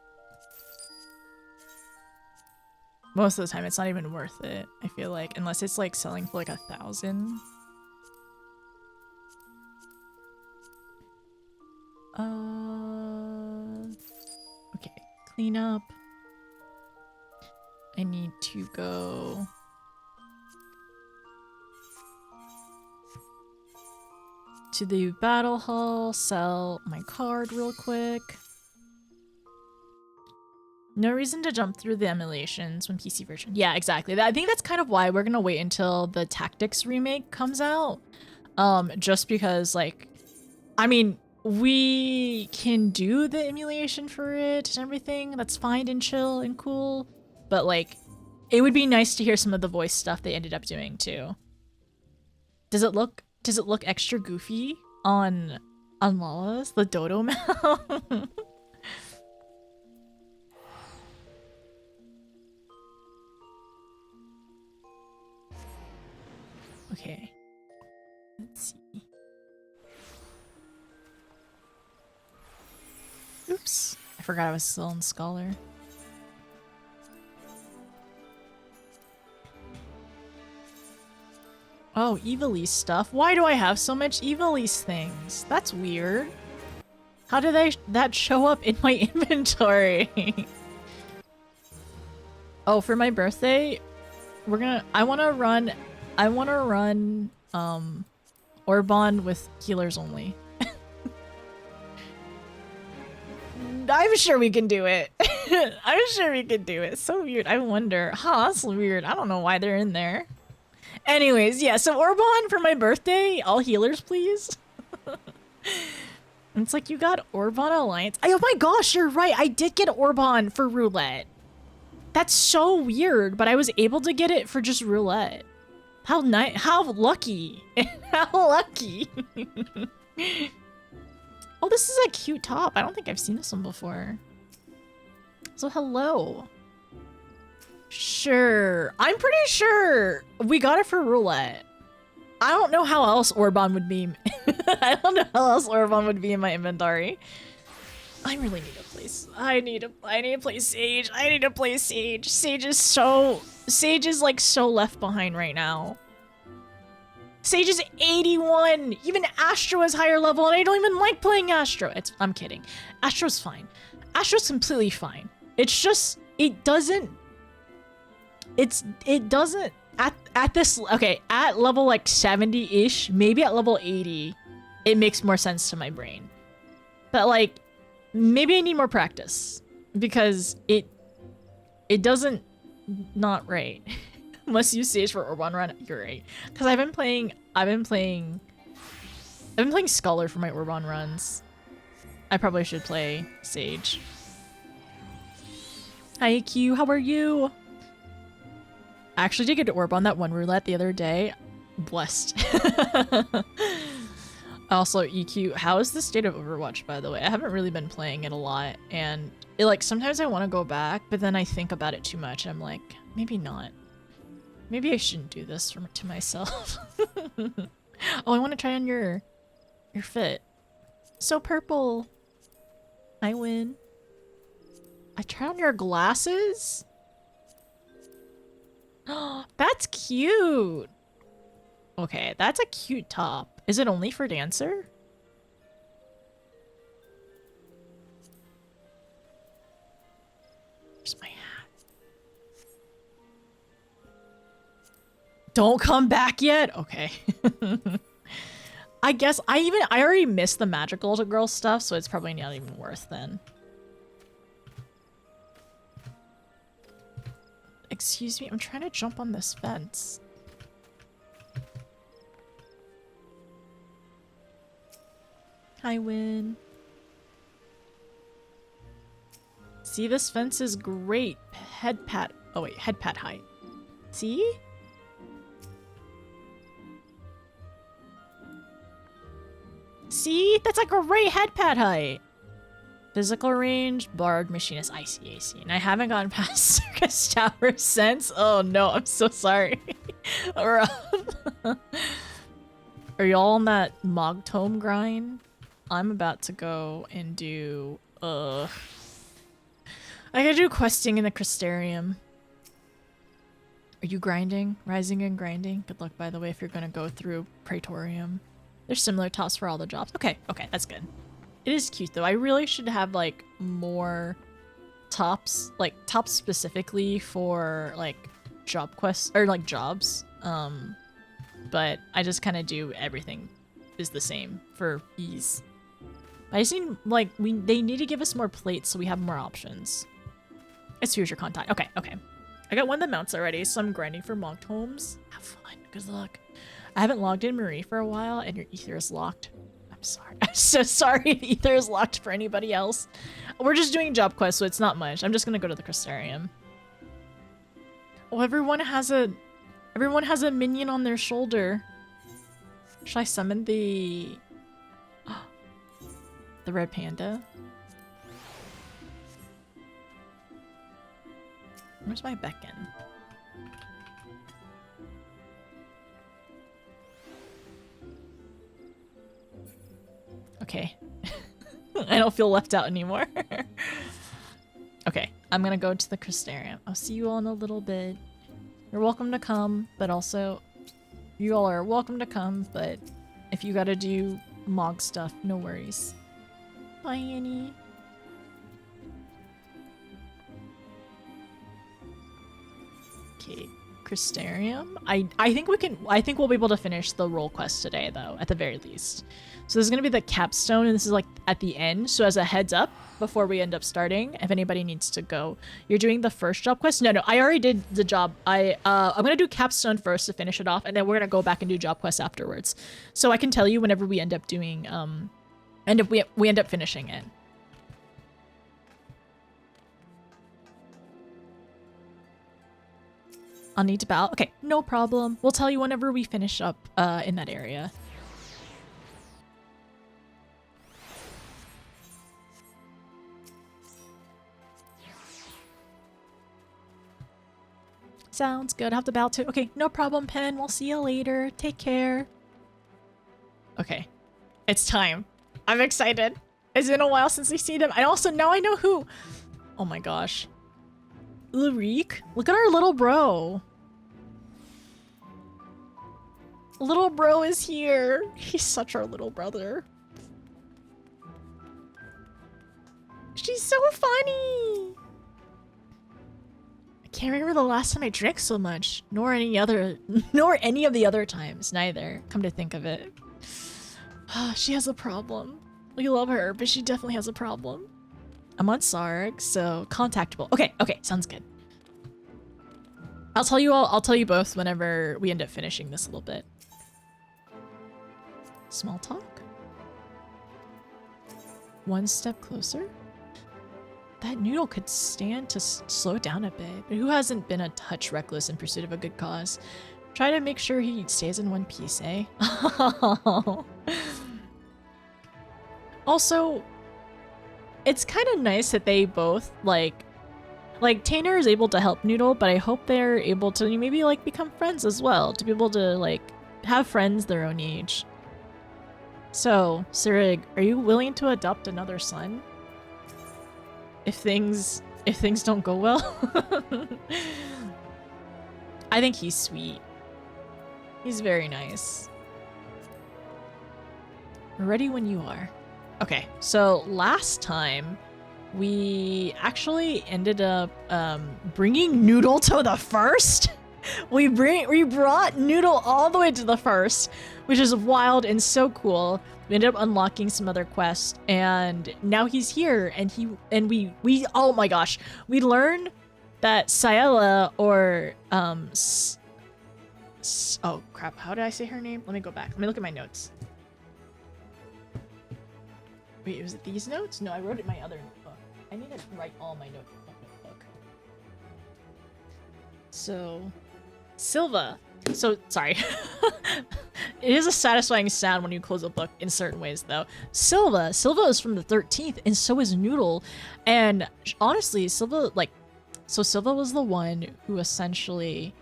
Most of the time, it's not even worth it, I feel like. Unless it's like selling for like 1,000. Okay, clean up. I need to go... to the battle hall, sell my card real quick. No reason to jump through the emulations when PC version. Yeah, exactly. I think that's kind of why we're gonna wait until the Tactics remake comes out. Just because, like, I mean, we can do the emulation for it and everything. That's fine and chill and cool. But, like, it would be nice to hear some of the voice stuff they ended up doing, too. Does it look extra goofy on Lala's? The dodo mouth? Okay. Let's see. Oops. I forgot I was still in Scholar. Oh, Evilise stuff. Why do I have so much Evilise things? That's weird. How did that show up in my inventory? Oh, for my birthday, I wanna run Orbon with healers only. I'm sure we can do it. I'm sure we can do it. So weird. I wonder. Huh, that's weird. I don't know why they're in there. Anyways, yeah, so Orbon for my birthday. All healers, please. It's like you got Orbon Alliance. Oh my gosh, you're right. I did get Orbon for roulette. That's so weird, but I was able to get it for just roulette. How nice. How lucky. How lucky. Oh, this is a cute top. I don't think I've seen this one before. So hello. Sure. I'm pretty sure we got it for roulette. I don't know how else Orbon would be. I don't know how else Orbon would be in my inventory. I really need a place. I need to play Sage. I need to play Sage. Sage is like so left behind right now. Sage is 81. Even Astro is higher level, and I don't even like playing Astro. I'm kidding. Astro's fine. Astro's completely fine. It's just it doesn't at this, okay, at level like 70-ish, maybe at level 80, it makes more sense to my brain. But like, maybe I need more practice because it doesn't, not right. Must use Sage for Orbon run. You're right. Because I've been playing Scholar for my Orbon runs. I probably should play Sage. Hi Q, how are you? I actually did get to Orbon that one roulette the other day. Blessed. Also, EQ, how is the state of Overwatch, by the way? I haven't really been playing it a lot, and it, like, sometimes I want to go back, but then I think about it too much. I'm like, maybe not. Maybe I shouldn't do this to myself. Oh, I want to try on your fit. So purple. I win. I try on your glasses? Oh, that's cute. Okay, that's a cute top. Is it only for Dancer? Where's my hat? Don't come back yet? Okay. I guess I already missed the magical girl stuff, so it's probably not even worth then. Excuse me, I'm trying to jump on this fence. Hi, Win. See, this fence is great. Head pat. Oh wait, head pat height. See? See? That's like a great head pat height. Physical range, Bard, Machinist, I see. And I haven't gotten past Circus Tower since. Oh no, I'm so sorry. Are y'all on that Mog Tome grind? I'm about to go and do, I gotta do questing in the Crystarium. Are you grinding? Rising and grinding? Good luck, by the way, if you're gonna go through Praetorium. There's similar tops for all the jobs. Okay, that's good. It is cute though. I really should have like more tops, like tops specifically for like job quests or like jobs. But I just kind of do everything is the same for ease. I just need like they need to give us more plates so we have more options. It's future content. Okay. I got one of the mounts already, so I'm grinding for mocked homes. Have fun. Good luck. I haven't logged in Marie for a while, and your ether is locked. I'm sorry. I'm so sorry if ether is locked for anybody else. We're just doing job quests, so it's not much. I'm just gonna go to the Crystarium. Oh, everyone has a minion on their shoulder. Should I summon the red panda? Where's my beacon? Okay. I don't feel left out anymore. Okay, I'm gonna go to the Crystarium. I'll see you all in a little bit. You're welcome to come, but also you all are welcome to come, but if you gotta do Mog stuff, no worries. Bye, Annie. Okay, Crystarium. I think we can. I think we'll be able to finish the role quest today, though, at the very least. So there's gonna be the capstone, and this is like at the end. So as a heads up, before we end up starting, if anybody needs to go, you're doing the first job quest. No, I already did the job. I'm gonna do capstone first to finish it off, and then we're gonna go back and do job quests afterwards. So I can tell you whenever we end up doing and if we end up finishing it. I'll need to bow. Okay, no problem. We'll tell you whenever we finish up in that area. Sounds good. I have to bow too. Okay, no problem, Pen. We'll see you later. Take care. Okay, it's time. I'm excited. It's been a while since we've seen him. And also, now I know who. Oh my gosh. Ulrich? Look at our little bro. Little bro is here. He's such our little brother. She's so funny. I can't remember the last time I drank so much, nor any of the other times, neither, come to think of it. She has a problem. We love her, but she definitely has a problem. I'm on Sarg, so contactable. Okay, sounds good. I'll tell you both whenever we end up finishing this a little bit. Small talk? One step closer? That noodle could stand to slow down a bit, but who hasn't been a touch reckless in pursuit of a good cause? Try to make sure he stays in one piece, eh? Also, it's kind of nice that they both, like Tainer is able to help Noodle, but I hope they're able to maybe, like, become friends as well, to be able to, like, have friends their own age. So, Sirig, are you willing to adopt another son? If things don't go well? I think he's sweet. He's very nice. Ready when you are. Okay, so last time we actually ended up bringing Noodle to the first. We brought Noodle all the way to the first, which is wild and so cool. We ended up unlocking some other quests, and now he's here. And we oh my gosh, we learned that Sayela or oh crap, how did I say her name? Let me go back. Let me look at my notes. Wait, was it these notes? No, I wrote it in my other notebook. I need to write all my notes in my notebook. So, Silva. So, sorry. It is a satisfying sound when you close a book in certain ways, though. Silva is from the 13th, and so is Noodle. And honestly, Silva was the one who essentially,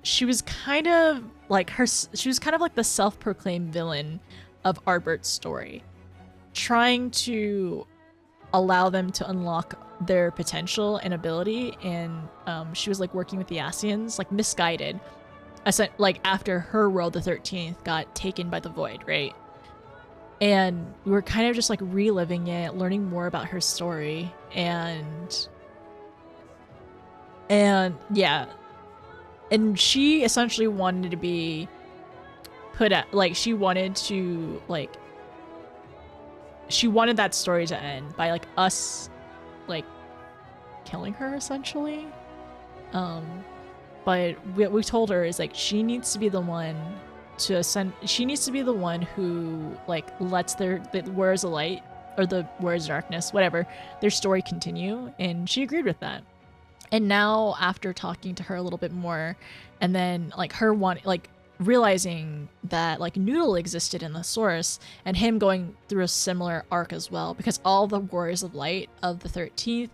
she was kind of like the self-proclaimed villain of Arbert's story, trying to allow them to unlock their potential and ability, and she was like working with the Asians, like misguided, like after her world, the 13th, got taken by the Void, right? And we were kind of just like reliving it, learning more about her story, and yeah. And she essentially wanted to be put at, like, she wanted that story to end by, like, us, like, killing her, essentially. But what we told her is, like, she needs to be the one who, like, lets the Warriors of Light, or the Warriors of Darkness, whatever, their story continue, and she agreed with that. And now, after talking to her a little bit more, and then like her realizing that like Noodle existed in the source, and him going through a similar arc as well, because all the Warriors of Light of the 13th,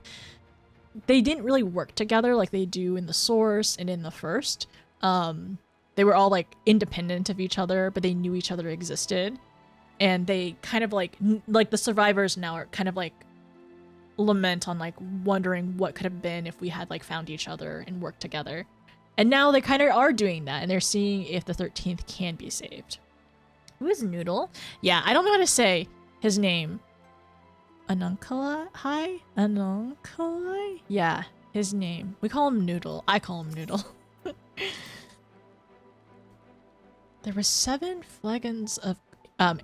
they didn't really work together like they do in the source and in the first. They were all like independent of each other, but they knew each other existed, and they kind of like the survivors now are kind of like lament on like wondering what could have been if we had like found each other and worked together. And now they kind of are doing that, and they're seeing if the 13th can be saved. Who is Noodle? Yeah, I don't know how to say his name. Anunkalai? Hi? Anunkalai? Yeah, his name. We call him Noodle. I call him Noodle. There were 7 flagons of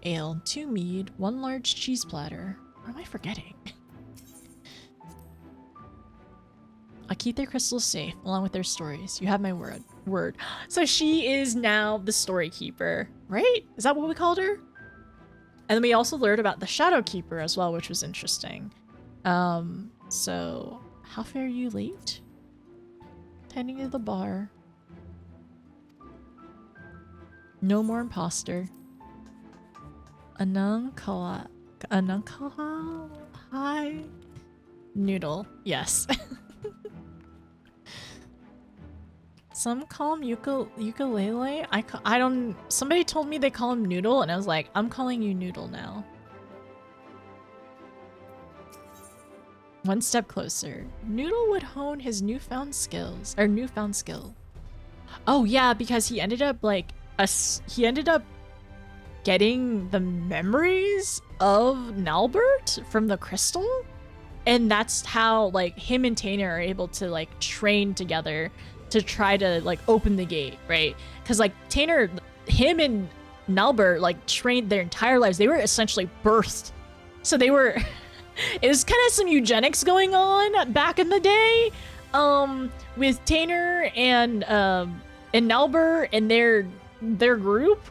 ale, 2 mead, 1 large cheese platter. What am I forgetting? I'll keep their crystals safe, along with their stories. You have my word. So she is now the story keeper, right? Is that what we called her? And then we also learned about the Shadow Keeper as well, which was interesting. So how far are you late? Tending to the bar. No more imposter. Anunkala. Hi. Noodle. Yes. Some call him ukulele. I don't. Somebody told me they call him Noodle, and I was like, I'm calling you Noodle now. One step closer. Noodle would hone his newfound skills, or newfound skill. Oh yeah, because he ended up like he ended up getting the memories of Nalbert from the crystal, and that's how like him and Tainer are able to like train together to try to like open the gate, right? Because like Tainer, him and Nalbert like trained their entire lives. They were essentially birthed, so they were. It was kind of some eugenics going on back in the day, with Tainer and Nalbert and their group,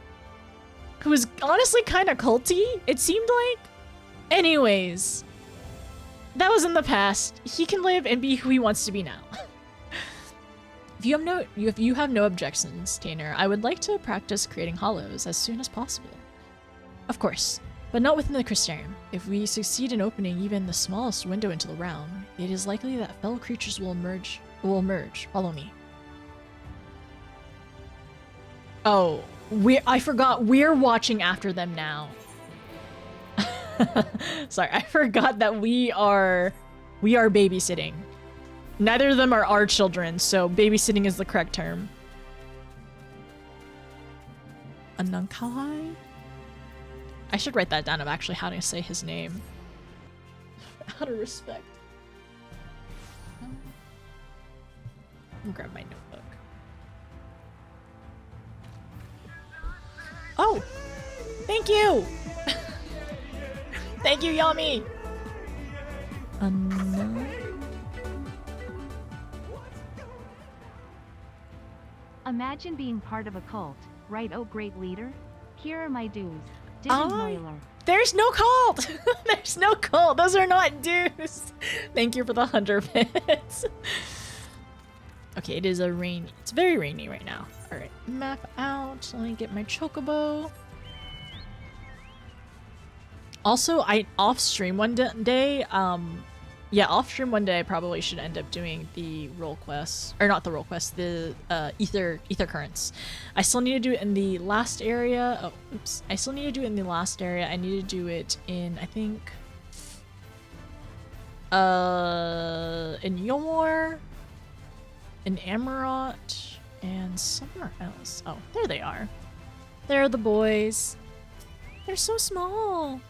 who was honestly kind of culty, it seemed like. Anyways, that was in the past. He can live and be who he wants to be now. If you have no objections, Tainer, I would like to practice creating hollows as soon as possible. Of course, but not within the crystarium. If we succeed in opening even the smallest window into the realm, it is likely that fellow creatures will emerge. Follow me. Oh, I forgot we're watching after them now. Sorry, I forgot that we are babysitting. Neither of them are our children, so babysitting is the correct term. Anunkalai? I should write that down of actually how to say his name. Out of respect. Let me grab my notebook. Oh! Thank you! Thank you, Yami! Imagine being part of a cult, right? Oh, great leader? Here are my dues. Digimoiler. There's no cult! There's no cult! Those are not dues! Thank you for the 100 bits. Okay, it's very rainy right now. Alright, map out. Let me get my chocobo. Also, off stream one day, off stream one day I probably should end up doing the role quest, or not the role quest, the ether currents. I still need to do it in the last area. Oh, oops. I still need to do it in the last area. I need to do it in, I think, in Yomor, in Amarot, and somewhere else. Oh, there they are. There are the boys. They're so small.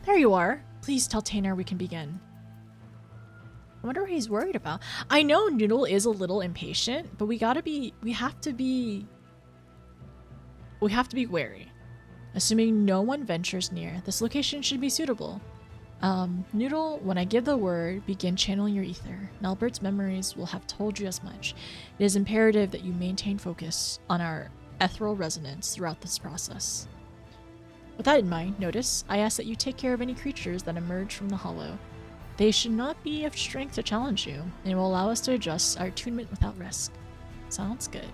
There you are. Please tell Tainer we can begin. I wonder what he's worried about. I know Noodle is a little impatient, but we have to be wary. Assuming no one ventures near, this location should be suitable. Noodle, when I give the word, begin channeling your ether. Nalbert's memories will have told you as much. It is imperative that you maintain focus on our ethereal resonance throughout this process. With that in mind, notice, I ask that you take care of any creatures that emerge from the hollow. They should not be of strength to challenge you, and it will allow us to adjust our attunement without risk. Sounds good.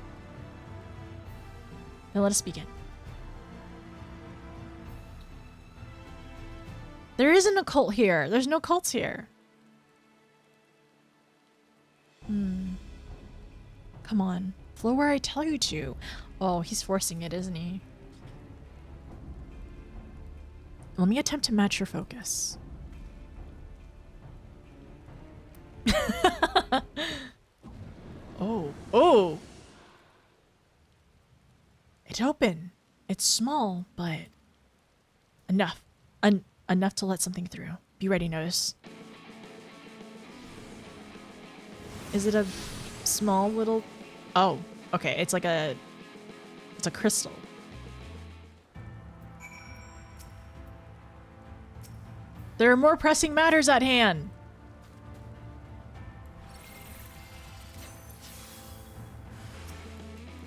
Then let us begin. There isn't a cult here. There's no cults here. Come on. Flow where I tell you to. Oh, he's forcing it, isn't he? Let me attempt to match your focus. Oh. It's open. It's small, but enough. Enough to let something through. Be ready, notice. Is it a small little... Oh, okay. It's like a... It's a crystal. There are more pressing matters at hand.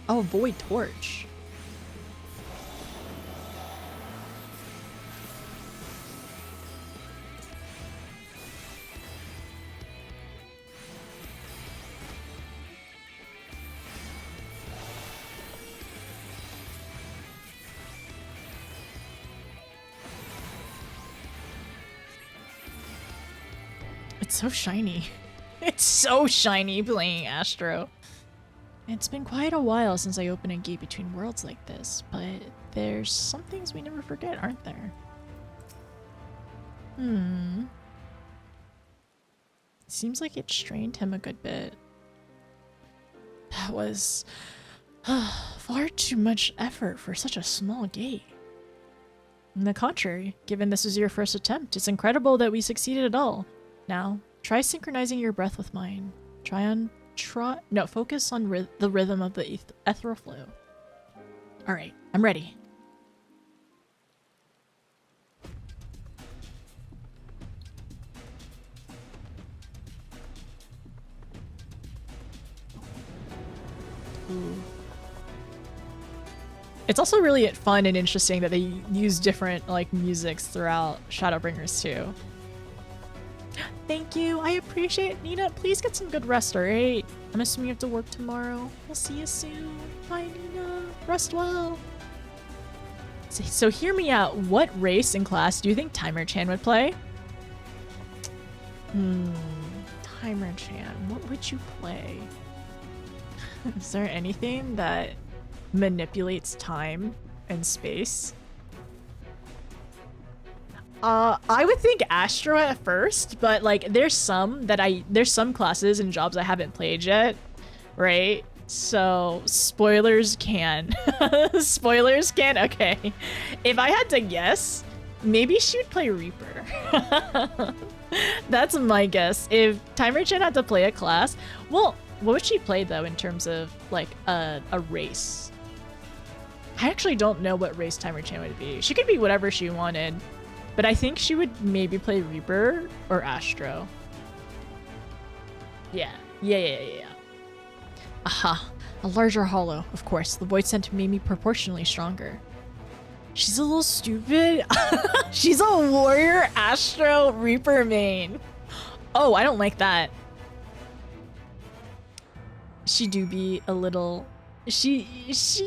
Oh, void torch. It's so shiny. It's so shiny playing Astro. It's been quite a while since I opened a gate between worlds like this, but there's some things we never forget, aren't there? Seems like it strained him a good bit. That was far too much effort for such a small gate. On the contrary, given this is your first attempt, it's incredible that we succeeded at all. Now, try synchronizing your breath with mine. Focus on the rhythm of the ethereal flow. Alright, I'm ready. Ooh. It's also really fun and interesting that they use different like musics throughout Shadowbringers too. Thank you, I appreciate it. Nina, please get some good rest, alright? I'm assuming you have to work tomorrow. We'll see you soon. Bye, Nina. Rest well. So hear me out. What race and class do you think Timer-chan would play? Timer-chan, what would you play? Is there anything that manipulates time and space? I would think Astro at first, but like there's some classes and jobs I haven't played yet, right? So spoilers can. Spoilers can? Okay. If I had to guess, maybe she would play Reaper. That's my guess. If Timer-chan had to play a class, well, what would she play though in terms of like a race? I actually don't know what race Timer-chan would be. She could be whatever she wanted. But I think she would maybe play Reaper or Astro. Yeah. Aha. A larger hollow, of course. The void center made me proportionally stronger. She's a little stupid. She's a warrior Astro Reaper main. Oh, I don't like that. She do be a little... She's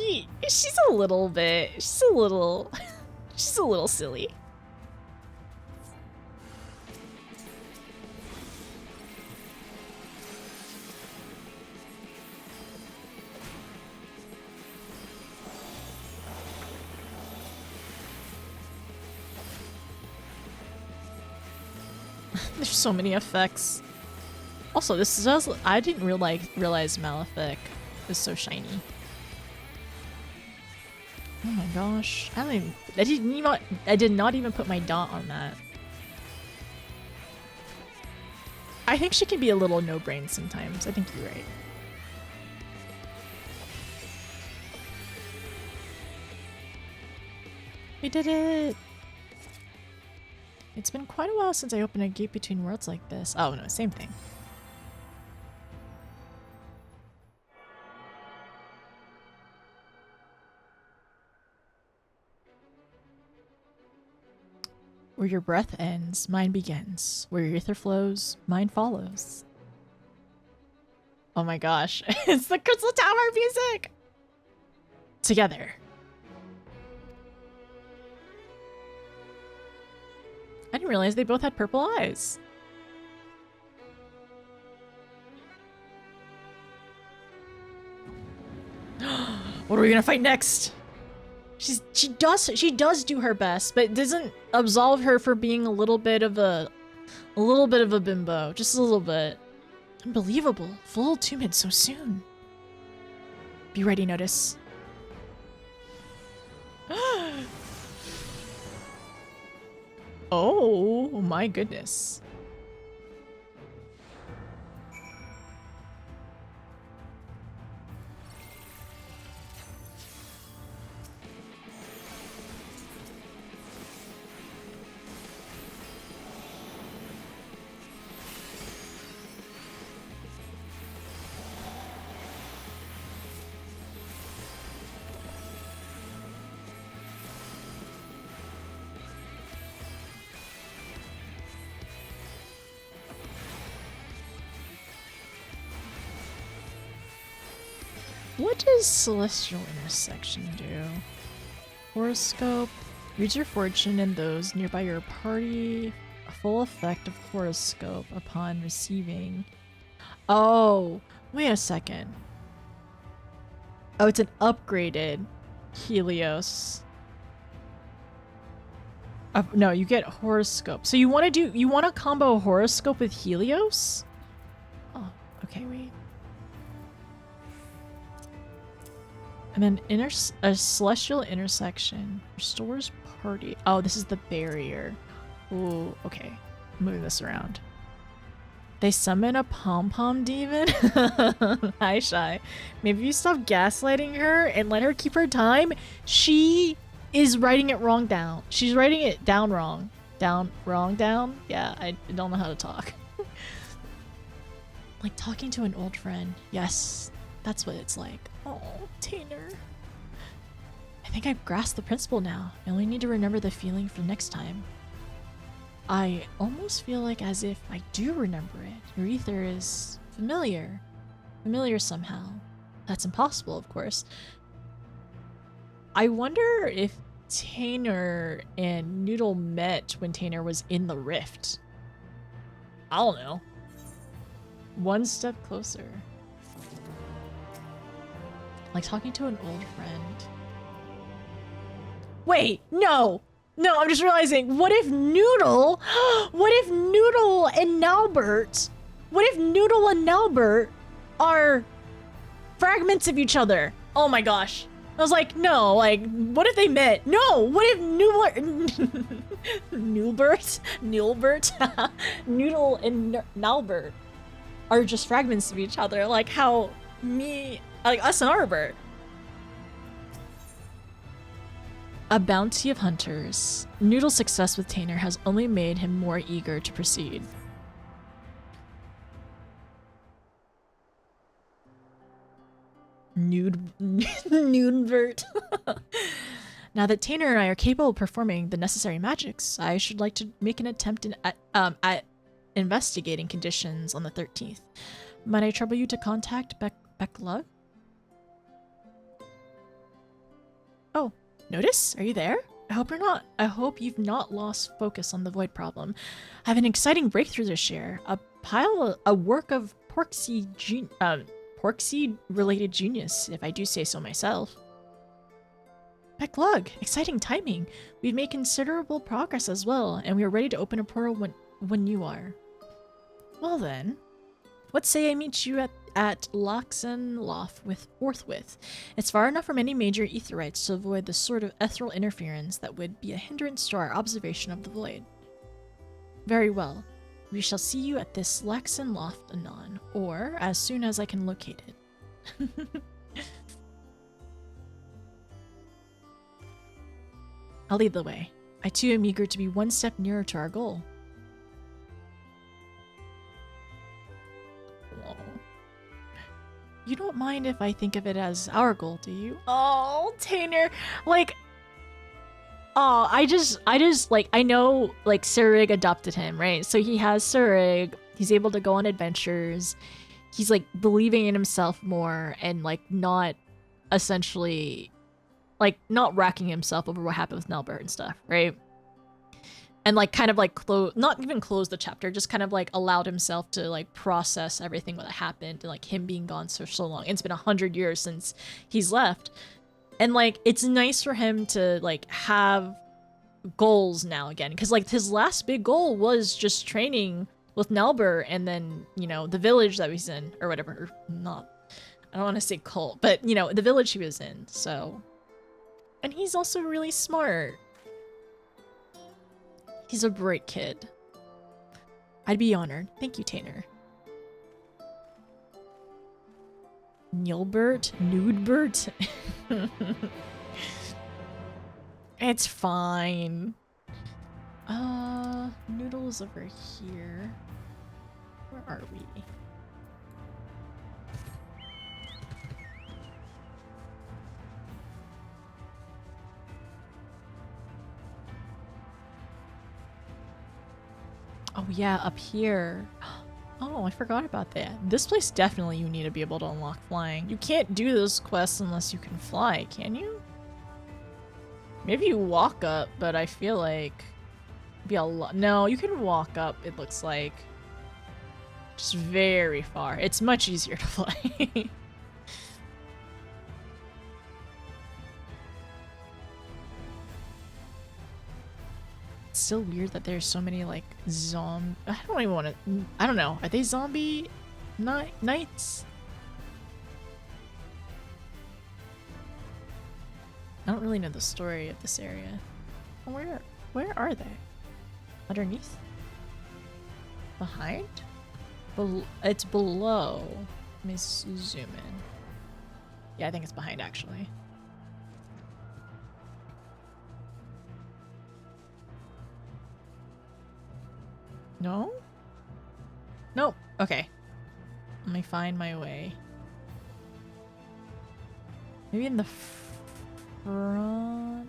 a little bit... She's a little silly. There's so many effects. Also, this is also, I didn't realize Malefic is so shiny. Oh my gosh. I did not even put my dot on that. I think she can be a little no-brain sometimes. I think you're right. We did it! It's been quite a while since I opened a gate between worlds like this. Oh no, same thing. Where your breath ends, mine begins. Where your ether flows, mine follows. Oh my gosh, it's the Crystal Tower music! Together. I didn't realize they both had purple eyes. What are we gonna fight next? She does do her best, but it doesn't absolve her for being a little bit of a bimbo, just a little bit. Unbelievable, full attunement so soon. Be ready, notice. Oh my goodness. What does Celestial Intersection do? Horoscope. Reads your fortune and those nearby your party. A full effect of horoscope upon receiving. Oh, wait a second. Oh, it's an upgraded Helios. No, you get horoscope. So you want to combo horoscope with Helios? Oh, okay, wait. And then a celestial intersection restores party. Oh, this is the barrier. Ooh, okay. Moving this around. They summon a pom-pom demon? Hi, Shy. Maybe you stop gaslighting her and let her keep her time. She is writing it wrong down. She's writing it down wrong. Wrong down? Yeah, I don't know how to talk. Like talking to an old friend. Yes, that's what it's like. Oh, Tanner. I think I've grasped the principle now. I only need to remember the feeling for next time. I almost feel like as if I do remember it. Your ether is familiar. Familiar somehow. That's impossible, of course. I wonder if Tanner and Noodle met when Tanner was in the rift. I don't know. One step closer. Like talking to an old friend. Wait, no! No, I'm just realizing, what if Noodle and Nalbert, what if Noodle and Nalbert are fragments of each other? Oh my gosh. I was like, no, like, what if they met? No, what if Noodle and Nalbert are just fragments of each other, like how like us and Arbert. A bounty of hunters. Noodle's success with Tanner has only made him more eager to proceed. Nudebert. Now that Tanner and I are capable of performing the necessary magics, I should like to make an attempt at investigating conditions on the 13th. Might I trouble you to contact Becklug? Oh. Notice? Are you there? I hope you've not lost focus on the void problem. I have an exciting breakthrough to share. A work of Porkseed related genius, if I do say so myself. Becklug, exciting timing. We've made considerable progress as well, and we are ready to open a portal when you are. Well then, what say I meet you at Loxenloth forthwith. It's far enough from any major aetherites to avoid the sort of ethereal interference that would be a hindrance to our observation of the void. Very well. We shall see you at this Loxenloth anon, or as soon as I can locate it. I'll lead the way. I too am eager to be one step nearer to our goal. You don't mind if I think of it as our goal, do you? Oh, Tanner, like, oh, I just, like, I know, like, Surig adopted him, right? So he has Surig, he's able to go on adventures, he's, like, believing in himself more, and, like, not, essentially, like, not racking himself over what happened with Nelbert and stuff, right? And, like, kind of, like, not even close the chapter, just kind of, like, allowed himself to, like, process everything that happened, and, like, him being gone for so long. It's been 100 years since he's left. And, like, it's nice for him to, like, have goals now again. Because, like, his last big goal was just training with Nelbert and then, you know, the village that he's in, or whatever. Or not, I don't want to say cult, but, you know, the village he was in, so. And he's also really smart. He's a bright kid. I'd be honored. Thank you, Tanner. Nilbert? Nudebert? It's fine. Noodles over here. Where are we? Oh yeah, up here. Oh, I forgot about that. This place definitely you need to be able to unlock flying. You can't do those quests unless you can fly, can you? Maybe you walk up, but I feel like it'd be a lot. No, you can walk up, it looks like. Just very far. It's much easier to fly. It's still weird that there's so many like I don't even want to. I don't know. Are they zombie knights? I don't really know the story of this area. Where are they? Underneath? Behind? It's below. Let me zoom in. Yeah, I think it's behind actually. No? Nope. Okay. Let me find my way. Maybe in the front?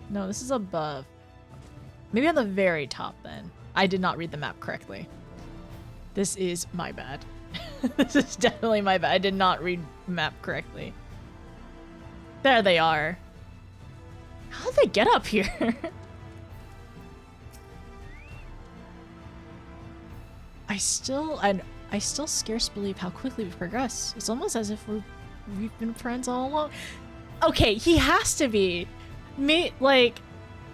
No, this is above. Maybe on the very top then. I did not read the map correctly. This is my bad. This is definitely my bad. I did not read the map correctly. There they are. How did they get up here? I still scarce believe how quickly we've progressed. It's almost as if we've been friends all along. Okay, he has to be. Like,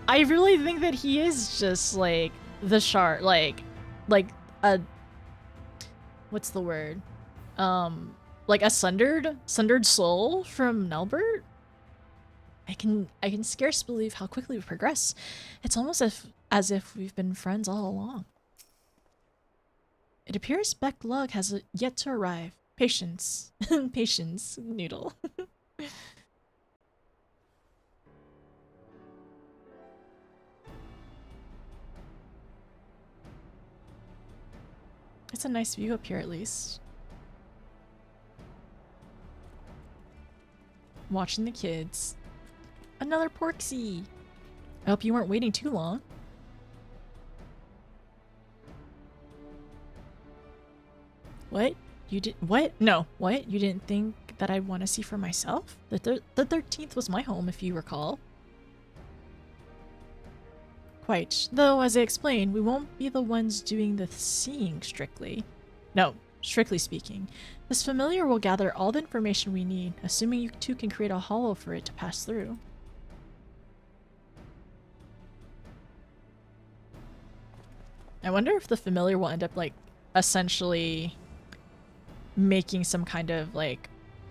I really think that he is just like the shard, like a, what's the word? Like a sundered soul from Nelbert. I can scarce believe how quickly we've progressed. It's almost as if we've been friends all along. It appears Beck Lug has yet to arrive. Patience. Patience, Noodle. It's a nice view up here at least. Watching the kids. Another Porksy! I hope you weren't waiting too long. What? You did- what? No. What? You didn't think that I'd want to see for myself? The 13th was my home, if you recall. Quite. Though, as I explained, we won't be the ones doing the seeing strictly. No, strictly speaking. This familiar will gather all the information we need, assuming you two can create a hollow for it to pass through. I wonder if the familiar will end up, like, essentially making some kind of, like,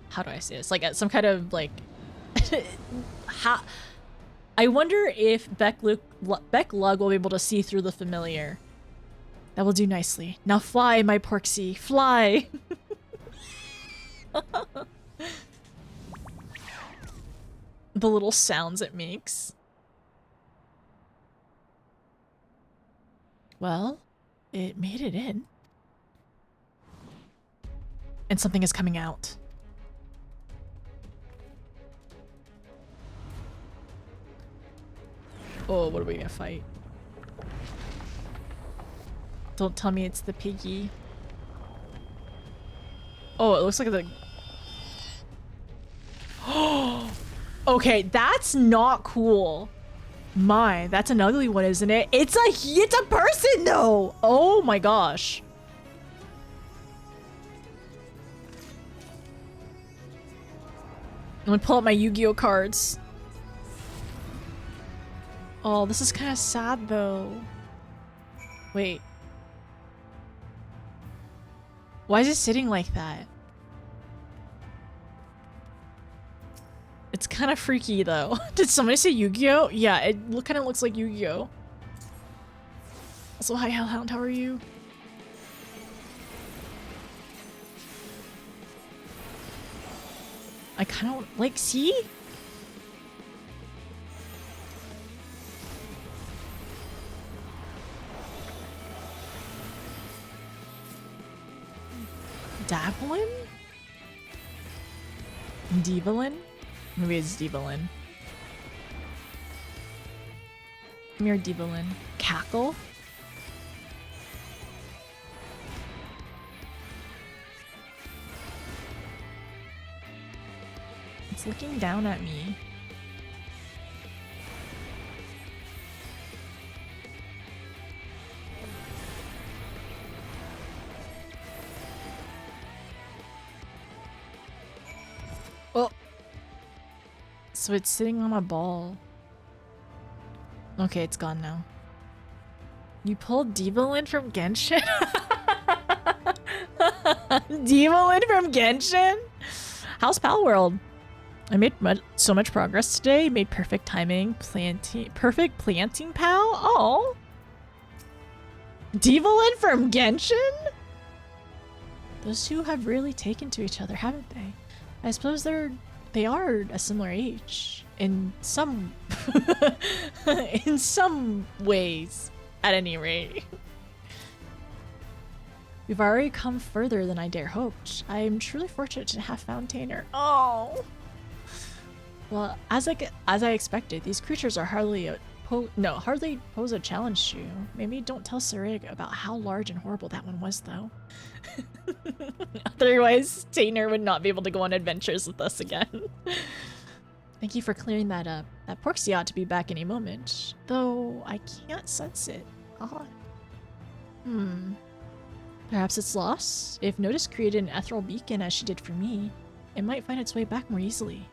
how do I say this? Like, some kind of, like, I wonder if Beck Lug will be able to see through the familiar. That will do nicely. Now fly, my Porksy, fly! The little sounds it makes. Well, it made it in. And something is coming out. Oh, what are we gonna fight? Don't tell me it's the piggy. Oh, it looks like the... Oh! Okay, that's not cool. My, that's an ugly one, isn't it? It's a person though! Oh my gosh. I'm gonna pull out my Yu-Gi-Oh cards. Oh, this is kind of sad though. Wait. Why is it sitting like that? It's kind of freaky though. Did somebody say Yu-Gi-Oh? Yeah, it kind of looks like Yu-Gi-Oh. Also, hi Hellhound, how are you? I kind of like, see? Dablin? Devalin? Maybe it's Devalin. Mere Devalin. Cackle? It's looking down at me. Oh. So it's sitting on a ball. Okay, it's gone now. You pulled Devalin from Genshin? Devalin from Genshin? How's Pal World? I made so much progress today. Made perfect timing. Perfect planting, pal? Oh. Devalin from Genshin? Those two have really taken to each other, haven't they? I suppose they are a similar age. In some... in some ways, at any rate. We've already come further than I dare hoped. I am truly fortunate to have found Tainer. Oh! Well, as I expected, these creatures are hardly pose a challenge to you. Maybe don't tell Sarig about how large and horrible that one was, though. Otherwise, Tainer would not be able to go on adventures with us again. Thank you for clearing that up. That Porksy ought to be back any moment, though I can't sense it. Odd. Perhaps it's lost? If Notice created an ethereal beacon as she did for me, it might find its way back more easily.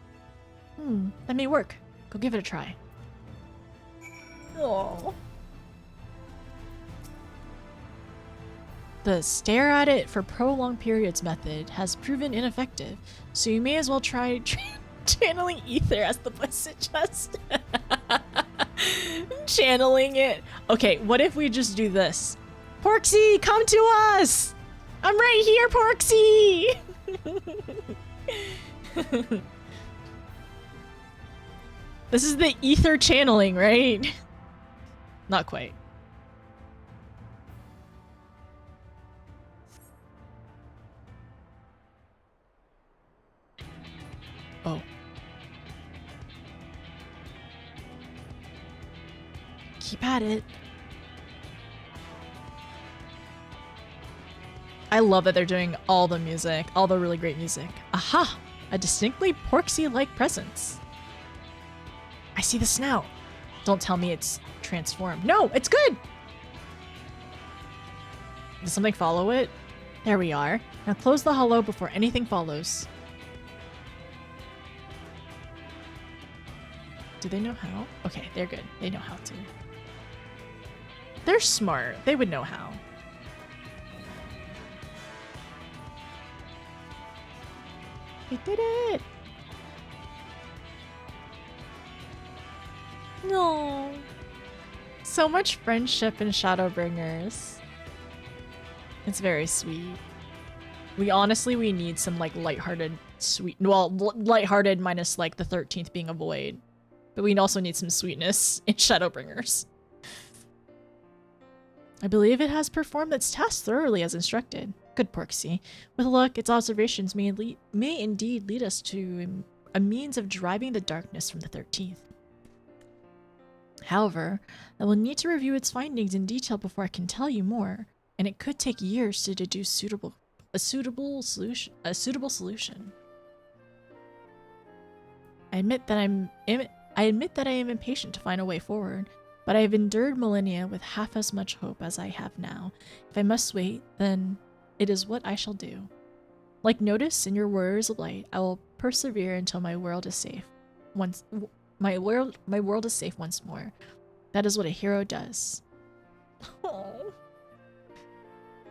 That may work. Go give it a try. Oh. The stare at it for prolonged periods method has proven ineffective, so you may as well try channeling ether as the voice suggest. Channeling it. Okay, what if we just do this? Porksy, come to us! I'm right here, Porksy! This is the ether channeling, right? Not quite. Oh. Keep at it. I love that they're doing all the music, all the really great music. Aha! A distinctly Porksy-like presence. I see the snout. Don't tell me it's transformed. No, it's good! Does something follow it? There we are. Now close the hollow before anything follows. Do they know how? Okay, they're good. They know how to. They're smart. They would know how. We did it! No. So much friendship in Shadowbringers. It's very sweet. We need some like lighthearted sweet, well, lighthearted minus like the 13th being a void. But we also need some sweetness in Shadowbringers. I believe it has performed its task thoroughly as instructed. Good Porksy. With luck, its observations may indeed lead us to a means of driving the darkness from the 13th. However, I will need to review its findings in detail before I can tell you more, and it could take years to deduce a suitable solution. I admit that I am impatient to find a way forward, but I have endured millennia with half as much hope as I have now. If I must wait, then it is what I shall do. Like Notice in your warriors of light, I will persevere until my world is safe. My world is safe once more. That is what a hero does. Oh.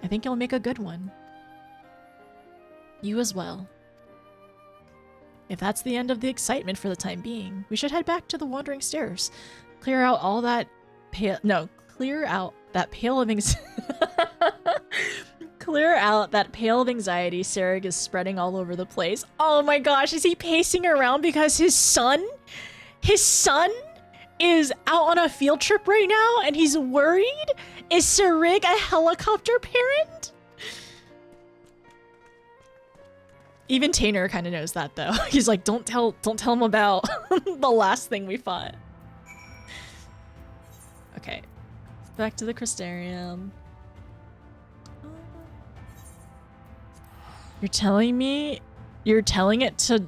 I think you'll make a good one. You as well. If that's the end of the excitement for the time being, we should head back to the Wandering Stairs. Clear out all that pale- no, clear out that pale of clear out that pale of anxiety Sarah is spreading all over the place. Oh my gosh, is he pacing around because his son is out on a field trip right now and he's worried? Is Sarig a helicopter parent? Even Tainer kind of knows that though. He's like, don't tell him about the last thing we fought. Okay, back to the Crystarium. You're telling it to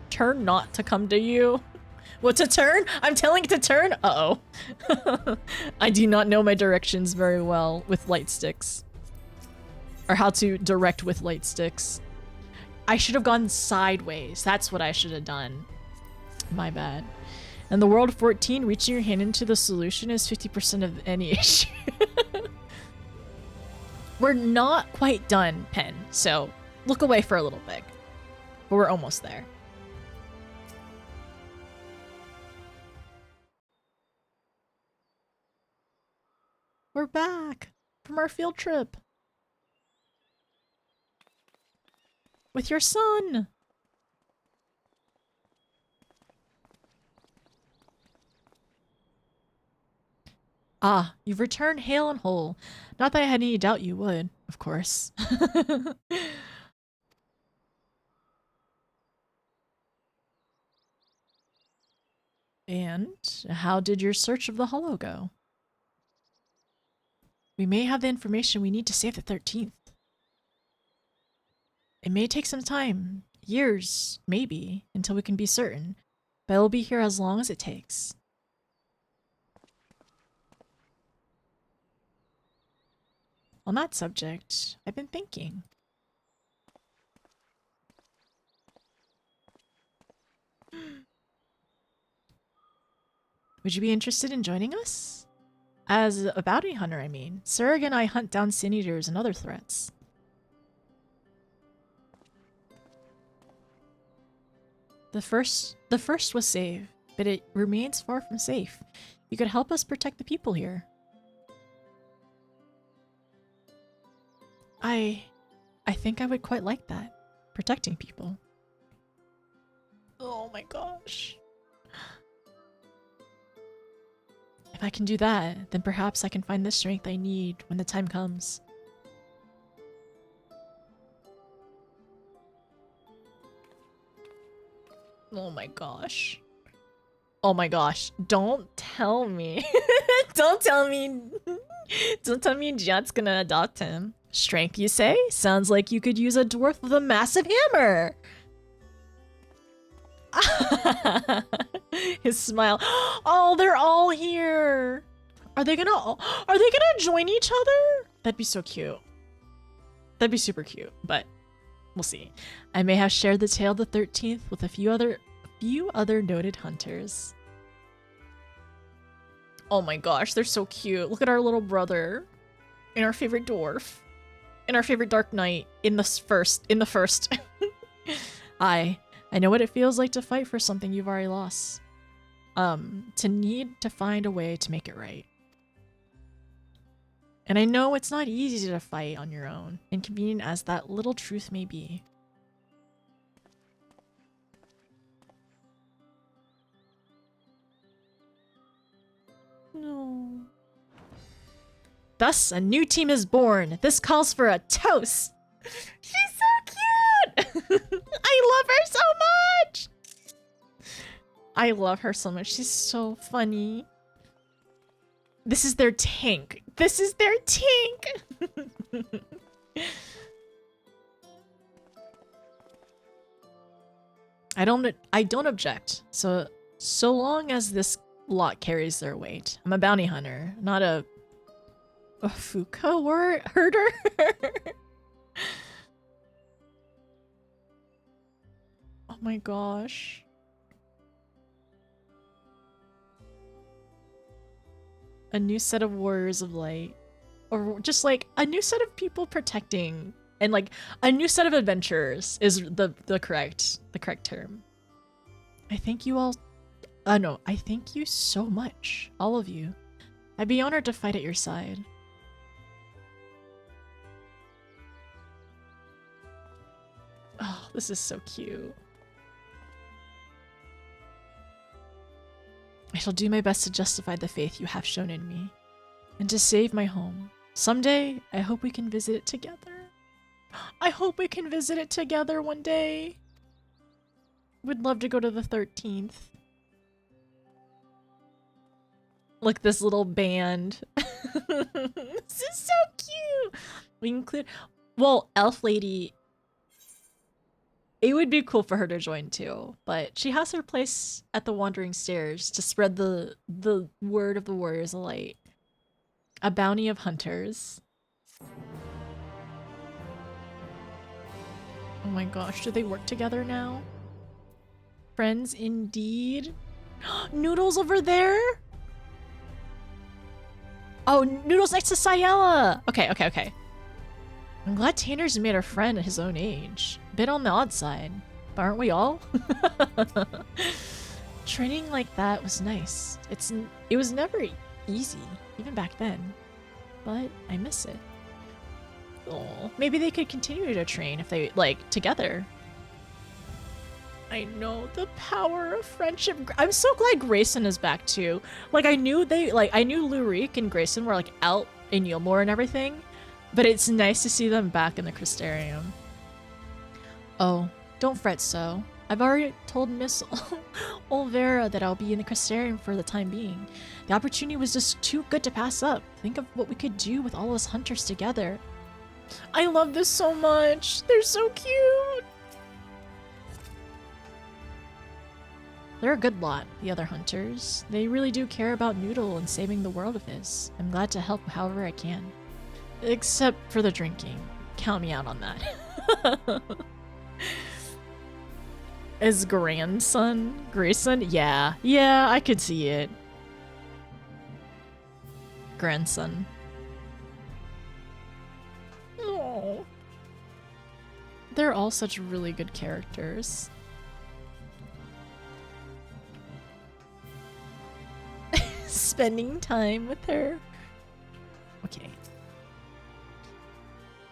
turn not to come to you. What, to turn? I'm telling it to turn? Uh-oh. I do not know my directions very well with light sticks. Or how to direct with light sticks. I should have gone sideways. That's what I should have done. My bad. And the world 14, reaching your hand into the solution is 50% of any issue. We're not quite done, Pen, so look away for a little bit. But we're almost there. We're back from our field trip. With your son. Ah, you've returned hale and whole. Not that I had any doubt you would, of course. And how did your search of the Hollow go? We may have the information we need to save the 13th. It may take some time, years, maybe, until we can be certain, but it'll be here as long as it takes. On that subject, I've been thinking. Would you be interested in joining us? As a bounty hunter, I mean. Surg and I hunt down sin eaters and other threats. The first was safe, but it remains far from safe. You could help us protect the people here. I think I would quite like that. Protecting people. Oh my gosh. If I can do that, then perhaps I can find the strength I need when the time comes. Oh my gosh. Oh my gosh. Don't tell me. Don't tell me. Don't tell me Jet's gonna adopt him. Strength, you say? Sounds like you could use a dwarf with a massive hammer. His smile. Oh, they're all here. Are they gonna join each other? That'd be so cute. That'd be super cute, but we'll see. I may have shared the tale of the 13th with a few other noted hunters. Oh my gosh, they're so cute. Look at our little brother. And our favorite dwarf. And our favorite Dark Knight in the first. I know what it feels like to fight for something you've already lost. To need to find a way to make it right. And I know it's not easy to fight on your own, inconvenient as that little truth may be. No. Thus, a new team is born. This calls for a toast. She's so cute! I love her so much! I love her so much. She's so funny. This is their tank. This is their tank! I don't object. So long as this lot carries their weight. I'm a bounty hunter, not a Foucault herder. Oh my gosh. A new set of warriors of light. Or just like a new set of people protecting and like a new set of adventures is the correct term. I thank you all. No, I thank you so much, all of you. I'd be honored to fight at your side. Oh, this is so cute. I shall do my best to justify the faith you have shown in me, and to save my home. Someday, I hope we can visit it together. I hope we can visit it together one day. Would love to go to the 13th. Look, this little band. This is so cute. We include, well, Elf Lady. It would be cool for her to join too, but she has her place at the Wandering Stairs to spread the word of the Warriors of Light. A bounty of hunters. Oh my gosh, do they work together now? Friends indeed. Noodles over there? Oh, Noodles next to Sayella! Okay. I'm glad Tanner's made a friend at his own age. Bit on the odd side, but aren't we all? Training like that was nice. It was never easy, even back then, but I miss it. Oh, maybe they could continue to train if they, like, together. I know, the power of friendship. I'm so glad Grayson is back too. Like, I knew Lurik and Grayson were like out in Yulmore and everything, but it's nice to see them back in the Crystarium. Oh, don't fret so. I've already told Miss Olvera that I'll be in the Crystarium for the time being. The opportunity was just too good to pass up. Think of what we could do with all us hunters together. I love this so much. They're so cute. They're a good lot, the other hunters. They really do care about Noodle and saving the world of his. I'm glad to help however I can. Except for the drinking. Count me out on that. As grandson? Grayson? Yeah, I could see it. Grandson. Oh. They're all such really good characters. Spending time with her. Okay.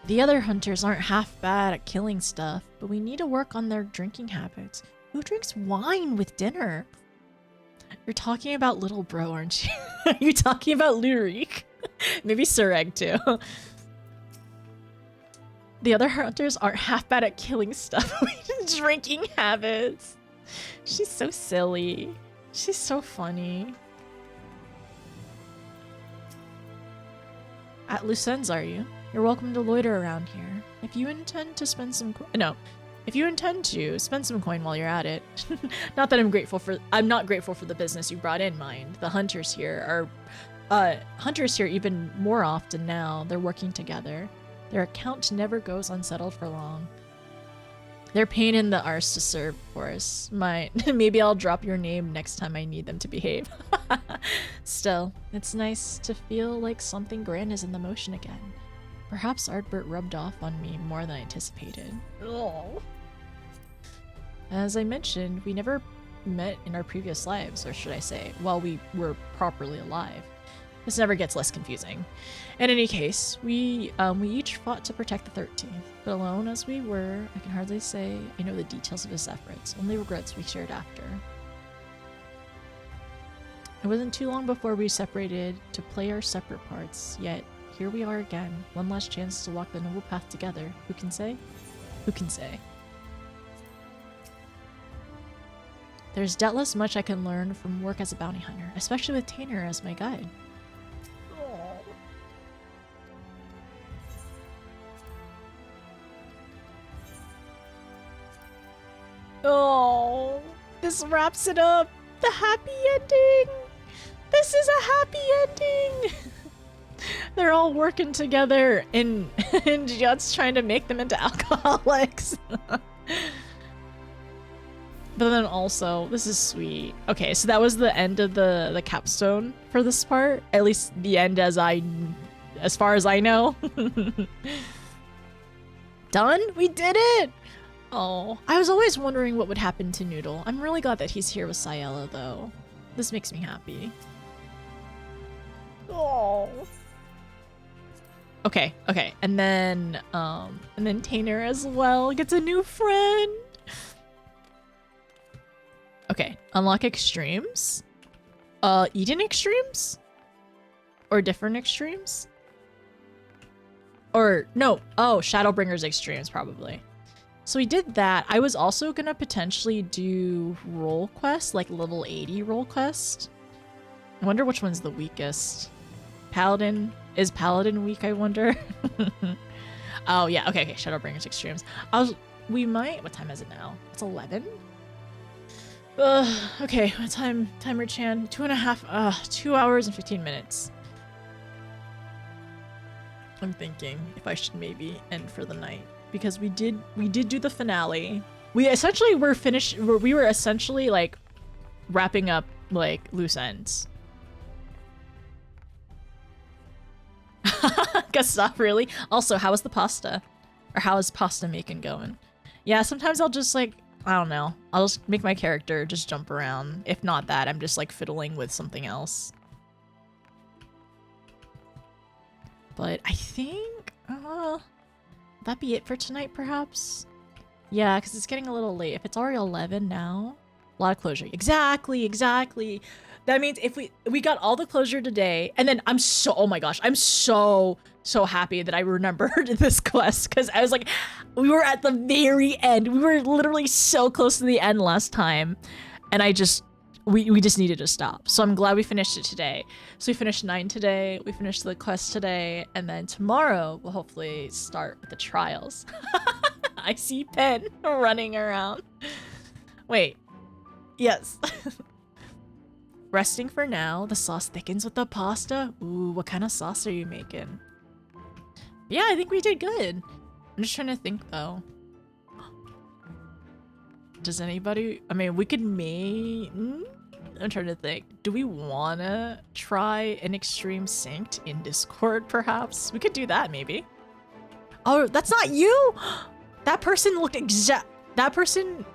The other hunters aren't half bad at killing stuff, but we need to work on their drinking habits. Who drinks wine with dinner? You're talking about little bro, aren't you? Are you talking about Lurik? Maybe Sureg too. The other hunters aren't half bad at killing stuff. Drinking habits. She's so silly. She's so funny. At Lucens, are you? You're welcome to loiter around here. If you intend to spend some coin while you're at it. Not that I'm not grateful for the business you brought in, mind. The hunters here are even more often now. They're working together. Their account never goes unsettled for long. They're pain in the arse to serve, of course. Maybe I'll drop your name next time I need them to behave. Still, it's nice to feel like something grand is in the motion again. Perhaps Artbert rubbed off on me more than I anticipated. Oh. As I mentioned, we never met in our previous lives, or should I say, while we were properly alive. This never gets less confusing. In any case, we each fought to protect the 13th, but alone as we were, I can hardly say I know the details of his efforts, only regrets we shared after. It wasn't too long before we separated to play our separate parts, yet here we are again, one last chance to walk the noble path together. Who can say? Who can say? There's doubtless much I can learn from work as a bounty hunter, especially with Tanner as my guide. Oh, this wraps it up. The happy ending. This is a happy ending. They're all working together and Jud's trying to make them into alcoholics. But then also, this is sweet. Okay, so that was the end of the capstone for this part. At least the end as far as I know. Done? We did it! Oh, I was always wondering what would happen to Noodle. I'm really glad that he's here with Sayela, though. This makes me happy. Oh. Okay, okay. And then Tainer as well gets a new friend. Okay, unlock extremes. Eden extremes? Or different extremes? Or, no, oh, Shadowbringer's extremes, probably. So we did that. I was also gonna potentially do role quest, like level 80 role quest. I wonder which one's the weakest. Paladin? Is Paladin weak, I wonder? Oh, yeah, okay, Shadowbringer's extremes. We might, what time is it now? It's 11? Okay, what time? Timer Chan, 2 hours and 15 minutes. I'm thinking if I should maybe end for the night because we did do the finale. We essentially were finished. We were essentially like wrapping up like loose ends. Guess not really. Also, how is the pasta? Or how is pasta making going? Yeah, sometimes I'll just like, I don't know. I'll just make my character just jump around. If not that, I'm just like fiddling with something else. But I think, that be it for tonight, perhaps? Yeah, because it's getting a little late. If it's already 11 now, a lot of closure. Exactly. That means if we got all the closure today, and then oh my gosh, I'm so happy that I remembered this quest, because I was like, we were at the very end. We were literally so close to the end last time, and we just needed to stop. So I'm glad we finished it today. So we finished 9 today, we finished the quest today, and then tomorrow we'll hopefully start with the trials. I see Pen running around. Wait. Yes. Resting for now. The sauce thickens with the pasta. Ooh, what kind of sauce are you making? Yeah, I think we did good. I'm just trying to think though. Does anybody, I mean, we could I'm trying to think. Do we wanna try an extreme synced in Discord, perhaps? We could do that, maybe. Oh, that's not you? That person looked that person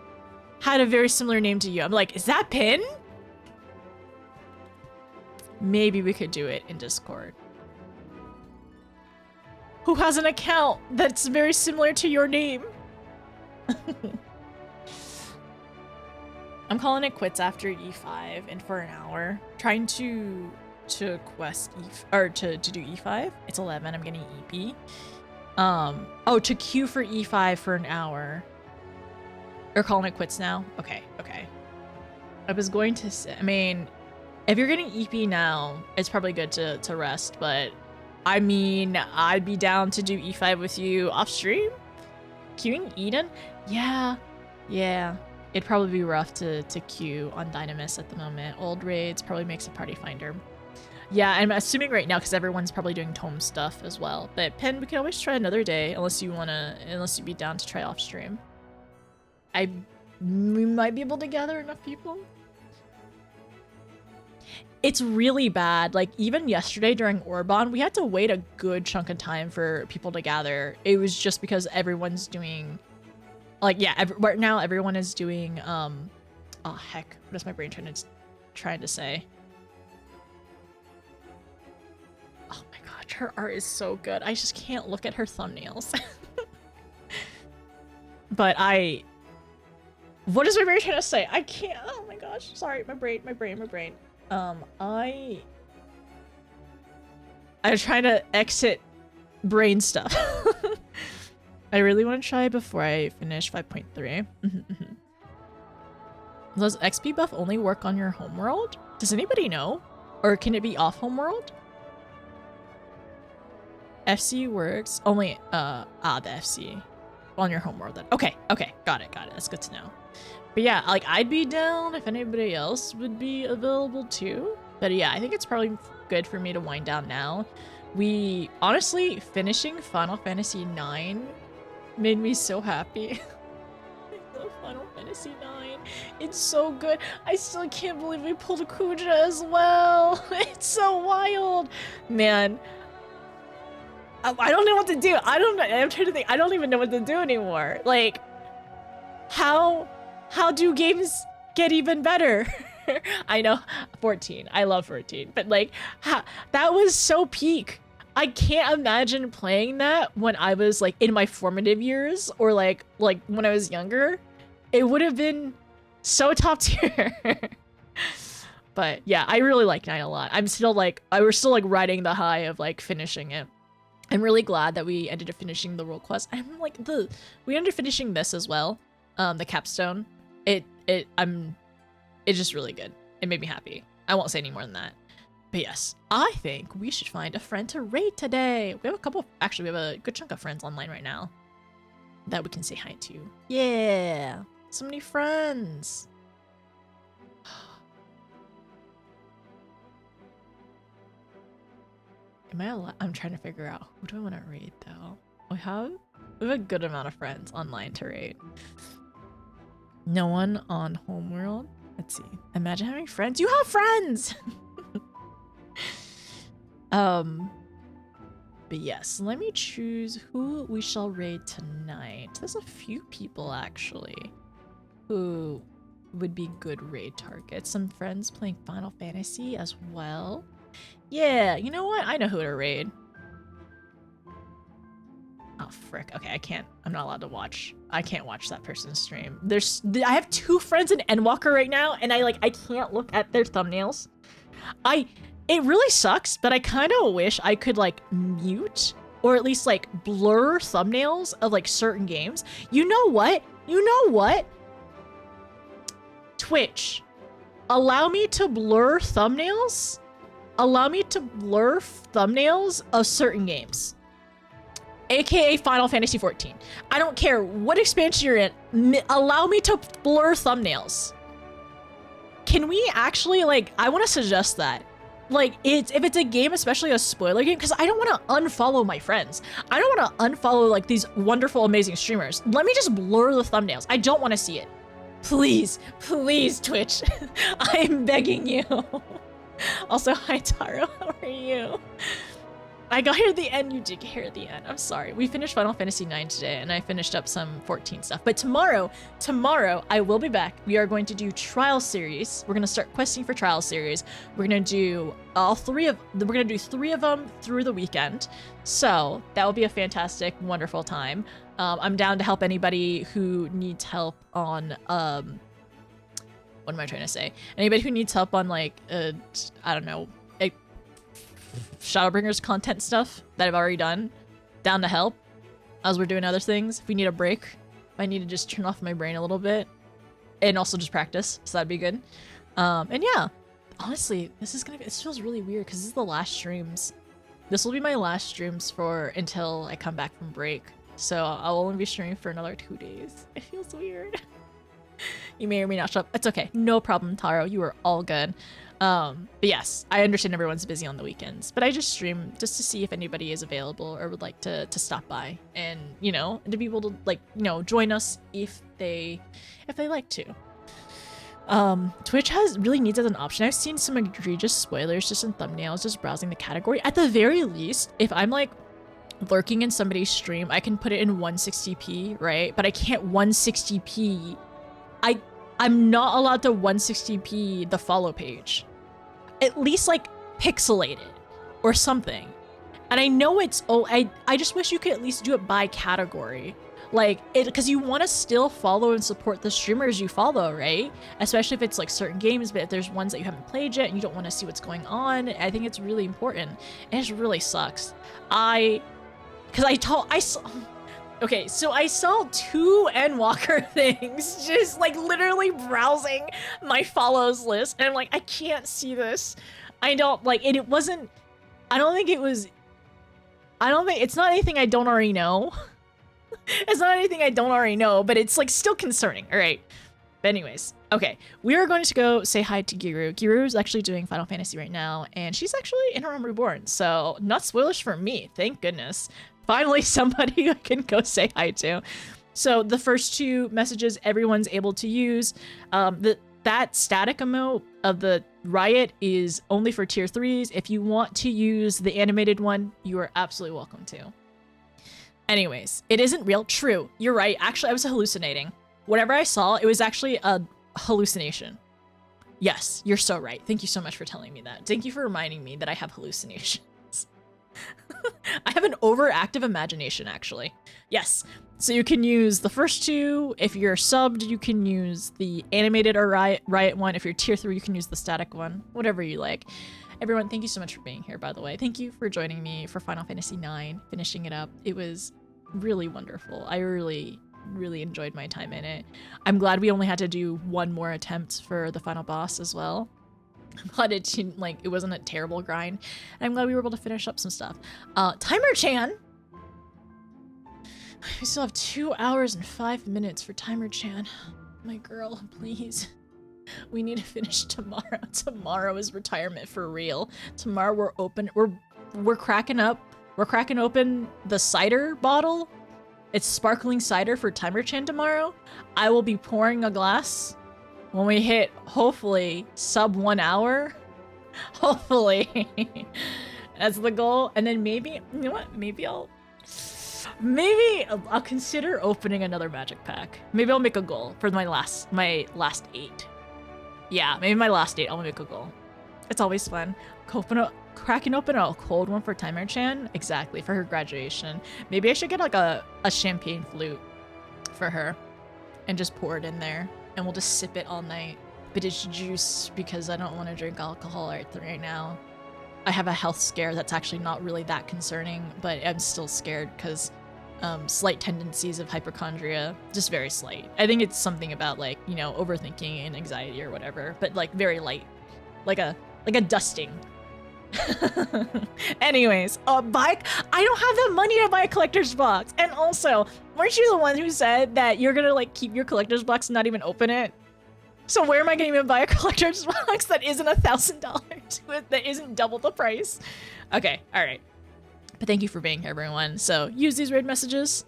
had a very similar name to you. I'm like, is that Pin? Maybe we could do it in Discord. Who has an account that's very similar to your name? I'm calling it quits after E5 and for an hour. Trying to quest to do E5. It's 11. I'm getting EP. Oh, to queue for E5 for an hour. You're calling it quits now? Okay. I was going to say, I mean, if you're getting EP now, it's probably good to rest, but I mean, I'd be down to do E5 with you off stream. Queuing Eden? Yeah. It'd probably be rough to queue on Dynamis at the moment. Old raids probably makes a party finder. Yeah, I'm assuming right now because everyone's probably doing tome stuff as well. But Pen, we can always try another day unless you'd be down to try off stream. We might be able to gather enough people. It's really bad. Like even yesterday during Orban, we had to wait a good chunk of time for people to gather. It was just because everyone's doing, like, yeah, right now everyone is doing, oh heck, what is my brain trying to say? Oh my god, her art is so good. I just can't look at her thumbnails. But what is my brain trying to say? I can't, oh my gosh, sorry, my brain. I'm trying to exit brain stuff. I really want to try before I finish 5.3. Does XP buff only work on your homeworld? Does anybody know? Or can it be off homeworld? FC works only, the FC on your homeworld then. Okay, got it. That's good to know. But yeah, like I'd be down if anybody else would be available too. But yeah, I think it's probably good for me to wind down now. We honestly finishing Final Fantasy 9 made me so happy. I love Final Fantasy 9. It's so good. I still can't believe we pulled a Kuja as well. It's so wild. Man. I don't know what to do. I don't know. I'm trying to think. I don't even know what to do anymore. Like, how do games get even better? I know 14. I love 14, but like, that was so peak. I can't imagine playing that when I was like in my formative years or like when I was younger. It would have been so top tier. But yeah, I really like 9 a lot. I'm still like, we're still like riding the high of like finishing it. I'm really glad that we ended up finishing the world quest. I'm like we ended up finishing this as well. The capstone. It's just really good. It made me happy. I won't say any more than that. But yes, I think we should find a friend to raid today. We have a couple, actually we have a good chunk of friends online right now that we can say hi to. Yeah, so many friends. Am I allowed? I'm trying to figure out who do I want to raid though. We have a good amount of friends online to raid. No one on Homeworld. Let's see. Imagine having friends. You have friends. But yes, let me choose who we shall raid tonight. There's a few people actually who would be good raid targets. Some friends playing Final Fantasy as well. Yeah, you know what? I know who to raid. Oh, frick. Okay, I'm not allowed to watch. I can't watch that person's stream. I have 2 friends in Endwalker right now, and I can't look at their thumbnails. It really sucks, but I kind of wish I could like mute or at least like blur thumbnails of like certain games. You know what? Twitch, allow me to blur thumbnails. Allow me to blur thumbnails of certain games. AKA Final Fantasy 14. I don't care what expansion you're in. Allow me to blur thumbnails. Can we actually, like, I want to suggest that. Like, if it's a game, especially a spoiler game, because I don't want to unfollow my friends. I don't want to unfollow, like, these wonderful, amazing streamers. Let me just blur the thumbnails. I don't want to see it. Please, please, Twitch. I'm begging you. Also, hi, Taro. How are you? I got here at the end. You did get here at the end. I'm sorry. We finished Final Fantasy 9 today, and I finished up some 14 stuff. But tomorrow, I will be back. We are going to do Trial Series. We're going to start questing for Trial Series. We're going to do we're going to do 3 of them through the weekend. So that will be a fantastic, wonderful time. I'm down to help anybody who needs help on, what am I trying to say? Anybody who needs help on, like, I don't know, Shadowbringers content stuff that I've already done, down to help as we're doing other things. If we need a break, if I need to just turn off my brain a little bit and also just practice, so that'd be good. And yeah, honestly, this feels really weird because this is the last streams. This will be my last streams until I come back from break. So I'll only be streaming for another 2 days. It feels weird. You may or may not show up. It's okay. No problem, Taro. You are all good. But yes, I understand everyone's busy on the weekends, but I just stream just to see if anybody is available or would like to stop by and, you know, to be able to, like, you know, join us if they like to. Twitch really needs as an option. I've seen some egregious spoilers just in thumbnails, just browsing the category. At the very least, if I'm like lurking in somebody's stream, I can put it in 160p, right? But I can't 160p. I'm not allowed to 160p the follow page. At least like pixelate it or something. And I know I just wish you could at least do it by category. Like, because you want to still follow and support the streamers you follow, right? Especially if it's like certain games, but if there's ones that you haven't played yet and you don't want to see what's going on, I think it's really important. And it really sucks. Okay, so I saw 2 Endwalker things, just like literally browsing my follows list, and I'm like, I can't see this. I don't like it. It's not anything I don't already know. It's not anything I don't already know, but it's like still concerning. All right. But anyways, okay, we are going to go say hi to Giru. Giru is actually doing Final Fantasy right now, and she's actually in Realm Reborn, so not spoilers for me, thank goodness. Finally, somebody I can go say hi to. So the first 2 messages everyone's able to use. That static emote of the Riot is only for tier 3s. If you want to use the animated one, you are absolutely welcome to. Anyways, it isn't real. True. You're right. Actually, I was hallucinating. Whatever I saw, it was actually a hallucination. Yes, you're so right. Thank you so much for telling me that. Thank you for reminding me that I have hallucinations. I have an overactive imagination, actually. Yes. So you can use the first two. If you're subbed, you can use the animated or Riot one. If you're tier 3, you can use the static one. Whatever you like. Everyone, thank you so much for being here, by the way. Thank you for joining me for Final Fantasy IX, finishing it up. It was really wonderful. I really enjoyed my time in it. I'm glad we only had to do one more attempt for the final boss as well. I'm glad it didn't, like, it wasn't a terrible grind. And I'm glad we were able to finish up some stuff. Timer-chan! We still have 2 hours and 5 minutes for Timer-chan. My girl, please. We need to finish tomorrow. Tomorrow is retirement for real. Tomorrow we're cracking open the cider bottle. It's sparkling cider for Timer-chan tomorrow. I will be pouring a glass when we hit, hopefully, sub 1 hour. Hopefully. That's the goal. And then maybe, you know what? Maybe I'll consider opening another magic pack. Maybe I'll make a goal for my last 8. Yeah, maybe my last 8, I'll make a goal. It's always fun. Cracking open a cold one for Timer-chan. Exactly, for her graduation. Maybe I should get like a champagne flute for her and just pour it in there. And we'll just sip it all night. But it's juice because I don't want to drink alcohol right now. I have a health scare that's actually not really that concerning, but I'm still scared because slight tendencies of hypochondria, just very slight. I think it's something about like, you know, overthinking and anxiety or whatever, but like very light, like a dusting. Anyways, a bike. I don't have the money to buy a collector's box. And also, weren't you the one who said that you're gonna like keep your collector's box and not even open it? So where am I gonna even buy a collector's box that isn't $1,000, that isn't double the price? Okay, all right. But thank you for being here, everyone. So use these raid messages.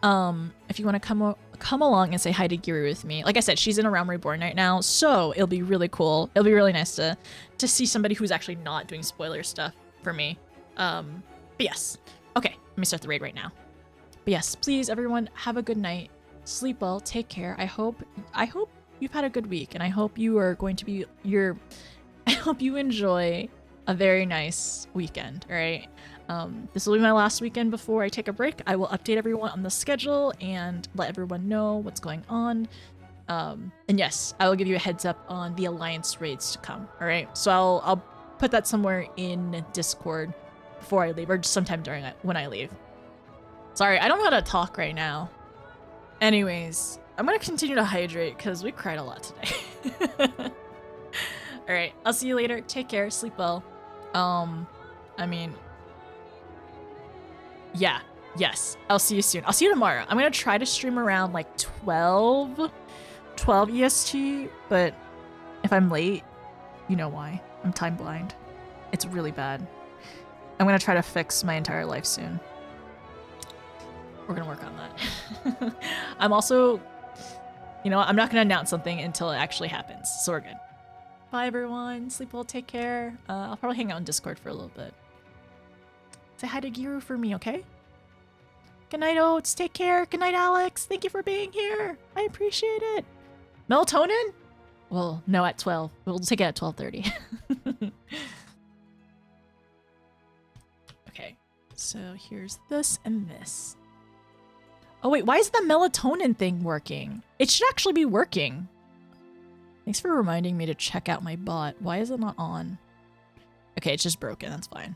If you want to come along and say hi to Giri with me. Like I said, she's in A Realm Reborn right now, so it'll be really cool. It'll be really nice to see somebody who's actually not doing spoiler stuff for me. But yes. Okay, let me start the raid right now. But yes, please, everyone, have a good night. Sleep well. Take care. I hope you've had a good week, and I hope you are going to be I hope you enjoy a very nice weekend. All right. This will be my last weekend before I take a break. I will update everyone on the schedule and let everyone know what's going on. And yes, I will give you a heads up on the Alliance raids to come. All right. So I'll put that somewhere in Discord before I leave, or just sometime during it when I leave. Sorry, I don't know how to talk right now. Anyways, I'm gonna continue to hydrate because we cried a lot today. All right. I'll see you later. Take care. Sleep well. I mean, yeah, yes, I'll see you soon. I'll see you tomorrow. I'm gonna try to stream around like 12 EST, but if I'm late, you know why. I'm time blind. It's really bad. I'm gonna try to fix my entire life soon. We're gonna work on that. I'm also, you know, I'm not gonna announce something until it actually happens, so we're good. Bye everyone, sleep well, take care. I'll probably hang out on Discord for a little bit. Say hi to Giru for me, okay? Good night, Oats. Take care. Good night, Alex. Thank you for being here. I appreciate it. Melatonin? Well, no, at 12. We'll take it at 12:30. Okay, so here's this and this. Oh wait, why is the melatonin thing working? It should actually be working. Thanks for reminding me to check out my bot. Why is it not on? Okay, it's just broken. That's fine.